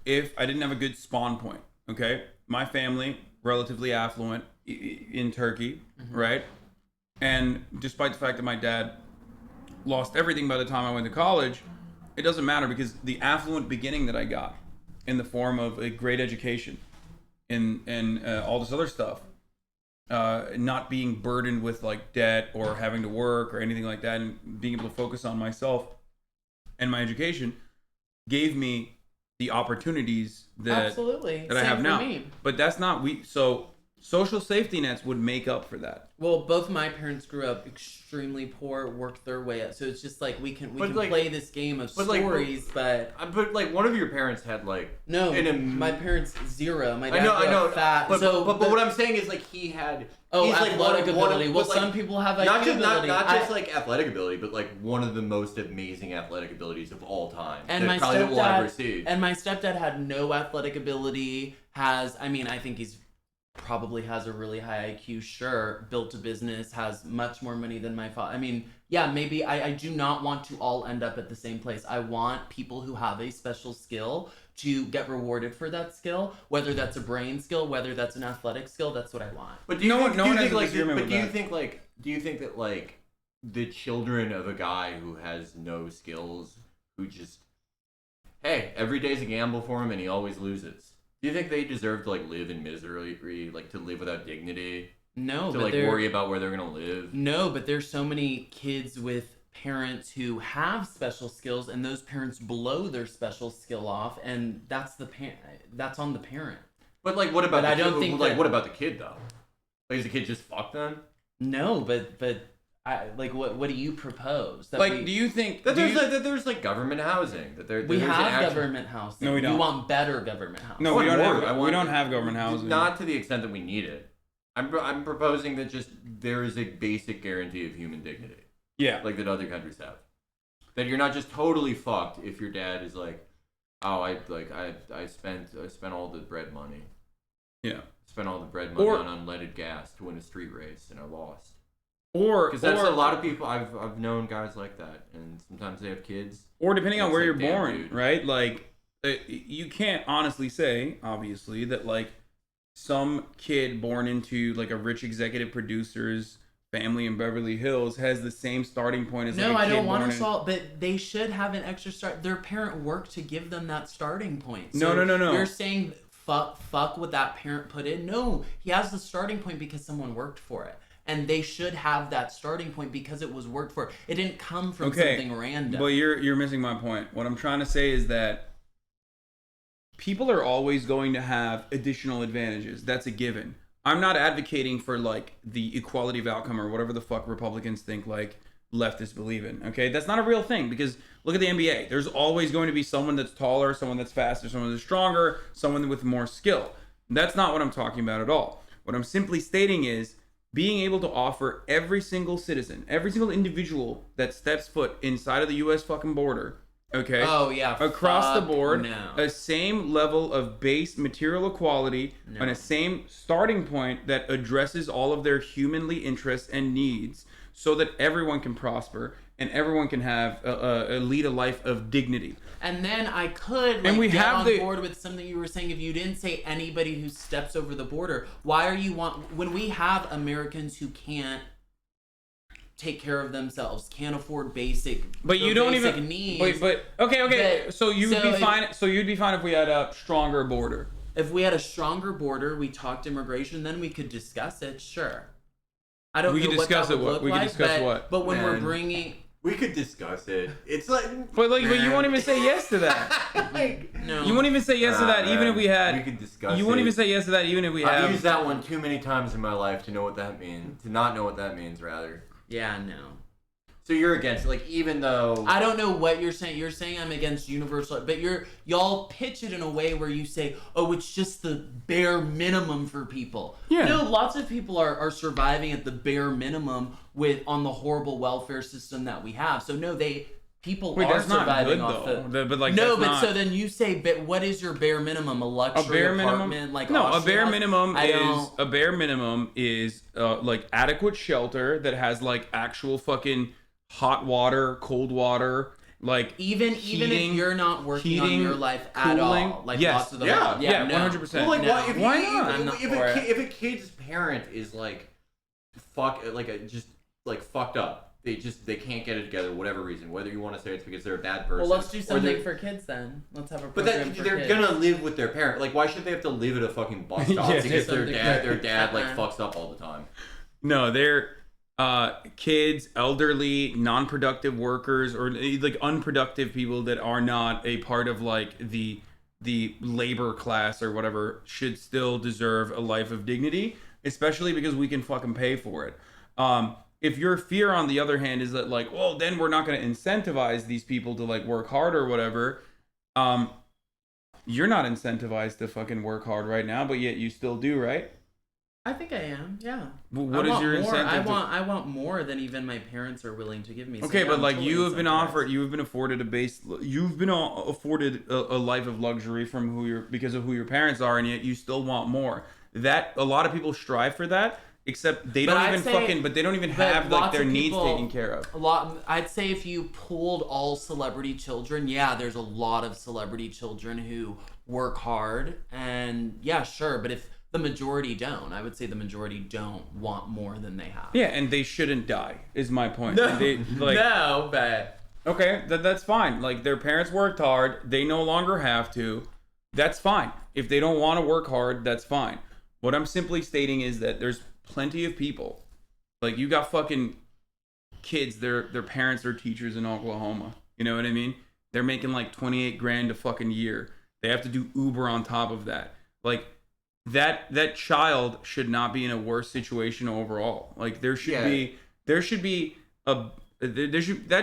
if I didn't have a good spawn point. Okay, my family relatively affluent in Turkey, right? And despite the fact that my dad lost everything by the time I went to college, it doesn't matter because the affluent beginning that I got in the form of a great education and all this other stuff, not being burdened with like debt or having to work or anything like that, and being able to focus on myself and my education gave me the opportunities that I have now. Me. But that's not so social safety nets would make up for that. Well, both my parents grew up extremely poor, worked their way up. So it's just like we can play this game of stories, but like one of your parents had like my parents zero. My dad I know, fat. But what I'm saying is like he had athletic ability. Well, some people have IQ not just ability. not just like athletic ability, but like one of the most amazing athletic abilities of all time. And my stepdad had no athletic ability. I think he's probably has a really high IQ, sure, built a business, has much more money than my father. I mean, yeah, maybe I do not want to all end up at the same place. I want people who have a special skill to get rewarded for that skill, whether that's a brain skill, whether that's an athletic skill, that's what I want. But do you think that like the children of a guy who has no skills, who just, hey, every day's a gamble for him and he always loses, do you think they deserve to like live in misery, like to live without dignity? No, to like worry about where they're gonna live? No, but there's so many kids with parents who have special skills, and those parents blow their special skill off, and that's on the parent. But like, what about? What about the kid though? Like, is the kid just fucked then? No, but what do you propose? Do you think that there's government housing? We have government housing. No, we don't. You want better government housing? No, we don't have government housing. Not to the extent that we need it. I'm proposing that just there is a basic guarantee of human dignity. Yeah, like that other countries have. That you're not just totally fucked if your dad is like, oh, I spent all the bread money. Yeah, spent all the bread money on unleaded gas to win a street race and I lost. Because that's a lot of people. I've known guys like that, and sometimes they have kids. Or depending on where you're born, right? Like, you can't honestly say, obviously, that like some kid born into like a rich executive producer's family in Beverly Hills has the same starting point as I don't want to solve, but they should have an extra start. Their parent worked to give them that starting point. So No. You're saying fuck what that parent put in? No, he has the starting point because someone worked for it. And they should have that starting point because it was worked for. It didn't come from something random. But you're missing my point. What I'm trying to say is that people are always going to have additional advantages. That's a given. I'm not advocating for like the equality of outcome or whatever the fuck Republicans think like leftists believe in. Okay, that's not a real thing because look at the NBA. There's always going to be someone that's taller, someone that's faster, someone that's stronger, someone with more skill. That's not what I'm talking about at all. What I'm simply stating is being able to offer every single citizen, every single individual that steps foot inside of the U.S. fucking border, okay? Oh, yeah. Across the board, no. a same level of base material equality and a same starting point that addresses all of their humanly interests and needs so that everyone can prosper and everyone can have lead a life of dignity. And then I could get on board with something you were saying. If you didn't say anybody who steps over the border, why are you when we have Americans who can't take care of themselves, can't afford basic needs. But okay. So you'd be fine. So you'd be fine if we had a stronger border. If we had a stronger border, we talked immigration, then we could discuss it. Sure. I don't know what that would look like, but when we're bringing. We could discuss it. It's like, but you won't even say yes to that. No, you won't even say yes to that, even if we had. We could discuss. You won't even say yes to that, even if we had. I've used that one too many times in my life to know what that means. To not know what that means, rather. Yeah, no. So you're against it, like even though I don't know what you're saying. You're saying I'm against universal, but y'all pitch it in a way where you say, "Oh, it's just the bare minimum for people." Yeah. No, lots of people are surviving at the bare minimum on the horrible welfare system that we have. So no, people are surviving off so then you say, but what is your bare minimum? A luxury apartment, like no, Austria? a bare minimum is like adequate shelter that has like actual fucking hot water, cold water, like even if you're not working on your life at all, like lots of the 100%. Well, like, why not? If a kid's parent is like fucked up, they can't get it together, whatever reason. Whether you want to say it's because they're a bad person. Well, let's do something for kids then. Let's have a program for they're kids. gonna live with their parent. Like, why should they have to live at a fucking bus stop because their dad like fucks up all the time? No, they're kids, elderly, non-productive workers, or like unproductive people that are not a part of like the labor class or whatever should still deserve a life of dignity, especially because we can fucking pay for it. If your fear, on the other hand, is that like, well, then we're not going to incentivize these people to like work hard or whatever. You're not incentivized to fucking work hard right now, but yet you still do, right? I think I am, yeah. But what is your incentive? I want more than even my parents are willing to give me. Okay, but like you have been afforded a life of luxury because of who your parents are, and yet you still want more. That a lot of people strive for that, except they don't even have like their needs taken care of. I'd say if you pooled all celebrity children, yeah, there's a lot of celebrity children who work hard, and yeah, sure, but if the majority don't. I would say the majority don't want more than they have. Yeah, and they shouldn't die, is my point. No, but... Okay, that's fine. Like, their parents worked hard. They no longer have to. That's fine. If they don't want to work hard, that's fine. What I'm simply stating is that there's plenty of people. Like, you got fucking kids, their parents are teachers in Oklahoma. You know what I mean? They're making like 28 grand a fucking year. They have to do Uber on top of that. Like... That child should not be in a worse situation overall. Like that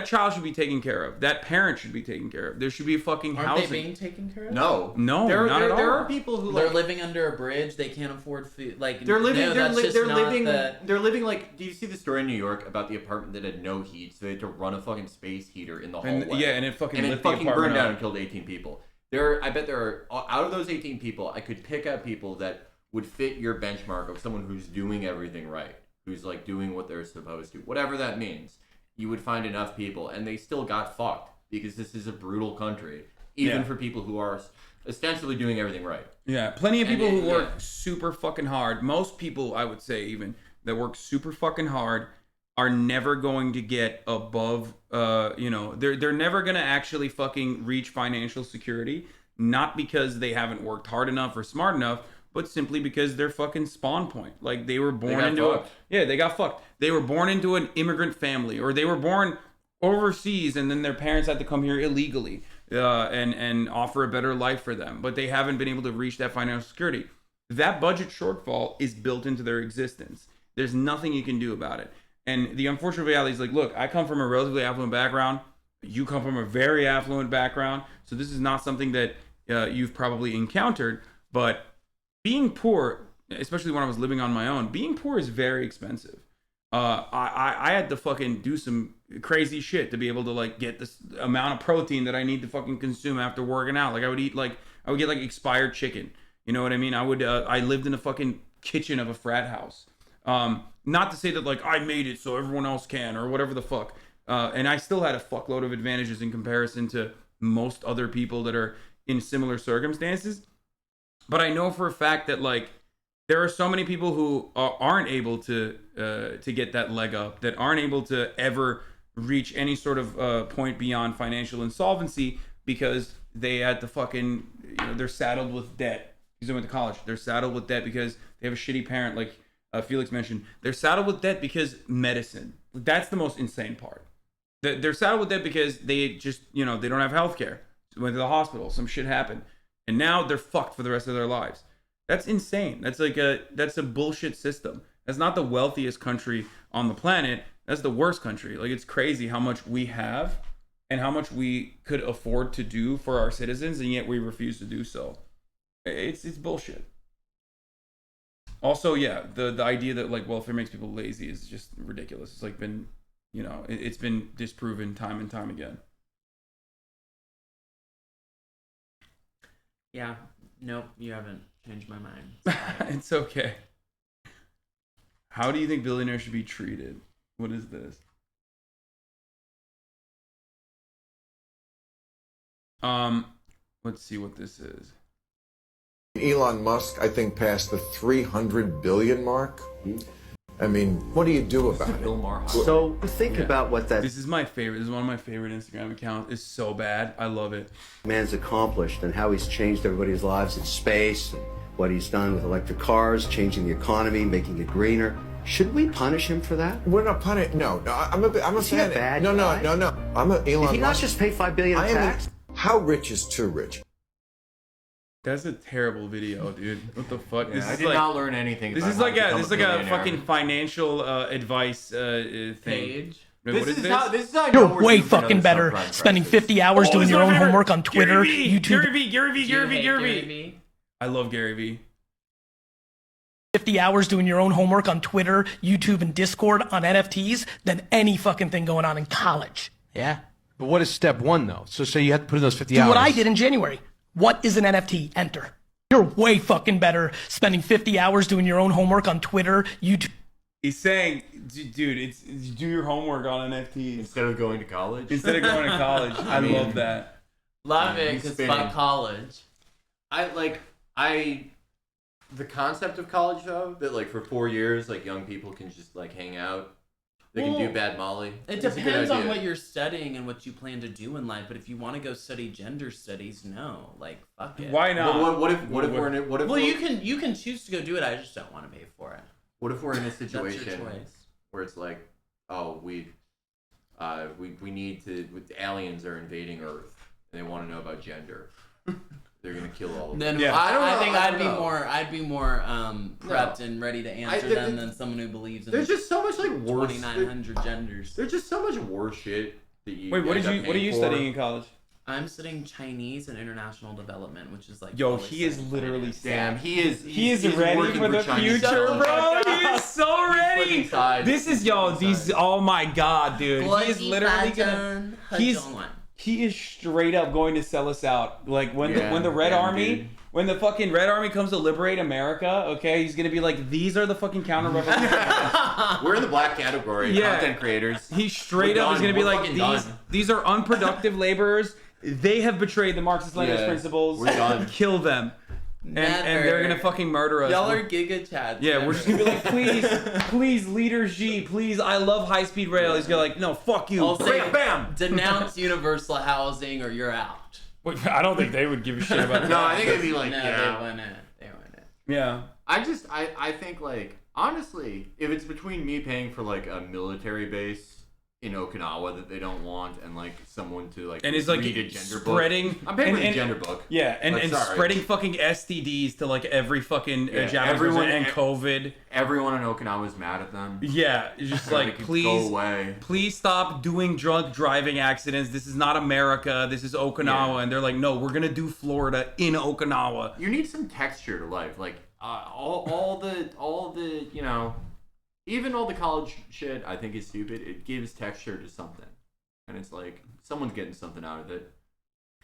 child should be taken care of. That parent should be taken care of. There should be a fucking housing. Aren't they being taken care of? No, not at all. There are people who they're living under a bridge. They can't afford food. Like they're living. They're living like. Do you see the story in New York about the apartment that had no heat, so they had to run a fucking space heater in the hallway? And it fucking burned down and killed 18 people. I bet there are, out of those 18 people, I could pick out people that would fit your benchmark of someone who's doing everything right, who's like doing what they're supposed to, whatever that means. You would find enough people, and they still got fucked because this is a brutal country, even for people who are ostensibly doing everything right. Yeah, plenty of people who work super fucking hard. Most people, I would say, even that work super fucking hard are never going to get above, they're never going to actually fucking reach financial security, not because they haven't worked hard enough or smart enough, but simply because they're fucking spawn point. Like they were born they got fucked. They were born into an immigrant family, or they were born overseas and then their parents had to come here illegally. and offer a better life for them, but they haven't been able to reach that financial security. That budget shortfall is built into their existence. There's nothing you can do about it. And the unfortunate reality is like, look, I come from a relatively affluent background. You come from a very affluent background. So this is not something that you've probably encountered. But being poor, especially when I was living on my own, being poor is very expensive. I had to fucking do some crazy shit to be able to like get this amount of protein that I need to fucking consume after working out. Like I would get like expired chicken. You know what I mean? I lived in a fucking kitchen of a frat house. Not to say that like I made it so everyone else can or whatever the fuck. And I still had a fuckload of advantages in comparison to most other people that are in similar circumstances. But I know for a fact that like there are so many people who aren't able to get that leg up, that aren't able to ever reach any sort of point beyond financial insolvency because they had to fucking, they're saddled with debt. Because they went to college. They're saddled with debt because they have a shitty parent, like Felix mentioned. They're saddled with debt because medicine. That's the most insane part. They're saddled with debt because they just, they don't have health care. So went to the hospital. Some shit happened. And now they're fucked for the rest of their lives. That's insane. That's a bullshit system. That's not the wealthiest country on the planet. That's the worst country. Like, it's crazy how much we have and how much we could afford to do for our citizens, and yet we refuse to do so. It's bullshit. Also, yeah, the idea that like welfare makes people lazy is just ridiculous. It's like been, it's been disproven time and time again. Yeah. Nope, you haven't changed my mind. It's okay. How do you think billionaires should be treated? What is this? Let's see what this is. Elon Musk, I think, passed the 300 billion mark. I mean, what do you do about it? So think about what that This is my favorite. This is one of my favorite Instagram accounts. It's so bad. I love it. man's accomplished and how he's changed everybody's lives in space, and what he's done with electric cars, changing the economy, making it greener. Should we punish him for that? We're not punishing. No, I'm a Is he fan. a bad no, guy? no. I'm a Elon Did he not Musk. just pay $5 billion in tax? How rich is too rich? That's a terrible video, dude. What the fuck? Yeah, I did not learn anything. This about is how like to a become this is like a billionaire. fucking financial advice thing. Page. Wait, This what is is this? how- this is how I know You're we're way doing another fucking better subprime spending crisis. 50 hours doing it's your my own favorite. homework on Twitter, Gary V, YouTube. Gary V. I love Gary V. 50 hours doing your own homework on Twitter, YouTube, and Discord on NFTs than any fucking thing going on in college. Yeah. But what is step one, though? So you have to put in those 50 Do hours. what I did in January. What is an NFT? Enter. You're way fucking better spending 50 hours doing your own homework on Twitter, YouTube. He's saying, dude, it's do your homework on NFTs instead of going to college. Instead of going to college, I love that. Love it, he's because spinning. fuck college. The concept of college though, that like for 4 years, like young people can just like hang out. They can do Well, bad Molly. It It's a good depends on idea. what you're studying and what you plan to do in life. But if you want to go study gender studies, no, like fuck it. Why not? But what if we're in it? What if Well, we're- you can choose to go do it. I just don't want to pay for it. What if we're in a That's your situation choice. where it's like, oh, we need to. Aliens are invading Earth and they want to know about gender. They're gonna kill all of them. Then I think I I'd don't be know. more prepped and ready to answer them than someone who believes in There's just so much like worse. 2,900 genders. There's just so much worse shit that you. Wait, what end up are you paying for. studying in college? I'm studying Chinese and international development, which is like. Yo, always he is studying literally finance. Damn, he is. He is he's ready working for the Chinese future, people. bro. He is so ready. flipping sides. This is these. Oh my god, dude. He is literally gonna. He is straight up going to sell us out. Like when the Red Army. dude. When the fucking Red Army comes to liberate America, okay, he's gonna be like, these are the fucking counter-revolutionaries. We're in the black category. Content creators. He straight We're up is done. gonna be We're like, fucking done. these are unproductive laborers. They have betrayed the Marxist-Leninist Yeah, principles. we're done. Kill them. And they're gonna fucking murder us. Y'all are Giga Chads. Yeah, we're just gonna be like, please, Leader G, please, I love high-speed rail. He's gonna like, no, fuck you. I'll say, Bam! denounce universal housing or you're out. Wait, I don't think they would give a shit about that. No, I think it'd be like, no, yeah. they wouldn't. They wouldn't. Yeah. I think like honestly, if it's between me paying for like a military base in Okinawa that they don't want, and like someone to like and is like read a gender spreading. book. I'm paying for the gender book. Yeah, and, Like, and sorry. spreading fucking STDs to like every fucking Japanese person and COVID. Everyone in Okinawa is mad at them. Yeah, it's just like please go away. Please stop doing drunk driving accidents. This is not America. This is Okinawa, and they're like, no, we're gonna do Florida in Okinawa. You need some texture to life, like all the you know. Even all the college shit, I think is stupid. It gives texture to something. And it's like, someone's getting something out of it.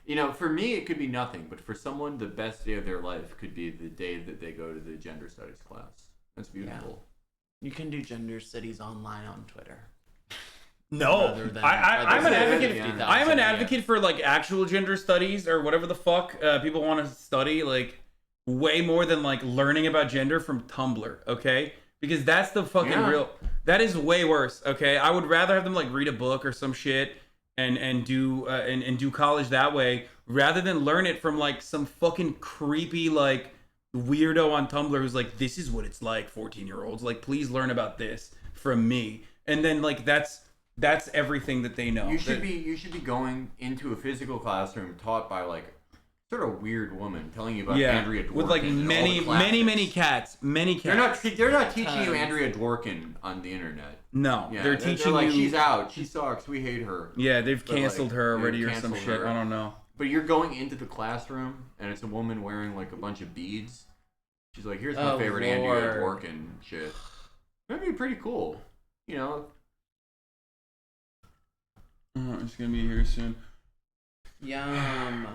You know, for me, it could be nothing. But for someone, the best day of their life could be the day that they go to the gender studies class. That's beautiful. Yeah. You can do gender studies online on Twitter. No, I'm an advocate. Yeah. I'm an advocate for like actual gender studies or whatever the fuck people want to study. Like, way more than like learning about gender from Tumblr. Okay. Because that's the fucking real. That is way worse. Okay, I would rather have them like read a book or some shit and do college that way rather than learn it from like some fucking creepy like weirdo on Tumblr who's like, this is what it's like, 14-year-olds. Like, please learn about this from me. And then like that's everything that they know. You should be going into a physical classroom taught by like sort of weird woman telling you about Andrea Dworkin with like many cats. They're not teaching you Andrea Dworkin on the internet. No, they're teaching like, you. She's out. She sucks. We hate her. Yeah, they've canceled her already or some shit. I don't know. But you're going into the classroom and it's a woman wearing like a bunch of beads. She's like, "Here's my favorite Andrea Dworkin shit." That'd be pretty cool. You know. It's gonna be here soon. Yum.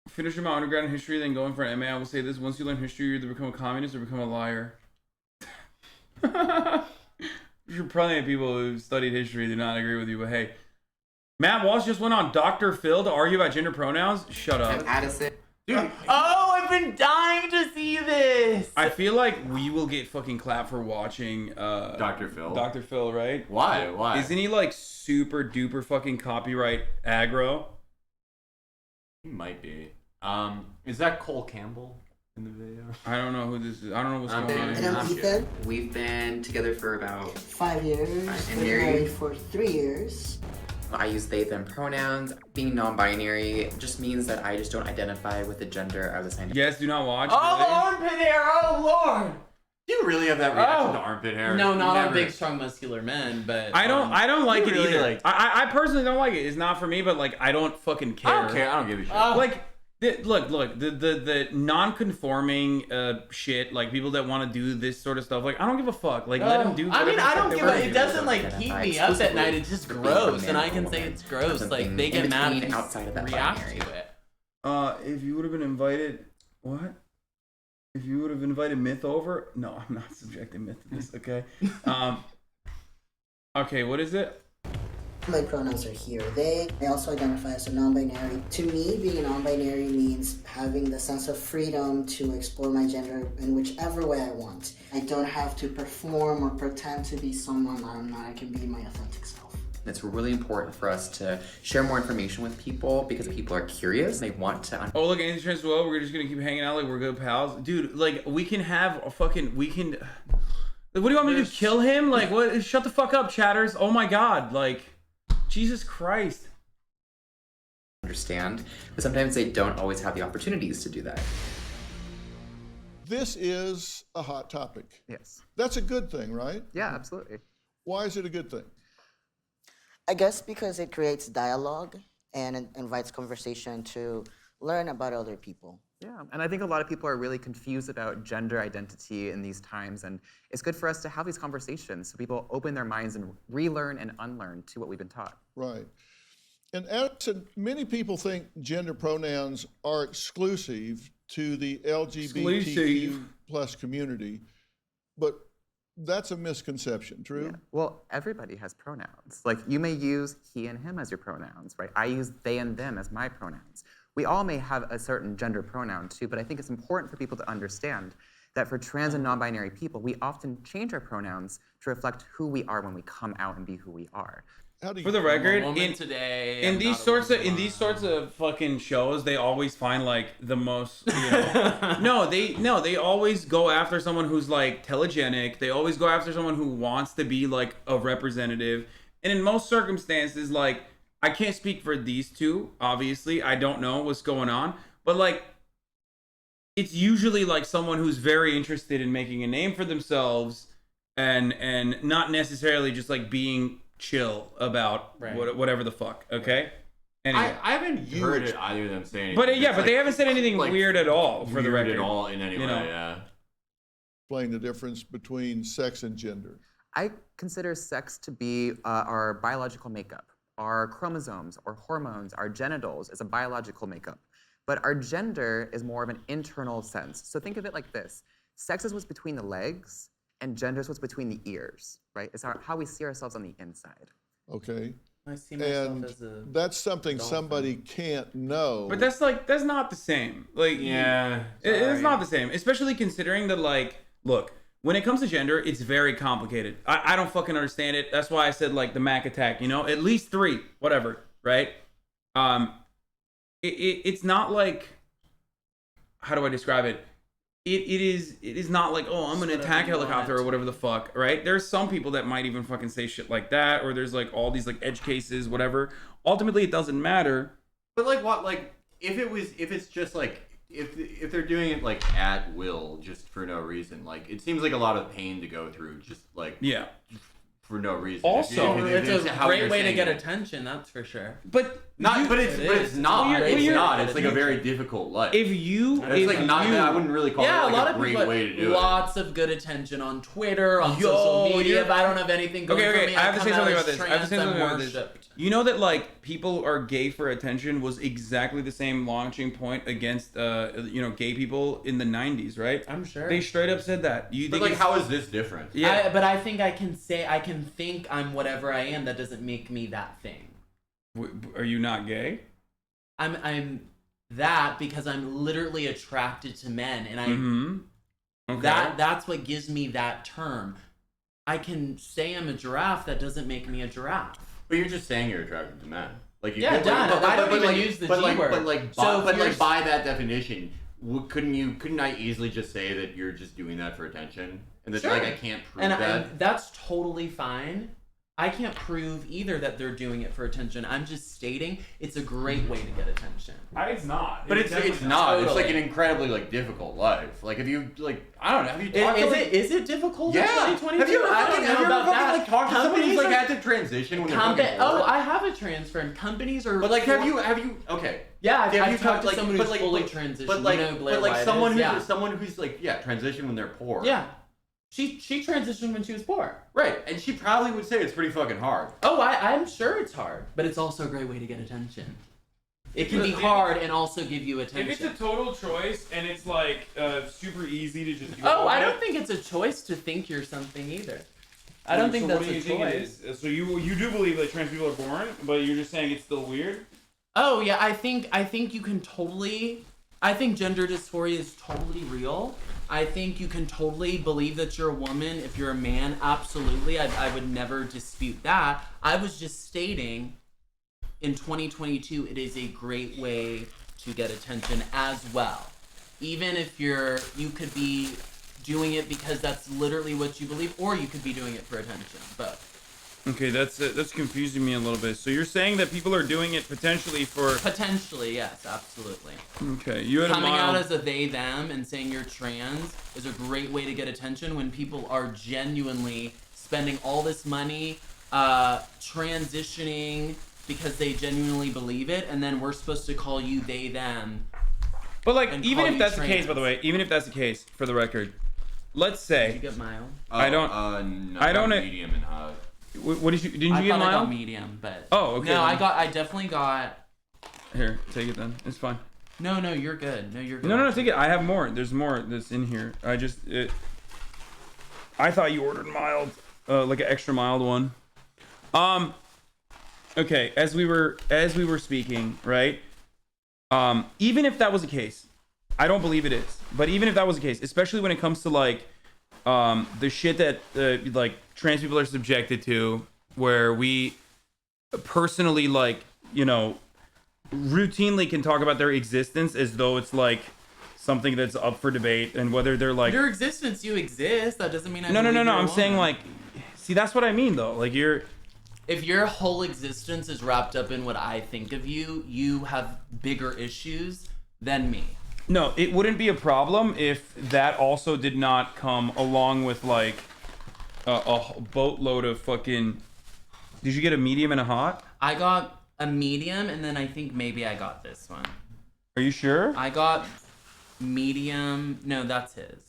Finishing my undergrad in history, then going for an MA. I will say this: once you learn history, you either become a communist or become a liar. There's probably people who studied history do not agree with you, but hey, Matt Walsh just went on Dr. Phil to argue about gender pronouns. Shut up. Addison. Dude. Oh, I've been dying to see this. I feel like we will get fucking clapped for watching Dr. Phil. Dr. Phil, right? Why? Isn't he like super duper fucking copyright aggro? He might be. Is that Cole Campbell in the video? I don't know who this is. I don't know what's going on. And I'm Ethan. We've been together for about 5 years. And been married for 3 years. I use they, them pronouns. Being non-binary just means that I just don't identify with the gender I was assigned. Yes, do not watch. Oh, the armpit hair! Oh, Lord! Do you really have that reaction to armpit hair? No, not on big, strong, muscular men, but... I don't like it really either. I personally don't like it. It's not for me, but like, I don't fucking care. I don't care. I don't give a shit. Like, look, the non-conforming shit, like people that want to do this sort of stuff, like I don't give a fuck. Like let them do. I mean, I don't give a. It do. doesn't like keep me up at night. It's just gross, and I can say it's gross. Like they get mad if outside of that react binary. to it. If you would have been invited, what? If you would have invited Myth over? No, I'm not subjecting Myth to this. Okay. Okay, what is it? My pronouns are he or they. I also identify as a non-binary. To me, being a non-binary means having the sense of freedom to explore my gender in whichever way I want. I don't have to perform or pretend to be someone I'm not. I can be my authentic self. It's really important for us to share more information with people because people are curious. They want to. Oh, look, Anthony Trans well. We're just gonna keep hanging out like we're good pals, dude. Like we can have a fucking. We can. What do you want me to do? Kill him? Like what? Shut the fuck up, chatters. Oh my god, like. Jesus Christ. Understand, but sometimes they don't always have the opportunities to do that. This is a hot topic. Yes. That's a good thing, right? Yeah, absolutely. Why is it a good thing? I guess because it creates dialogue and it invites conversation to learn about other people. Yeah, and I think a lot of people are really confused about gender identity in these times, and it's good for us to have these conversations so people open their minds and relearn and unlearn to what we've been taught. Right. And Addison, many people think gender pronouns are exclusive to the LGBTQ plus community, but that's a misconception, true? Yeah. Well, everybody has pronouns. Like, you may use he and him as your pronouns, right? I use they and them as my pronouns. We all may have a certain gender pronoun too, but I think it's important for people to understand that for trans and non-binary people, we often change our pronouns to reflect who we are when we come out and be who we are. How do you? For the record, today, in these sorts of fucking shows, they always find like the most. They always go after someone who's like telegenic. They always go after someone who wants to be like a representative. And in most circumstances, like I can't speak for these two. Obviously, I don't know what's going on, but like it's usually like someone who's very interested in making a name for themselves and not necessarily just like being chill about whatever the fuck. Okay. Anyway. I haven't heard it either of them say anything. But but they haven't said anything like, weird at all for the record. At all in any way. Yeah. Explain the difference between sex and gender. I consider sex to be our biological makeup. Our chromosomes, or hormones, our genitals is a biological makeup. But our gender is more of an internal sense. So think of it like this. Sex is what's between the legs, and gender is what's between the ears, right? It's how we see ourselves on the inside. Okay. I see myself and as a that's something somebody can't know. But that's not the same. Like, it's not the same, especially considering that, like, look, when it comes to gender, it's very complicated. I don't fucking understand it. That's why I said, like, the Mac attack, at least 3, whatever, right? It's not like, how do I describe it? It is not like, oh, I'm gonna attack a helicopter or whatever the fuck, right? There's some people that might even fucking say shit like that, or there's like all these like edge cases, whatever. Ultimately, it doesn't matter. But like what, like if it's just like if they're doing it like at will, just for no reason, like it seems like a lot of pain to go through, just like for no reason. Also, it's a great way to get attention, that's for sure. But it's not. It's like a very difficult life. I wouldn't really call it like a great way to do it. Lots of good attention on Twitter, on social media. If I don't have anything going for me, I have to say something about this. You know that like people are gay for attention was exactly the same launching point against gay people in the 90s, right? I'm sure. They straight up said that. But like, how is this different? Yeah, but I think I can think I'm whatever I am. That doesn't make me that thing. Are you not gay? I'm that because I'm literally attracted to men, and Okay. that's what gives me that term. I can say I'm a giraffe. That doesn't make me a giraffe. But you're just saying you're attracted to men. Like you I don't even use the G word. But by that definition, couldn't I easily just say that you're just doing that for attention, and that like I can't prove that? And that's totally fine. I can't prove either that they're doing it for attention. I'm just stating it's a great way to get attention. It's not. But it's not. Totally. It's like an incredibly like difficult life. Like if you like, I don't know. Have you talked is it difficult in 2022? Have you ever talked to somebody who's like had to transition when they're fucking bored? Oh, I have a trans friend. Companies are. But like, have you? Okay. Yeah, I've talked to someone who's fully transitioned. But like someone who's like transitioned when they're poor. Yeah. She transitioned when she was poor. Right, and she probably would say it's pretty fucking hard. Oh, I'm sure it's hard, but it's also a great way to get attention. It can be hard and also give you attention. If it's a total choice and it's like super easy to just do I don't think it's a choice to think you're something either. I don't think that's a choice. Think it is? So you do believe that trans people are born, but you're just saying it's still weird? Oh yeah, I think you can totally. I think gender dysphoria is totally real. I think you can totally believe that you're a woman if you're a man. Absolutely. I would never dispute that. I was just stating in 2022, it is a great way to get attention as well. Even if you could be doing it because that's literally what you believe, or you could be doing it for attention. Both. Okay, that's confusing me a little bit. So you're saying that people are doing it potentially, yes, absolutely. Okay, you had coming out as a they them and saying you're trans is a great way to get attention when people are genuinely spending all this money transitioning because they genuinely believe it, and then we're supposed to call you they them. But like, even if that's the case, by the way, even if that's the case, for the record, let's say. Did you get mild? I don't. I don't. Medium and high. What did you? Didn't you get mild? I got medium, but. Oh, okay. No, I definitely got. Here, take it then. It's fine. No, you're good. No, you're good. No, take it. I have more. There's more that's in here. I thought you ordered mild, like an extra mild one. Okay, as we were speaking, right? Even if that was the case, I don't believe it is. But even if that was the case, especially when it comes to like the shit that like trans people are subjected to, where we personally, like, you know, routinely can talk about their existence as though it's like something that's up for debate, and whether they're like your existence, you exist. That doesn't mean no. I'm saying, like, see, that's what I mean though. Like, if your whole existence is wrapped up in what I think of you, you have bigger issues than me. No, it wouldn't be a problem if that also did not come along with like a boatload of fucking. Did you get a medium and a hot? I got a medium, and then I think maybe I got this one. Are you sure? I got medium. No, that's his.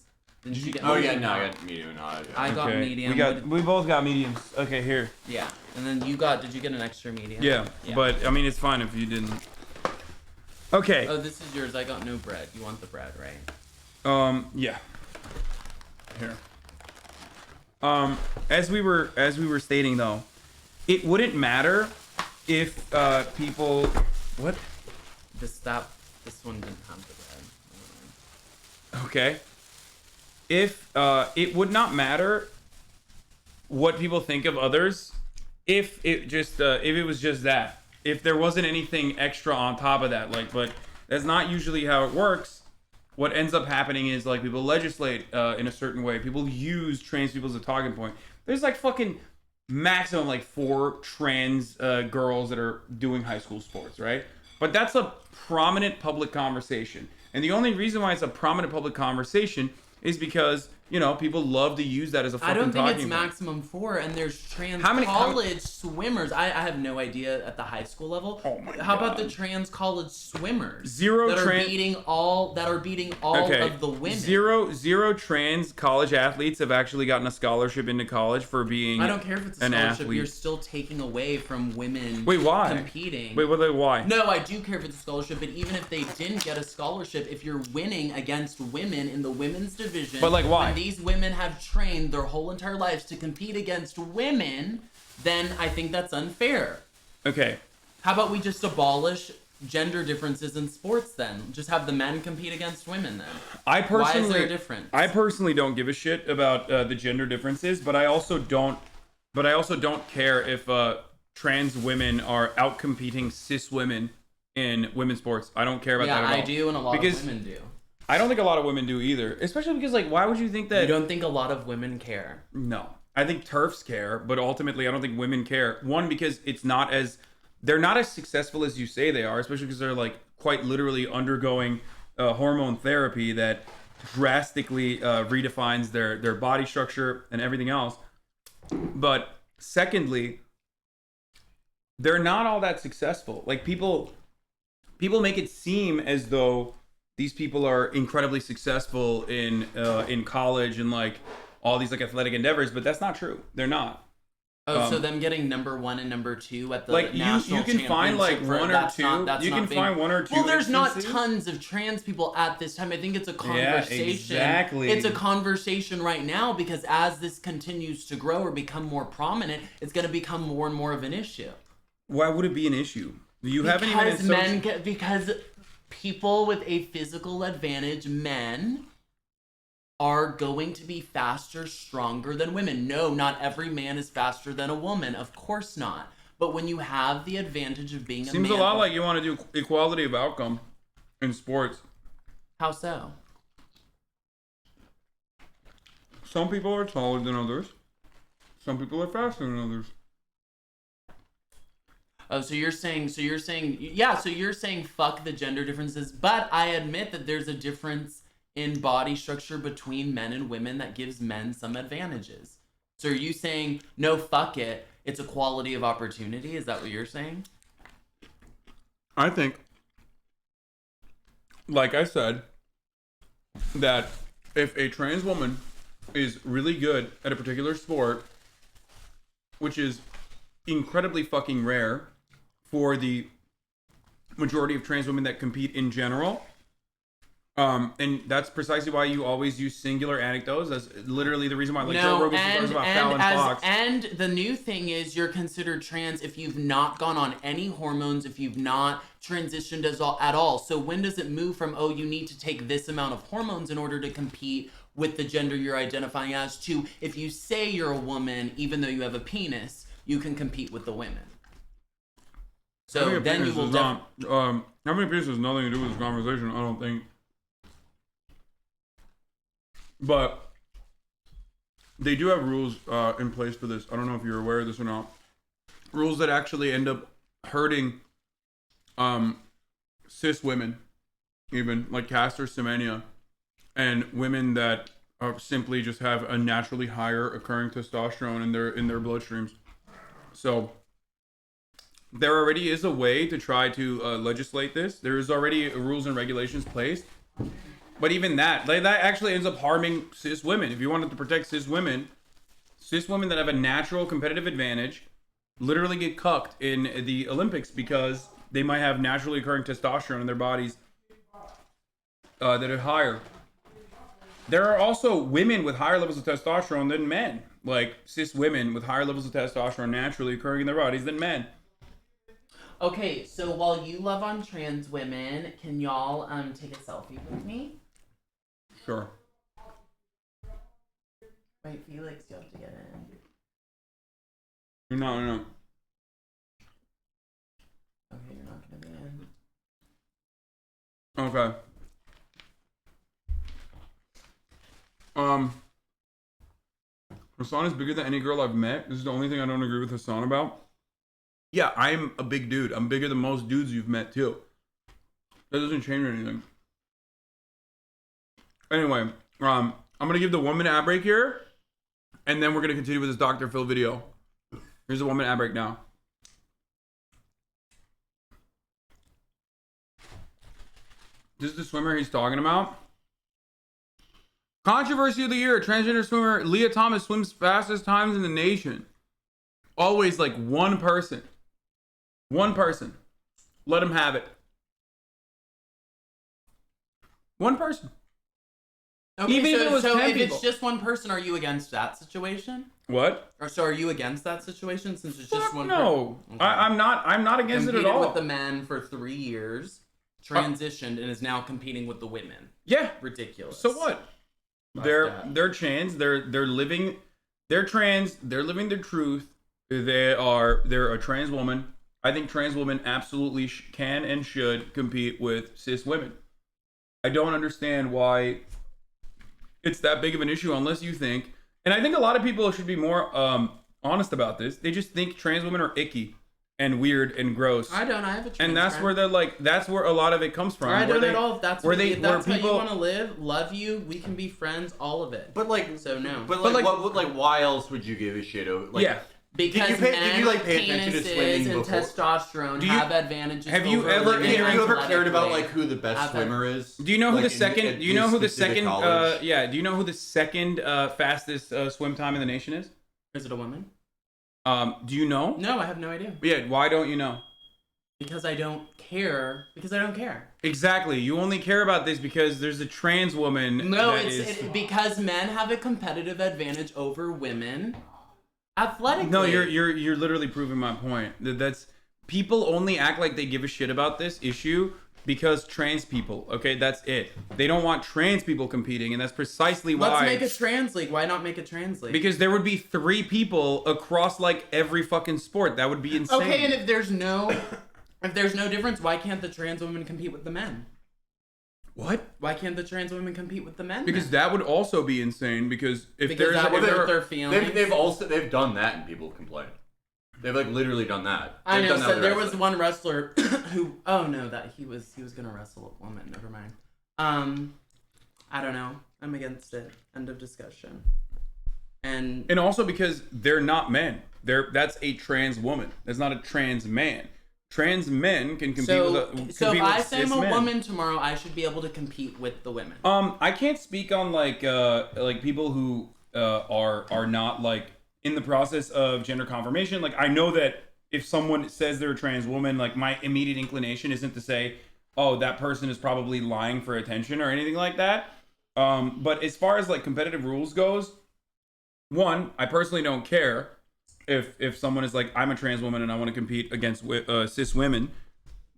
Did you get? Oh yeah, no, I got medium and hot. Yeah. I got medium. We both got mediums. Okay, here. Yeah, and then you got. Did you get an extra medium? Yeah, but I mean, it's fine if you didn't. Okay. Oh, this is yours. I got no bread. You want the bread, right? Yeah. Here. As we were stating though, it wouldn't matter if people. What? This one didn't have the bread. Okay. If it would not matter what people think of others, if it was just that. If there wasn't anything extra on top of that, like, but that's not usually how it works. What ends up happening is, like, people legislate in a certain way. People use trans people as a talking point. There's like fucking maximum like 4 trans girls that are doing high school sports, right? But that's a prominent public conversation. And the only reason why it's a prominent public conversation is because, you know, people love to use that as a fucking talking point. I don't think it's maximum 4, and there's trans college swimmers. I have no idea at the high school level. Oh my God. How about the trans college swimmers? that are beating all of the women. Zero trans college athletes have actually gotten a scholarship into college for being I don't care if it's a an scholarship. athlete. You're still taking away from women. Wait, why? Competing. Wait, why? No, I do care if it's a scholarship, but even if they didn't get a scholarship, if you're winning against women in the women's division, But, like, why? when these women have trained their whole entire lives to compete against women, then I think that's unfair. Okay. How about we just abolish gender differences in sports then? Just have the men compete against women then. Why is there a difference? I personally don't give a shit about the gender differences, but I also don't care if trans women are outcompeting cis women in women's sports. I don't care about that at all. Yeah, I do, and a lot of women do. I don't think a lot of women do either, especially because, like, why would you think that? You don't think a lot of women care? No, I think TERFs care, but ultimately, I don't think women care. One, because they're not as successful as you say they are, especially because they're like quite literally undergoing hormone therapy that drastically redefines their body structure and everything else. But secondly, they're not all that successful. Like, people make it seem as though these people are incredibly successful in college and like all these like athletic endeavors, but that's not true. They're not. Oh, so them getting number 1 and number 2 at the like national you can find like one or two. You can find one or two. Well, there's not instances. tons of trans people at this time. I think it's a conversation. Yeah, exactly. It's a conversation right now because as this continues to grow or become more prominent, it's going to become more and more of an issue. Why would it be an issue? You haven't even because people with a physical advantage, men, are going to be faster, stronger than women. No, not every man is faster than a woman. Of course not. But when you have the advantage of being a man... Seems a lot like you want to do equality of outcome in sports. How so? Some people are taller than others. Some people are faster than others. Oh, so you're saying fuck the gender differences, but I admit that there's a difference in body structure between men and women that gives men some advantages. So are you saying, no, fuck it, it's equality of opportunity? Is that what you're saying? I think, like I said, that if a trans woman is really good at a particular sport, which is incredibly fucking rare for the majority of trans women that compete in general, and that's precisely why you always use singular anecdotes. That's literally the reason why, like, Joe Rogan talks about Fallon Fox. And the new thing is you're considered trans if you've not gone on any hormones, if you've not transitioned at all. So when does it move from, oh, you need to take this amount of hormones in order to compete with the gender you're identifying as, to if you say you're a woman, even though you have a penis, you can compete with the women? So then you will having a penis has nothing to do with this conversation, I don't think. But they do have rules in place for this. I don't know if you're aware of this or not. Rules that actually end up hurting cis women, even like Caster Semenya, and women that simply just have a naturally higher occurring testosterone in their bloodstreams. So there already is a way to try to legislate this. There is already rules and regulations placed. But even that, that actually ends up harming cis women. If you wanted to protect cis women that have a natural competitive advantage literally get cucked in the Olympics because they might have naturally occurring testosterone in their bodies that are higher. There are also women with higher levels of testosterone than men. Like cis women with higher levels of testosterone naturally occurring in their bodies than men. Okay, so while you love on trans women, can y'all take a selfie with me? Sure. Wait, Felix, you have to get in. No. Okay, you're not gonna be in. Okay. Hasan is bigger than any girl I've met. This is the only thing I don't agree with Hasan about. Yeah, I'm a big dude. I'm bigger than most dudes you've met too. That doesn't change anything. Anyway, I'm gonna give the 1 minute ad break here, and then we're gonna continue with this Dr. Phil video. Here's the 1 minute ad break now. This is the swimmer he's talking about. Controversy of the year: transgender swimmer Leah Thomas swims fastest times in the nation. Always like one person. One person. Let him have it. One person. Okay, Even if it was 10 if people. it's just one person, are you against that situation? What? Or so are you against that situation since it's just one no. person? I'm not against it at all. Competed with the men for 3 years, transitioned, and is now competing with the women. Yeah. Ridiculous. So what? They're trans. They're living. They're trans. They're living their truth. They're a trans woman. I think trans women absolutely can and should compete with cis women. I don't understand why it's that big of an issue unless you think, and I think a lot of people should be more honest about this. They just think trans women are icky and weird and gross. I don't. I have a trans and that's friend. where they're like. That's where a lot of it comes from. I don't at all. If that's where if that's where how people, you want to live, love you, we can be friends, all of it. But like, so no. But like, what? Why else would you give a shit over? Like, yeah. Because did you like pay attention to swimming and before? testosterone have advantages. Have you over ever women cared about athletically. like who the best swimmer is? Do you know who Like, the second? Do you know who the second? college? Yeah. Do you know who the second fastest swim time in the nation is? Is it a woman? Do you know? No, I have no idea. Yeah. Why don't you know? Because I don't care. Because I don't care. Exactly. You only care about this because there's a trans woman. No, that it's because men have a competitive advantage over women. Athletically. No, you're literally proving my point. That's people only act like they give a shit about this issue because trans people. Okay, that's it. They don't want trans people competing, and that's precisely why. Let's make a trans league. Why not make a trans league? Because there would be 3 people across like every fucking sport. That would be insane. Okay, and if there's no difference, why can't the trans women compete with the men? What? Why can't the trans women compete with the men? Because that would also be insane. Because if there's that would hurt their feelings. They've done that and people complain. They've like literally done that. I They've know. done So that there with was one wrestler who. Oh no, that he was gonna wrestle a woman. Never mind. I don't know. I'm against it. End of discussion. And also because they're not men. That's a trans woman. That's not a trans man. Trans men can compete with So if I say I'm cis a men. woman tomorrow, I should be able to compete with the women. I can't speak on like people who are not like in the process of gender confirmation. Like I know that if someone says they're a trans woman, like my immediate inclination isn't to say, oh, that person is probably lying for attention or anything like that. But as far as like competitive rules goes, one, I personally don't care if someone is like, I'm a trans woman and I want to compete against cis women,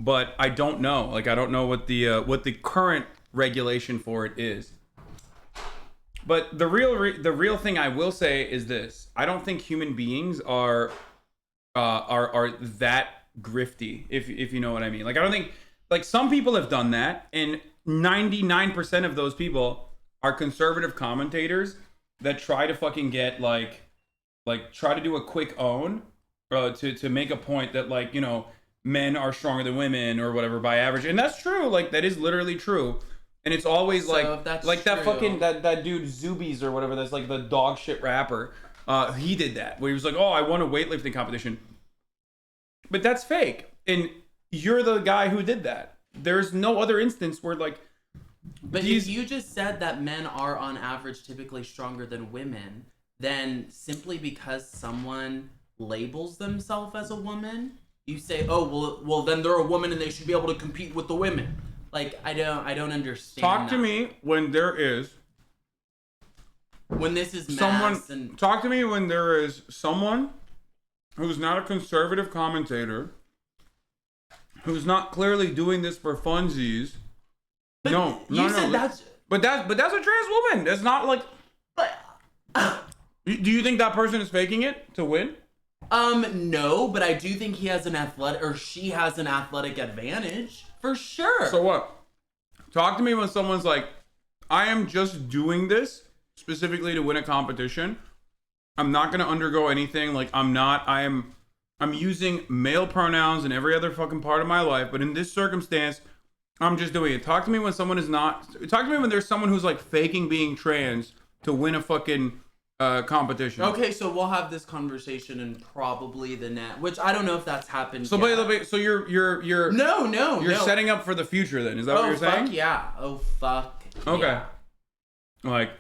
but I don't know. Like I don't know what the current regulation for it is. But the real thing I will say is this: I don't think human beings are that grifty, if you know what I mean. Like I don't think like some people have done that, and 99% of those people are conservative commentators that try to fucking get like try to do a quick own to make a point that like, you know, men are stronger than women or whatever by average. And that's true. Like that is literally true. And it's always So like that fucking that dude Zubies or whatever, that's like the dog shit rapper. He did that where he was like, "Oh, I won a weightlifting competition." But that's fake. And you're the guy who did that. There's no other instance where like But if you just said that men are on average typically stronger than women, then simply because someone labels themselves as a woman, you say, "Oh, well then they're a woman and they should be able to compete with the women." Like I don't understand. Talk to me when there is when this is someone mass and talk to me when there is someone who's not a conservative commentator, who's not clearly doing this for funsies. But no. That's but that's a trans woman. That's not like. Do you think that person is faking it to win? No, but I do think he has an athletic, or she has an athletic advantage for sure. So what? Talk to me when someone's like, I am just doing this specifically to win a competition. I'm not gonna undergo anything. Like I'm using male pronouns in every other fucking part of my life, but in this circumstance, I'm just doing it. Talk to me when someone is not. Talk to me when there's someone who's like faking being trans to win a fucking competition. Okay, so we'll have this conversation in probably the net, which I don't know if that's happened. So yet. so you're no. setting up for the future then. Is that what you're saying? Yeah. Oh fuck. Okay. Yeah. Like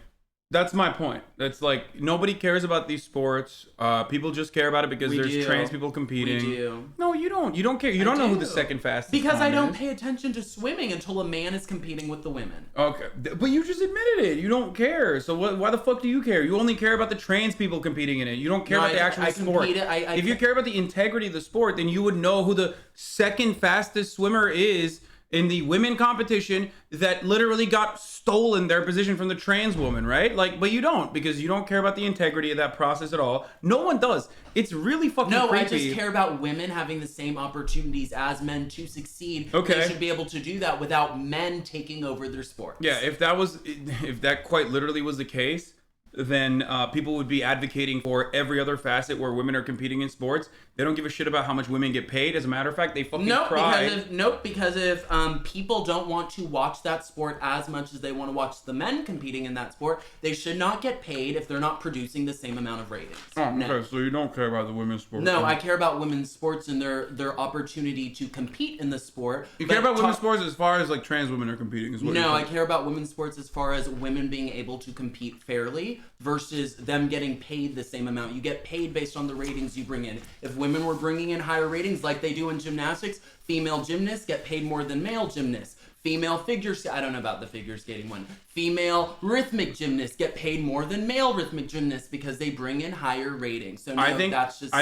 that's my point. That's like nobody cares about these sports. People just care about it because there's trans people competing. We do. No, you don't. You don't care. You don't know who the second fastest because I don't is. pay attention to swimming until a man is competing with the women. Okay, but you just admitted it. You don't care. So why the fuck do you care? You only care about the trans people competing in it. You don't care about the actual sport. If you care about the integrity of the sport, then you would know who the second fastest swimmer is in the women competition that literally got stolen their position from the trans woman, right? Like, but you don't, because you don't care about the integrity of that process at all. No one does. It's really fucking creepy. I just care about women having the same opportunities as men to succeed. Okay. They should be able to do that without men taking over their sport. Yeah, if that quite literally was the case, then people would be advocating for every other facet where women are competing in sports. They don't give a shit about how much women get paid. As a matter of fact, they fucking cry. Because if people don't want to watch that sport as much as they want to watch the men competing in that sport, they should not get paid if they're not producing the same amount of ratings. Okay, so you don't care about the women's sport. No, I care about women's sports and their opportunity to compete in the sport. You care about women's sports as far as like trans women are competing as well. No, I care about women's sports as far as women being able to compete fairly versus them getting paid the same amount. You get paid based on the ratings you bring in. If women were bringing in higher ratings like they do in gymnastics, female gymnasts get paid more than male gymnasts. Female I don't know about the figure skating one. Female rhythmic gymnasts get paid more than male rhythmic gymnasts because they bring in higher ratings. So no, I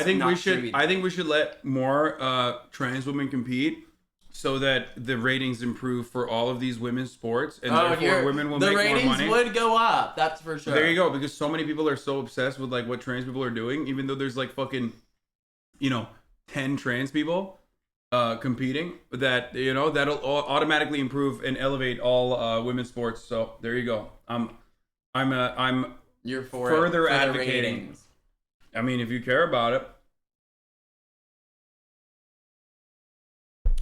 think we should let more trans women compete, so that the ratings improve for all of these women's sports, and therefore women will make more money. The ratings would go up, that's for sure. There you go, because so many people are so obsessed with like what trans people are doing, even though there's like fucking, 10 trans people competing, that that'll automatically improve and elevate all women's sports. So there you go. You're for further it, advocating. I mean, if you care about it.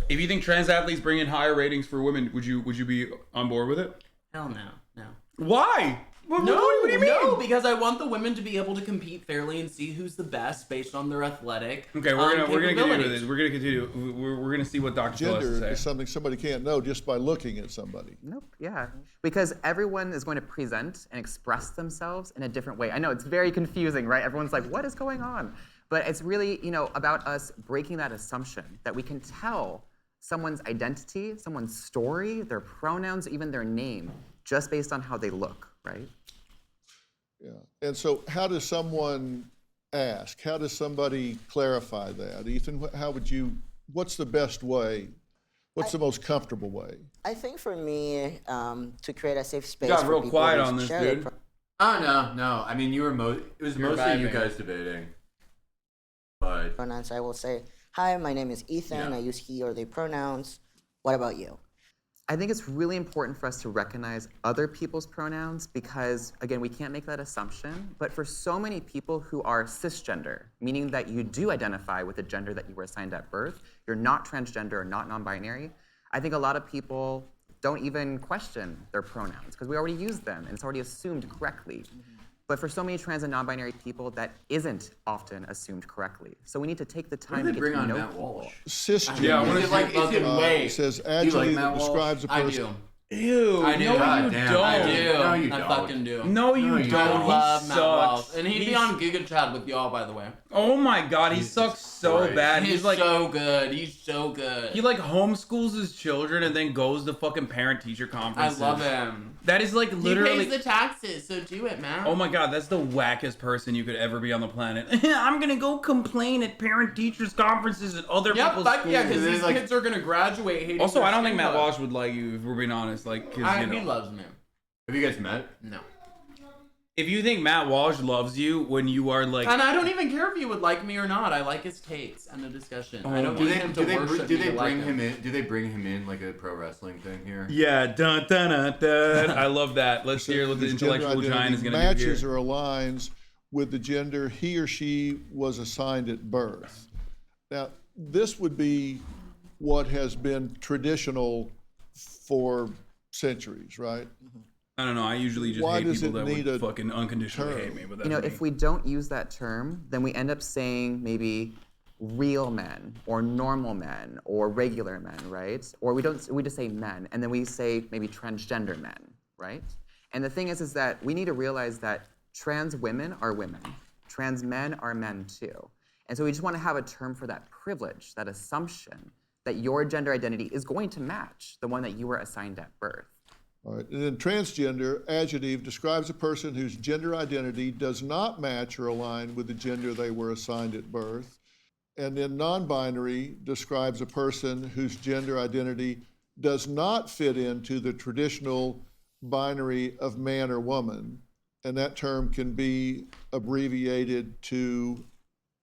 If you think trans athletes bring in higher ratings for women, would you be on board with it? Hell no. Why? What do you mean? No, because I want the women to be able to compete fairly and see who's the best based on their athletic. Okay, we're gonna continue with this. We're gonna continue. We're gonna see what Dr. Phil has to say. Gender is something somebody can't know just by looking at somebody. Nope. Yeah, because everyone is going to present and express themselves in a different way. I know it's very confusing, right? Everyone's like, "What is going on?" But it's really, about us breaking that assumption that we can tell someone's identity, someone's story, their pronouns, even their name, just based on how they look, right? Yeah. And so how does someone ask? How does somebody clarify that? Ethan, what's the best way? What's the most comfortable way? I think for me, to create a safe space. You got for real people quiet to on this, share dude. Oh, no. I mean, it was mostly you guys debating. But pronouns, I will say, hi, my name is Ethan. I use he or they pronouns. What about you? I think it's really important for us to recognize other people's pronouns because, again, we can't make that assumption. But for so many people who are cisgender, meaning that you do identify with the gender that you were assigned at birth, you're not transgender or not non-binary, I think a lot of people don't even question their pronouns because we already use them and it's already assumed correctly. But for so many trans and non-binary people, that isn't often assumed correctly. So we need to take the time to get to know people. Cisgender. Yeah, I want to like it says adjective that describes a person. I do. Ew. I do. No, God you damn, don't. I do. No, you I don't. fucking do. No, you I don't. love He Matt Walsh. sucks. And he'd be on Giga Chat with y'all, by the way. Oh my god, he sucks so Christ. bad. He's like so good. He's so good. he like homeschools his children and then goes to fucking parent-teacher I conferences. love him. That is like literally. He pays the taxes, so do it, man. Oh my god, that's the wackest person you could ever be on the planet. I'm gonna go complain at parent-teachers conferences at other people's fuck schools. yeah, because these kids are gonna graduate hating Also, their I don't think skin Matt color. Walsh would like you if we're being honest. Like, cause, you know. He loves me. Have you guys met? No. If you think Matt Walsh loves you when you are like, And I don't even care if he would like me or not. I like his takes. End of discussion. I don't Do need they, him do to they, worship do me they to bring like him in? Do they bring him in like a pro wrestling thing here? yeah, dun dun dun dun. I love that. Let's hear what the His gender intellectual giant is identity gonna do matches here. or aligns with the gender he or she was assigned at birth. Now, this would be what has been traditional for centuries, right? I don't know. I usually just Why hate does people it that need would a fucking unconditionally term? hate me. But that's You know, me. if we don't use that term, then we end up saying maybe real men or normal men or regular men, right? Or we just say men, and then we say maybe transgender men, right? And the thing is that we need to realize that trans women are women, trans men are men too. And so we just want to have a term for that privilege, that assumption that your gender identity is going to match the one that you were assigned at birth. All right. And then transgender, adjective, describes a person whose gender identity does not match or align with the gender they were assigned at birth. And then non-binary describes a person whose gender identity does not fit into the traditional binary of man or woman. And that term can be abbreviated to,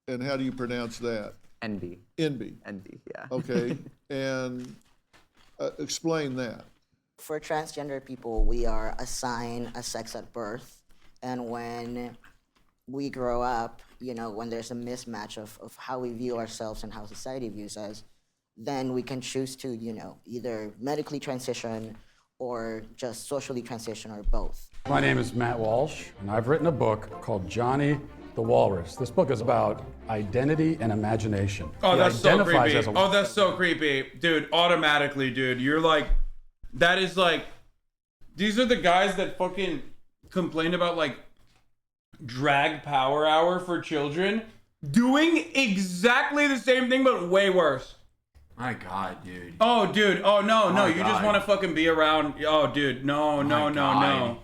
and how do you pronounce that? NB. NB. NB, yeah. Okay. And explain that. For transgender people, we are assigned a sex at birth. And when we grow up, you know, when there's a mismatch of how we view ourselves and how society views us, then we can choose to, you know, either medically transition or just socially transition or both. My name is Matt Walsh, and I've written a book called Johnny the Walrus. This book is about identity and imagination. Oh, He that's so identifies creepy. as a- Oh, that's so creepy. Dude, automatically, dude. You're like, that is like, these are the guys that fucking complain about like drag power hour for children doing exactly the same thing, but way worse. My God, dude. Oh, dude. Oh, no, no. My You just God. want to fucking be around. Oh, dude. No, no, My no, God. no.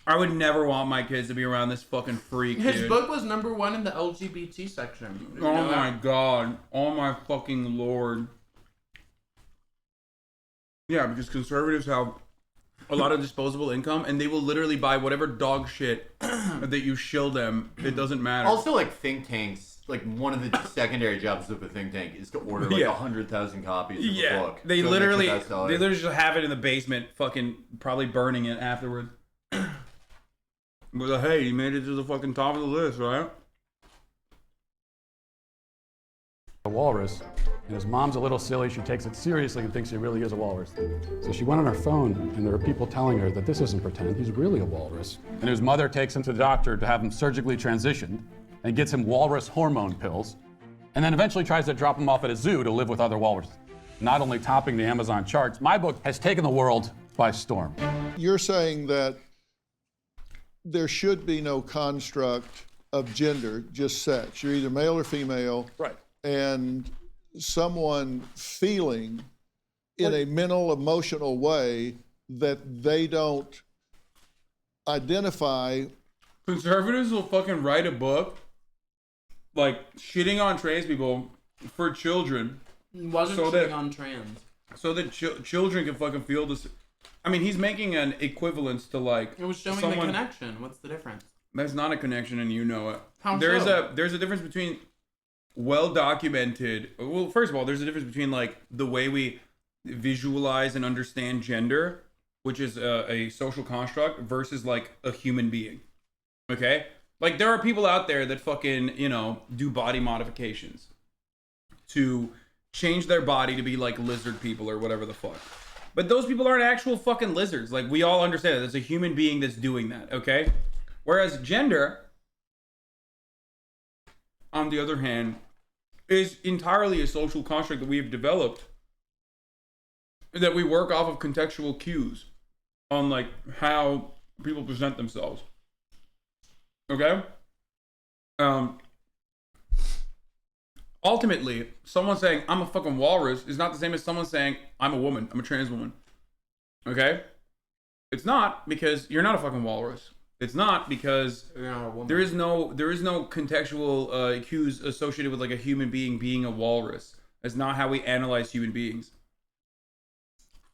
I would never want my kids to be around this fucking freak, His dude. book was #1 in the LGBT section. Did you Oh know my that? God. Oh my fucking Lord. Yeah, because conservatives have a lot of disposable income and they will literally buy whatever dog shit that you shill them. It doesn't matter. Also, like think tanks, like one of the secondary jobs of a think tank is to order like Yeah. 100,000 copies of yeah. a book. They So it literally makes it bestseller. they literally just have it in the basement, fucking probably burning it afterwards. But hey, you made it to the fucking top of the list, right? a walrus, and his mom's a little silly. She takes it seriously and thinks he really is a walrus. So she went on her phone, and there are people telling her that this isn't pretend, he's really a walrus. And his mother takes him to the doctor to have him surgically transitioned and gets him walrus hormone pills, and then eventually tries to drop him off at a zoo to live with other walruses. Not only topping the Amazon charts, my book has taken the world by storm. You're saying that there should be no construct of gender, just sex. You're either male or female. Right. And someone feeling in a mental, emotional way that they don't identify. Conservatives will fucking write a book like shitting on trans people for children. Wasn't shitting on trans. So that children can fucking feel this. I mean, he's making an equivalence to like. It was showing the connection. What's the difference? That's not a connection, and you know it. How There's so? a difference between well documented. Well, first of all, there's a difference between like the way we visualize and understand gender, which is a social construct, versus like a human being. Okay? Like there are people out there that fucking, you know, do body modifications to change their body to be like lizard people or whatever the fuck. But those people aren't actual fucking lizards. Like we all understand that there's a human being that's doing that, okay? Whereas gender, on the other hand, is entirely a social construct that we have developed, that we work off of contextual cues on like how people present themselves. Okay? Ultimately, someone saying I'm a fucking walrus is not the same as someone saying I'm a woman, I'm a trans woman. Okay? It's not, because you're not a fucking walrus. It's not because there is no contextual cues associated with like a human being a walrus. That's not how we analyze human beings.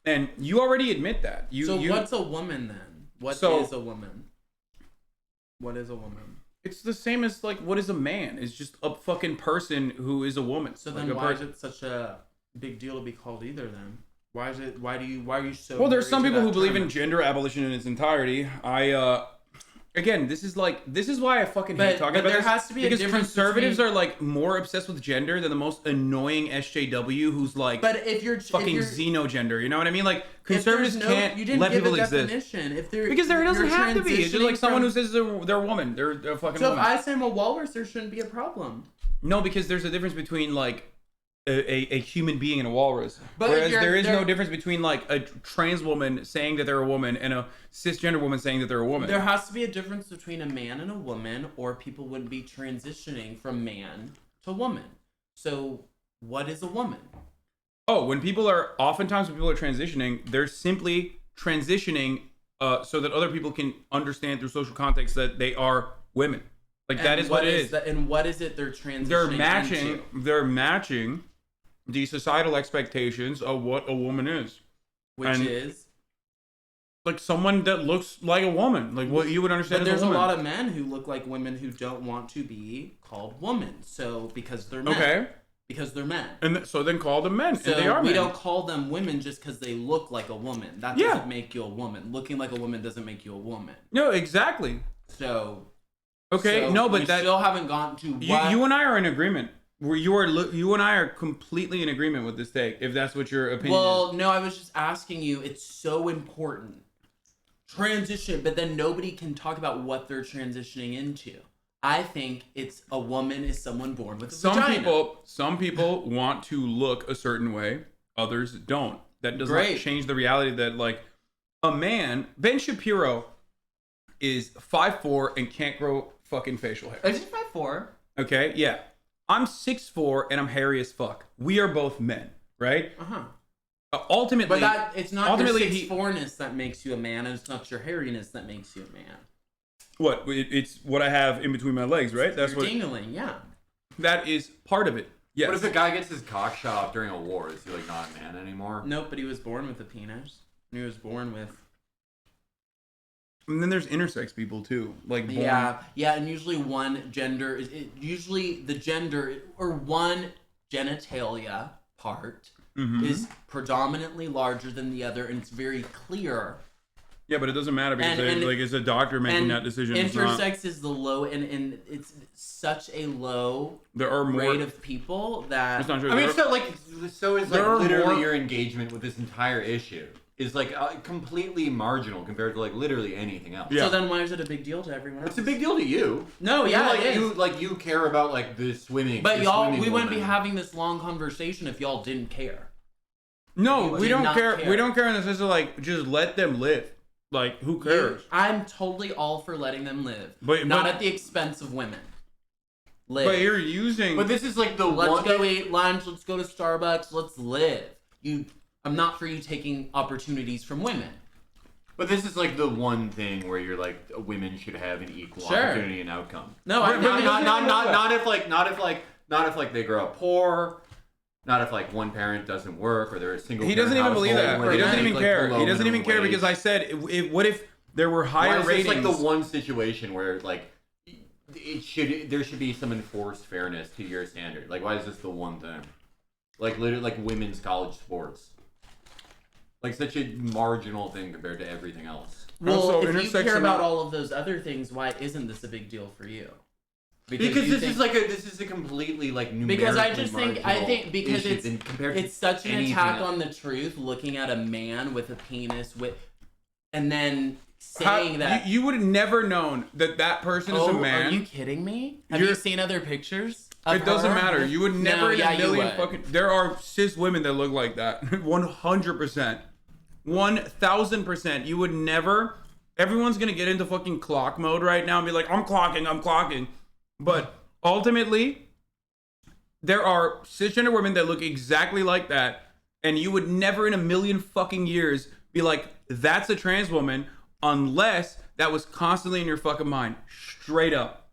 And you already admit that. What's a woman then? What is a woman? What is a woman? It's the same as like what is a man? It's just a fucking person who is a woman. So then why is it such a big deal to be called either then? Why are you so Well, there's some people who believe in gender abolition in its entirety. Again, this is why I fucking hate talking about this. But there has to be a difference because conservatives are like more obsessed with gender than the most annoying SJW who's like fucking xenogender. You know what I mean? Like conservatives can't let people exist. Because there doesn't have to be. It's just like someone who says they're a woman. They're a fucking woman. So if I say I'm a walrus, there shouldn't be a problem. No, because there's a difference between like a human being and a walrus. Whereas there is no difference between like a trans woman saying that they're a woman and a cisgender woman saying that they're a woman. There has to be a difference between a man and a woman, or people wouldn't be transitioning from man to woman. So what is a woman? Oh, when people are transitioning, they're simply transitioning so that other people can understand through social context that they are women. Like that is what it is. And what is it they're transitioning They're matching the societal expectations of what a woman is. Which is? Like someone that looks like a woman. Like what you would understand as a woman. But there's a lot of men who look like women who don't want to be called women. So, because they're men. Okay. Because they're men. And so then call them men. So and they are men. We don't call them women just because they look like a woman. That doesn't make you a woman. Looking like a woman doesn't make you a woman. No, exactly. So... Okay, so no, but we that still haven't gotten to you and I are in agreement. You and I are completely in agreement with this take. If that's what your opinion is. Well, no, I was just asking you. It's so important. Transition, but then nobody can talk about what they're transitioning into. I think it's a woman is someone born with a vagina. Some people want to look a certain way. Others don't. That does not change the reality that like a man, Ben Shapiro, is 5'4" and can't grow fucking facial hair. Is he 5'4"? Okay, yeah. I'm 6'4" and I'm hairy as fuck. We are both men, right? Ultimately, but it's not your 6'4"ness that makes you a man, and it's not your hairiness that makes you a man. What? It's what I have in between my legs, right? That's what dingling, yeah. That is part of it. Yes. What if a guy gets his cock shot off during a war? Is he like not a man anymore? Nope, but he was born with a penis. He was born with. And then there's intersex people too, like born... yeah, and usually one gender usually the gender or one genitalia part is predominantly larger than the other, and it's very clear. Yeah, but it doesn't matter because it's a doctor making that decision. Intersex is the low, and it's such a low rate of people that it's not true. I mean, so is literally your engagement with this entire issue is like completely marginal compared to like literally anything else. Yeah. So then why is it a big deal to everyone else? It's a big deal to you. No, you care about like the swimming. But we wouldn't be having this long conversation if y'all didn't care. No, we don't care. We don't care in the sense of like just let them live. Like who cares? I'm totally all for letting them live, but not at the expense of women. Live. But you're using. But this is like let's go eat lunch. Let's go to Starbucks. Let's live. I'm not for you taking opportunities from women. But this is like the one thing where you're like women should have an equal opportunity and outcome. No, not if they grow up poor. Not if like one parent doesn't work or they're a single. He doesn't even believe that. He doesn't even care. He doesn't even care because I said, what if there were higher ratings? It's like the one situation where like there should be some enforced fairness to your standard. Like, why is this the one thing? Like, literally, like women's college sports. Like, such a marginal thing compared to everything else. Well, also, if you care about all of those other things, why isn't this a big deal for you? Because this is a completely like numerically because I think because it's such an attack else. on the truth, looking at a man with a penis and then saying that you would have never known that person is a man. Are you kidding me? Have you seen other pictures? It doesn't matter. You would never in a million fucking. There are cis women that look like that. 100%, 1000%. You would never. Everyone's gonna get into fucking clock mode right now and be like, I'm clocking. But ultimately, there are cisgender women that look exactly like that, and you would never in a million fucking years be like, that's a trans woman, unless that was constantly in your fucking mind. Straight up.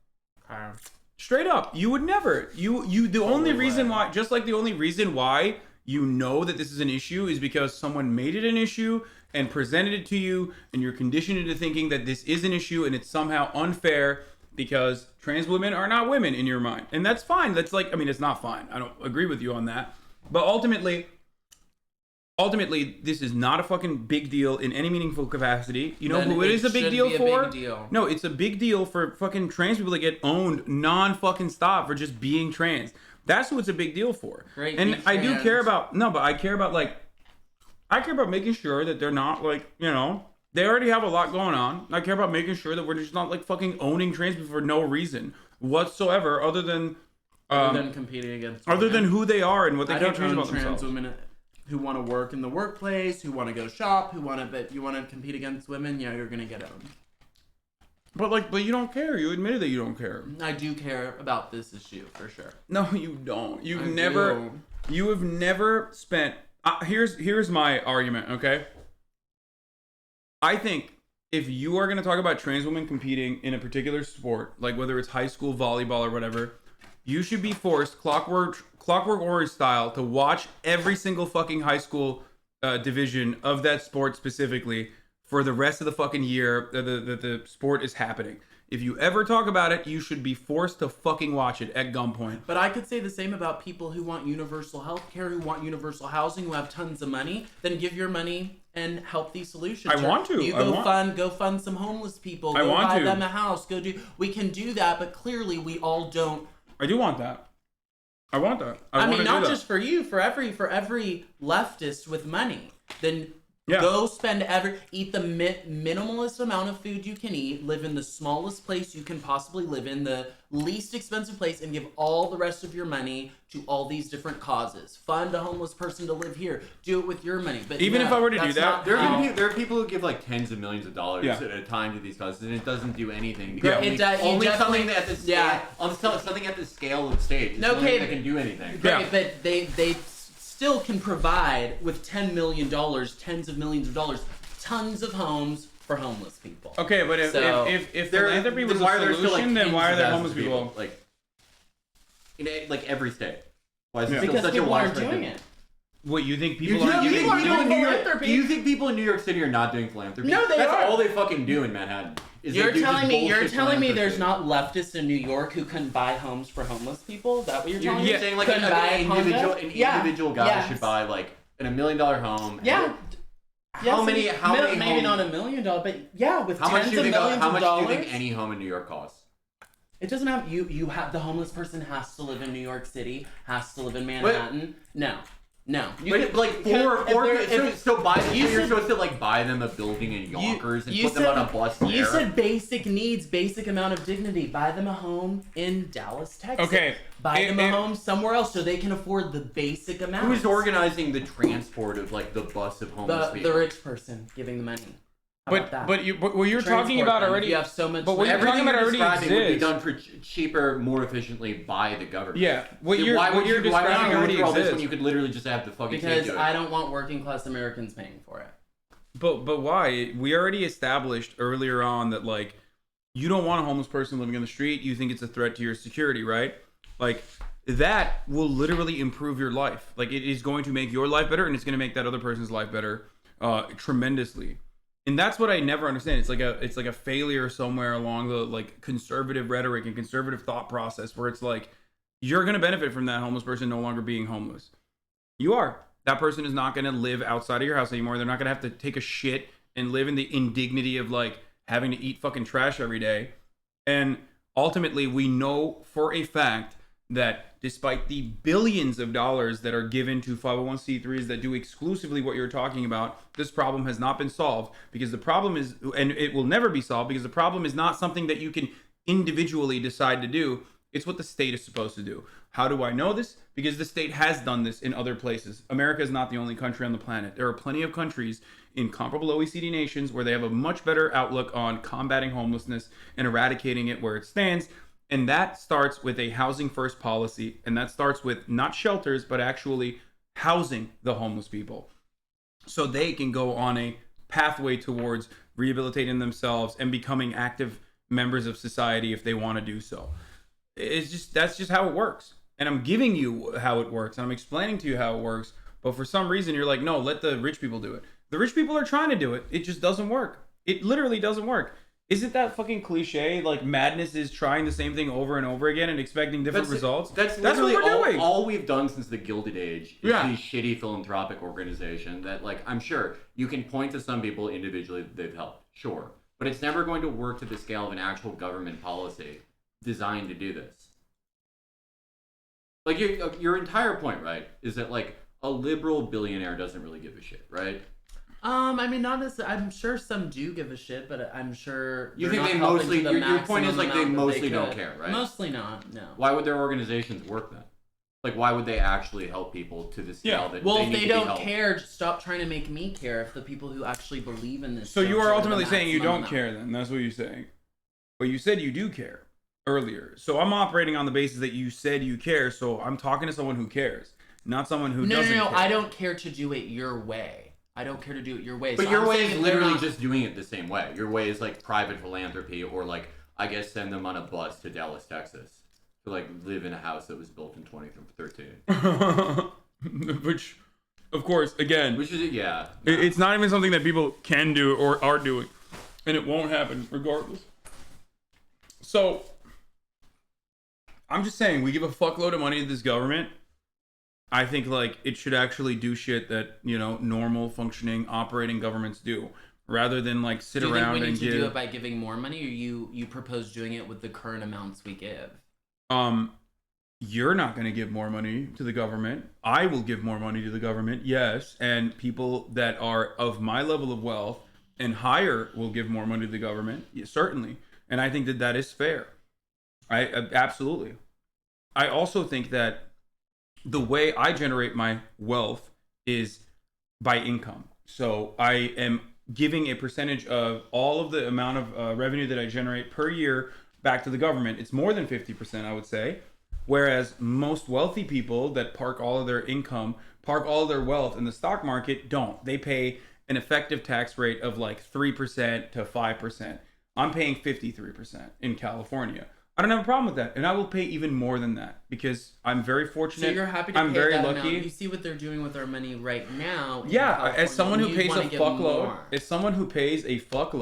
Straight up. You would never. The only reason why, just like the only reason why you know that this is an issue is because someone made it an issue and presented it to you, and you're conditioned into thinking that this is an issue and it's somehow unfair because trans women are not women in your mind. And that's fine. That's like, I mean, it's not fine. I don't agree with you on that. But ultimately, this is not a fucking big deal in any meaningful capacity. You know then who it is a big deal for? Big deal. No, it's a big deal for fucking trans people that get owned non-fucking stop for just being trans. That's who it's a big deal for. Great, and I do care about, I care about making sure that they're not like, they already have a lot going on. I care about making sure that we're just not like fucking owning trans people for no reason whatsoever, other than competing against other than who they are and what they can't change about trans themselves. Women who want to work in the workplace, who want to go shop, but you want to compete against women, you're gonna get owned. But you don't care. You admitted that you don't care. I do care about this issue for sure. No, you don't. You have never spent. Here's my argument. Okay. I think if you are going to talk about trans women competing in a particular sport, like whether it's high school volleyball or whatever, you should be forced, Clockwork Orange style, to watch every single fucking high school division of that sport specifically for the rest of the fucking year that the sport is happening. If you ever talk about it, you should be forced to fucking watch it at gunpoint. But I could say the same about people who want universal health care, who want universal housing, who have tons of money. Then give your money and help these solutions. I want to. You go fund some homeless people. Go buy them a house. We can do that, but clearly we all don't. I do want that. I want that. I mean, not just for you, for every leftist with money. Then go eat the minimalist amount of food you can eat, live in the smallest place you can possibly live in, the least expensive place, and give all the rest of your money to all these different causes. Fund a homeless person to live here. Do it with your money. But even if I were to do that, there are people who give like tens of millions of dollars at a time to these causes, and it doesn't do anything. Because only something at the scale, something at the scale of state is something that can do anything. Right, but they still can provide with $10 million, tens of millions of dollars, tons of homes for homeless people. Okay, but if philanthropy was a solution, then why are there homeless people? Like every state. Why is it because such people a aren't doing it. What, you think people are doing philanthropy? Do you think people in New York City are not doing philanthropy? No, they are. That's all they fucking do in Manhattan. You're telling me there's not leftists in New York who couldn't buy homes for homeless people? Is that what you're telling me? You're saying like an individual guy should buy like in $1 million home. Yeah. How many maybe not $1 million, but with how tens of millions of dollars. How much do you think any home in New York costs? It doesn't have you have the homeless person has to live in New York City, has to live in Manhattan. No. You're supposed to like buy them a building in Yonkers and put them on a bus there. You said basic needs, basic amount of dignity. Buy them a home in Dallas, Texas. Okay. Buy them a home somewhere else so they can afford the basic amount. Who's organizing the transport of like the bus of homeless people? The rich person giving the money. But what you're talking about already. You have so much. But what you're talking about already exists. Would be done for cheaper, more efficiently by the government. Yeah. What you're describing already exists. When you could literally just have the fucking. Because I don't want working class Americans paying for it. But why? We already established earlier on that like you don't want a homeless person living on the street. You think it's a threat to your security, right? Like that will literally improve your life. Like it is going to make your life better, and it's going to make that other person's life better tremendously. And that's what I never understand. It's like a failure somewhere along the like conservative rhetoric and conservative thought process where it's like, you're going to benefit from that homeless person no longer being homeless. You are. That person is not going to live outside of your house anymore. They're not going to have to take a shit and live in the indignity of like having to eat fucking trash every day. And ultimately, we know for a fact that despite the billions of dollars that are given to 501c3s that do exclusively what you're talking about, this problem has not been solved because the problem is, and it will never be solved because the problem is not something that you can individually decide to do. It's what the state is supposed to do. How do I know this? Because the state has done this in other places. America is not the only country on the planet. There are plenty of countries in comparable OECD nations where they have a much better outlook on combating homelessness and eradicating it where it stands. And that starts with a housing first policy. And that starts with not shelters, but actually housing the homeless people so they can go on a pathway towards rehabilitating themselves and becoming active members of society if they want to do so. That's just how it works. And I'm giving you how it works. And I'm explaining to you how it works. But for some reason, you're like, no, let the rich people do it. The rich people are trying to do it. It just doesn't work. It literally doesn't work. Isn't that fucking cliche? Like madness is trying the same thing over and over again and expecting different results. That's what we're doing. All we've done since the Gilded Age is these shitty philanthropic organizations that, like, I'm sure you can point to some people individually that they've helped. Sure. But it's never going to work to the scale of an actual government policy designed to do this. Like, your entire point, right, is that, like, a liberal billionaire doesn't really give a shit, right? I mean, not necessarily. I'm sure some do give a shit, but I'm sure you think they mostly. Your point is like they mostly don't care, right? Mostly not. No. Why would their organizations work then? Like, why would they actually help people to the scale that? Well, they if need they to don't be helped? care, just stop trying to make me care. If the people who actually believe in this. So you are are ultimately saying you don't care then? That's what you're saying. But you said you do care earlier. So I'm operating on the basis that you said you care. So I'm talking to someone who cares, not someone who doesn't care. No. I don't care to do it your way. I don't care to do it your way. But so your I'm way is literally not... just doing it the same way. Your way is like private philanthropy, or like, I guess, send them on a bus to Dallas, Texas, to like live in a house that was built in 2013. Which, of course, again, yeah, it's not even something that people can do or are doing, and it won't happen regardless. So, I'm just saying, we give a fuckload of money to this government. I think like it should actually do shit that, you know, normal functioning operating governments do, rather than like sit around and give. Do you think we need to do it by giving more money, or you propose doing it with the current amounts we give? You're not going to give more money to the government. I will give more money to the government, yes, and people that are of my level of wealth and higher will give more money to the government, certainly. And I think that that is fair. Absolutely. I also think that the way I generate my wealth is by income. So I am giving a percentage of all of the amount of revenue that I generate per year back to the government. It's more than 50%, I would say. Whereas most wealthy people that park all of their income, park all of their wealth in the stock market, don't. They pay an effective tax rate of like 3% to 5%. I'm paying 53% in California. I don't have a problem with that, and I will pay even more than that because I'm very fortunate. So you're happy to I'm pay very that lucky. amount. You see what they're doing with our money right now. Yeah, as someone who pays a fuckload,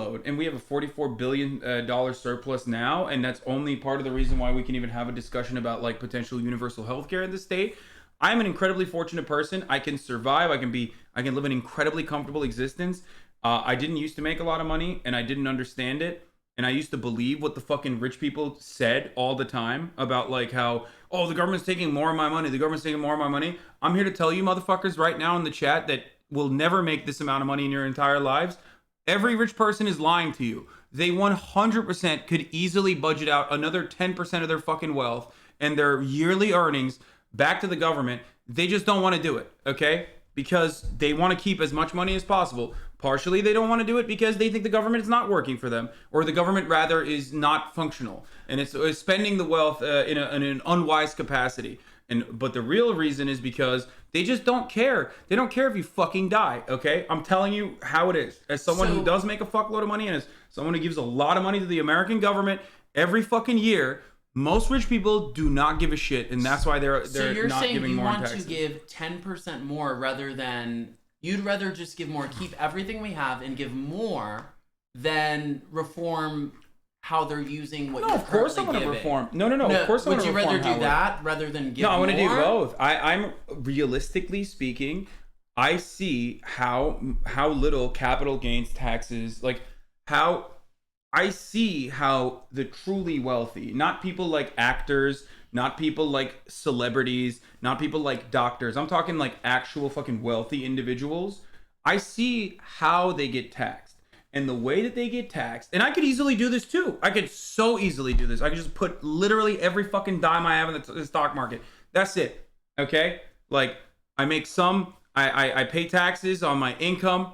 more. And we have a $44 billion surplus now, and that's only part of the reason why we can even have a discussion about like potential universal healthcare in the state. I'm an incredibly fortunate person. I can survive. I can live an incredibly comfortable existence. I didn't used to make a lot of money, and I didn't understand it. And I used to believe what the fucking rich people said all the time about like how, oh, the government's taking more of my money. The government's taking more of my money. I'm here to tell you motherfuckers right now in the chat that will never make this amount of money in your entire lives. Every rich person is lying to you. They 100% could easily budget out another 10% of their fucking wealth and their yearly earnings back to the government. They just don't want to do it, okay? Because they want to keep as much money as possible. Partially, they don't want to do it because they think the government is not working for them, or the government rather is not functional, and it's spending the wealth in an unwise capacity. But the real reason is because they just don't care. They don't care if you fucking die. Okay, I'm telling you how it is. As someone who does make a fuckload of money, and as someone who gives a lot of money to the American government every fucking year, most rich people do not give a shit, and that's why they're so you're not saying giving you more want taxes. to give 10% more rather than You'd rather just give more, keep everything we have, and give more than reform how they're using what No, you're of course I currently want to giving. reform. No. Of course I want to reform. Would you rather how do that rather than give No, I want to do more? both. I'm realistically speaking, I see how little capital gains taxes, like how I see how the truly wealthy, not people like actors, not people like celebrities, not people like doctors. I'm talking like actual fucking wealthy individuals. I see how they get taxed. And the way that they get taxed, and I could easily do this too. I could so easily do this. I could just put literally every fucking dime I have in the stock market. That's it. Okay? Like, I make some, I pay taxes on my income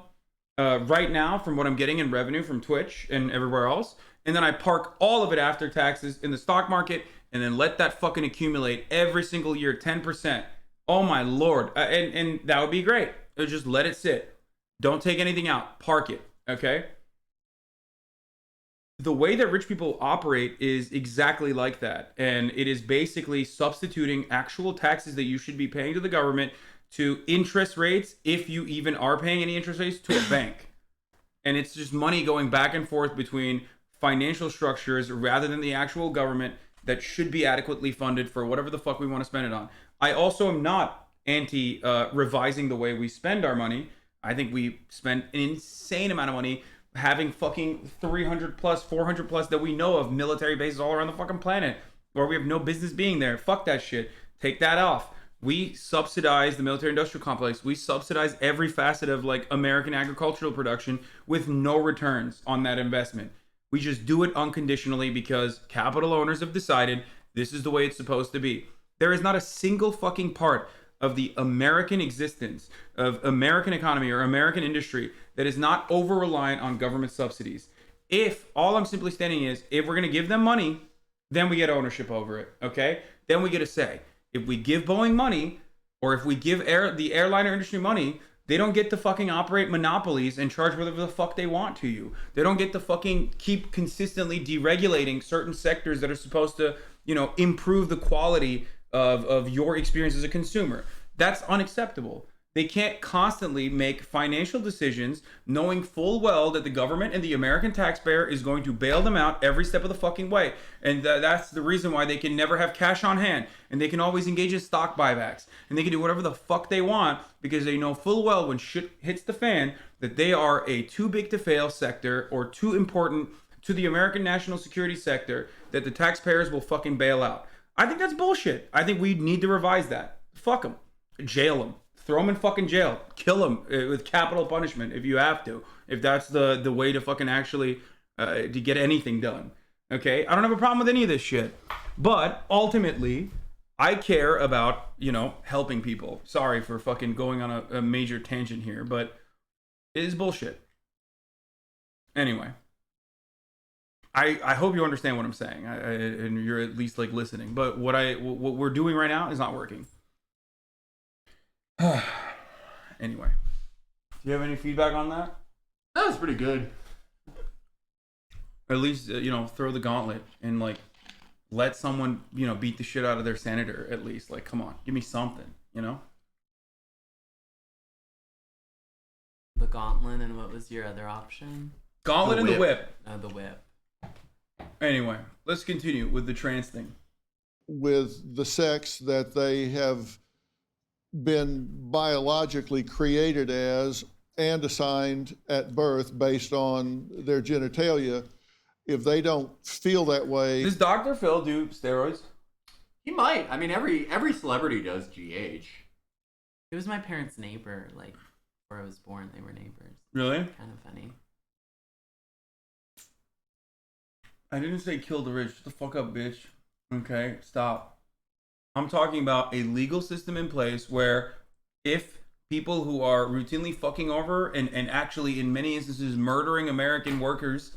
right now from what I'm getting in revenue from Twitch and everywhere else. And then I park all of it after taxes in the stock market and then let that fucking accumulate every single year, 10%. Oh my Lord. And that would be great. Just let it sit. Don't take anything out. Park it. Okay? The way that rich people operate is exactly like that. And it is basically substituting actual taxes that you should be paying to the government to interest rates, if you even are paying any interest rates, to a bank. And it's just money going back and forth between financial structures rather than the actual government that should be adequately funded for whatever the fuck we want to spend it on. I also am not anti revising the way we spend our money. I think we spend an insane amount of money having fucking 300 plus, 400 plus that we know of military bases all around the fucking planet where we have no business being there. Fuck that shit. Take that off. We subsidize the military industrial complex. We subsidize every facet of like American agricultural production with no returns on that investment. We just do it unconditionally because capital owners have decided this is the way it's supposed to be. There is not a single fucking part of the American existence, of American economy or American industry that is not over-reliant on government subsidies. If, all I'm simply stating is, if we're going to give them money, then we get ownership over it, okay? Then we get a say. If we give Boeing money, or if we give the airliner industry money, they don't get to fucking operate monopolies and charge whatever the fuck they want to you. They don't get to fucking keep consistently deregulating certain sectors that are supposed to, improve the quality of your experience as a consumer. That's unacceptable. They can't constantly make financial decisions knowing full well that the government and the American taxpayer is going to bail them out every step of the fucking way. And that's the reason why they can never have cash on hand. And they can always engage in stock buybacks. And they can do whatever the fuck they want because they know full well when shit hits the fan that they are a too big to fail sector or too important to the American national security sector that the taxpayers will fucking bail out. I think that's bullshit. I think we need to revise that. Fuck them. Jail them. Throw them in fucking jail. Kill them with capital punishment if you have to. If that's the way to fucking actually to get anything done. Okay? I don't have a problem with any of this shit. But ultimately, I care about, helping people. Sorry for fucking going on a major tangent here, but it is bullshit. Anyway. I hope you understand what I'm saying, and you're at least like listening. But what we're doing right now is not working. Anyway, do you have any feedback on that? That was pretty good. At least throw the gauntlet and like let someone beat the shit out of their senator. At least like, come on, give me something. The gauntlet, and what was your other option? Gauntlet and the whip. The whip. Anyway, let's continue with the trans thing. With the sex that they have been biologically created as and assigned at birth based on their genitalia, if they don't feel that way. Does Dr. Phil do steroids? He might. I mean, every celebrity does GH. It was my parents' neighbor, like, before I was born, they were neighbors. Really? Kind of funny. I didn't say kill the rich. Shut the fuck up, bitch. Okay, stop. I'm talking about a legal system in place where if people who are routinely fucking over and actually in many instances murdering American workers,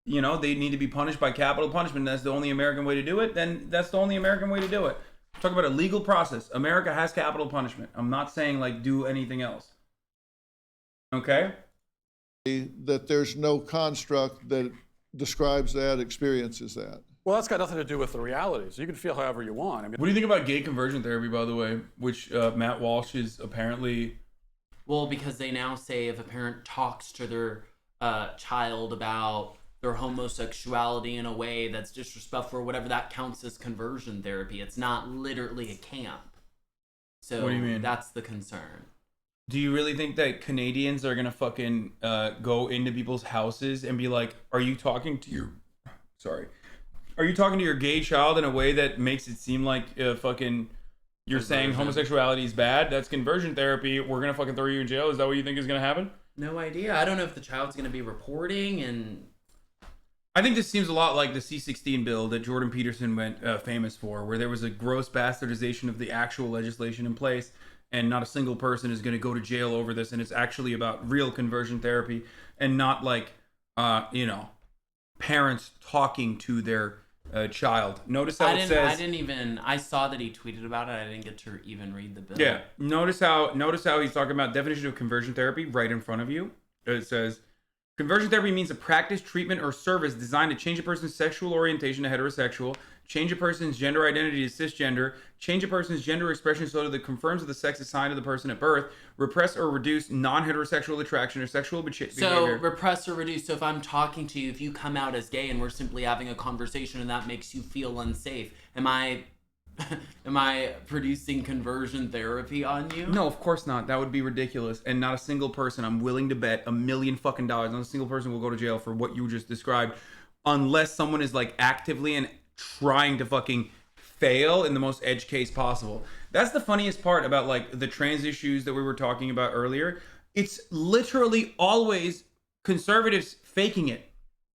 they need to be punished by capital punishment. That's the only American way to do it. Then that's the only American way to do it. I'm talking about a legal process. America has capital punishment. I'm not saying like do anything else. Okay? That there's no construct that describes that, experiences that. Well, that's got nothing to do with the realities. You can feel however you want. I mean, what do you think about gay conversion therapy, by the way, which Matt Walsh is apparently Well, because they now say if a parent talks to their child about their homosexuality in a way that's disrespectful or whatever, that counts as conversion therapy. It's not literally a camp. So What do you mean? That's the concern. Do you really think that Canadians are gonna fucking go into people's houses and be like, are you talking to your gay child in a way that makes it seem like fucking you're saying homosexuality is bad? That's conversion therapy. We're gonna fucking throw you in jail. Is that what you think is gonna happen? No idea. I don't know if the child's gonna be reporting, and I think this seems a lot like the C-16 bill that Jordan Peterson went famous for, where there was a gross bastardization of the actual legislation in place, and not a single person is going to go to jail over this, and it's actually about real conversion therapy and not like, parents talking to their child. Notice how it says... I saw that he tweeted about it. I didn't get to even read the bill. Yeah. Notice how he's talking about definition of conversion therapy right in front of you. It says... Conversion therapy means a practice, treatment, or service designed to change a person's sexual orientation to heterosexual, change a person's gender identity to cisgender, change a person's gender expression so that it confirms that the sex assigned to the person at birth, repress or reduce non-heterosexual attraction or sexual behavior. So, repress or reduce. So if I'm talking to you, if you come out as gay and we're simply having a conversation and that makes you feel unsafe, am I producing conversion therapy on you? No, of course not. That would be ridiculous. And not a single person, I'm willing to bet $1 million fucking dollars, not a single person will go to jail for what you just described, unless someone is like actively and trying to fucking fail in the most edge case possible. That's the funniest part about like the trans issues that we were talking about earlier. It's literally always conservatives faking it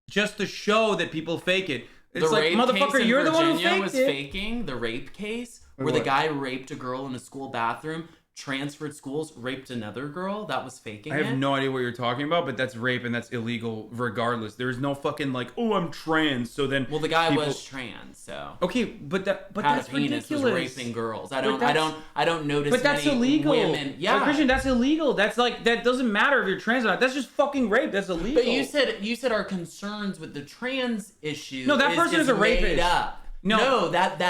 just to show that people fake it. It's like, motherfucker, you're the one who faked was it. Faking the rape case where the guy raped a girl in a school bathroom, transferred schools, raped another girl. That was faking. I have no idea what you're talking about, but that's rape and that's illegal regardless. There's no fucking like, oh, I'm trans. So then, well, the guy was trans, so okay, but that's ridiculous. Was raping girls. I don't notice. But that's many illegal. Women. Yeah, Christian, that's illegal. That's like that doesn't matter if you're trans or not. That's just fucking rape. That's illegal. But you said our concerns with the trans issue. No, that person is a rapist. Up. No, that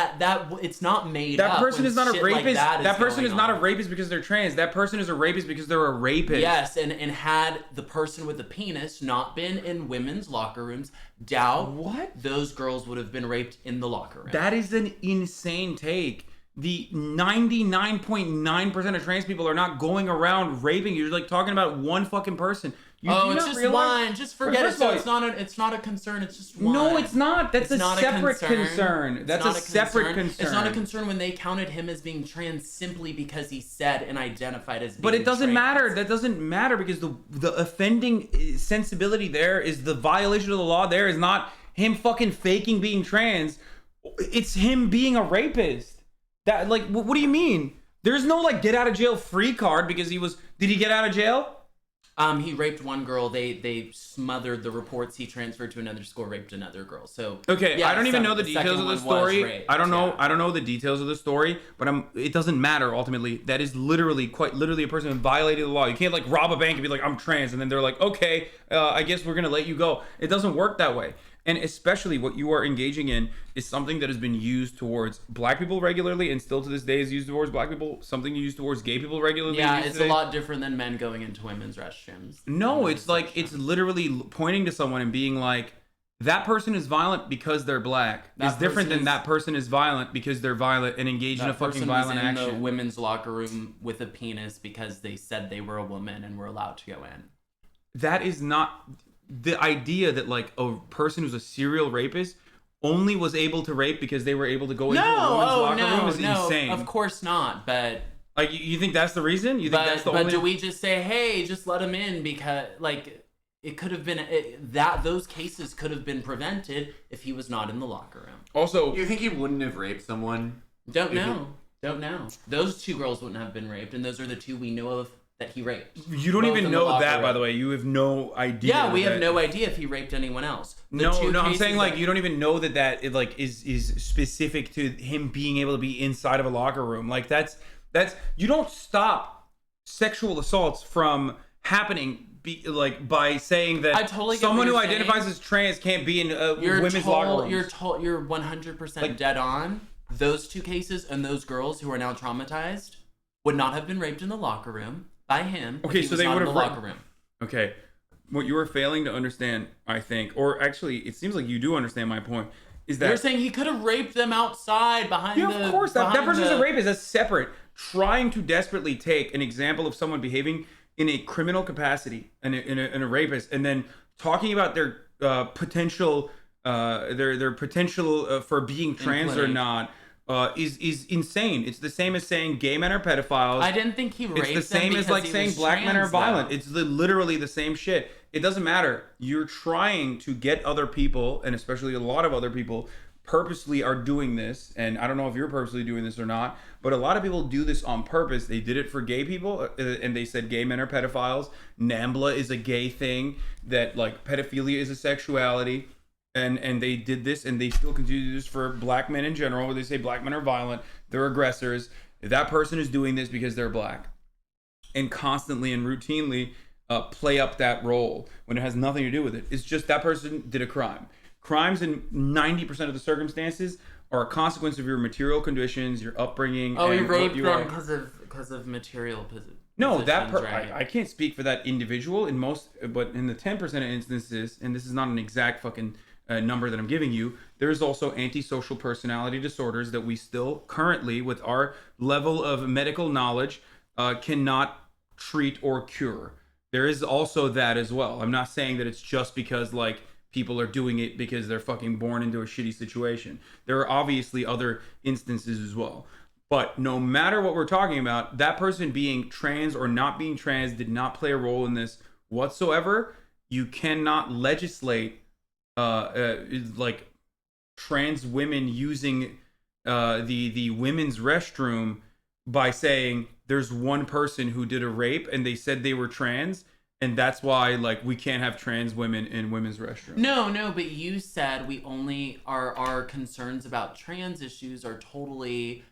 it's not made up. That person is not a rapist. Like that person is not a rapist because they're trans. That person is a rapist because they're a rapist. Yes, and had the person with the penis not been in women's locker rooms, those girls would have been raped in the locker room. That is an insane take. The 99.9% of trans people are not going around raping. You're like talking about one fucking person. It's just one. Just forget it. So it's not a concern. It's just one. No, it's not. That's a separate concern. That's a separate concern. It's not a concern when they counted him as being trans simply because he said and identified as being But it doesn't trans. matter. That doesn't matter because the offending sensibility there is the violation of the law. There is not him fucking faking being trans. It's him being a rapist. That like, what do you mean? There's no like get out of jail free card because he was. Did he get out of jail? He raped one girl. They smothered the reports. He transferred to another school, raped another girl. So okay, yeah, I don't even know the details of the story. I don't know. Yeah. I don't know the details of the story, but it doesn't matter ultimately. That is quite literally a person who violated the law. You can't like rob a bank and be like, I'm trans, and then they're like, okay, I guess we're gonna let you go. It doesn't work that way. And especially what you are engaging in is something that has been used towards black people regularly and still to this day is used towards black people, something used towards gay people regularly. Yeah, it's a lot different than men going into women's restrooms. No, it's like, it's literally pointing to someone and being like, that person is violent because they're black. It's different than that person is violent because they're violent and engaged in a fucking violent action. In the women's locker room with a penis because they said they were a woman and were allowed to go in. That is not... The idea that like a person who's a serial rapist only was able to rape because they were able to go into a woman's locker room is insane. Of course not. But like, you think that's the reason? You think that's the only? But do we just say, hey, just let him in because like it could have been those cases could have been prevented if he was not in the locker room. Also, you think he wouldn't have raped someone? Don't know. Those two girls wouldn't have been raped, and those are the two we know of that he raped. You don't even know that, by the way. You have no idea. Yeah, we have no idea if he raped anyone else. No, I'm saying like you don't even know that it like is specific to him being able to be inside of a locker room. Like that's you don't stop sexual assaults from happening by saying that someone who identifies as trans can't be in women's locker rooms. You're 100% dead on. Those two cases and those girls who are now traumatized would not have been raped in the locker room. by him. Okay, if he so was they not would in have the locker room. Okay, what you are failing to understand, I think, or actually, it seems like you do understand my point, is that You're saying he could have raped them outside behind the. yeah, of course, that person's the... a rapist. That's separate. Trying to desperately take an example of someone behaving in a criminal capacity and in a rapist, and then talking about their potential, their potential for being trans or not. Is insane. It's the same as saying gay men are pedophiles. I didn't think he raped them. It's the same as like saying black men are violent. It's literally the same shit. It doesn't matter. You're trying to get other people, and especially a lot of other people, purposely are doing this. And I don't know if you're purposely doing this or not, but a lot of people do this on purpose. They did it for gay people, and they said gay men are pedophiles. NAMBLA is a gay thing. That like pedophilia is a sexuality. And they did this, and they still continue to do this for black men in general, where they say black men are violent, they're aggressors. That person is doing this because they're black. And constantly and routinely play up that role when it has nothing to do with it. It's just that person did a crime. Crimes in 90% of the circumstances are a consequence of your material conditions, your upbringing. Oh, he and raped what them are. because of material position. No, Right? I can't speak for that individual in most, but in the 10% of instances, and this is not an exact fucking number that I'm giving you, there's also antisocial personality disorders that we still currently, with our level of medical knowledge, cannot treat or cure. There is also that as well. I'm not saying that it's just because like people are doing it because they're fucking born into a shitty situation. There are obviously other instances as well. But no matter what we're talking about, that person being trans or not being trans did not play a role in this whatsoever. You cannot legislate like trans women using the women's restroom by saying there's one person who did a rape and they said they were trans, and that's why like we can't have trans women in women's restrooms. No, but you said we only our concerns about trans issues are totally,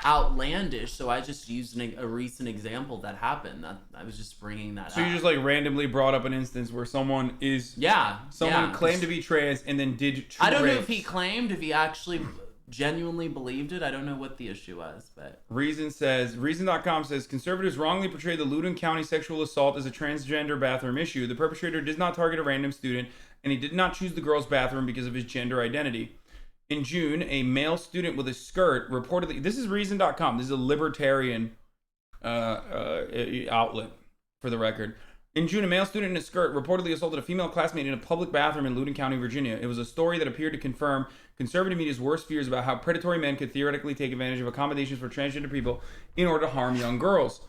outlandish. So I just used a recent example that happened. That I was just bringing that up. So you just like randomly brought up an instance where someone claimed to be trans and then did I don't know rapes. if he claimed, if he actually genuinely believed it. I don't know what the issue was, but Reason.com says conservatives wrongly portray the Loudoun County sexual assault as a transgender bathroom issue. The perpetrator did not target a random student, and he did not choose the girls' bathroom because of his gender identity. In June, a male student with a skirt reportedly... This is Reason.com. This is a libertarian outlet, for the record. In June, a male student in a skirt reportedly assaulted a female classmate in a public bathroom in Loudoun County, Virginia. It was a story that appeared to confirm conservative media's worst fears about how predatory men could theoretically take advantage of accommodations for transgender people in order to harm young girls.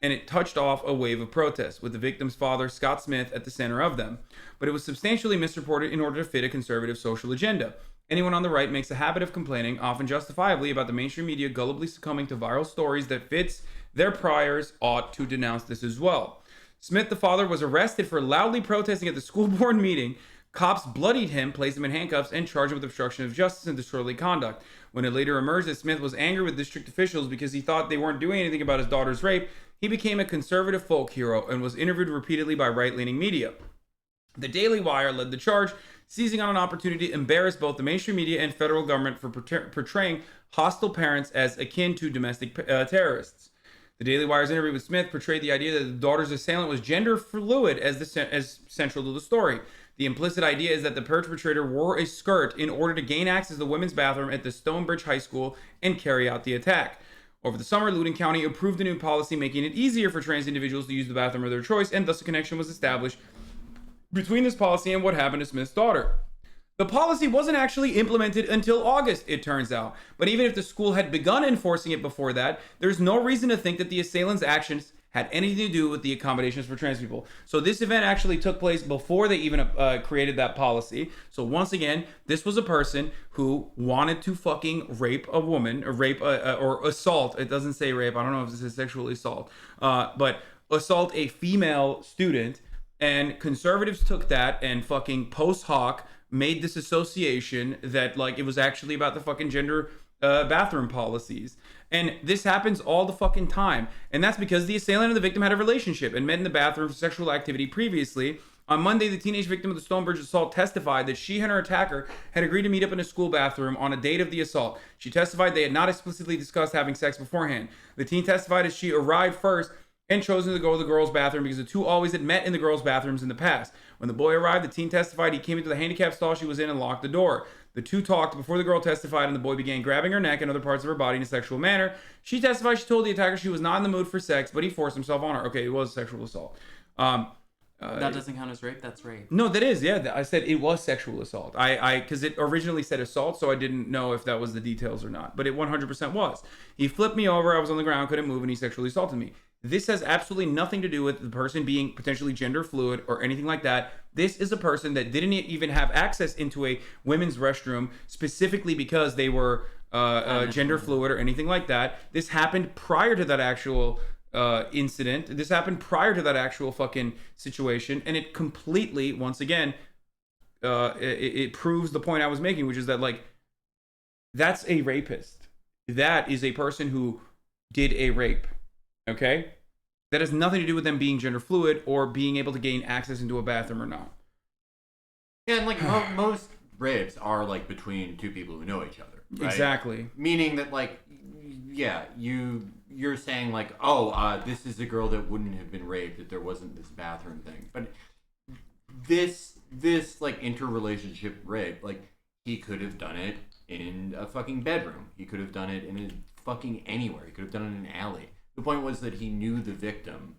And it touched off a wave of protests, with the victim's father, Scott Smith, at the center of them. But it was substantially misreported in order to fit a conservative social agenda. Anyone on the right makes a habit of complaining, often justifiably, about the mainstream media gullibly succumbing to viral stories that fits their priors ought to denounce this as well. Smith, the father, was arrested for loudly protesting at the school board meeting. Cops bloodied him, placed him in handcuffs, and charged him with obstruction of justice and disorderly conduct. When it later emerged that Smith was angry with district officials because he thought they weren't doing anything about his daughter's rape, he became a conservative folk hero and was interviewed repeatedly by right-leaning media. The Daily Wire led the charge, seizing on an opportunity to embarrass both the mainstream media and federal government for portraying hostile parents as akin to domestic terrorists. The Daily Wire's interview with Smith portrayed the idea that the daughter's assailant was gender fluid as central to the story. The implicit idea is that the perpetrator wore a skirt in order to gain access to the women's bathroom at the Stonebridge High School and carry out the attack. Over the summer, Loudoun County approved a new policy making it easier for trans individuals to use the bathroom of their choice, and thus a connection was established between this policy and what happened to Smith's daughter. The policy wasn't actually implemented until August, it turns out. But even if the school had begun enforcing it before that, there's no reason to think that the assailant's actions had anything to do with the accommodations for trans people. So this event actually took place before they even created that policy. So once again, this was a person who wanted to fucking rape a woman, or or assault. It doesn't say rape. I don't know if this is sexual assault, but assault a female student. And conservatives took that and fucking post hoc made this association that like it was actually about the fucking gender bathroom policies. And this happens all the fucking time. And that's because the assailant and the victim had a relationship and met in the bathroom for sexual activity previously. On Monday, the teenage victim of the Stonebridge assault testified that she and her attacker had agreed to meet up in a school bathroom on a date of the assault. She testified they had not explicitly discussed having sex beforehand. The teen testified as she arrived first, and chosen to go to the girls' bathroom because the two always had met in the girls' bathrooms in the past. When the boy arrived, the teen testified he came into the handicapped stall she was in and locked the door. The two talked before the girl testified, and the boy began grabbing her neck and other parts of her body in a sexual manner. She testified she told the attacker she was not in the mood for sex, but he forced himself on her. Okay, it was sexual assault. That doesn't count as rape. That's rape. No, that is, yeah. I said it was sexual assault. Because it originally said assault, so I didn't know if that was the details or not. But it 100% was. He flipped me over. I was on the ground, couldn't move, and he sexually assaulted me. This has absolutely nothing to do with the person being potentially gender fluid or anything like that. This is a person that didn't even have access into a women's restroom specifically because they were gender fluid or anything like that. This happened prior to that actual incident. This happened prior to that actual fucking situation, and it completely, once again, it proves the point I was making, which is that, like, that's a rapist. That is a person who did a rape. Okay? That has nothing to do with them being gender fluid or being able to gain access into a bathroom or not. Yeah, and like most rapes are like between two people who know each other. Right? Exactly. Meaning that, like, yeah, you're saying like, oh, this is a girl that wouldn't have been raped if there wasn't this bathroom thing. But this like interrelationship rape, like, he could have done it in a fucking bedroom. He could have done it in a fucking anywhere. He could have done it in an alley. The point was that he knew the victim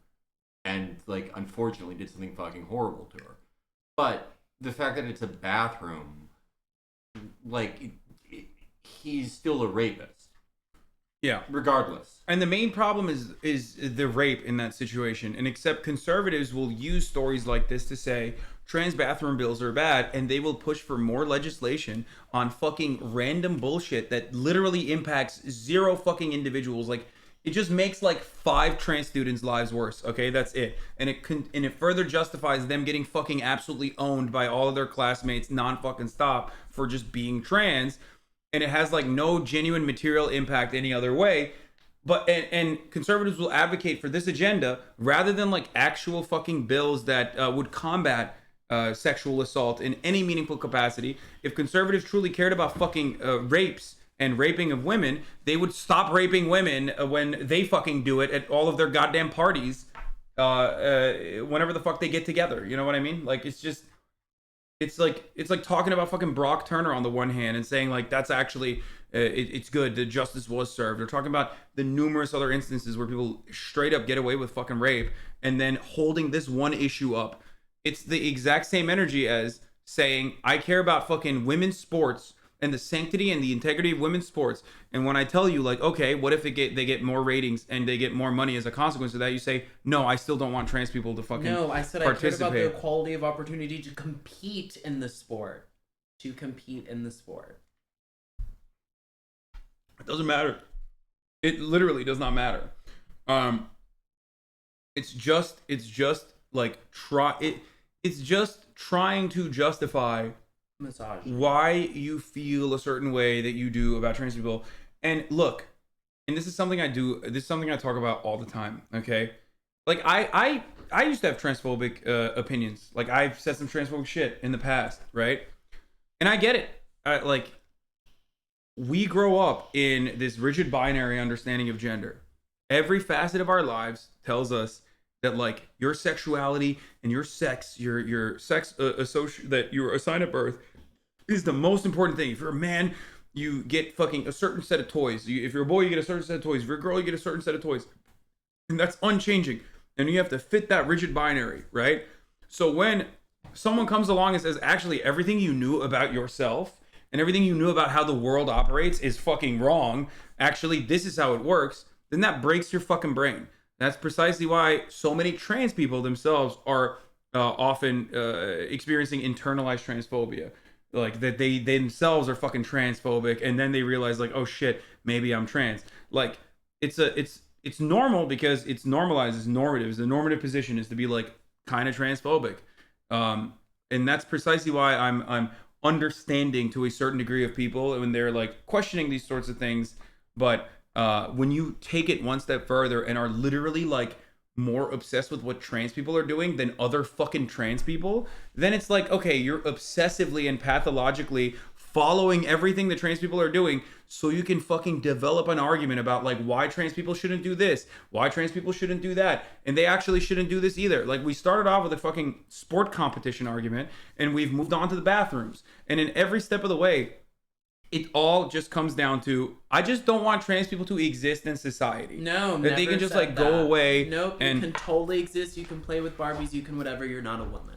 and, like, unfortunately did something fucking horrible to her. But the fact that it's a bathroom, like, he's still a rapist. Yeah. Regardless. And the main problem is the rape in that situation. And except conservatives will use stories like this to say trans bathroom bills are bad, and they will push for more legislation on fucking random bullshit that literally impacts zero fucking individuals. Like, it just makes like 5 trans students' lives worse. Okay, that's it. And it further justifies them getting fucking absolutely owned by all of their classmates non-fucking stop for just being trans. And it has like no genuine material impact any other way. But and conservatives will advocate for this agenda rather than like actual fucking bills that would combat sexual assault in any meaningful capacity. If conservatives truly cared about fucking rapes and raping of women, they would stop raping women when they fucking do it at all of their goddamn parties, whenever the fuck they get together. You know what I mean? Like, it's like talking about fucking Brock Turner on the one hand and saying like that's actually it's good that justice was served. Or talking about the numerous other instances where people straight up get away with fucking rape and then holding this one issue up. It's the exact same energy as saying I care about fucking women's sports and the sanctity and the integrity of women's sports. And when I tell you, like, okay, what if they get more ratings and they get more money as a consequence of that? You say, no, I still don't want trans people to fucking No, I said participate. I cared about the equality of opportunity to compete in the sport. To compete in the sport. It doesn't matter. It literally does not matter. It's just like it's just trying to justify misogyny. Why you feel a certain way that you do about trans people. And look, and this is something I talk about all the time, okay? Like I used to have transphobic opinions. Like I've said some transphobic shit in the past, right? And I get it. Like we grow up in this rigid binary understanding of gender. Every facet of our lives tells us that like your sexuality and your sex, your sex that you were assigned at birth is the most important thing. If you're a man, you get fucking a certain set of toys. If you're a boy, you get a certain set of toys. If you're a girl, you get a certain set of toys. And that's unchanging. And you have to fit that rigid binary, right? So when someone comes along and says, actually, everything you knew about yourself and everything you knew about how the world operates is fucking wrong. Actually, this is how it works. Then that breaks your fucking brain. That's precisely why so many trans people themselves are often experiencing internalized transphobia. Like that they themselves are fucking transphobic, and then they realize like, oh shit, maybe I'm trans. Like it's normal because it's normalized, it's normative. The normative position is to be like kind of transphobic, and that's precisely why I'm understanding to a certain degree of people when they're like questioning these sorts of things. But when you take it one step further and are literally like more obsessed with what trans people are doing than other fucking trans people, then it's like, okay, you're obsessively and pathologically following everything that trans people are doing so you can fucking develop an argument about like why trans people shouldn't do this, why trans people shouldn't do that, and they actually shouldn't do this either. Like we started off with a fucking sport competition argument and we've moved on to the bathrooms, and in every step of the way it all just comes down to I just don't want trans people to exist in society. No, that they can just like go away. Nope, and you can totally exist. You can play with Barbies. You can whatever. You're not a woman.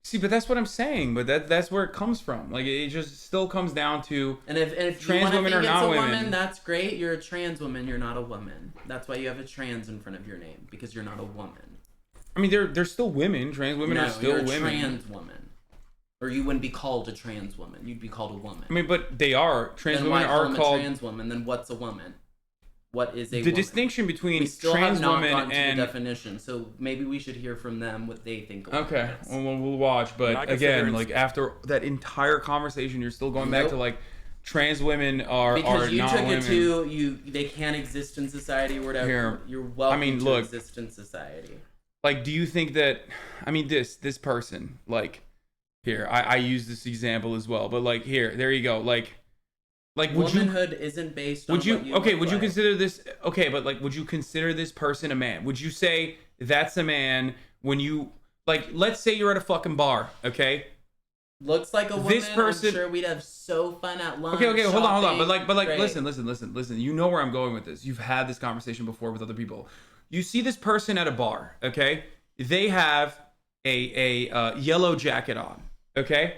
See, but that's what I'm saying. But that's where it comes from. Like it just still comes down to and if trans you women think are it's not a women. Woman, that's great. You're a trans woman. You're not a woman. That's why you have a trans in front of your name because you're not a woman. I mean, they're still women. Trans women are still you're a women. Trans woman, or you wouldn't be called a trans woman. You'd be called a woman. I mean, but they are trans then women why are call called a trans woman. Then what's a woman? What is a the woman? distinction between we still trans have not women gotten to and the definition, so maybe we should hear from them what they think. Of okay, well, we'll watch. But again, like after that entire conversation, you're still going back to like trans women are because you not took women. it to they can't exist in society or whatever. Here, you're welcome I mean, to look, exist in society. Like, do you think that? I mean, this person, like, here, I use this example as well, but like, here, there you go, like would womanhood isn't based on would you what you okay look would you like. consider this okay but like would you consider this person a man? Would you say that's a man when you like let's say you're at a fucking bar, okay, looks like a woman? This person, I'm sure we'd have so fun at lunch. okay hold on but like Great. listen, you know where I'm going with this. You've had this conversation before with other people. You see this person at a bar, okay, they have a yellow jacket on, okay,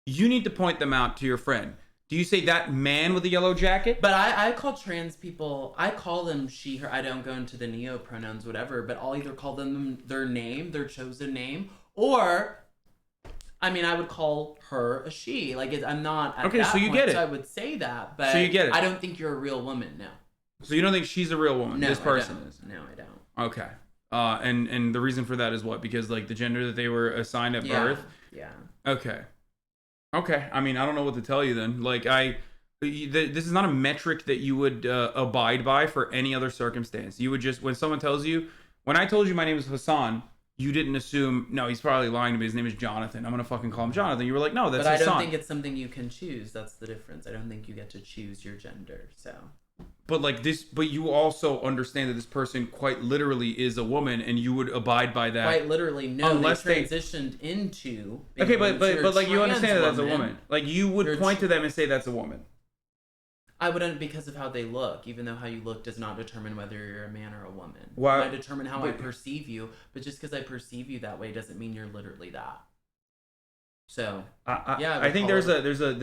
you need to point them out to your friend. Do you say that man with the yellow jacket? But I call trans people, I call them she, her. I don't go into the neo pronouns, whatever, but I'll either call them their name, their chosen name, or, I mean, I would call her a she. Like, I'm not at okay, that so you point, get it. so I would say that, but so you get it. I don't think you're a real woman, no. So you don't think she's a real woman? No, this person I don't. is? No, I don't. Okay. And the reason for that is what? Because, like, the gender that they were assigned at birth? Yeah. Okay. Okay, I mean, I don't know what to tell you then. Like, this is not a metric that you would abide by for any other circumstance. You would just, when someone tells you, when I told you my name is Hasan, you didn't assume, no, he's probably lying to me. His name is Jonathan. I'm going to fucking call him Jonathan. You were like, no, that's Hasan. But I don't think it's something you can choose. That's the difference. I don't think you get to choose your gender, so. But like this, but you also understand that this person quite literally is a woman, and you would abide by that. Quite literally, no. Unless they transitioned into. Okay, but like you understand that that's a woman. Like you would point to them and say that's a woman. I wouldn't, because of how they look. Even though how you look does not determine whether you're a man or a woman. Why? It might determine how I perceive you, but just because I perceive you that way doesn't mean you're literally that. So I think there's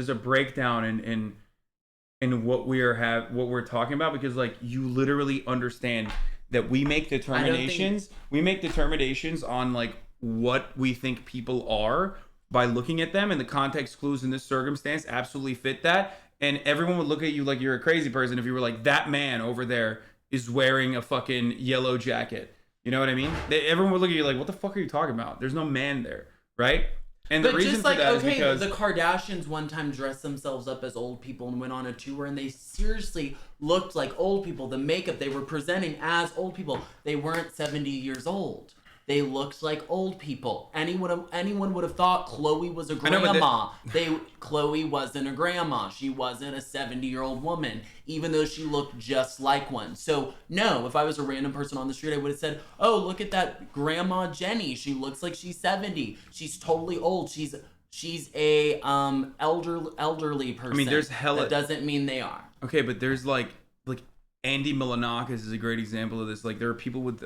a breakdown in what we're talking about, because like you literally understand that we make determinations on like what we think people are by looking at them, and the context clues in this circumstance absolutely fit that, and everyone would look at you like you're a crazy person if you were like, that man over there is wearing a fucking yellow jacket. You know what I mean? Everyone would look at you like, what the fuck are you talking about? There's no man there, right? And the reason for that is because the Kardashians one time dressed themselves up as old people and went on a tour, and they seriously looked like old people. The makeup, they were presenting as old people. They weren't 70 years old. They looked like old people. Anyone would have thought Khloe was a grandma. Khloe wasn't a grandma. She wasn't a 70-year-old woman, even though she looked just like one. So no, if I was a random person on the street, I would have said, "Oh, look at that grandma Jenny. She looks like she's 70. She's totally old. She's a elderly person." I mean, there's hella. That doesn't mean they are. Okay, but there's like Andy Milonakis is a great example of this. Like, there are people with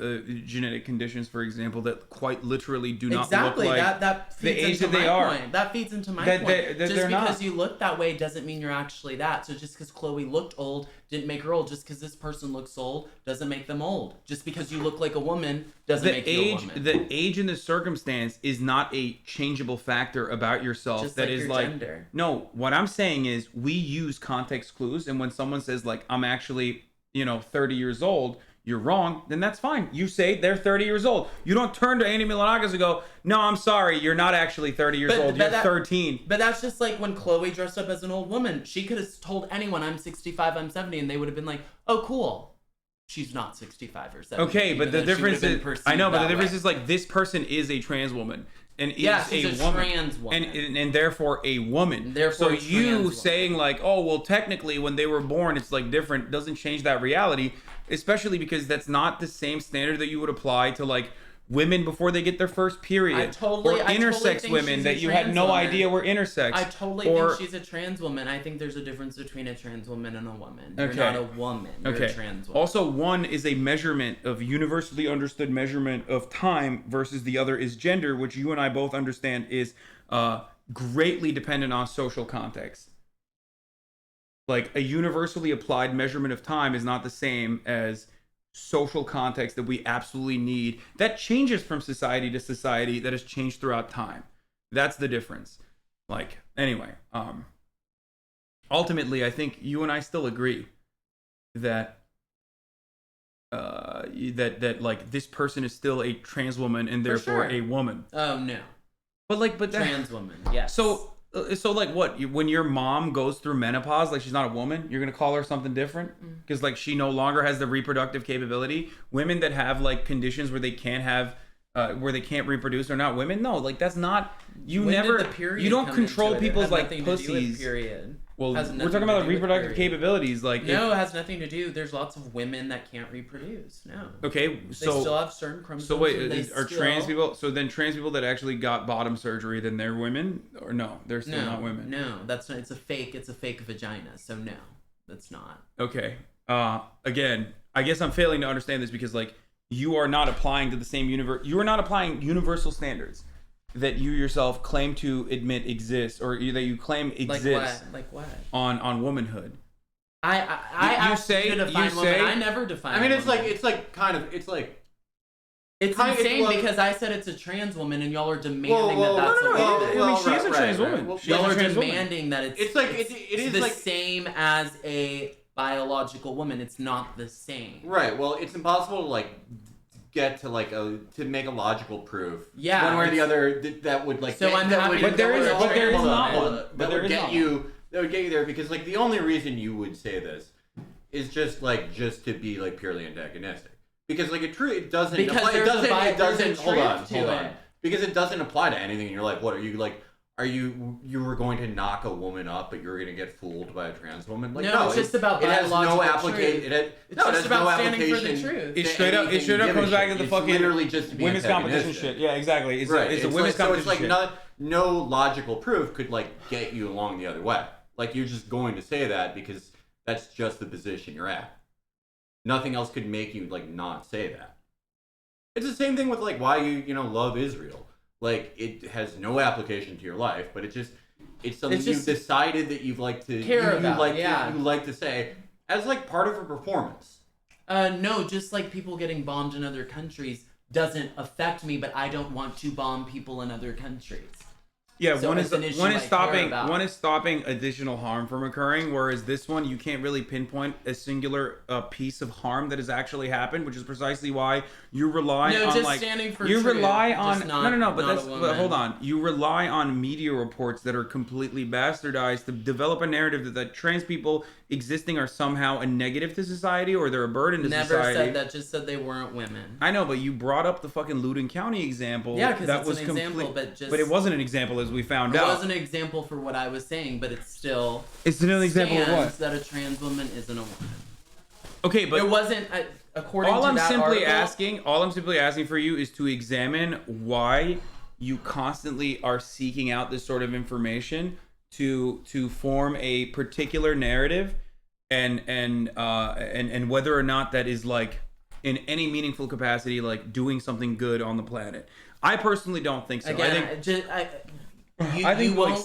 genetic conditions, for example, that quite literally do not look like that the age that they my are. Point. That feeds into my point. Just because not. you look that way doesn't mean you're actually that. So just because Khloe looked old didn't make her old. Just because this person looks old doesn't make them old. Just because you look like a woman doesn't make you a woman. The age and the circumstance is not a changeable factor about yourself. Just that like is your gender. No, what I'm saying is we use context clues, and when someone says like, I'm actually 30 years old, you're wrong, then that's fine. You say they're 30 years old. You don't turn to Andy Milonakis and go, no, I'm sorry, you're not actually 30 years old. You're 13. But that's just like when Khloe dressed up as an old woman. She could have told anyone, I'm 65, I'm 70, and they would have been like, oh, cool. She's not 65 or 70. Okay, but the difference is, I know, but the difference is like, this person is a trans woman. and Yeah, is she's a a woman, trans woman. and therefore a woman. Therefore so a you trans woman. saying like, oh well, technically when they were born, it's like different, doesn't change that reality. Especially because that's not the same standard that you would apply to like women before they get their first period, I totally intersex think women she's that a you had trans no woman. idea were intersex. I totally think she's a trans woman. I think there's a difference between a trans woman and a woman. You're not a woman. You're a trans woman. Also, one is a measurement of universally understood measurement of time versus the other is gender, which you and I both understand is greatly dependent on social context. Like a universally applied measurement of time is not the same as social context that we absolutely need. That changes from society to society, that has changed throughout time. That's the difference. Like, anyway, ultimately, I think you and I still agree that that like this person is still a trans woman and therefore a woman. Oh no. But trans woman. Yes. So like what? When your mom goes through menopause, like she's not a woman, you're gonna call her something different because like she no longer has the reproductive capability. Women that have like conditions where they can't have, where they can't reproduce are not women. No, like that's not. You When did never. the period You don't come control into it? It people's has like nothing to do with pussies. period. Well, Has we're nothing talking to about do with reproductive period. capabilities. Like no, it has nothing to do. There's lots of women that can't reproduce. No. Okay, so they still have certain chromosomes. So wait, and they are trans people? So then trans people that actually got bottom surgery, then they're women, or no? They're still not women. No, that's not. It's a fake. It's a fake vagina. So no, that's not. Okay. Again, I guess I'm failing to understand this because like you are not applying to the same universe. You are not applying universal standards that you yourself claim to admit exist, or that you claim exist. Like what? On womanhood. I asked you to define woman. I never define. I mean, it's woman. like It's insane because I said it's a trans woman and y'all are demanding that's a woman. I mean, she is a trans woman. Y'all are demanding that it's like it is the like same as a biological woman. It's not the same. Right. Well, it's impossible to like get to like to make a logical proof. Yeah. One way or the other that would like. So I'm happy. But there is not one. That would get you there because like the only reason you would say this is just to be like purely antagonistic. Because like it doesn't apply, it doesn't hold on. Because it doesn't apply to anything. And you're like, what are you like? Are you were going to knock a woman up, but you're going to get fooled by a trans woman? Like, no, it's just about biological application. It's just about standing for the truth. It straight up comes back to the fucking literally just to be women's competition shit. Yeah, exactly. It's right. it's a women's competition so it's shit. like no logical proof could like get you along the other way. Like you're just going to say that because that's just the position you're at. Nothing else could make you like not say that. It's the same thing with like why you love Israel. Like it has no application to your life, but it's something you've decided that you'd like to care about. You like to say as like part of a performance. No, just like people getting bombed in other countries doesn't affect me, but I don't want to bomb people in other countries. Yeah, so one is stopping additional harm from occurring, whereas this one you can't really pinpoint a singular piece of harm that has actually happened, which is precisely why you rely on just like standing for you truth, rely on but hold on, you rely on media reports that are completely bastardized to develop a narrative that trans people existing are somehow a negative to society or they're a burden to society. Never said that. Just said they weren't women. I know, but you brought up the fucking Loudoun County example. Yeah, because that it's was an example, but it wasn't an example as we found out. It was an example for what I was saying, but it's still. It's an example of what? That a trans woman isn't a woman. Okay, but it wasn't according all to I'm that simply article, all I'm simply asking for you is to examine why you constantly are seeking out this sort of information to form a particular narrative, and whether or not that is like in any meaningful capacity like doing something good on the planet. I personally don't think so. Again, I think like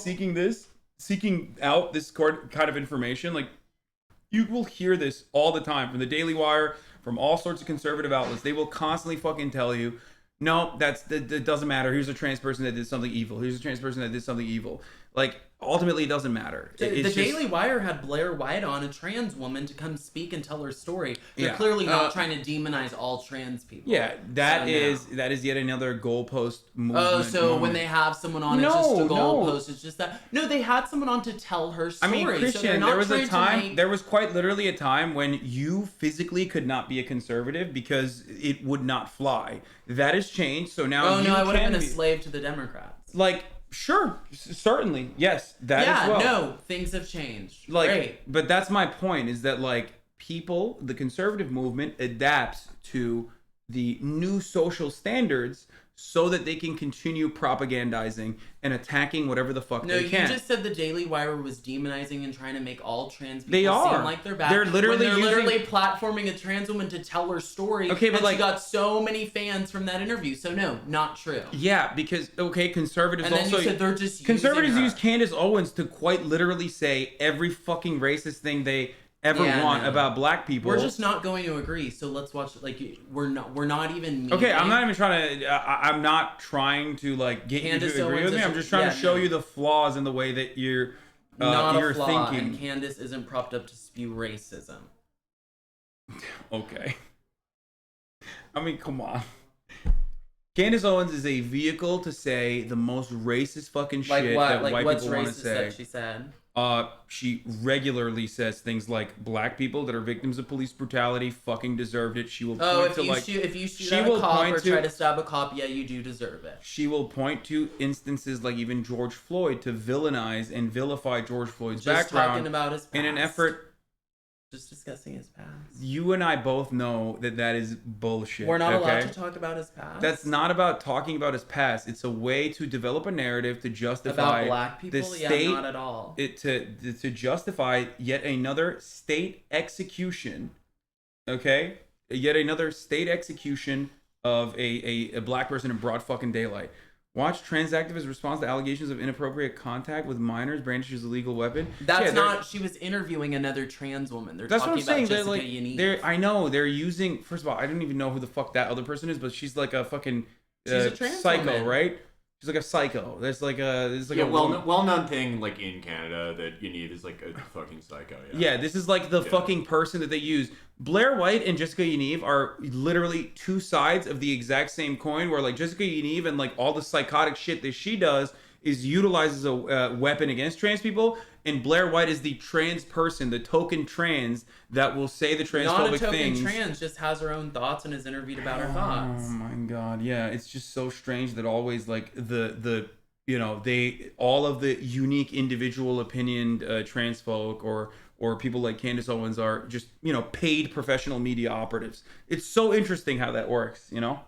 seeking out this kind of information, like you will hear this all the time from the Daily Wire, from all sorts of conservative outlets. They will constantly fucking tell you, no, that doesn't matter. Here's a trans person that did something evil. Here's a trans person that did something evil. Like, ultimately it doesn't matter. The Daily Wire had Blair White on, a trans woman, to come speak and tell her story. They're clearly not trying to demonize all trans people. Yeah, that is yet another goalpost movement. Oh, so moment. when they have someone on, it's just a goalpost. It's just that. No, they had someone on to tell her story. I mean, Christian, so there was a time, there was quite literally a time when you physically could not be a conservative because it would not fly. That has changed. So now Oh, no, I would have been a slave to the Democrats. Like, sure, certainly, yes, that as well. No, things have changed. Like, Great. but that's my point, is that like people, the conservative movement adapts to the new social standards so that they can continue propagandizing and attacking whatever the fuck they can. No, you just said the Daily Wire was demonizing and trying to make all trans people They are. seem like they're bad. They're literally when they're using- literally platforming a trans woman to tell her story. Okay, but and like- she got so many fans from that interview. So no, not true. Yeah, because conservatives And then also you said they're just conservatives using her. use Candace Owens to quite literally say every fucking racist thing they ever want about black people. We're just not going to agree. So let's watch. Like we're not even. Meeting. Okay, I'm not even trying to. I'm not trying to like get Candace you to agree Owens with me. is- I'm just trying yeah, to show no. you the flaws in the way that you're Not you're a flaw, thinking. and Candace isn't propped up to spew racism. Okay. I mean, come on. Candace Owens is a vehicle to say the most racist fucking Like shit what? that Like white what's people want to racist say. that she said? She regularly says things like black people that are victims of police brutality fucking deserved it. She will point Oh, if to you like shoot, if you shoot she at will a cop point or to- try to stab a cop, yeah, you do deserve it. She will point to instances like even George Floyd to villainize and vilify George Floyd's Just background talking about his in an past. effort. Just discussing his past. You and I both know that that is bullshit. We're not allowed okay? to talk about his past. That's not about talking about his past. It's a way to develop a narrative to justify About black people? the Yeah, state. not at all. To justify yet another state execution. Okay, yet another state execution of a black person in broad fucking daylight. Watch trans activist response to allegations of inappropriate contact with minors, brandishes a illegal weapon. That's Yeah, not. She was interviewing another trans woman. They're that's what I'm talking saying. about They're Jessica like, Yaneve. I know they're using. First of all, I don't even know who the fuck that other person is, but she's like a fucking She's a trans psycho, woman. right? She's like a psycho. There's like a yeah, woman- well-known thing like in Canada that Yaneve is like a fucking psycho. Yeah, Yeah, this is like the fucking person that they use. Blair White and Jessica Yaneve are literally two sides of the exact same coin, where like Jessica Yaneve and like all the psychotic shit that she does is utilizes a weapon against trans people, and Blair White is the trans person, the token trans that will say the transphobic Not a token things. trans, just has her own thoughts and is interviewed about her thoughts. Oh my god, yeah, it's just so strange that always like the you know, they all of the unique individual opinioned trans folk or people like Candace Owens are just, you know, paid professional media operatives. It's so interesting how that works, you know?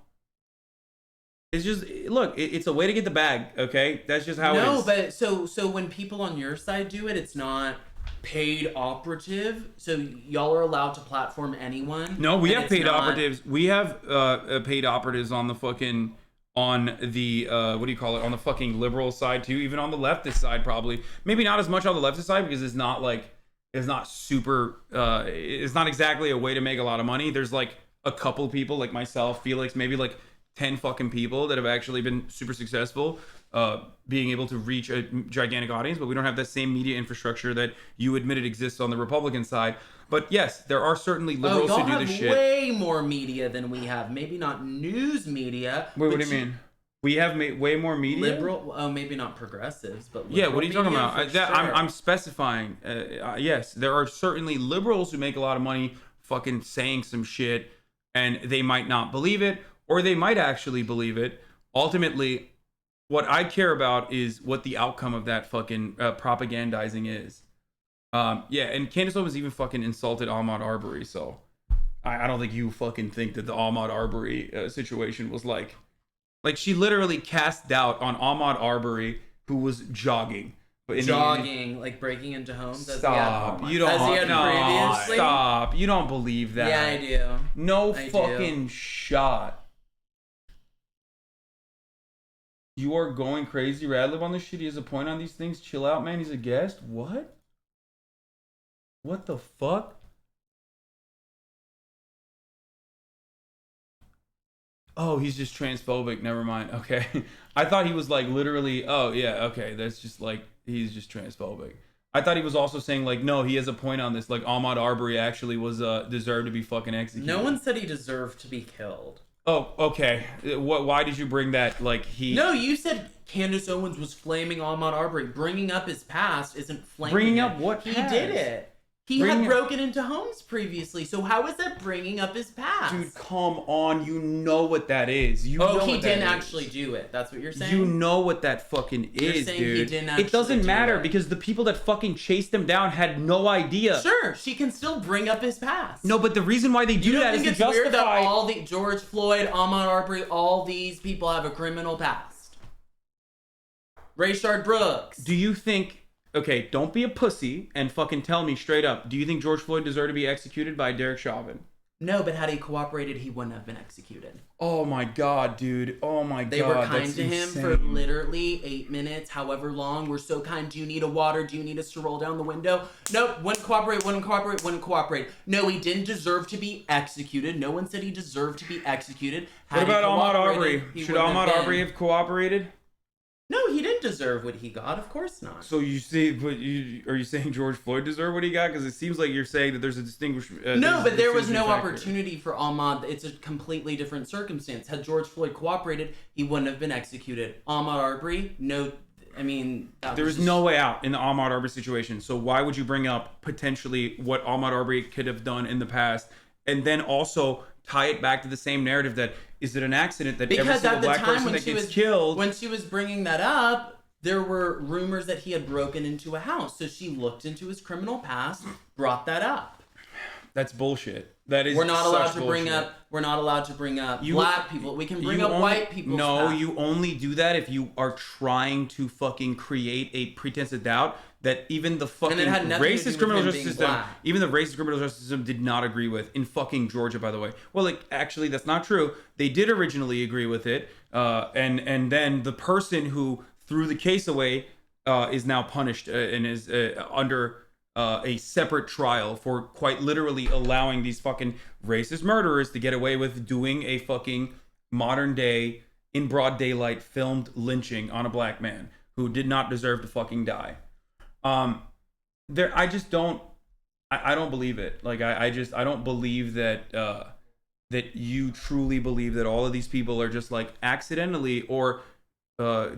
It's just look, it's a way to get the bag, okay? That's just how it is. No, but so when people on your side do it, it's not paid operative. So y'all are allowed to platform anyone. No, we and have it's paid not- operatives. We have paid operatives on the fucking on the what do you call it? On the fucking liberal side too, even on the leftist side probably. Maybe not as much on the leftist side because it's not like it's not super it's not exactly a way to make a lot of money. There's like a couple people like myself, Felix, maybe like 10 fucking people that have actually been super successful being able to reach a gigantic audience, but we don't have that same media infrastructure that you admitted exists on the Republican side. But yes, there are certainly liberals y'all who do have this shit. way more media than we have. Maybe not news media. Wait, what but do you mean? We have way more media? Liberal, oh, maybe not progressives, but Yeah, liberal what are you talking media about? for sure. I'm specifying. Yes, there are certainly liberals who make a lot of money fucking saying some shit, and they might not believe it, or they might actually believe it. Ultimately, what I care about is what the outcome of that fucking propagandizing is. Yeah, and Candace Owens even fucking insulted Ahmaud Arbery, so I don't think you fucking think that the Ahmaud Arbery situation was like she literally cast doubt on Ahmaud Arbery, who was jogging. But Jogging, like breaking into homes. Stop. As he had, You don't. as he had No, previously. stop. You don't believe that. Yeah, I do. No I do. fucking shot. You are going crazy. Radlib on this shit. He has a point on these things. Chill out, man. He's a guest. What? What the fuck? Oh, he's just transphobic. Never mind. Okay. I thought he was like literally, oh, yeah, okay. That's just like he's just transphobic. I thought he was also saying like, no, he has a point on this. Like Ahmaud Arbery actually was deserved to be fucking executed. No one said he deserved to be killed. Oh, okay. Why did you bring that? Like he? No, you said Candace Owens was flaming Ahmaud Arbery. Bringing up his past isn't flaming. Bringing him. up what? He past? did it. He had broken into homes previously, so how is that bringing up his past? Dude, come on. You know what that is. You know he what didn't that actually do it. That's what you're saying? You know what that fucking You're is, saying dude. he didn't actually It doesn't do matter it. because the people that fucking chased him down had no idea. Sure, she can still bring up his past. No, but the reason why they do You don't that is think to it's weird that justify. all the George Floyd, Ahmaud Arbery, all these people have a criminal past? Rayshard Brooks. Do you think? Okay, don't be a pussy and fucking tell me straight up. Do you think George Floyd deserved to be executed by Derek Chauvin? No, but had he cooperated, he wouldn't have been executed. Oh my god, dude. Oh my god. They were kind that's to him insane. for literally 8 minutes, however long. We're so kind. Do you need a water? Do you need us to roll down the window? Nope. Wouldn't cooperate. No, he didn't deserve to be executed. No one said he deserved to be executed. What about Ahmaud Arbery? Should Ahmaud Arbery have cooperated? No, he didn't deserve what he got. Of course not. So you see, but are you saying George Floyd deserved what he got? Because it seems like you're saying that there's a distinguished. No, but there was no opportunity for Ahmaud. It's a completely different circumstance. Had George Floyd cooperated, he wouldn't have been executed. Ahmaud Arbery, no. I mean, there was no way out in the Ahmaud Arbery situation. So why would you bring up potentially what Ahmaud Arbery could have done in the past, and then also tie it back to the same narrative that is it an accident that every single black person that gets killed? When she was bringing that up, there were rumors that he had broken into a house. So she looked into his criminal past, brought that up. That's bullshit. That is. We're not allowed to bullshit. bring up. We're not allowed to bring up black people. We can bring up white people. No, you only do that if you are trying to fucking create a pretense of doubt that even the fucking racist criminal justice system, even the racist criminal justice system did not agree with in fucking Georgia, by the way. Well, like actually, that's not true. They did originally agree with it, and then the person who threw the case away is now punished and is under a separate trial for quite literally allowing these fucking racist murderers to get away with doing a fucking modern day in broad daylight filmed lynching on a black man who did not deserve to fucking die. I just don't. I don't believe it. Like I don't believe that that you truly believe that all of these people are just like accidentally or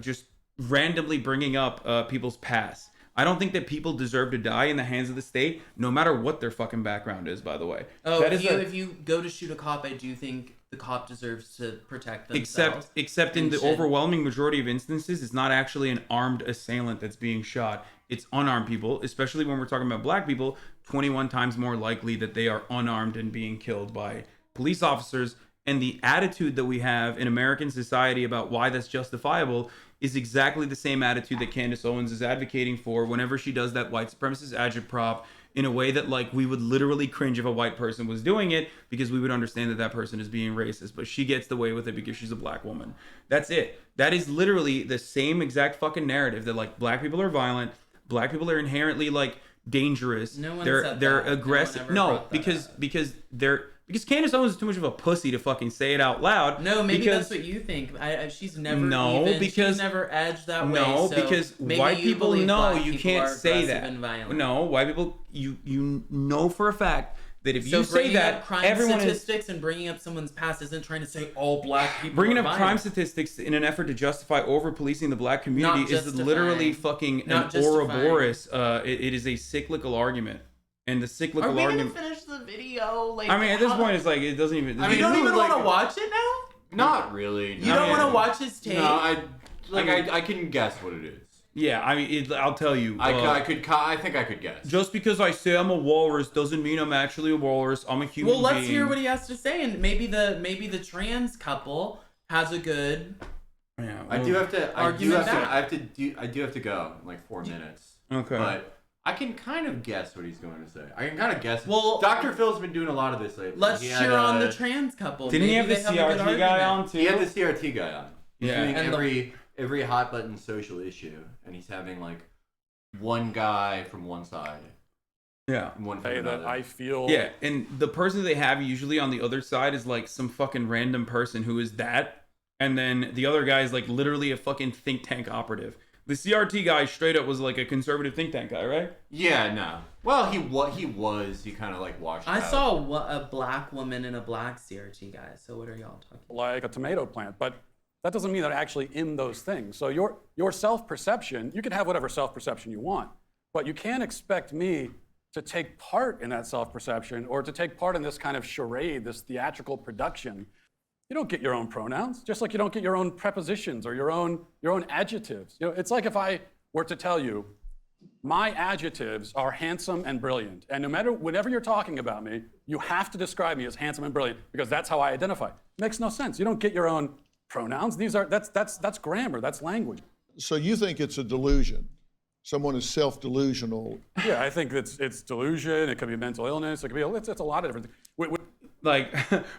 just randomly bringing up people's past. I don't think that people deserve to die in the hands of the state, no matter what their fucking background is. By the way, if you go to shoot a cop, I do think the cop deserves to protect themselves. Except in the overwhelming majority of instances, it's not actually an armed assailant that's being shot. It's unarmed people, especially when we're talking about black people, 21 times more likely that they are unarmed and being killed by police officers. And the attitude that we have in American society about why that's justifiable is exactly the same attitude that Candace Owens is advocating for whenever she does that white supremacist agitprop in a way that like we would literally cringe if a white person was doing it because we would understand that that person is being racist, but she gets away with it because she's a black woman. That's it. That is literally the same exact fucking narrative that like black people are violent, black people are inherently like dangerous. No one they're said they're that. aggressive. No one No, ever brought that because Candace Owens is too much of a pussy to fucking say it out loud. No, maybe because, that's what you think. She's never she's never edged that way. No, so because maybe white you people believe know black you people can't are say aggressive that. and violent. No, white people, you know for a fact that if So you say bringing that, up crime everyone is statistics and bringing up someone's past isn't trying to say all black people bringing are up violent. crime statistics in an effort to justify over policing the black community Not is justifying. literally fucking Not an justifying. Ouroboros. It is a cyclical argument, and the cyclical Are we argument. gonna finish the video? Like, I mean, at this point, it's like it doesn't even. you don't even want to watch it now. Not really. You don't want to watch his tape. No, I can guess what it is. Yeah, I mean, I'll tell you. I think I could guess. Just because I say I'm a walrus doesn't mean I'm actually a walrus. I'm a human being. Well, let's hear what he has to say, and maybe the trans couple has a good. Yeah, I do have to go in like 4 minutes. Okay. But I can kind of guess what he's going to say. I can kind of guess. Well, Dr. Phil's been doing a lot of this lately. Let's cheer on the trans couple. Didn't he have the CRT guy on too? He had the CRT guy on. He's Yeah. doing every hot button social issue, and he's having like one guy from one side. Yeah. One from Say another. that I feel. Yeah, and the person they have usually on the other side is like some fucking random person who is that, and then the other guy is like literally a fucking think tank operative. The CRT guy straight up was like a conservative think tank guy, right? Yeah, no. Well, he was. He kind of like washed I out. saw a black woman and a black CRT guy. So what are y'all talking about? Like a tomato plant, but that doesn't mean they're actually in those things. So your self-perception, you can have whatever self-perception you want, but you can't expect me to take part in that self-perception or to take part in this kind of charade, this theatrical production. You don't get your own pronouns, just like you don't get your own prepositions or your own adjectives. You know, it's like if I were to tell you, my adjectives are handsome and brilliant, and no matter whenever you're talking about me, you have to describe me as handsome and brilliant because that's how I identify. It makes no sense. You don't get your own pronouns. That's grammar. That's language. So you think it's a delusion? Someone is self-delusional. Yeah, I think it's delusion. It could be mental illness. It could be it's a lot of different things. Like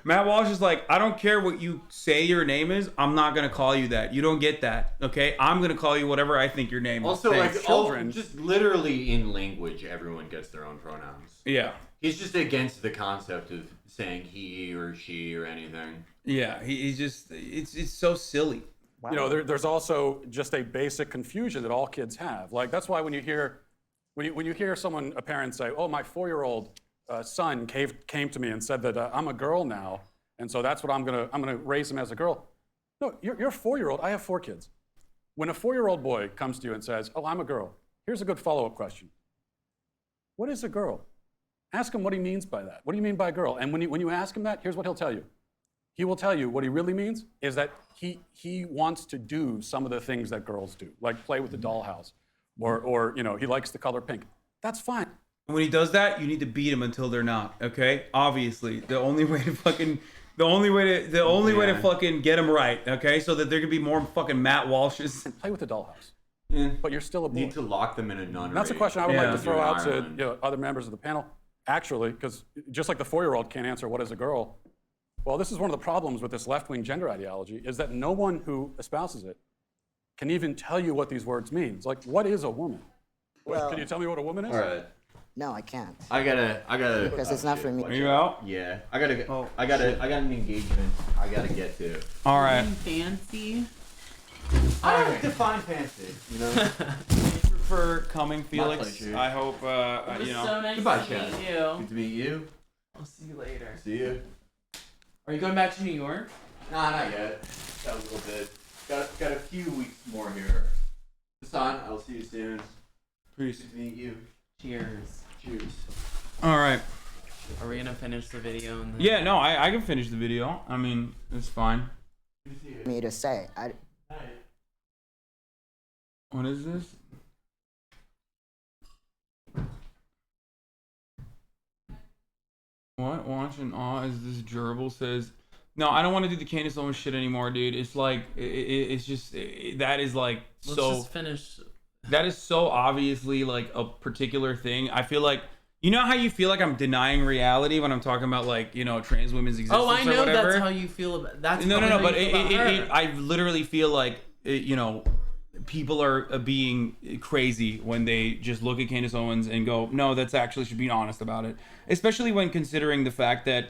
Matt Walsh is like, I don't care what you say your name is. I'm not gonna call you that. You don't get that, okay? I'm gonna call you whatever I think your name is. Also, like children, just literally in language, everyone gets their own pronouns. Yeah. He's just against the concept of saying he or she or anything. Yeah, he's just it's so silly. Wow. You know, there's also just a basic confusion that all kids have. Like that's why when you hear a parent say, "Oh, my 4-year-old son came to me and said that I'm a girl now, and so that's what I'm gonna raise him as a girl." No, you're a 4-year-old. I have 4 kids. When a 4-year-old boy comes to you and says, "Oh, I'm a girl," here's a good follow-up question. What is a girl? Ask him what he means by that. What do you mean by girl? And when you ask him that, here's what he'll tell you. He will tell you what he really means is that he wants to do some of the things that girls do, like play with the dollhouse, or you know, he likes the color pink. That's fine. When he does that, you need to beat him until they're not. Okay, obviously, the only way to fucking get him right. Okay, so that there could be more fucking Matt Walshes. Play with the dollhouse. Yeah. But you're still a boy. Need to lock them in a nunnery. That's a question I would like to throw out to other members of the panel. Actually, because just like the 4-year-old can't answer what is a girl. Well, this is one of the problems with this left-wing gender ideology is that no one who espouses it can even tell you what these words mean. It's like, what is a woman? Well, can you tell me what a woman is? All right. No, I can't. I gotta. Because it's not for me. Are you out? Yeah. I got an engagement. I gotta get to. All right. Fancy. I don't define fancy. You know. Thank you for coming, Felix. My pleasure. I hope It was so nice Goodbye, to Chad. meet you. Good to meet you. I'll see you later. See you. Are you going back to New York? Nah, not yet. Got a little bit. Got a few weeks more here. Hasan, I'll see you soon. Peace. Good to meet you. Cheers. Cheers. All right. Are we gonna finish the video? And then... Yeah, no, I can finish the video. I mean, it's fine. Me to say. What is this? What? Watch in awe as this gerbil says. No, I don't want to do the Candace Owens shit anymore, dude. It's like, it's just, that is like Let's just finish. That is so obviously like a particular thing. I feel like, you know how you feel like I'm denying reality when I'm talking about like, you know, trans women's existence Oh, I know or whatever? that's how you feel about that's No, but her. I literally feel like, you know, people are being crazy when they just look at Candace Owens and go, no, that's actually should be honest about it. Especially when considering the fact that,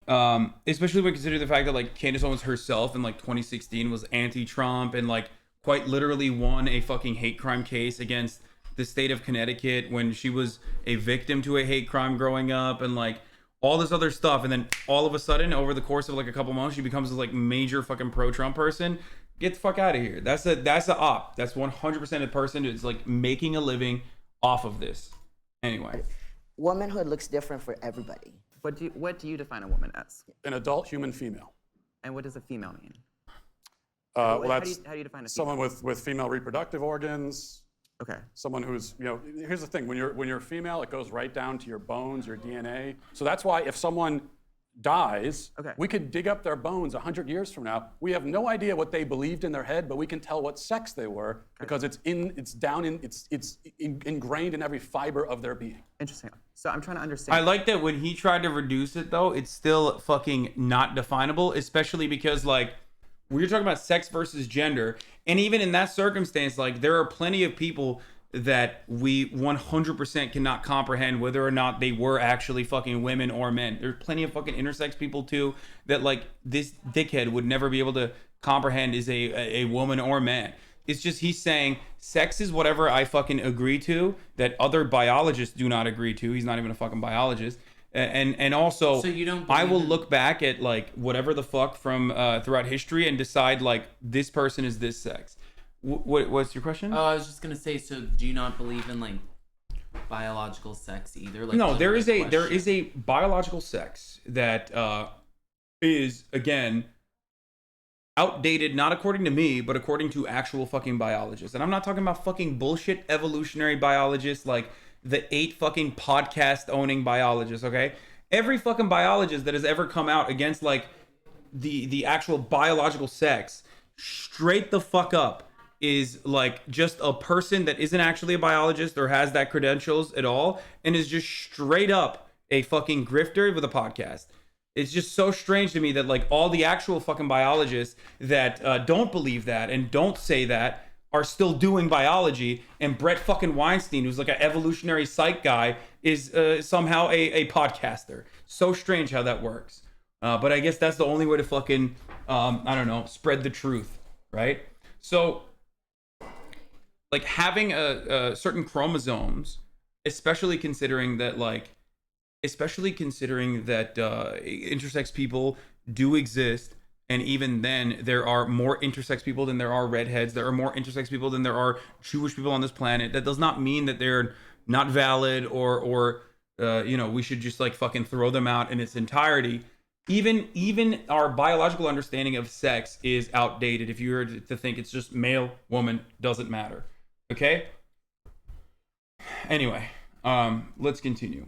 like Candace Owens herself in like 2016 was anti-Trump and like quite literally won a fucking hate crime case against the state of Connecticut when she was a victim to a hate crime growing up and like all this other stuff. And then all of a sudden over the course of like a couple months, she becomes this like major fucking pro-Trump person. Get the fuck out of here. That's a op. That's 100% a person who's like making a living off of this. Anyway. Womanhood looks different for everybody. What do you define a woman as? An adult human female. And what does a female mean? Well, that's how do you define a female? someone with female reproductive organs. Okay. Someone who's, you know, here's the thing. When you're female, it goes right down to your bones, your DNA. So that's why if someone dies, we could dig up their bones 100 years from now. We have no idea what they believed in their head, but we can tell what sex they were because it's ingrained in every fiber of their being. Interesting. So I'm trying to understand. I like that when he tried to reduce it though, it's still fucking not definable, especially because like we're talking about sex versus gender, and even in that circumstance, like there are plenty of people that we 100% cannot comprehend whether or not they were actually fucking women or men. There's plenty of fucking intersex people too that like this dickhead would never be able to comprehend is a woman or man. It's just he's saying sex is whatever I fucking agree to that other biologists do not agree to. He's not even a fucking biologist. And also, So you don't I will believe look back at like whatever the fuck from throughout history and decide like this person is this sex. What's your question? Oh, I was just gonna say. So do you not believe in like biological sex either? Like No, there is question. a biological sex that is again outdated, not according to me, but according to actual fucking biologists. And I'm not talking about fucking bullshit evolutionary biologists like the 8 fucking podcast owning biologists, okay? Every fucking biologist that has ever come out against like the actual biological sex, straight the fuck up, is like just a person that isn't actually a biologist or has that credentials at all and is just straight up a fucking grifter with a podcast. It's just so strange to me that like all the actual fucking biologists that don't believe that and don't say that are still doing biology, and Brett fucking Weinstein, who's like an evolutionary psych guy, is somehow a podcaster. So strange how that works. But I guess that's the only way to fucking, I don't know, spread the truth, right? So, like having a certain chromosomes, especially considering that intersex people do exist, and even then there are more intersex people than there are redheads. There are more intersex people than there are Jewish people on this planet. That does not mean that they're not valid or we should just like fucking throw them out in its entirety. Even our biological understanding of sex is outdated. If you were to think it's just male, woman, doesn't matter. Okay? Anyway, let's continue.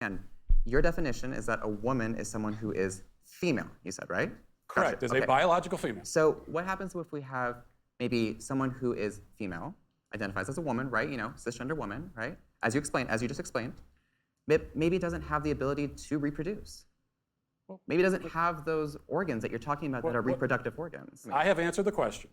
And your definition is that a woman is someone who is female, you said, right? Correct, Gotcha. is Okay. a biological female. So what happens if we have maybe someone who is female, identifies as a woman, right? You know, cisgender woman, right? As you just explained, maybe doesn't have the ability to reproduce. Maybe doesn't have those organs that you're talking about that are reproductive organs. I have answered the question.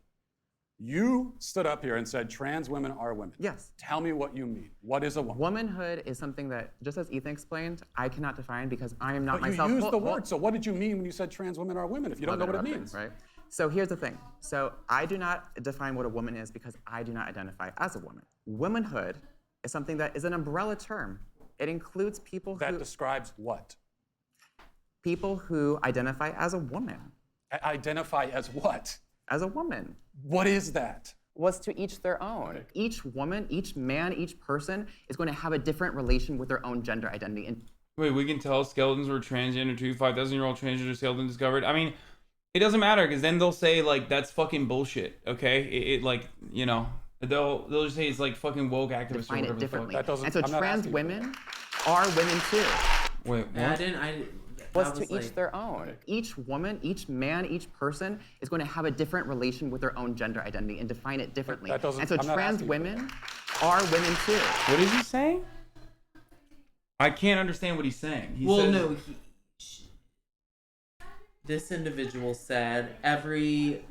You stood up here and said trans women are women. Yes. Tell me what you mean. What is a woman? Womanhood is something that, just as Ethan explained, I cannot define because I am not But myself. you used the word, so what did you mean when you said trans women are women if you don't know what it means? Right? So here's the thing. So I do not define what a woman is because I do not identify as a woman. Womanhood is something that is an umbrella term. It includes people that describes what? People who identify as a woman. Identify as what? As a woman. What is that? Was to each their own. Each woman, each man, each person is going to have a different relation with their own gender identity. And wait, we can tell skeletons were transgender too. 5,000-year-old transgender skeleton discovered. I mean, it doesn't matter because then they'll say like that's fucking bullshit. Okay, it like they'll just say it's like fucking woke activists define or whatever it differently. The fuck. And so trans women are women too. Wait, what? Was to each their own. Each woman, each man, each person is going to have a different relation with their own gender identity and define it differently. And so trans women are women too. What is he saying? I can't understand what he's saying. He says, This individual said every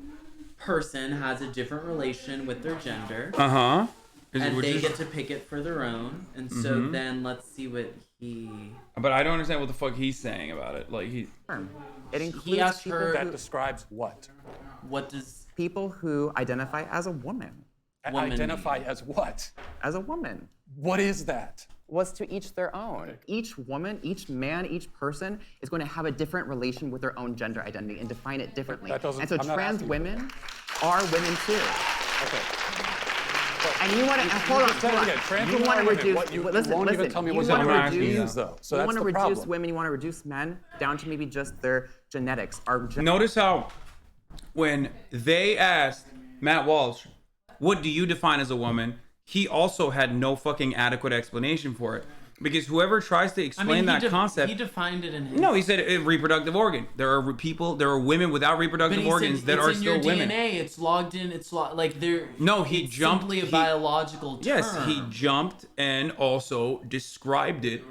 person has a different relation with their gender. Uh-huh. And they get to pick it for their own. And so then let's see what he... But I don't understand what the fuck he's saying about it. Like It includes he asked people her... That describes what? What does... People who identify as a woman. Identify as what? As a woman. What is that? Was to each their own. Each woman, each man, each person is going to have a different relation with their own gender identity and define it differently. And so trans women are women too. Okay. And you want to hold on. You want to reduce. Listen. You want to reduce. Though. So you want to reduce problem. women. You want to reduce men down to maybe just their genetics. Notice how when they asked Matt Walsh, "What do you define as a woman?" he also had no fucking adequate explanation for it. Because whoever tries to explain that concept... He defined it in his... No, he said a reproductive organ. There are women without reproductive organs that are still women. It's in your DNA, it's logged in, like they're... No, he jumped... simply a biological term. Yes, he jumped and also described it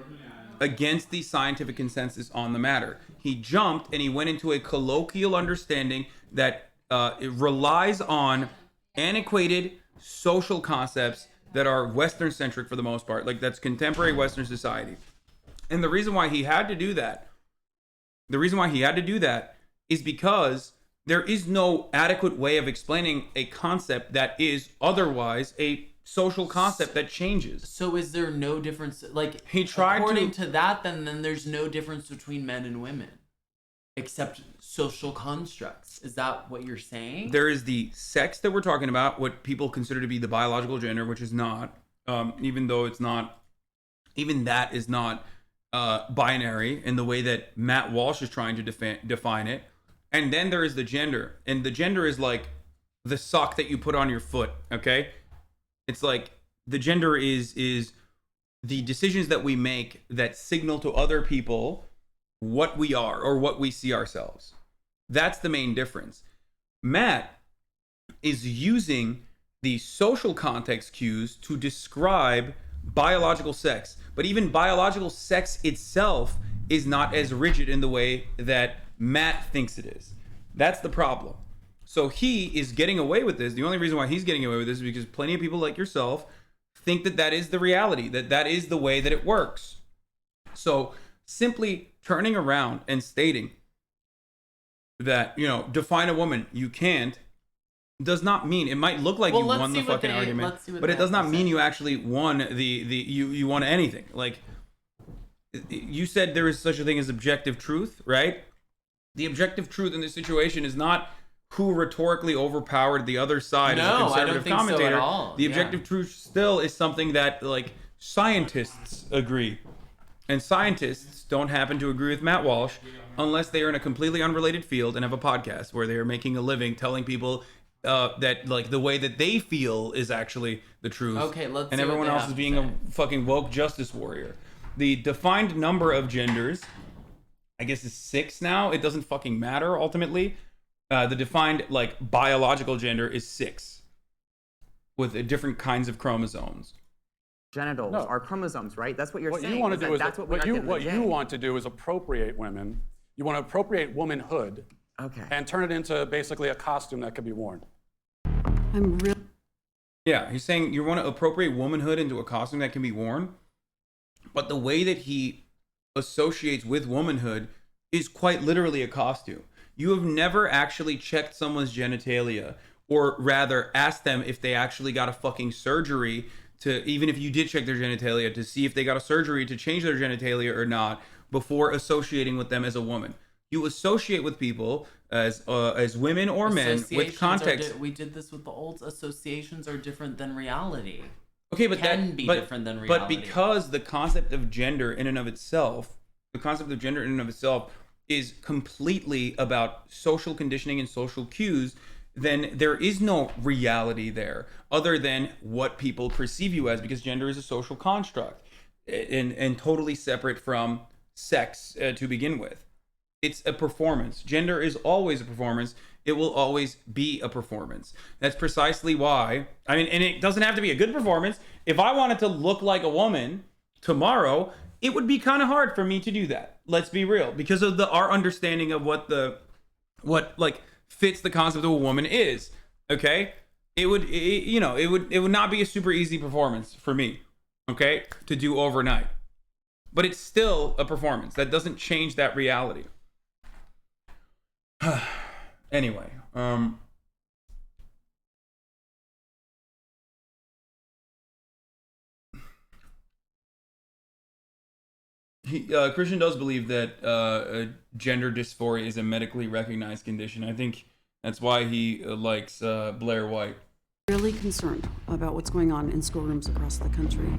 against the scientific consensus on the matter. He jumped and he went into a colloquial understanding that it relies on antiquated social concepts that are Western-centric for the most part. Like, that's contemporary Western society. And the reason why he had to do that is because There is no adequate way of explaining a concept that is otherwise a social concept that changes. So is there no difference? Like, he tried according to that, then there's no difference between men and women, except social constructs. Is that what you're saying? There is the sex that we're talking about, what people consider to be the biological gender, which is not, even though it's not, even that is not binary in the way that Matt Walsh is trying to define it. And then there is the gender, and the gender is like the sock that you put on your foot. Okay, it's like the gender is the decisions that we make that signal to other people what we are or what we see ourselves. That's the main difference. Matt is using the social context cues to describe biological sex, but even biological sex itself is not as rigid in the way that Matt thinks it is. That's the problem. So he is getting away with this. The only reason why he's getting away with this is because plenty of people like yourself think that that is the reality, that that is the way that it works. So simply turning around and stating that, you know, define a woman, you can't, does not mean, it might look like you won the fucking argument, but it does not mean you actually won you won anything. Like, you said there is such a thing as objective truth, right? The objective truth in this situation is not who rhetorically overpowered the other side as a conservative commentator. So at all. The objective truth still is something that, like, scientists agree. And scientists don't happen to agree with Matt Walsh unless they are in a completely unrelated field and have a podcast where they are making a living telling people that, like, the way that they feel is actually the truth. Okay, let's and see everyone else is being a fucking woke justice warrior. The defined number of genders, I guess, is 6 now. It doesn't fucking matter ultimately. The defined, like, biological gender is 6 with different kinds of chromosomes. Genitals are chromosomes, right? That's what you're saying. You want to do is that's what you want to do is appropriate women. You want to appropriate womanhood. Okay. And turn it into basically a costume that could be worn. I'm real. Yeah, he's saying you want to appropriate womanhood into a costume that can be worn, but the way that he associates with womanhood is quite literally a costume. You have never actually checked someone's genitalia, or rather asked them if they actually got a fucking surgery to, even if you did check their genitalia, to see if they got a surgery to change their genitalia or not before associating with them as a woman. You associate with people as women or men with context. We did this with the old. Associations are different than reality. Okay, but different than reality. But because the concept of gender in and of itself, is completely about social conditioning and social cues, then there is no reality there other than what people perceive you as, because gender is a social construct and totally separate from sex to begin with. It's a performance. Gender is always a performance. It will always be a performance. That's precisely why, I mean, and it doesn't have to be a good performance. If I wanted to look like a woman tomorrow, it would be kind of hard for me to do that. Let's be real, because of our understanding of what fits the concept of a woman is. Okay, it would not be a super easy performance for me, okay, to do overnight. But it's still a performance. That doesn't change that reality. Anyway, Christian does believe that gender dysphoria is a medically recognized condition. I think that's why he likes Blair White. Really concerned about what's going on in schoolrooms across the country.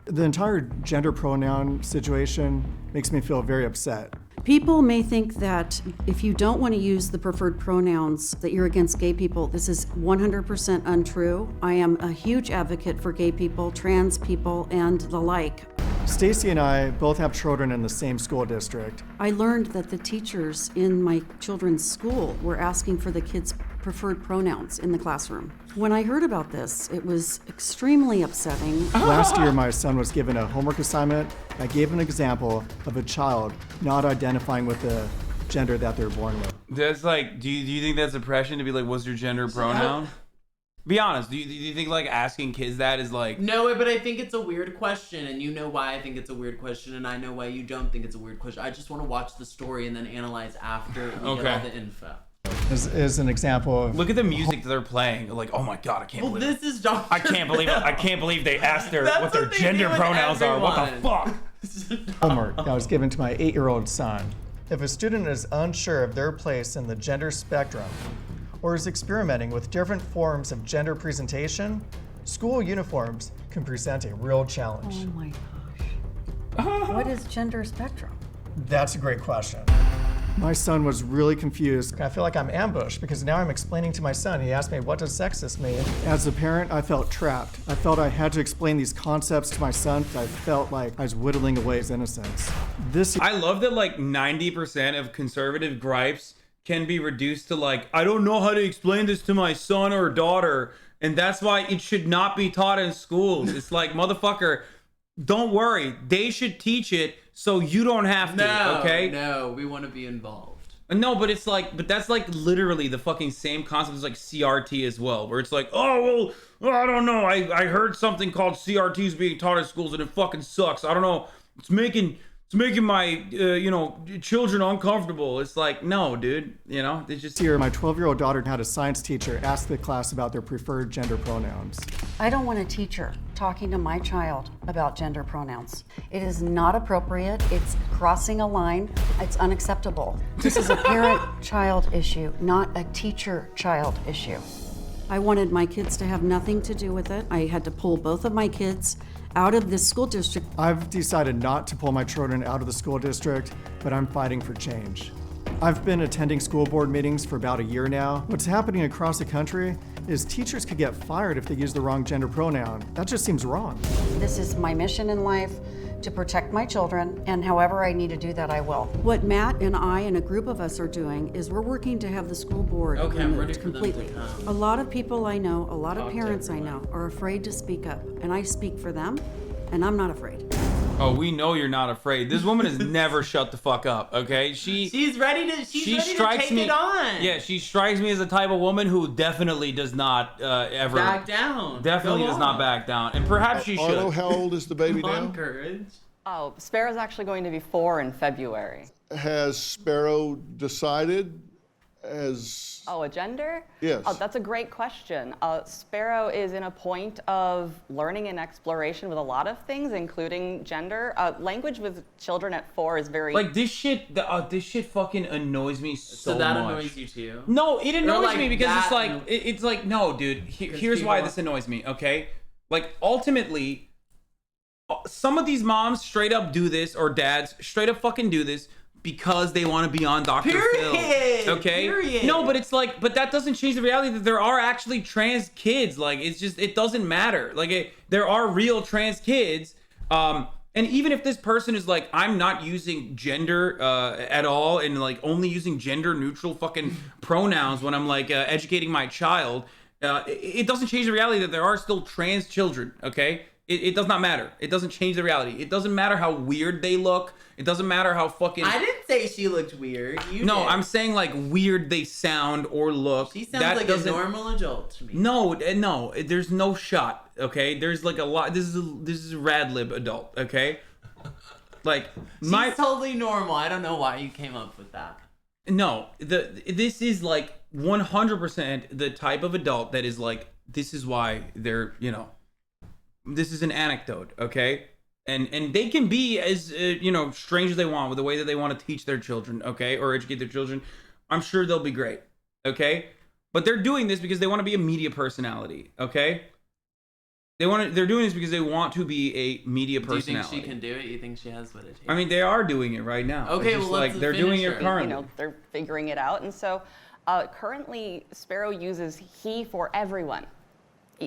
The entire gender pronoun situation makes me feel very upset. People may think that if you don't want to use the preferred pronouns, that you're against gay people. This is 100% untrue. I am a huge advocate for gay people, trans people, and the like. Stacy and I both have children in the same school district. I learned that the teachers in my children's school were asking for the kids' preferred pronouns in the classroom. When I heard about this, it was extremely upsetting. Last year, my son was given a homework assignment that gave an example of a child not identifying with the gender that they're born with. That's like, do you think that's oppression to be like, what's your gender pronoun? Be honest. Do you think like asking kids that is like? No, but I think it's a weird question, and you know why I think it's a weird question, and I know why you don't think it's a weird question. I just want to watch the story and then analyze after we get all the info. is an example of. Look at the music that they're playing. Like, oh my god, I can't believe it. This is Dr. I can't believe they asked her what their gender pronouns are. What the fuck? Homework that was given to my 8-year-old son. If a student is unsure of their place in the gender spectrum or is experimenting with different forms of gender presentation, school uniforms can present a real challenge. Oh my gosh. What is gender spectrum? That's a great question. My son was really confused. I feel like I'm ambushed because now I'm explaining to my son. He asked me, what does sexist mean? As a parent, I felt trapped. I felt I had to explain these concepts to my son. I felt like I was whittling away his innocence. I love that like 90% of conservative gripes can be reduced to like, I don't know how to explain this to my son or daughter, and that's why it should not be taught in schools. It's like, motherfucker, don't worry. They should teach it so you don't have to, okay? No, we want to be involved. No, but it's like, but that's like literally the fucking same concept as like CRT as well, where it's like, oh, well, I don't know. I heard something called CRTs being taught in schools and it fucking sucks. I don't know. It's making my, children uncomfortable. It's like, no, dude, it's just. Here, my 12-year-old daughter had a science teacher ask the class about their preferred gender pronouns. I don't want a teacher talking to my child about gender pronouns. It is not appropriate. It's crossing a line. It's unacceptable. This is a parent-child issue, not a teacher-child issue. I wanted my kids to have nothing to do with it. I had to pull both of my kids out of this school district. I've decided not to pull my children out of the school district, but I'm fighting for change. I've been attending school board meetings for about a year now. What's happening across the country is teachers could get fired if they use the wrong gender pronoun. That just seems wrong. This is my mission in life, to protect my children, and however I need to do that, I will. What Matt and I and a group of us are doing is we're working to have the school board removed completely. A lot of people I know, a lot of parents I know are afraid to speak up, and I speak for them, and I'm not afraid. Oh, we know you're not afraid. This woman has never shut the fuck up, okay? She's ready to take me, it on. Yeah, she strikes me as the type of woman who definitely does not ever back down. Definitely does not back down. And perhaps she should. Arlo, how old is the baby now? Courage. Oh, Sparrow's actually going to be 4 in February. Has Sparrow decided as... Oh, a gender? Yes. Oh, that's a great question. Sparrow is in a point of learning and exploration with a lot of things, including gender. Language with children at 4 is very... Like, this shit fucking annoys me so much. So that annoys you too? No, it annoys me because it's like, no, dude, here's why this annoys me, okay? Like, ultimately, some of these moms straight up do this, or dads straight up fucking do this, because they want to be on Dr. Phil. Okay? Period. No, but it's like, but that doesn't change the reality that there are actually trans kids. Like, it's just, it doesn't matter. Like, there are real trans kids. And even if this person is like, I'm not using gender at all, and like only using gender neutral fucking pronouns when I'm like educating my child, it doesn't change the reality that there are still trans children. Okay? It does not matter. It doesn't change the reality. It doesn't matter how weird they look. It doesn't matter how fucking... I didn't say she looked weird. You No, did. I'm saying like weird they sound or look. She sounds like a normal adult to me. No, there's no shot, okay? There's like a lot... This is a rad lib adult, okay? Like, She's totally normal. I don't know why you came up with that. No, this is like 100% the type of adult that is like, this is why they're, this is an anecdote, okay? And they can be as, strange as they want with the way that they want to teach their children, okay? Or educate their children. I'm sure they'll be great, okay? But they're doing this because they want to be a media personality, okay? They're doing this because they want to be a media personality. Do you think she can do it? You think she has what it takes? I mean, they are doing it right now. Okay, well, let's they're doing it currently. They're figuring it out. And so currently, Sparrow uses he for everyone.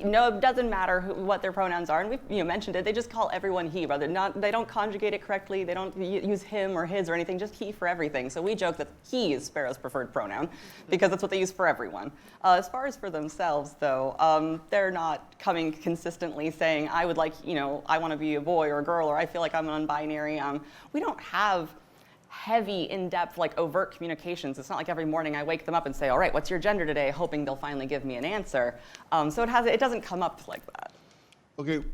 No, it doesn't matter what their pronouns are, and we've mentioned it. They just call everyone he, they don't conjugate it correctly. They don't use him or his or anything. Just he for everything. So we joke that he is Sparrow's preferred pronoun because that's what they use for everyone. As far as for themselves, though, they're not coming consistently saying, I would like, I want to be a boy or a girl, or I feel like I'm non-binary. We don't have heavy, in-depth, like overt communications. It's not like every morning I wake them up and say, all right, what's your gender today? Hoping they'll finally give me an answer. So it doesn't come up like that. Okay,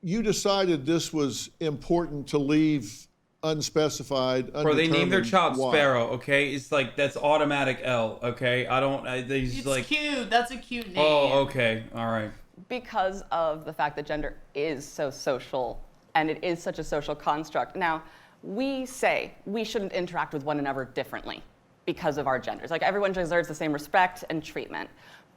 you decided this was important to leave unspecified, Bro, they named their undetermined child why. Sparrow, okay? It's like, that's automatic L, okay? It's like... cute. That's a cute name. Oh, okay. All right. Because of the fact that gender is so social and it is such a social construct. Now, we say we shouldn't interact with one another differently because of our genders. Like, everyone deserves the same respect and treatment.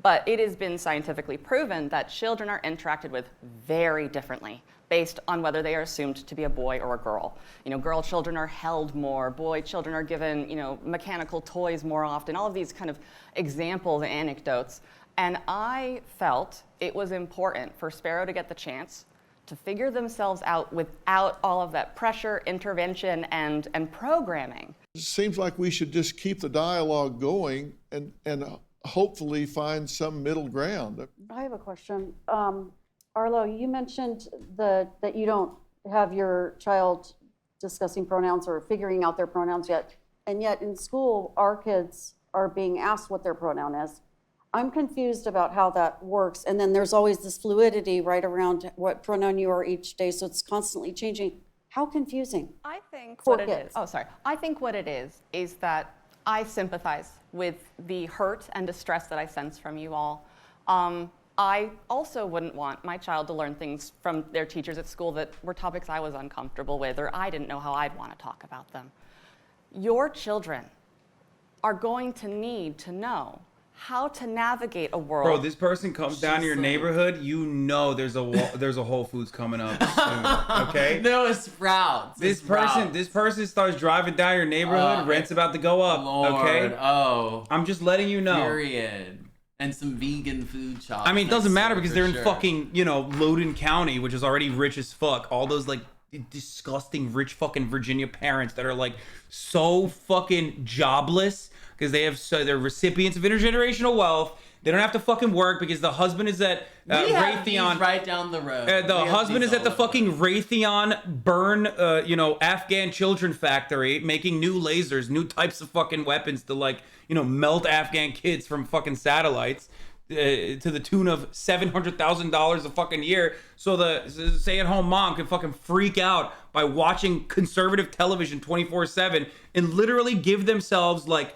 But it has been scientifically proven that children are interacted with very differently based on whether they are assumed to be a boy or a girl. You know, girl children are held more, boy children are given, you know, mechanical toys more often, all of these kind of examples and anecdotes. And I felt it was important for Sparrow to get the chance to figure themselves out without all of that pressure, intervention, and programming. It seems like we should just keep the dialogue going and hopefully find some middle ground. I have a question. Arlo, you mentioned that you don't have your child discussing pronouns or figuring out their pronouns yet, and yet in school, our kids are being asked what their pronoun is. I'm confused about how that works, and then there's always this fluidity right around what pronoun you are each day, so it's constantly changing. How confusing. I think for what kids. it is, I think what it is that I sympathize with the hurt and distress that I sense from you all. I also wouldn't want my child to learn things from their teachers at school that were topics I was uncomfortable with or I didn't know how I'd want to talk about them. Your children are going to need to know how to navigate a world. Bro, this person comes down to your neighborhood, you know there's a Whole Foods coming up soon, okay? No, it's Sprouts. This person starts driving down your neighborhood, rent's about to go up, Lord, okay? Oh. I'm just letting you know. Period. And some vegan food shops. I mean, it doesn't matter because they're in sure. fucking, you know, Loudoun County, which is already rich as fuck. All those, like, disgusting rich fucking Virginia parents that are, like, so fucking jobless because they're recipients of intergenerational wealth. They don't have to fucking work because the husband is at Raytheon. Right down the road. The husband is at the fucking Raytheon burn, Afghan children factory, making new lasers, new types of fucking weapons to, like, you know, melt Afghan kids from fucking satellites to the tune of $700,000 a fucking year. So the stay-at-home mom can fucking freak out by watching conservative television 24/7 and literally give themselves, like,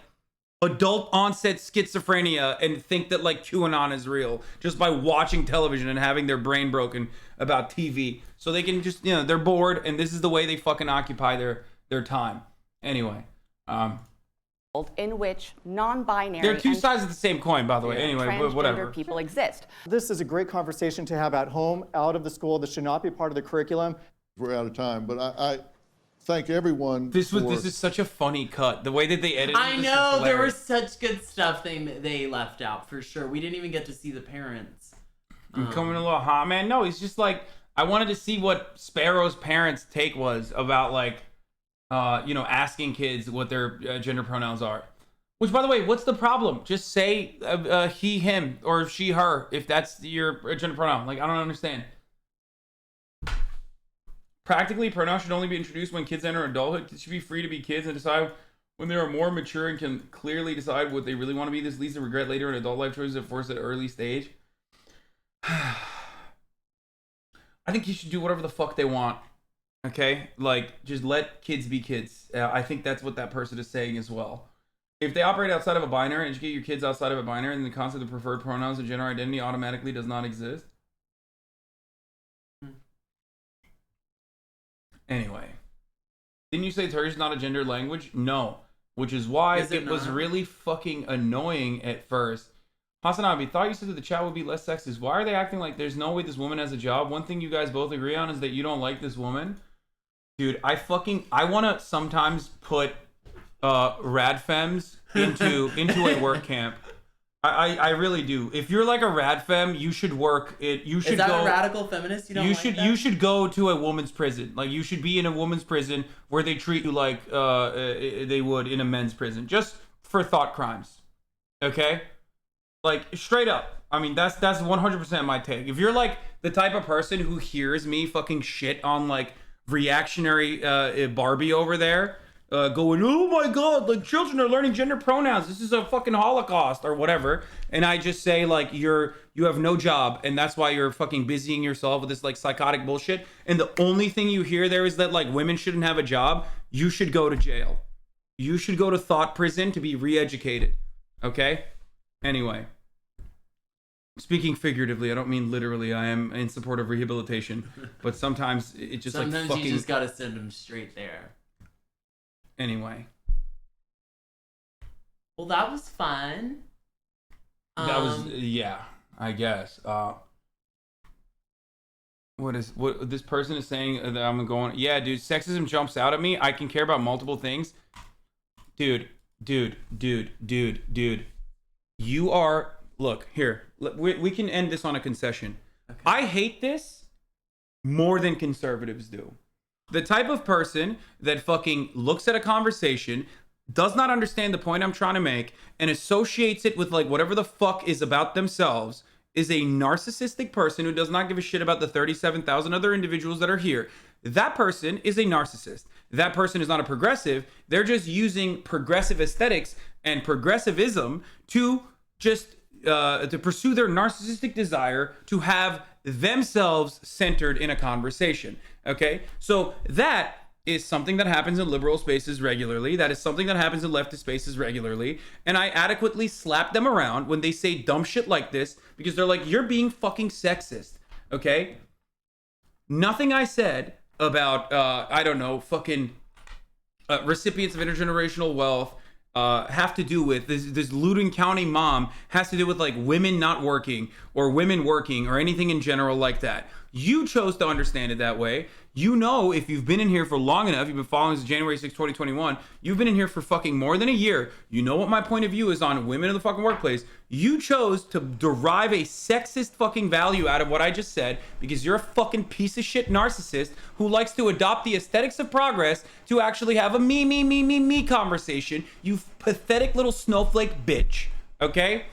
adult onset schizophrenia and think that, like, QAnon is real just by watching television and having their brain broken about TV. So they can just, you know, they're bored and this is the way they fucking occupy their time. Anyway, in which non-binary they're two sides of the same coin, by the way. Anyway, transgender whatever. people exist. This is a great conversation to have at home, out of the school. This should not be part of the curriculum. We're out of time, but I thank everyone. This is such a funny cut. The way that they edited. I know there was such good stuff they left out for sure. We didn't even get to see the parents. I'm coming a little hot, man. No, it's just like I wanted to see what Sparrow's parents' take was about, like, asking kids what their gender pronouns are. Which, by the way, what's the problem? Just say he, him, or she, her, if that's your gender pronoun. Like, I don't understand. Practically, pronouns should only be introduced when kids enter adulthood. Kids should be free to be kids and decide when they are more mature and can clearly decide what they really want to be. This leads to regret later in adult life choices that forced at an early stage. I think you should do whatever the fuck they want. Okay? Like, just let kids be kids. I think that's what that person is saying as well. If they operate outside of a binary, educate your kids outside of a binary, then the concept of preferred pronouns and gender identity automatically does not exist. Anyway, didn't you say Turkish is not a gender language? No, which is why it was really fucking annoying at first. Hasanabi, thought you said that the chat would be less sexist. Why are they acting like there's no way this woman has a job? One thing you guys both agree on is that you don't like this woman. Dude, I want to sometimes put rad femmes into a work camp. I really do. If you're like a rad femme, you should work it. You should Is that go, a radical feminist? You should go to a woman's prison. Like, you should be in a woman's prison where they treat you like they would in a men's prison, just for thought crimes. Okay, like, straight up. I mean, that's 100% my take. If you're like the type of person who hears me fucking shit on, like, reactionary Barbie over there, going, oh my God, like children are learning gender pronouns. This is a fucking Holocaust or whatever. And I just say like, you have no job. And that's why you're fucking busying yourself with this like psychotic bullshit. And the only thing you hear there is that like women shouldn't have a job. You should go to jail. You should go to thought prison to be re-educated. Okay? Anyway. Speaking figuratively, I don't mean literally. I am in support of rehabilitation. But sometimes it just sometimes like fucking... you just gotta send them straight there. Anyway. Well, that was fun. That was, yeah, I guess. What this person is saying that I'm going, yeah, dude, sexism jumps out at me. I can care about multiple things. Dude. You are, look, here, we can end this on a concession. Okay. I hate this more than conservatives do. The type of person that fucking looks at a conversation, does not understand the point I'm trying to make, and associates it with like whatever the fuck is about themselves is a narcissistic person who does not give a shit about the 37,000 other individuals that are here. That person is a narcissist. That person is not a progressive. They're just using progressive aesthetics and progressivism to just to pursue their narcissistic desire to have themselves centered in a conversation. Okay, so that is something that happens in liberal spaces regularly. That is something that happens in leftist spaces regularly. And I adequately slap them around when they say dumb shit like this because they're like, you're being fucking sexist. Okay? Nothing I said about, I don't know, fucking recipients of intergenerational wealth have to do with this Loudoun County mom has to do with like women not working or women working or anything in general like that. You chose to understand it that way. You know, if you've been in here for long enough, you've been following since January 6, 2021, you've been in here for fucking more than a year. You know what my point of view is on women in the fucking workplace. You chose to derive a sexist fucking value out of what I just said because you're a fucking piece of shit narcissist who likes to adopt the aesthetics of progress to actually have a me conversation. You pathetic little snowflake bitch. Okay?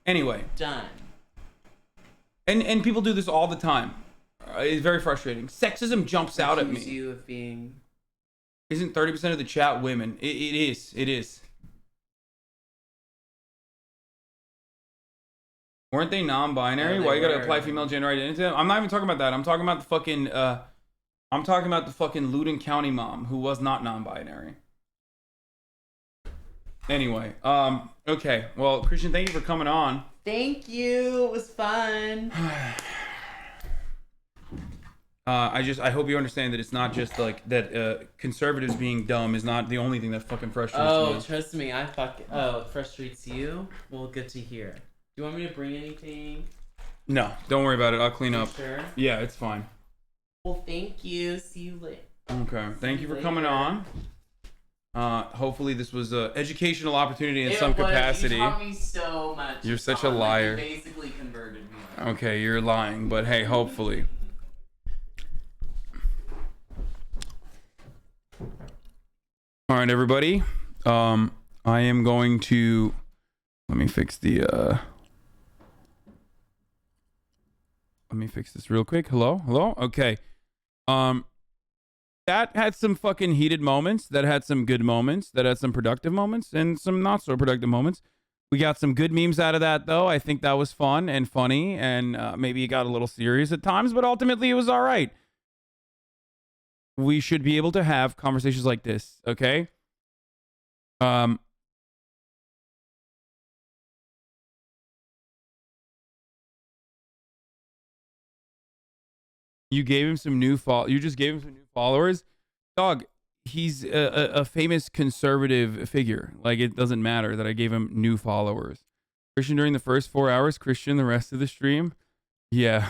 Anyway. Done. And people do this all the time. It's very frustrating. Sexism jumps out at me. You of being... Isn't 30% of the chat women? It is. Weren't they non-binary? Why you gotta apply female gender identity to them? I'm not even talking about that. I'm talking about the fucking Loudoun County mom who was not non-binary. Anyway, okay. Well, Christian, thank you for coming on. Thank you. It was fun. I hope you understand that it's not just like that. Conservatives being dumb is not the only thing that fucking frustrates me. Oh, trust me, it frustrates you. Well, good to hear. Do you want me to bring anything? No, don't worry about it. I'll clean up. Sure. Yeah, it's fine. Well, thank you. See you later. Okay, thank you for coming on. Hopefully this was an educational opportunity in some capacity. You taught me so much. You're such a liar. Like, you basically converted me. Okay, you're lying, but hey, hopefully. All right, everybody. I am going to let me fix the let me fix this real quick. Hello. Okay. That had some fucking heated moments. That had some good moments. That had some productive moments and some not so productive moments. We got some good memes out of that, though. I think that was fun and funny, and maybe it got a little serious at times, but ultimately it was all right. We should be able to have conversations like this, okay? You gave him some new You just gave him some new followers, dog. He's a famous conservative figure. Like, it doesn't matter that I gave him new followers. Christian during the first 4 hours, Christian the rest of the stream. Yeah.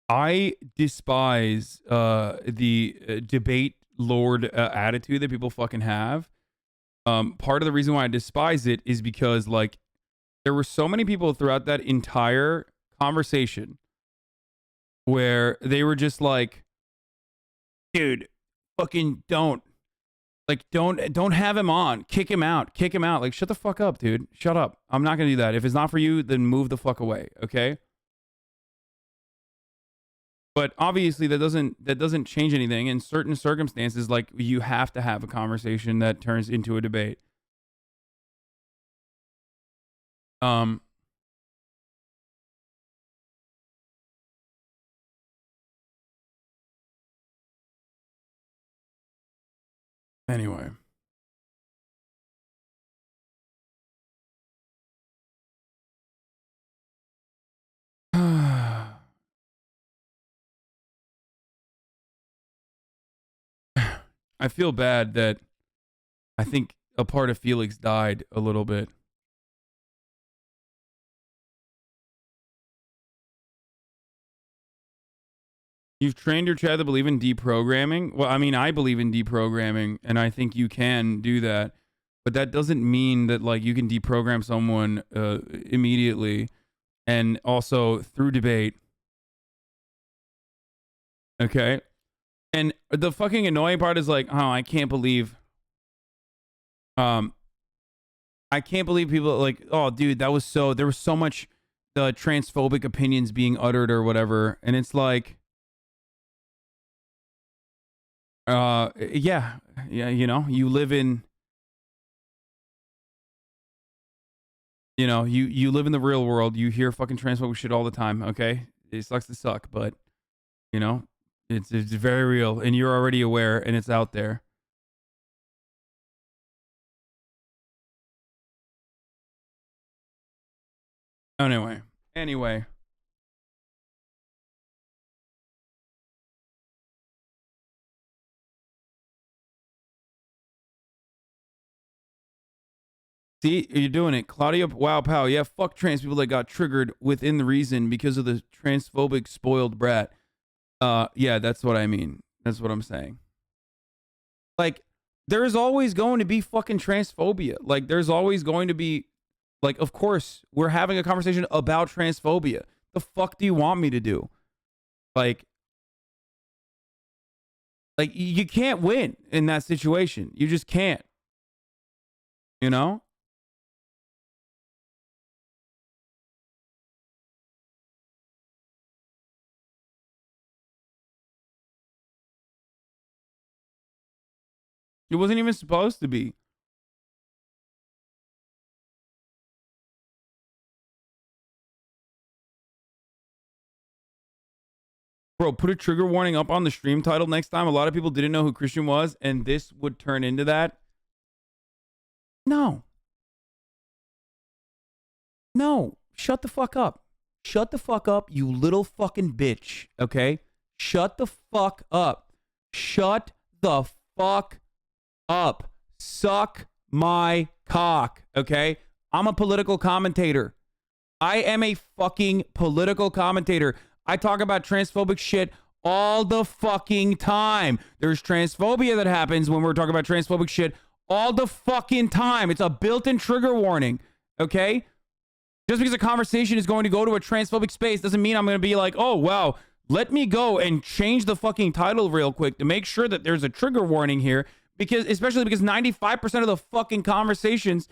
I despise the debate lord attitude that people fucking have. Part of the reason why I despise it is because, like, there were so many people throughout that entire conversation where they were just like, dude, fucking don't have him on. Kick him out. Like, shut the fuck up, dude. Shut up. I'm not going to do that. If it's not for you, then move the fuck away. Okay. But obviously that doesn't change anything. In certain circumstances, like, you have to have a conversation that turns into a debate. Anyway. I feel bad that I think a part of Felix died a little bit. You've trained your chat to believe in deprogramming? Well, I mean, I believe in deprogramming, and I think you can do that. But that doesn't mean that, like, you can deprogram someone immediately and also through debate. Okay? And the fucking annoying part is like, oh, I can't believe people like, oh, dude, there was so much transphobic opinions being uttered or whatever. And it's like, yeah, you know, you live in, you know, you live in the real world. You hear fucking transphobic shit all the time. Okay. It sucks to suck, but you know, it's very real and you're already aware and it's out there. Anyway. See, you're doing it. Claudia, wow, pow. Yeah, fuck trans people that got triggered within the reason because of the transphobic spoiled brat. Yeah, that's what I mean. That's what I'm saying. Like, there's always going to be fucking transphobia. Like, there's always going to be, like, of course, we're having a conversation about transphobia. The fuck do you want me to do? Like, you can't win in that situation. You just can't. You know? It wasn't even supposed to be. Bro, put a trigger warning up on the stream title next time. A lot of people didn't know who Christian was, and this would turn into that. No. No. Shut the fuck up. Shut the fuck up, you little fucking bitch. Okay? Shut the fuck up. Shut the fuck up. Suck my cock. Okay? I'm a political commentator. I am a fucking political commentator. I talk about transphobic shit all the fucking time. There's transphobia that happens when we're talking about transphobic shit all the fucking time. It's a built-in trigger warning. Okay? Just because a conversation is going to go to a transphobic space doesn't mean I'm going to be like, oh, wow, let me go and change the fucking title real quick to make sure that there's a trigger warning here. Because, especially because 95% of the fucking conversations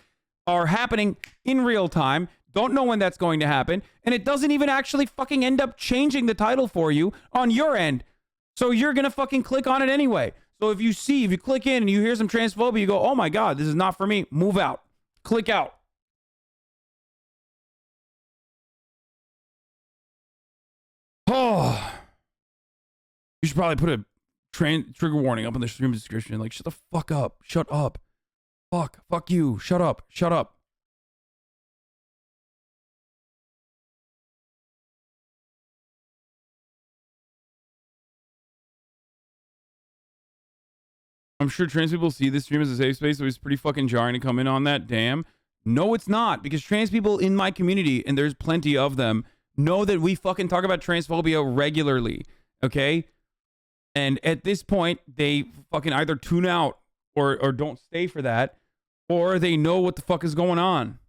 are happening in real time. Don't know when that's going to happen. And it doesn't even actually fucking end up changing the title for you on your end. So you're going to fucking click on it anyway. So if you click in and you hear some transphobia, you go, oh my God, this is not for me. Move out. Click out. Oh. You should probably put a trigger warning up in the stream description. Like, shut the fuck up. Shut up. Fuck you. Shut up. Shut up. I'm sure trans people see this stream as a safe space, so it's pretty fucking jarring to come in on that. Damn. No, it's not, because trans people in my community, and there's plenty of them, know that we fucking talk about transphobia regularly. Okay? And at this point, they fucking either tune out or don't stay for that, or they know what the fuck is going on.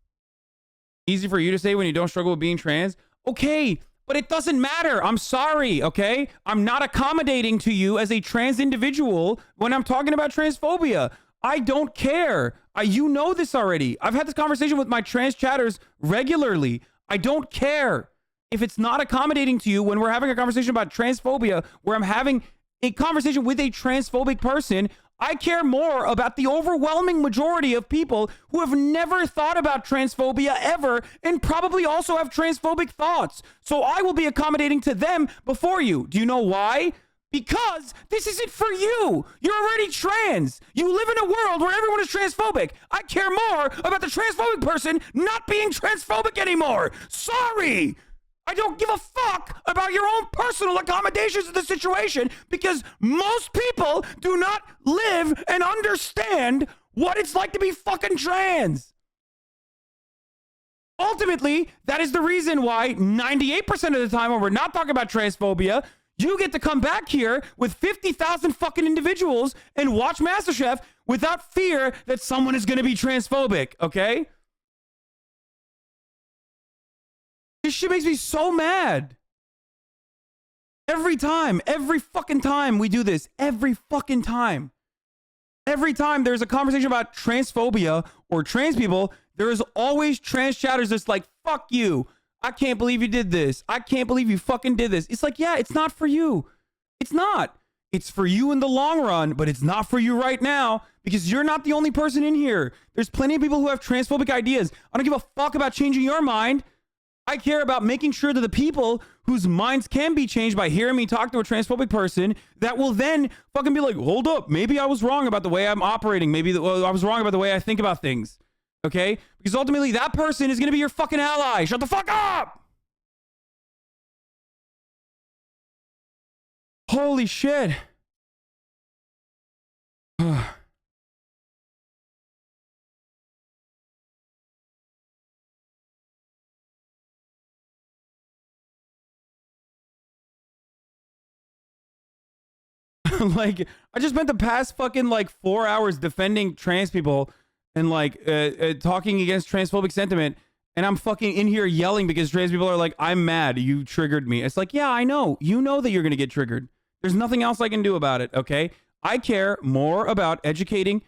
Easy for you to say when you don't struggle with being trans. Okay, but it doesn't matter. I'm sorry, okay? I'm not accommodating to you as a trans individual when I'm talking about transphobia. I don't care. You know this already. I've had this conversation with my trans chatters regularly. I don't care. if it's not accommodating to you when we're having a conversation about transphobia, where I'm having a conversation with a transphobic person, I care more about the overwhelming majority of people who have never thought about transphobia ever and probably also have transphobic thoughts. So I will be accommodating to them before you. Do you know why? Because this isn't for you. You're already trans. You live in a world where everyone is transphobic. I care more about the transphobic person not being transphobic anymore. Sorry. I don't give a fuck about your own personal accommodations to the situation because most people do not live and understand what it's like to be fucking trans. Ultimately, that is the reason why 98% of the time when we're not talking about transphobia, you get to come back here with 50,000 fucking individuals and watch MasterChef without fear that someone is going to be transphobic, okay? This shit makes me so mad. Every fucking time we do this, every fucking time there's a conversation about transphobia or trans people, there is always trans chatters that's like, fuck you. I can't believe you did this. I can't believe you fucking did this. It's like, yeah, it's not for you. It's not. It's for you in the long run, but it's not for you right now because you're not the only person in here. There's plenty of people who have transphobic ideas. I don't give a fuck about changing your mind. I care about making sure that the people whose minds can be changed by hearing me talk to a transphobic person that will then fucking be like, hold up, maybe I was wrong about the way I'm operating. Maybe I was wrong about the way I think about things. Okay? Because ultimately that person is going to be your fucking ally. Shut the fuck up! Holy shit. Like, I just spent the past fucking like 4 hours defending trans people and like talking against transphobic sentiment, and I'm fucking in here yelling because trans people are like, I'm mad, you triggered me. It's like, yeah, I know. You know that you're gonna get triggered. There's nothing else I can do about it, okay? I care more about educating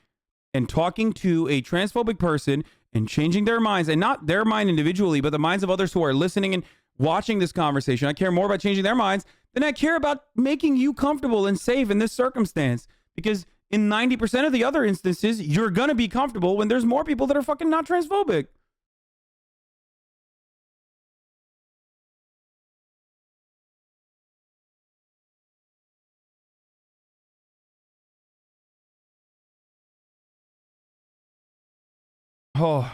and talking to a transphobic person and changing their minds, and not their mind individually, but the minds of others who are listening and watching this conversation. I care more about changing their minds than I care about making you comfortable and safe in this circumstance. Because in 90% of the other instances, you're going to be comfortable when there's more people that are fucking not transphobic. Oh.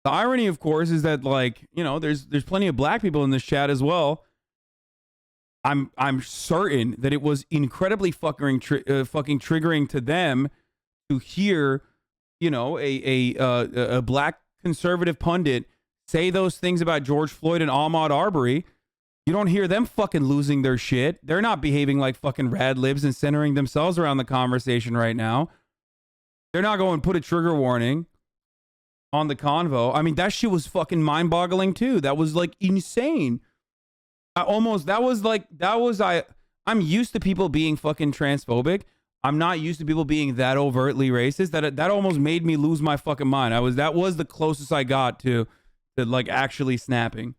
The irony, of course, is that, like, you know, there's plenty of black people in this chat as well. I'm certain that it was incredibly fucking triggering to them to hear, you know, a black conservative pundit say those things about George Floyd and Ahmaud Arbery. You don't hear them fucking losing their shit. They're not behaving like fucking rad libs and centering themselves around the conversation right now. They're not going to put a trigger warning on the convo. I mean, that shit was fucking mind-boggling too. That was like insane. I'm used to people being fucking transphobic. I'm not used to people being that overtly racist. That almost made me lose my fucking mind. That was the closest I got to like actually snapping.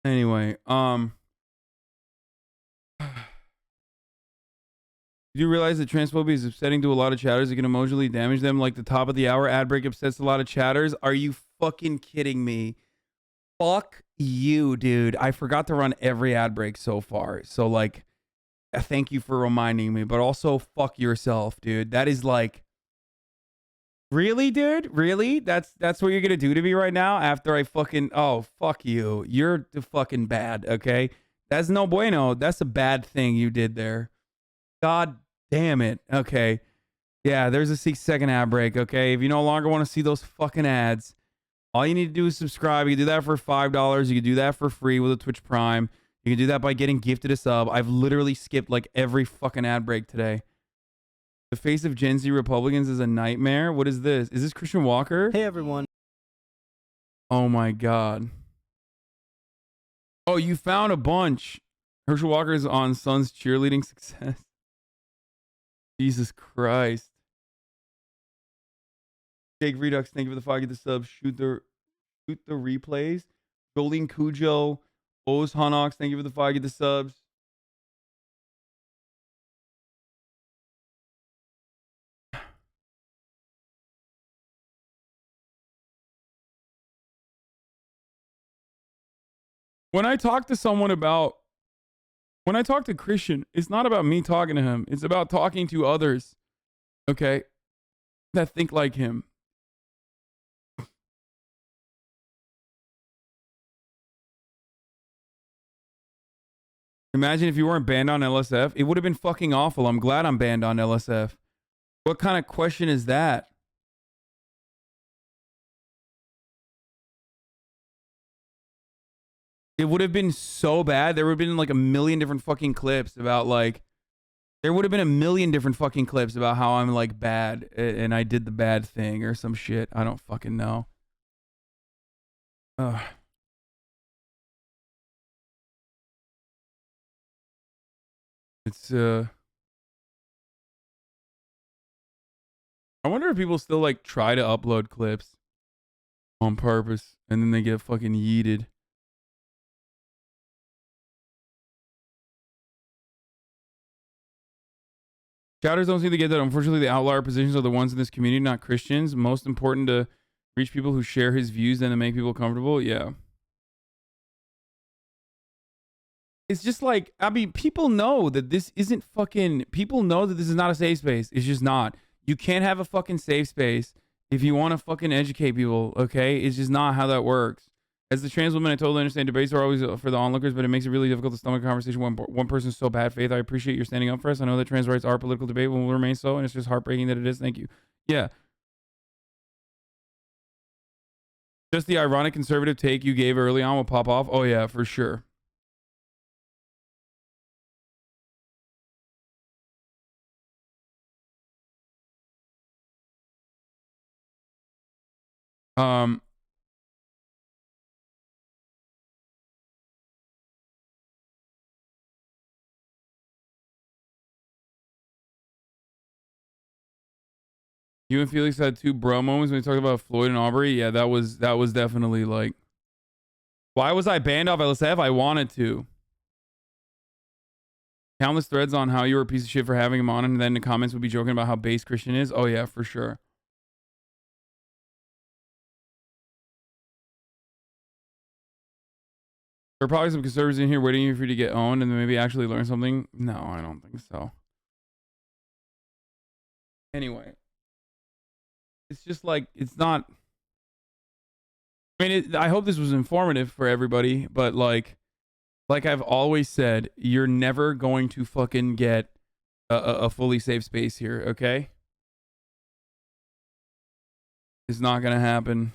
Anyway, you do realize that transphobia is upsetting to a lot of chatters. It can emotionally damage them. Like the top of the hour ad break upsets a lot of chatters. Are you fucking kidding me? Fuck you, dude. I forgot to run every ad break so far. So like, thank you for reminding me, but also fuck yourself, dude. That is like, really, dude? Really? That's what you're gonna do to me right now after I fucking, oh, fuck you. You're fucking bad, okay? That's no bueno. That's a bad thing you did there. God damn it. Okay. Yeah, there's a 6-second ad break, okay? If you no longer want to see those fucking ads, All you need to do is subscribe. You can do that for $5. You can do that for free with a Twitch Prime. You can do that by getting gifted a sub. I've literally skipped like every fucking ad break today. The face of Gen Z Republicans is a nightmare. What is this? Is this Christian Walker? Hey, everyone. Oh my God. Oh, you found a bunch. Herschel Walker is on Son's cheerleading success. Jesus Christ. Jake Redux, thank you for the 5. Get the subs. Shoot the replays. Jolene Cujo. Oz Hanox, thank you for the 5. Get the subs. When I talk to Christian, it's not about me talking to him. It's about talking to others, okay, that think like him. Imagine if you weren't banned on LSF. It would have been fucking awful. I'm glad I'm banned on LSF. What kind of question is that? It would have been so bad. There would have been like a million different fucking clips about like, there would have been a million different fucking clips about how I'm like bad and I did the bad thing or some shit. I don't fucking know. Ugh. It's I wonder if people still like try to upload clips on purpose and then they get fucking yeeted. Shouters don't seem to get that. Unfortunately, the outlier positions are the ones in this community, not Christians. Most important to reach people who share his views than to make people comfortable. Yeah. It's just like, I mean, people know that this isn't fucking, people know that this is not a safe space. It's just not. You can't have a fucking safe space if you want to fucking educate people, okay? It's just not how that works. As the trans woman, I totally understand debates are always for the onlookers, but it makes it really difficult to stomach a conversation when one person's so bad faith. I appreciate your standing up for us. I know that trans rights are a political debate and will remain so, and it's just heartbreaking that it is. Thank you. Yeah. Just the ironic conservative take you gave early on will pop off. Oh, yeah, for sure. You and Felix had 2 bro moments when we talked about Floyd and Aubrey. Yeah, that was definitely like, why was I banned off LSF? I wanted to. Countless threads on how you were a piece of shit for having him on, and then the comments would be joking about how base Christian is. Oh yeah, for sure. There are probably some conservatives in here waiting for you to get owned and then maybe actually learn something. No, I don't think so. Anyway. It's just like, it's not, I mean, I hope this was informative for everybody, but like I've always said, you're never going to fucking get a fully safe space here, okay? It's not going to happen.